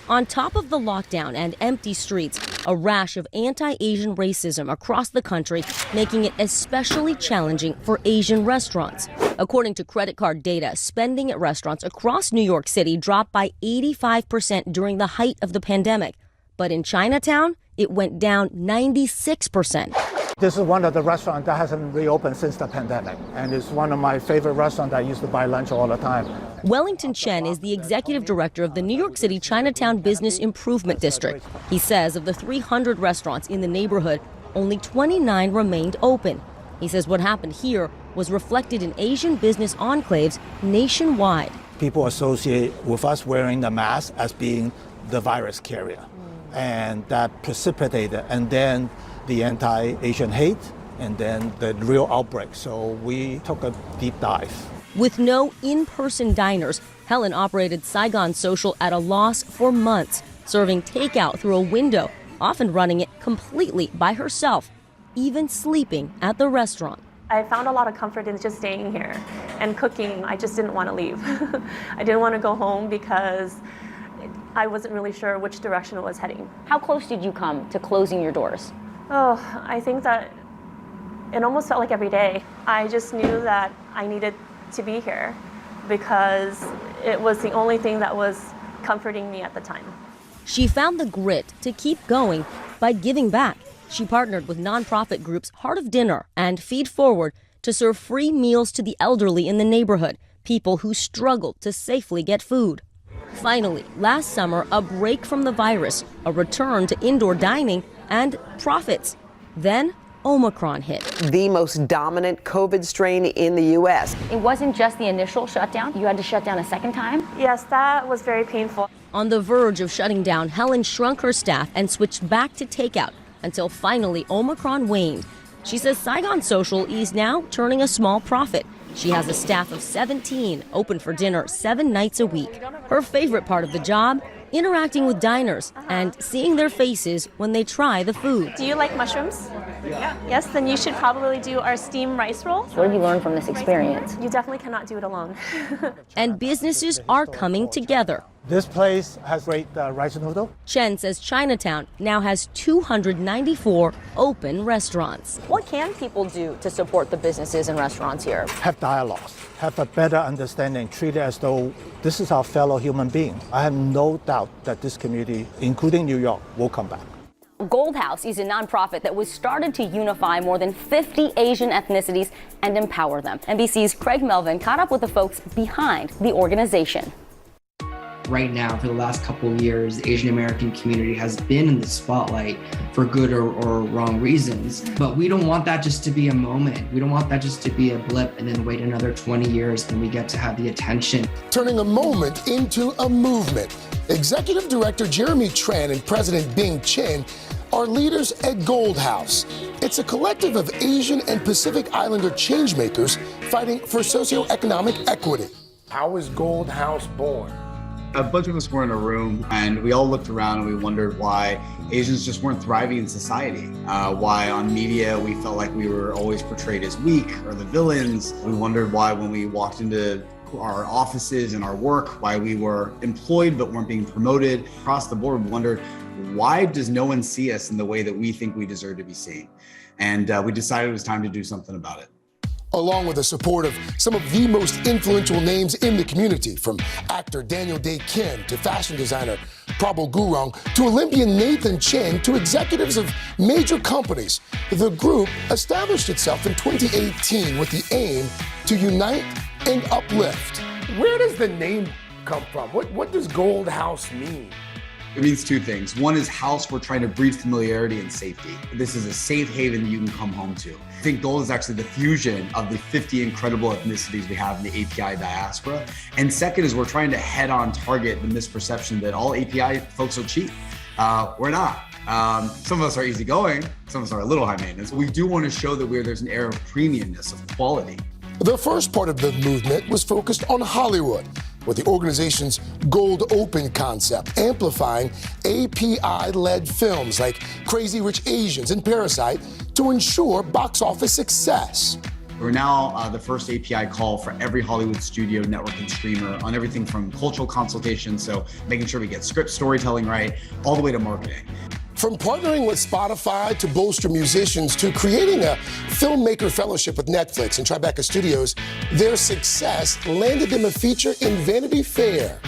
[SPEAKER 16] On top of the lockdown and empty streets, a rash of anti-Asian racism across the country, making it especially challenging for Asian restaurants. According to credit card data, spending at restaurants across New York City dropped by 85% during the height of the pandemic. But in Chinatown, it went down 96%.
[SPEAKER 25] This is one of the restaurants that hasn't reopened since the pandemic, and it's one of my favorite restaurants I used to buy lunch all the time.
[SPEAKER 16] Wellington Chen is the executive director of the New York City Chinatown Business Improvement District. He says of the 300 restaurants in the neighborhood, only 29 remained open. He says what happened here was reflected in Asian business enclaves nationwide.
[SPEAKER 25] People associate with us wearing the mask as being the virus carrier, and that precipitated, and then the anti-Asian hate, and then the real outbreak. So we took a deep dive.
[SPEAKER 16] With no in-person diners, Helen operated Saigon Social at a loss for months, serving takeout through a window, often running it completely by herself, even sleeping at the restaurant.
[SPEAKER 24] I found a lot of comfort in just staying here and cooking. I just didn't want to leave. I didn't want to go home because I wasn't really sure which direction it was heading.
[SPEAKER 16] How close did you come to closing your doors?
[SPEAKER 24] Oh, I think that it almost felt like every day. I just knew that I needed to be here because it was the only thing that was comforting me at the time.
[SPEAKER 16] She found the grit to keep going by giving back. She partnered with nonprofit groups Heart of Dinner and Feed Forward to serve free meals to the elderly in the neighborhood, people who struggled to safely get food. Finally, last summer, a break from the virus, a return to indoor dining, and profits. Then Omicron hit.
[SPEAKER 4] The most dominant COVID strain in the U.S.
[SPEAKER 16] It wasn't just the initial shutdown. You had to shut down a second time?
[SPEAKER 24] Yes, that was very painful.
[SPEAKER 16] On the verge of shutting down, Helen shrunk her staff and switched back to takeout until finally Omicron waned. She says Saigon Social is now turning a small profit. She has a staff of 17, open for dinner 7 nights a week. Her favorite part of the job? Interacting with diners and seeing their faces when they try the food.
[SPEAKER 24] Do you like mushrooms? Yeah. Yes, then you should probably do our steamed rice roll.
[SPEAKER 16] What have you learned from this experience?
[SPEAKER 24] You definitely cannot do it alone.
[SPEAKER 16] And businesses are coming together.
[SPEAKER 25] This place has great rice noodle.
[SPEAKER 16] Chen says Chinatown now has 294 open restaurants.
[SPEAKER 9] What can people do to support the businesses and restaurants here?
[SPEAKER 25] Have dialogues, have a better understanding, treat it as though this is our fellow human being. I have no doubt that this community, including New York, will come back.
[SPEAKER 16] Gold House is a nonprofit that was started to unify more than 50 Asian ethnicities and empower them. NBC's Craig Melvin caught up with the folks behind the organization.
[SPEAKER 5] Right now, for the last couple of years, the Asian American community has been in the spotlight for good or wrong reasons. But we don't want that just to be a moment. We don't want that just to be a blip and then wait another 20 years and we get to have the attention.
[SPEAKER 10] Turning a moment into a movement. Executive Director Jeremy Tran and President Bing Chen are leaders at Gold House. It's a collective of Asian and Pacific Islander changemakers fighting for socioeconomic equity.
[SPEAKER 11] How was Gold House born?
[SPEAKER 15] A bunch of us were in a room and we all looked around and we wondered why Asians just weren't thriving in society. Why on media we felt like we were always portrayed as weak or the villains. We wondered why when we walked into our offices and our work, why we were employed but weren't being promoted. Across the board, we wondered, why does no one see us in the way that we think we deserve to be seen? And we decided it was time to do something about it.
[SPEAKER 10] Along with the support of some of the most influential names in the community, from actor Daniel Day Kim to fashion designer Prabal Gurung to Olympian Nathan Chen to executives of major companies, the group established itself in 2018 with the aim to unite and uplift.
[SPEAKER 11] Where does the name come from? What does Gold House mean?
[SPEAKER 15] It means two things. One is house, we're trying to breed familiarity and safety. This is a safe haven that you can come home to. I think Gold is actually the fusion of the 50 incredible ethnicities we have in the API diaspora. And second is we're trying to head on target the misperception that all API folks are cheap. We're not. Some of us are easygoing, some of us are a little high maintenance. We do want to show that there's an air of premiumness, of quality.
[SPEAKER 10] The first part of the movement was focused on Hollywood, with the organization's Gold Open concept, amplifying API-led films like Crazy Rich Asians and Parasite to ensure box office success.
[SPEAKER 15] We're now the first API call for every Hollywood studio, network, and streamer on everything from cultural consultation, so making sure we get script storytelling right, all the way to marketing.
[SPEAKER 10] From partnering with Spotify to bolster musicians to creating a filmmaker fellowship with Netflix and Tribeca Studios, their success landed them a feature in Vanity Fair.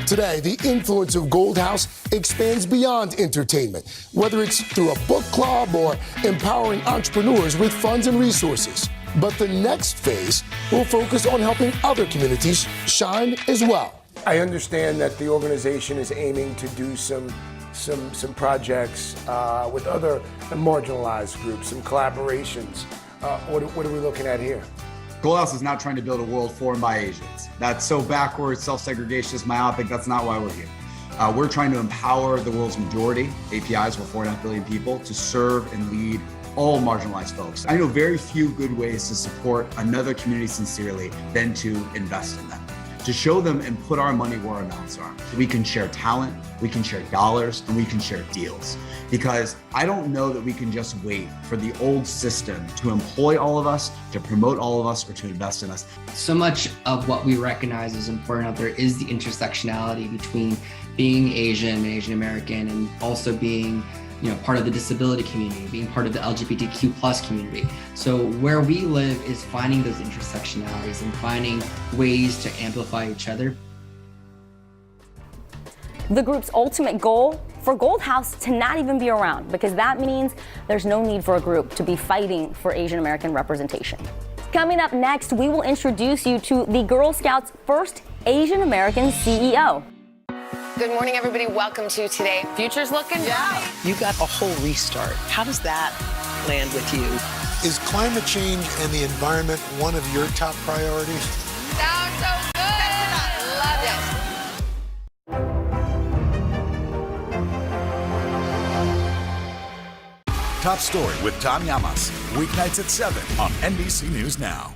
[SPEAKER 10] Today, the influence of Gold House expands beyond entertainment, whether it's through a book club or empowering entrepreneurs with funds and resources. But the next phase will focus on helping other communities shine as well.
[SPEAKER 11] I understand that the organization is aiming to do some projects with other marginalized groups, some collaborations. What are we looking at here?
[SPEAKER 15] Gold House is not trying to build a world formed by Asians. That's so backwards, self-segregationist, myopic. That's not why we're here. We're trying to empower the world's majority, APIs, we're 4.5 billion people, to serve and lead all marginalized folks. I know very few good ways to support another community sincerely than to invest in them, to show them and put our money where our mouths are. We can share talent, we can share dollars, and we can share deals. Because I don't know that we can just wait for the old system to employ all of us, to promote all of us, or to invest in us.
[SPEAKER 5] So much of what we recognize is important out there is the intersectionality between being Asian and Asian American and also being part of the disability community, being part of the LGBTQ+ community. So where we live is finding those intersectionalities and finding ways to amplify each other.
[SPEAKER 16] The group's ultimate goal for Gold House to not even be around, because that means there's no need for a group to be fighting for Asian American representation. Coming up next, we will introduce you to the Girl Scouts' first Asian American CEO.
[SPEAKER 6] Good morning, everybody. Welcome to Today. Future's looking bright.
[SPEAKER 4] You got a whole restart. How does that land with you?
[SPEAKER 8] Is climate change and the environment one of your top priorities?
[SPEAKER 6] Sounds so good. Love it.
[SPEAKER 17] Top Story with Tom Llamas, weeknights at 7 on NBC News Now.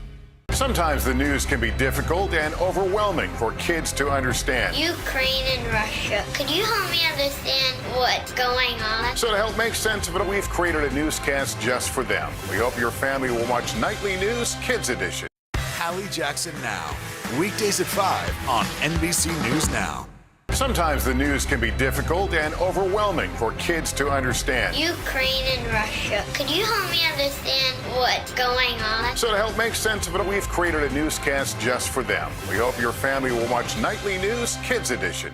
[SPEAKER 7] Sometimes the news can be difficult and overwhelming for kids to understand.
[SPEAKER 1] Ukraine and Russia. Could you help me understand what's going on?
[SPEAKER 7] So to help make sense of it, we've created a newscast just for them. We hope your family will watch Nightly News Kids Edition.
[SPEAKER 17] Hallie Jackson Now, weekdays at 5 on NBC News Now.
[SPEAKER 7] Sometimes the news can be difficult and overwhelming for kids to understand.
[SPEAKER 1] Ukraine and Russia. Could you help me understand what's going on?
[SPEAKER 7] So to help make sense of it, we've created a newscast just for them. We hope your family will watch Nightly News Kids Edition.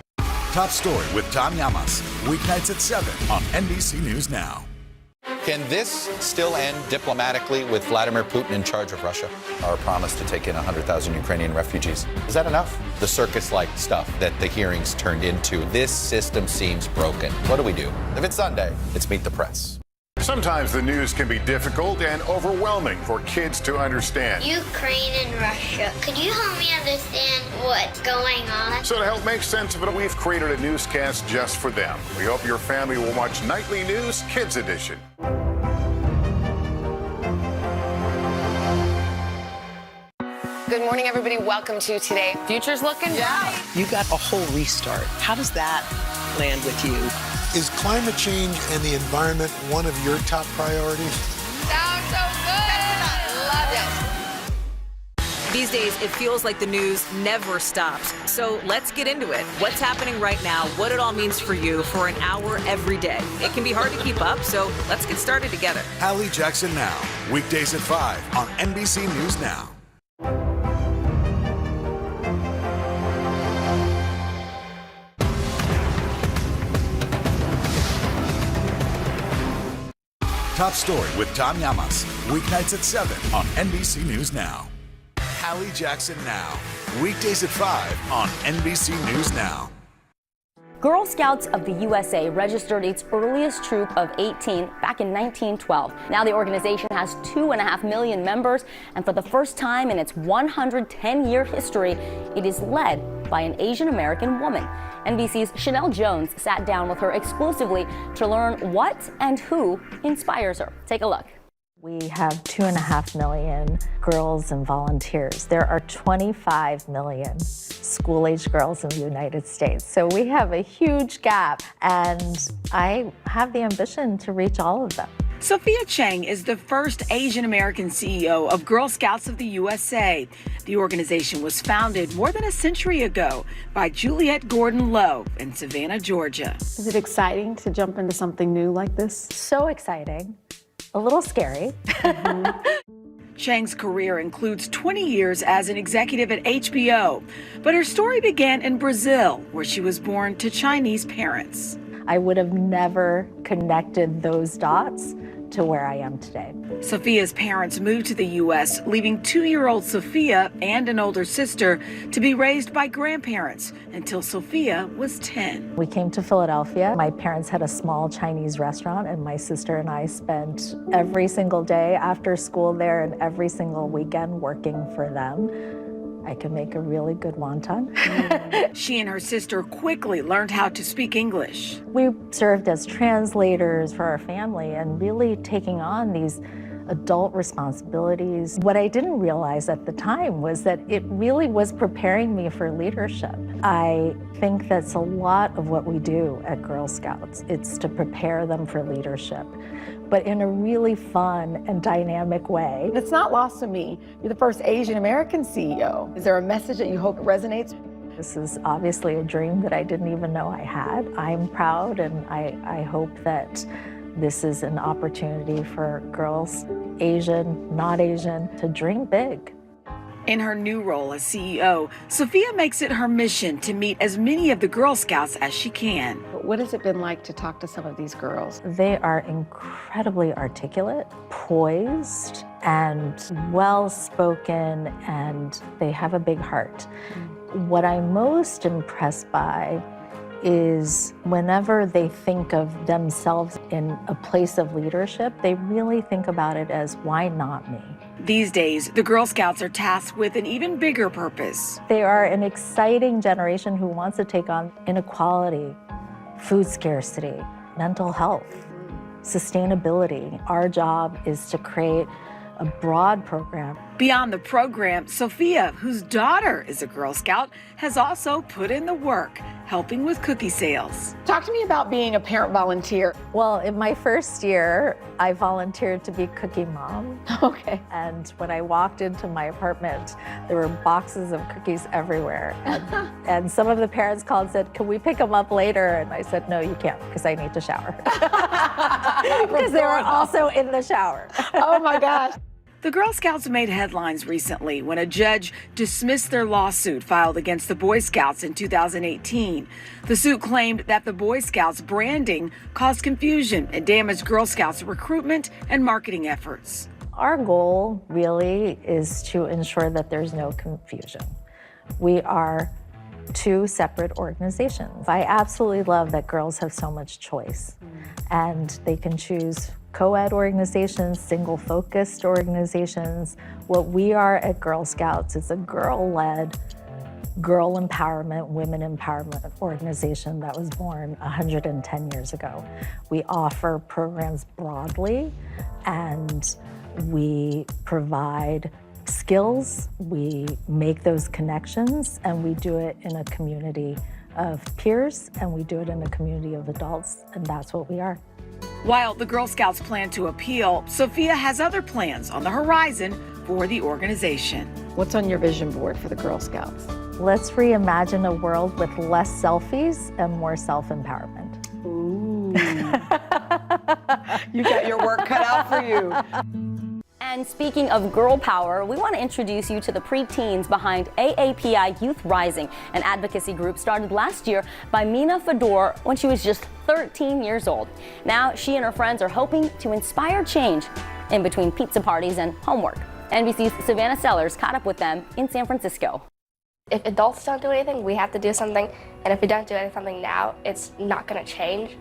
[SPEAKER 17] Top Story with Tom Llamas, weeknights at 7 on NBC News Now.
[SPEAKER 12] Can this still end diplomatically with Vladimir Putin in charge of Russia? Our promise to take in 100,000 Ukrainian refugees. Is that enough? The circus-like stuff that the hearings turned into. This system seems broken. What do we do? If it's Sunday, it's Meet the Press.
[SPEAKER 7] Sometimes the news can be difficult and overwhelming for kids to understand.
[SPEAKER 1] Ukraine and Russia. Could you help me understand what's going on?
[SPEAKER 7] So to help make sense of it, we've created a newscast just for them. We hope your family will watch Nightly News Kids Edition.
[SPEAKER 6] Good morning, everybody. Welcome to Today. Future's looking bright.
[SPEAKER 4] You got a whole restart. How does that land with you?
[SPEAKER 8] Is climate change and the environment one of your top priorities?
[SPEAKER 6] Sounds so good. Love it.
[SPEAKER 19] These days, it feels like the news never stops. So let's get into it. What's happening right now, what it all means for you for an hour every day. It can be hard to keep up, so let's get started together.
[SPEAKER 17] Hallie Jackson Now, weekdays at 5 on NBC News Now. Top Story with Tom Llamas, weeknights at 7 on NBC News Now. Hallie Jackson Now, weekdays at 5 on NBC News Now.
[SPEAKER 16] Girl Scouts of the USA registered its earliest troop of 18 back in 1912. Now the organization has 2.5 million members, and for the first time in its 110-year history, it is led by an Asian American woman. NBC's Chanel Jones sat down with her exclusively to learn what and who inspires her. Take a look.
[SPEAKER 20] We have 2.5 million girls and volunteers. There are 25 million school-age girls in the United States. So we have a huge gap, and I have the ambition to reach all of them.
[SPEAKER 21] Sophia Chang is the first Asian American CEO of Girl Scouts of the USA. The organization was founded more than a century ago by Juliette Gordon Lowe in Savannah, Georgia.
[SPEAKER 22] Is it exciting to jump into something new like this?
[SPEAKER 20] So exciting. A little scary.
[SPEAKER 21] Chang's career includes 20 years as an executive at HBO, but her story began in Brazil, where she was born to Chinese parents.
[SPEAKER 20] I would have never connected those dots to where I am today.
[SPEAKER 21] Sophia's parents moved to the U.S., leaving 2-year-old Sophia and an older sister to be raised by grandparents until Sophia was 10.
[SPEAKER 20] We came to Philadelphia. My parents had a small Chinese restaurant, and my sister and I spent every single day after school there and every single weekend working for them. I can make a really good wonton.
[SPEAKER 21] She and her sister quickly learned how to speak English.
[SPEAKER 20] We served as translators for our family and really taking on these adult responsibilities. What I didn't realize at the time was that it really was preparing me for leadership. I think that's a lot of what we do at Girl Scouts. It's to prepare them for leadership, but in a really fun and dynamic way.
[SPEAKER 26] It's not lost to me. You're the first Asian American CEO. Is there a message that you hope resonates?
[SPEAKER 20] This is obviously a dream that I didn't even know I had. I'm proud, and I hope that this is an opportunity for girls, Asian, not Asian, to dream big.
[SPEAKER 21] In her new role as CEO, Sophia makes it her mission to meet as many of the Girl Scouts as she can.
[SPEAKER 26] What has it been like to talk to some of these girls?
[SPEAKER 20] They are incredibly articulate, poised, and well-spoken, and they have a big heart. What I'm most impressed by is whenever they think of themselves in a place of leadership, they really think about it as, why not me?
[SPEAKER 21] These days, the Girl Scouts are tasked with an even bigger purpose.
[SPEAKER 20] They are an exciting generation who wants to take on inequality, food scarcity, mental health, sustainability. Our job is to create a broad program.
[SPEAKER 21] Beyond the program, Sophia, whose daughter is a Girl Scout, has also put in the work, helping with cookie sales.
[SPEAKER 26] Talk to me about being a parent volunteer.
[SPEAKER 20] Well, in my first year, I volunteered to be cookie mom.
[SPEAKER 26] Okay.
[SPEAKER 20] And when I walked into my apartment, there were boxes of cookies everywhere. And some of the parents called and said, can we pick them up later? And I said, no, you can't, because I need to shower. Because they were also in the shower.
[SPEAKER 26] Oh my gosh.
[SPEAKER 21] The Girl Scouts made headlines recently when a judge dismissed their lawsuit filed against the Boy Scouts in 2018. The suit claimed that the Boy Scouts branding caused confusion and damaged Girl Scouts recruitment and marketing efforts.
[SPEAKER 20] Our goal really is to ensure that there's no confusion. We are two separate organizations. I absolutely love that girls have so much choice and they can choose co-ed organizations, single-focused organizations. What we are at Girl Scouts is a girl-led, girl empowerment, women empowerment organization that was born 110 years ago. We offer programs broadly and we provide skills, we make those connections, and we do it in a community of peers, and we do it in a community of adults, and that's what we are.
[SPEAKER 21] While the Girl Scouts plan to appeal, Sophia has other plans on the horizon for the organization.
[SPEAKER 26] What's on your vision board for the Girl Scouts?
[SPEAKER 20] Let's reimagine a world with less selfies and more self-empowerment.
[SPEAKER 26] Ooh. You got your work cut out for you.
[SPEAKER 16] And speaking of girl power, we want to introduce you to the preteens behind AAPI Youth Rising, an advocacy group started last year by Mina Fedor when she was just 13 years old. Now she and her friends are hoping to inspire change in between pizza parties and homework. NBC's Savannah Sellers caught up with them in San Francisco.
[SPEAKER 2] If adults don't do anything, we have to do something, and if we don't do anything now, it's not going to change.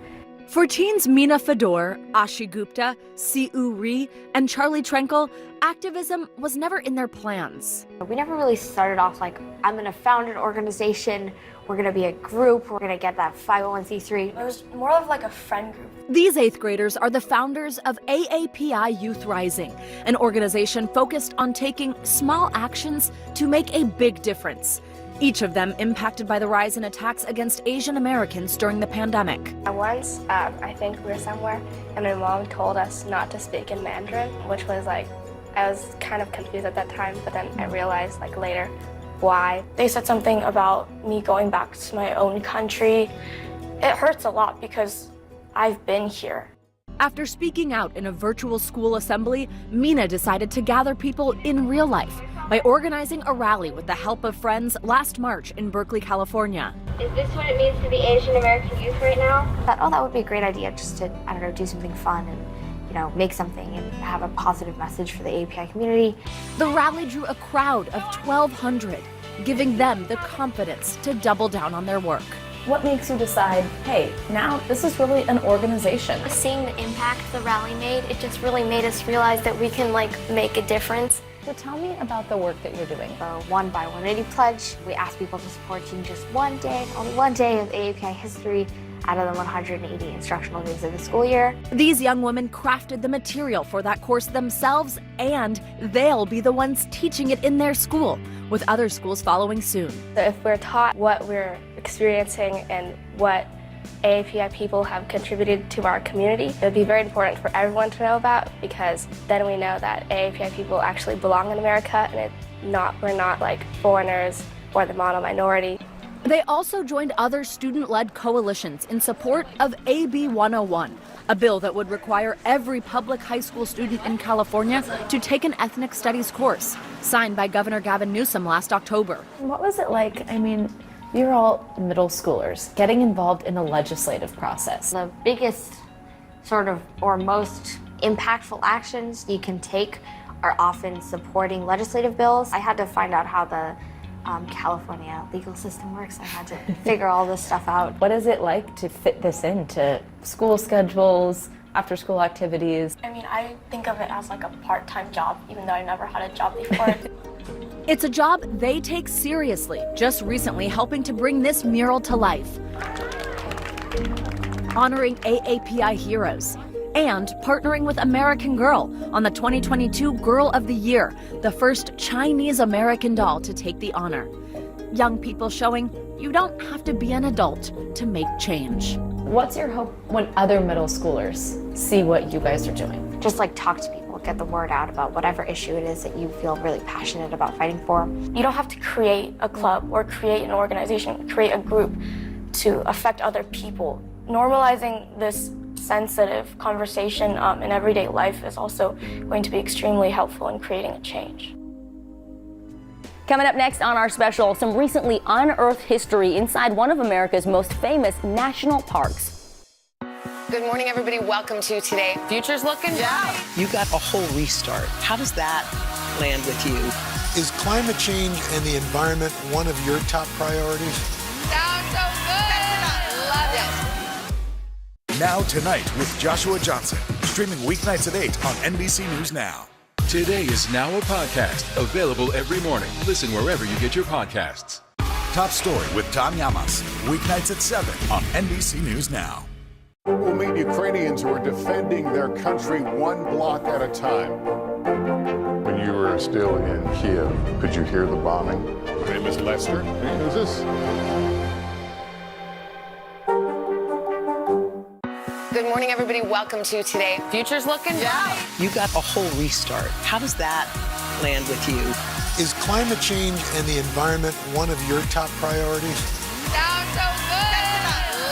[SPEAKER 3] For teens Mina Fedor, Ashi Gupta, Siu Ri, and Charlie Trenkel, activism was never in their plans.
[SPEAKER 13] We never really started off like, I'm going to found an organization, we're going to be a group, we're going to get that 501c3.
[SPEAKER 2] It was more of like a friend group.
[SPEAKER 3] These 8th graders are the founders of AAPI Youth Rising, an organization focused on taking small actions to make a big difference. Each of them impacted by the rise in attacks against Asian Americans during the pandemic.
[SPEAKER 2] Once, I think we were somewhere, and my mom told us not to speak in Mandarin, which was like, I was kind of confused at that time, but then I realized like later why. They said something about me going back to my own country. It hurts a lot because I've been here.
[SPEAKER 3] After speaking out in a virtual school assembly, Mina decided to gather people in real life by organizing a rally with the help of friends last March in Berkeley, California.
[SPEAKER 13] Is this what it means to be Asian American youth right now? That would be a great idea, just to, I don't know, do something fun and, make something and have a positive message for the API community.
[SPEAKER 3] The rally drew a crowd of 1,200, giving them the confidence to double down on their work.
[SPEAKER 9] What makes you decide, hey, now this is really an organization?
[SPEAKER 2] Seeing the impact the rally made, it just really made us realize that we can make a difference.
[SPEAKER 9] So tell me about the work that you're doing.
[SPEAKER 13] The 1 by 180 pledge. We ask people to support in just one day, only one day of AAPI history out of the 180 instructional days of the school year.
[SPEAKER 3] These young women crafted the material for that course themselves, and they'll be the ones teaching it in their school, with other schools following soon.
[SPEAKER 2] So if we're taught what we're experiencing and what AAPI people have contributed to our community, it would be very important for everyone to know about, because then we know that AAPI people actually belong in America and we're not like foreigners or the model minority.
[SPEAKER 3] They also joined other student-led coalitions in support of AB 101, a bill that would require every public high school student in California to take an ethnic studies course, signed by Governor Gavin Newsom last October.
[SPEAKER 9] What was it like? I mean, you're all middle schoolers getting involved in the legislative process.
[SPEAKER 13] The biggest or most impactful actions you can take are often supporting legislative bills. I had to find out how the California legal system works. I had to figure all this stuff out.
[SPEAKER 9] What is it like to fit this into school schedules, after school activities?
[SPEAKER 2] I mean, I think of it as like a part-time job, even though I never had a job before.
[SPEAKER 3] It's a job they take seriously, just recently helping to bring this mural to life, honoring AAPI heroes, and partnering with American Girl on the 2022 Girl of the Year, the first Chinese American doll to take the honor. Young people showing you don't have to be an adult to make change.
[SPEAKER 9] What's your hope when other middle schoolers see what you guys are doing?
[SPEAKER 13] Just talk to people, get the word out about whatever issue it is that you feel really passionate about fighting for.
[SPEAKER 2] You don't have to create a club or create an organization, create a group to affect other people. Normalizing this sensitive conversation in everyday life is also going to be extremely helpful in creating a change.
[SPEAKER 16] Coming up next on our special, some recently unearthed history inside one of America's most famous national parks.
[SPEAKER 6] Good morning, everybody. Welcome to Today. Future's looking bright.
[SPEAKER 4] You got a whole restart. How does that land with you?
[SPEAKER 8] Is climate change and the environment one of your top priorities?
[SPEAKER 6] Sounds so good. Love it.
[SPEAKER 17] Now Tonight with Joshua Johnson, streaming weeknights at 8 on NBC News Now.
[SPEAKER 10] Today is now a podcast, available every morning. Listen wherever you get your podcasts.
[SPEAKER 17] Top Story with Tom Llamas, weeknights at 7 on NBC News Now.
[SPEAKER 7] We'll meet Ukrainians who are defending their country one block at a time. When you were still in Kiev, could you hear the bombing? My name is Lester. Who's this?
[SPEAKER 6] Good morning, everybody. Welcome to Today. Future's looking bright.
[SPEAKER 4] You got a whole restart. How does that land with you?
[SPEAKER 8] Is climate change and the environment one of your top priorities?
[SPEAKER 6] Sounds so good.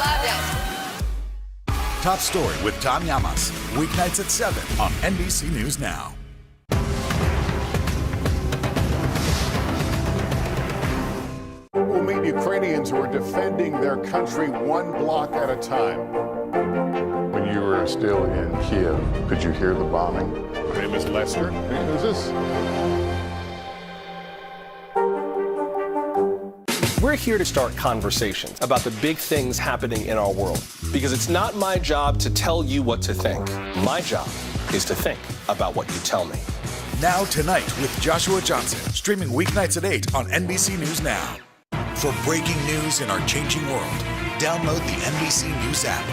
[SPEAKER 6] Love it.
[SPEAKER 17] Top Story with Tom Llamas, weeknights at 7 on NBC News Now.
[SPEAKER 7] We'll meet Ukrainians who are defending their country one block at a time. When you were still in Kiev, could you hear the bombing? My name is Lester. Who's this?
[SPEAKER 14] We're here to start conversations about the big things happening in our world, because it's not my job to tell you what to think. My job is to think about what you tell me.
[SPEAKER 17] Now Tonight with Joshua Johnson, streaming weeknights at 8 on NBC News Now. For breaking news in our changing world, download the NBC News app.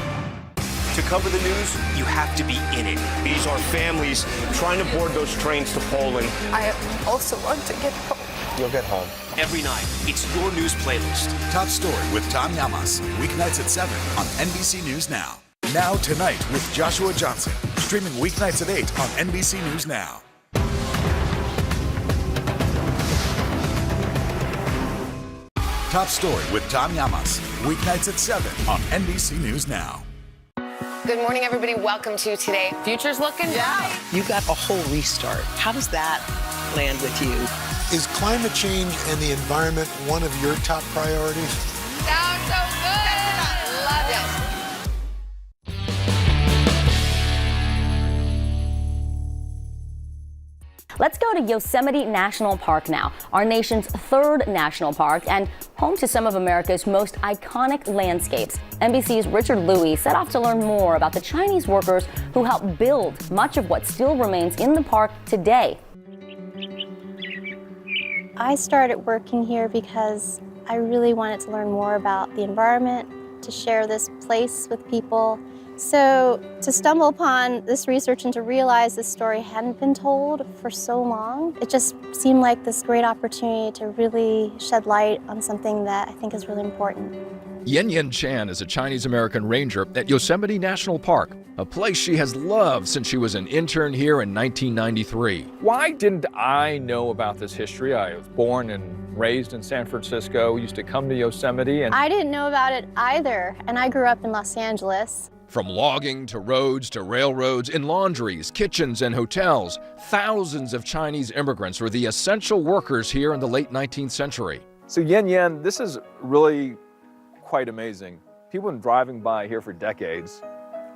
[SPEAKER 18] To cover the news, you have to be in it. These are families trying to board those trains to Poland.
[SPEAKER 2] I also want to get home.
[SPEAKER 14] You'll get home.
[SPEAKER 18] Every night, it's your news playlist.
[SPEAKER 17] Top Story with Tom Llamas, weeknights at 7 on NBC News Now. Now Tonight with Joshua Johnson, streaming weeknights at 8 on NBC News Now. Top Story with Tom Llamas, weeknights at 7 on NBC News Now.
[SPEAKER 6] Good morning, everybody. Welcome to Today. Future's looking bright.
[SPEAKER 4] You got a whole restart. How does that land with you?
[SPEAKER 8] Is climate change and the environment one of your top priorities?
[SPEAKER 6] Sounds so good. Love it.
[SPEAKER 16] Let's go to Yosemite National Park now, our nation's third national park and home to some of America's most iconic landscapes. NBC's Richard Louie set off to learn more about the Chinese workers who helped build much of what still remains in the park today.
[SPEAKER 23] I started working here because I really wanted to learn more about the environment, to share this place with people. So to stumble upon this research and to realize this story hadn't been told for so long, it just seemed like this great opportunity to really shed light on something that I think is really important.
[SPEAKER 24] Yan Chan is a Chinese-American ranger at Yosemite National Park, a place she has loved since she was an intern here in 1993.
[SPEAKER 25] Why didn't I know about this history? I was born and raised in San Francisco, used to come to Yosemite. And
[SPEAKER 23] I didn't know about it either, and I grew up in Los Angeles.
[SPEAKER 24] From logging to roads to railroads, in laundries, kitchens, and hotels, thousands of Chinese immigrants were the essential workers here in the late 19th century.
[SPEAKER 25] So Yan, this is really quite amazing. People have been driving by here for decades,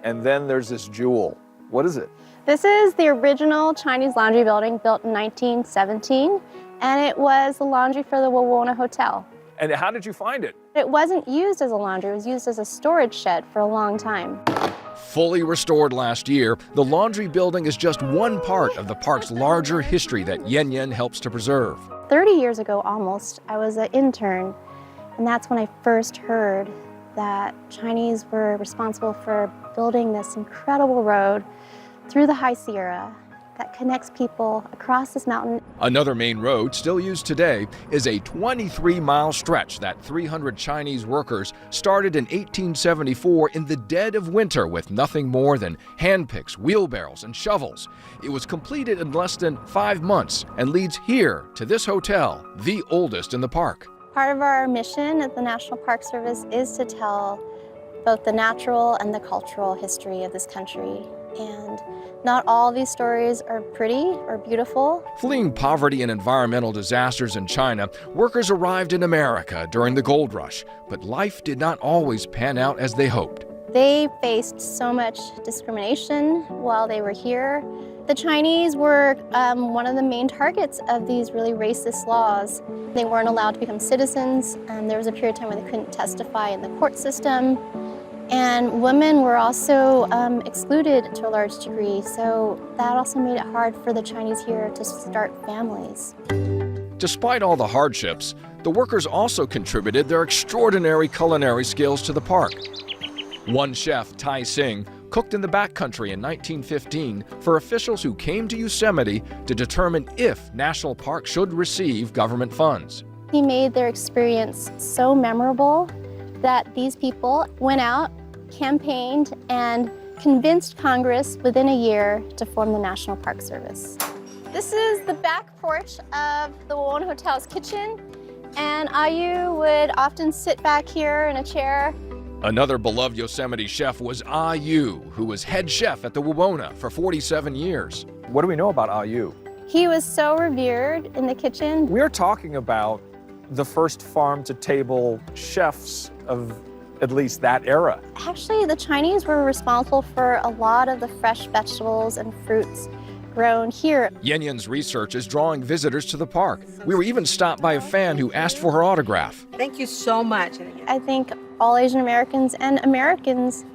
[SPEAKER 25] and then there's this jewel. What is it?
[SPEAKER 23] This is the original Chinese laundry building built in 1917, and it was the laundry for the Wawona Hotel.
[SPEAKER 25] And how did you find it?
[SPEAKER 23] It wasn't used as a laundry, it was used as a storage shed for a long time.
[SPEAKER 24] Fully restored last year, the laundry building is just one part of the park's larger history that Yan helps to preserve.
[SPEAKER 23] 30 years ago almost, I was an intern, and that's when I first heard that Chinese were responsible for building this incredible road through the High Sierra that connects people across this mountain.
[SPEAKER 24] Another main road still used today is a 23-mile stretch that 300 Chinese workers started in 1874 in the dead of winter with nothing more than hand picks, wheelbarrows, and shovels. It was completed in less than 5 months and leads here to this hotel, the oldest in the park.
[SPEAKER 23] Part of our mission at the National Park Service is to tell both the natural and the cultural history of this country. And not all these stories are pretty or beautiful.
[SPEAKER 24] Fleeing poverty and environmental disasters in China, workers arrived in America during the gold rush, but life did not always pan out as they hoped.
[SPEAKER 23] They faced so much discrimination while they were here. The Chinese were one of the main targets of these really racist laws. They weren't allowed to become citizens, and there was a period of time when they couldn't testify in the court system. And women were also excluded to a large degree, so that also made it hard for the Chinese here to start families.
[SPEAKER 24] Despite all the hardships, the workers also contributed their extraordinary culinary skills to the park. One chef, Tai Sing, cooked in the backcountry in 1915 for officials who came to Yosemite to determine if National Park should receive government funds.
[SPEAKER 23] He made their experience so memorable that these people went out, campaigned, and convinced Congress within a year to form the National Park Service. This is the back porch of the Wawona Hotel's kitchen, and Ayu would often sit back here in a chair.
[SPEAKER 24] Another beloved Yosemite chef was Ayu, who was head chef at the Wawona for 47 years.
[SPEAKER 25] What do we know about Ayu?
[SPEAKER 23] He was so revered in the kitchen.
[SPEAKER 25] We're talking about the first farm-to-table chefs of at least that era.
[SPEAKER 23] Actually, the Chinese were responsible for a lot of the fresh vegetables and fruits grown here.
[SPEAKER 24] Yenyen's research is drawing visitors to the park. We were even stopped by a fan who asked for her autograph.
[SPEAKER 1] Thank you so much.
[SPEAKER 23] I think all Asian Americans and Americans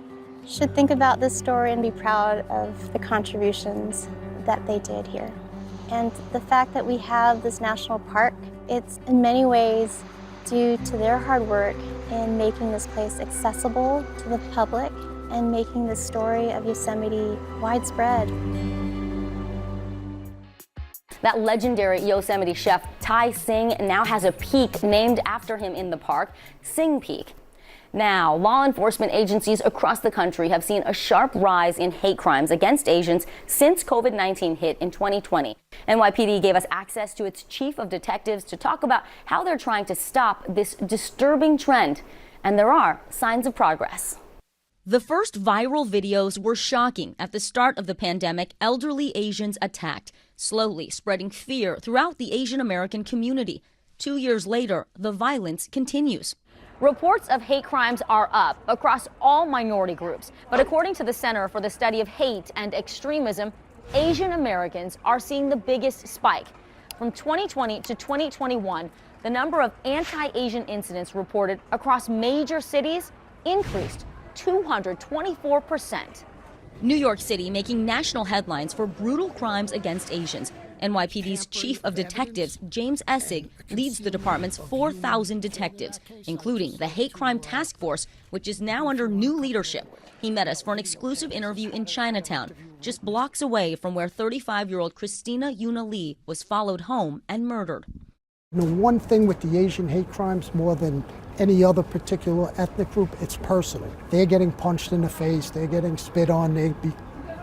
[SPEAKER 23] should think about this story and be proud of the contributions that they did here. And the fact that we have this national park, it's in many ways due to their hard work in making this place accessible to the public and making the story of Yosemite widespread.
[SPEAKER 16] That legendary Yosemite chef Tai Sing now has a peak named after him in the park, Sing Peak. Now, law enforcement agencies across the country have seen a sharp rise in hate crimes against Asians since COVID-19 hit in 2020. NYPD gave us access to its chief of detectives to talk about how they're trying to stop this disturbing trend. And there are signs of progress. The first viral videos were shocking. At the start of the pandemic, elderly Asians attacked, slowly spreading fear throughout the Asian American community. 2 years later, the violence continues. Reports of hate crimes are up across all minority groups. But according to the Center for the Study of Hate and Extremism, Asian Americans are seeing the biggest spike. From 2020 to 2021, the number of anti-Asian incidents reported across major cities increased 224%. New York City making national headlines for brutal crimes against Asians. NYPD's chief of detectives, James Essig, leads the department's 4,000 detectives, including the Hate Crime Task Force, which is now under new leadership. He met us for an exclusive interview in Chinatown, just blocks away from where 35-year-old Christina Yuna Lee was followed home and murdered.
[SPEAKER 5] The one thing with the Asian hate crimes, more than any other particular ethnic group, it's personal. They're getting punched in the face, they're getting spit on, they be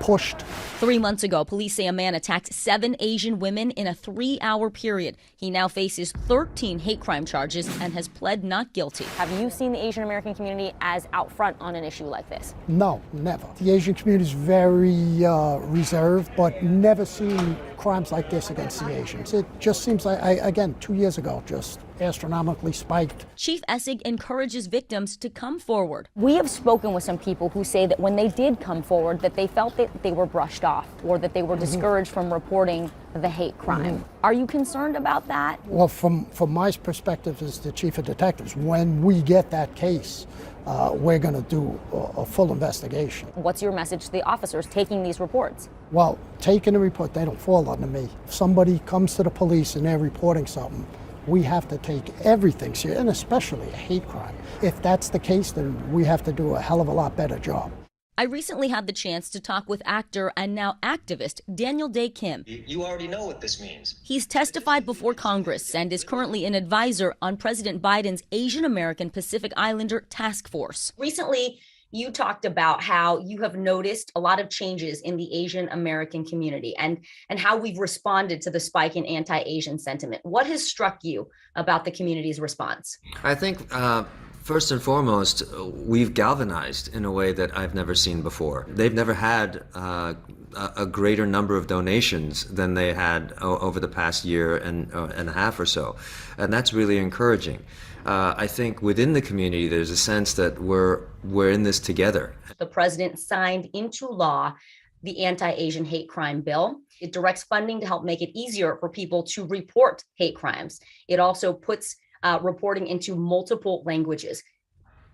[SPEAKER 5] pushed.
[SPEAKER 16] 3 months ago, police say a man attacked 7 Asian women in a 3-hour period. He now faces 13 hate crime charges and has pled not guilty. Have you seen the Asian American community as out front on an issue like this?
[SPEAKER 5] No, never. The Asian community is very reserved, but never seen crimes like this against the Asians. It just seems like, again, 2 years ago, just astronomically spiked.
[SPEAKER 16] Chief Essig encourages victims to come forward. We have spoken with some people who say that when they did come forward, that they felt that they were brushed off or that they were discouraged from reporting the hate crime. Are you concerned about that?
[SPEAKER 5] Well, from my perspective as the chief of detectives, when we get that case, we're going to do a full investigation.
[SPEAKER 16] What's your message to the officers taking these reports?
[SPEAKER 5] Well, taking a report, they don't fall under me. If somebody comes to the police and they're reporting something, we have to take everything serious, and especially a hate crime. If that's the case, then we have to do a hell of a lot better job.
[SPEAKER 16] I recently had the chance to talk with actor and now activist Daniel Dae Kim.
[SPEAKER 11] You already know what this means.
[SPEAKER 16] He's testified before Congress and is currently an advisor on President Biden's Asian American Pacific Islander Task Force. Recently, you talked about how you have noticed a lot of changes in the Asian American community and how we've responded to the spike in anti-Asian sentiment. What has struck you about the community's response?
[SPEAKER 11] I think
[SPEAKER 1] First and foremost, we've galvanized in a way that I've never seen before. They've never had a greater number of donations than they had over the past year and a half or so. And that's really encouraging. I think within the community, there's a sense that we're in this together.
[SPEAKER 16] The president signed into law the anti-Asian hate crime bill. It directs funding to help make it easier for people to report hate crimes. It also puts reporting into multiple languages.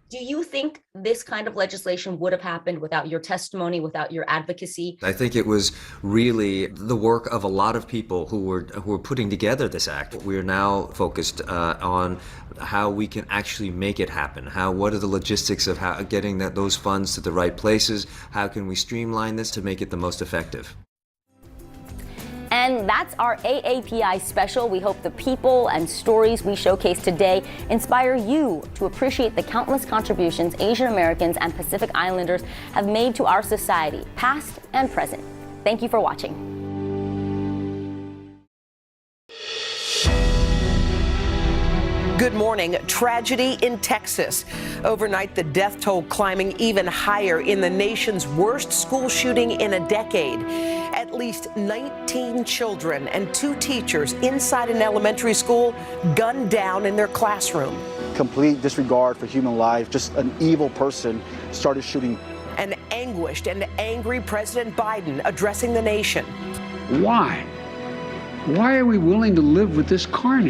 [SPEAKER 16] Do you think this kind of legislation would have happened without your testimony, without your advocacy?
[SPEAKER 1] I think it was really the work of a lot of people who were putting together this act. We are now focused on how we can actually make it happen. What are the logistics of how getting those funds to the right places? How can we streamline this to make it the most effective?
[SPEAKER 16] And that's our AAPI special. We hope the people and stories we showcase today inspire you to appreciate the countless contributions Asian Americans and Pacific Islanders have made to our society, past and present. Thank you for watching.
[SPEAKER 4] Good morning. Tragedy in Texas. Overnight, the death toll climbing even higher in the nation's worst school shooting in a decade. At least 19 children and 2 teachers inside an elementary school gunned down in their classroom.
[SPEAKER 12] Complete disregard for human life. Just an evil person started shooting.
[SPEAKER 4] An anguished and angry President Biden addressing the nation.
[SPEAKER 15] Why? Why are we willing to live with this carnage?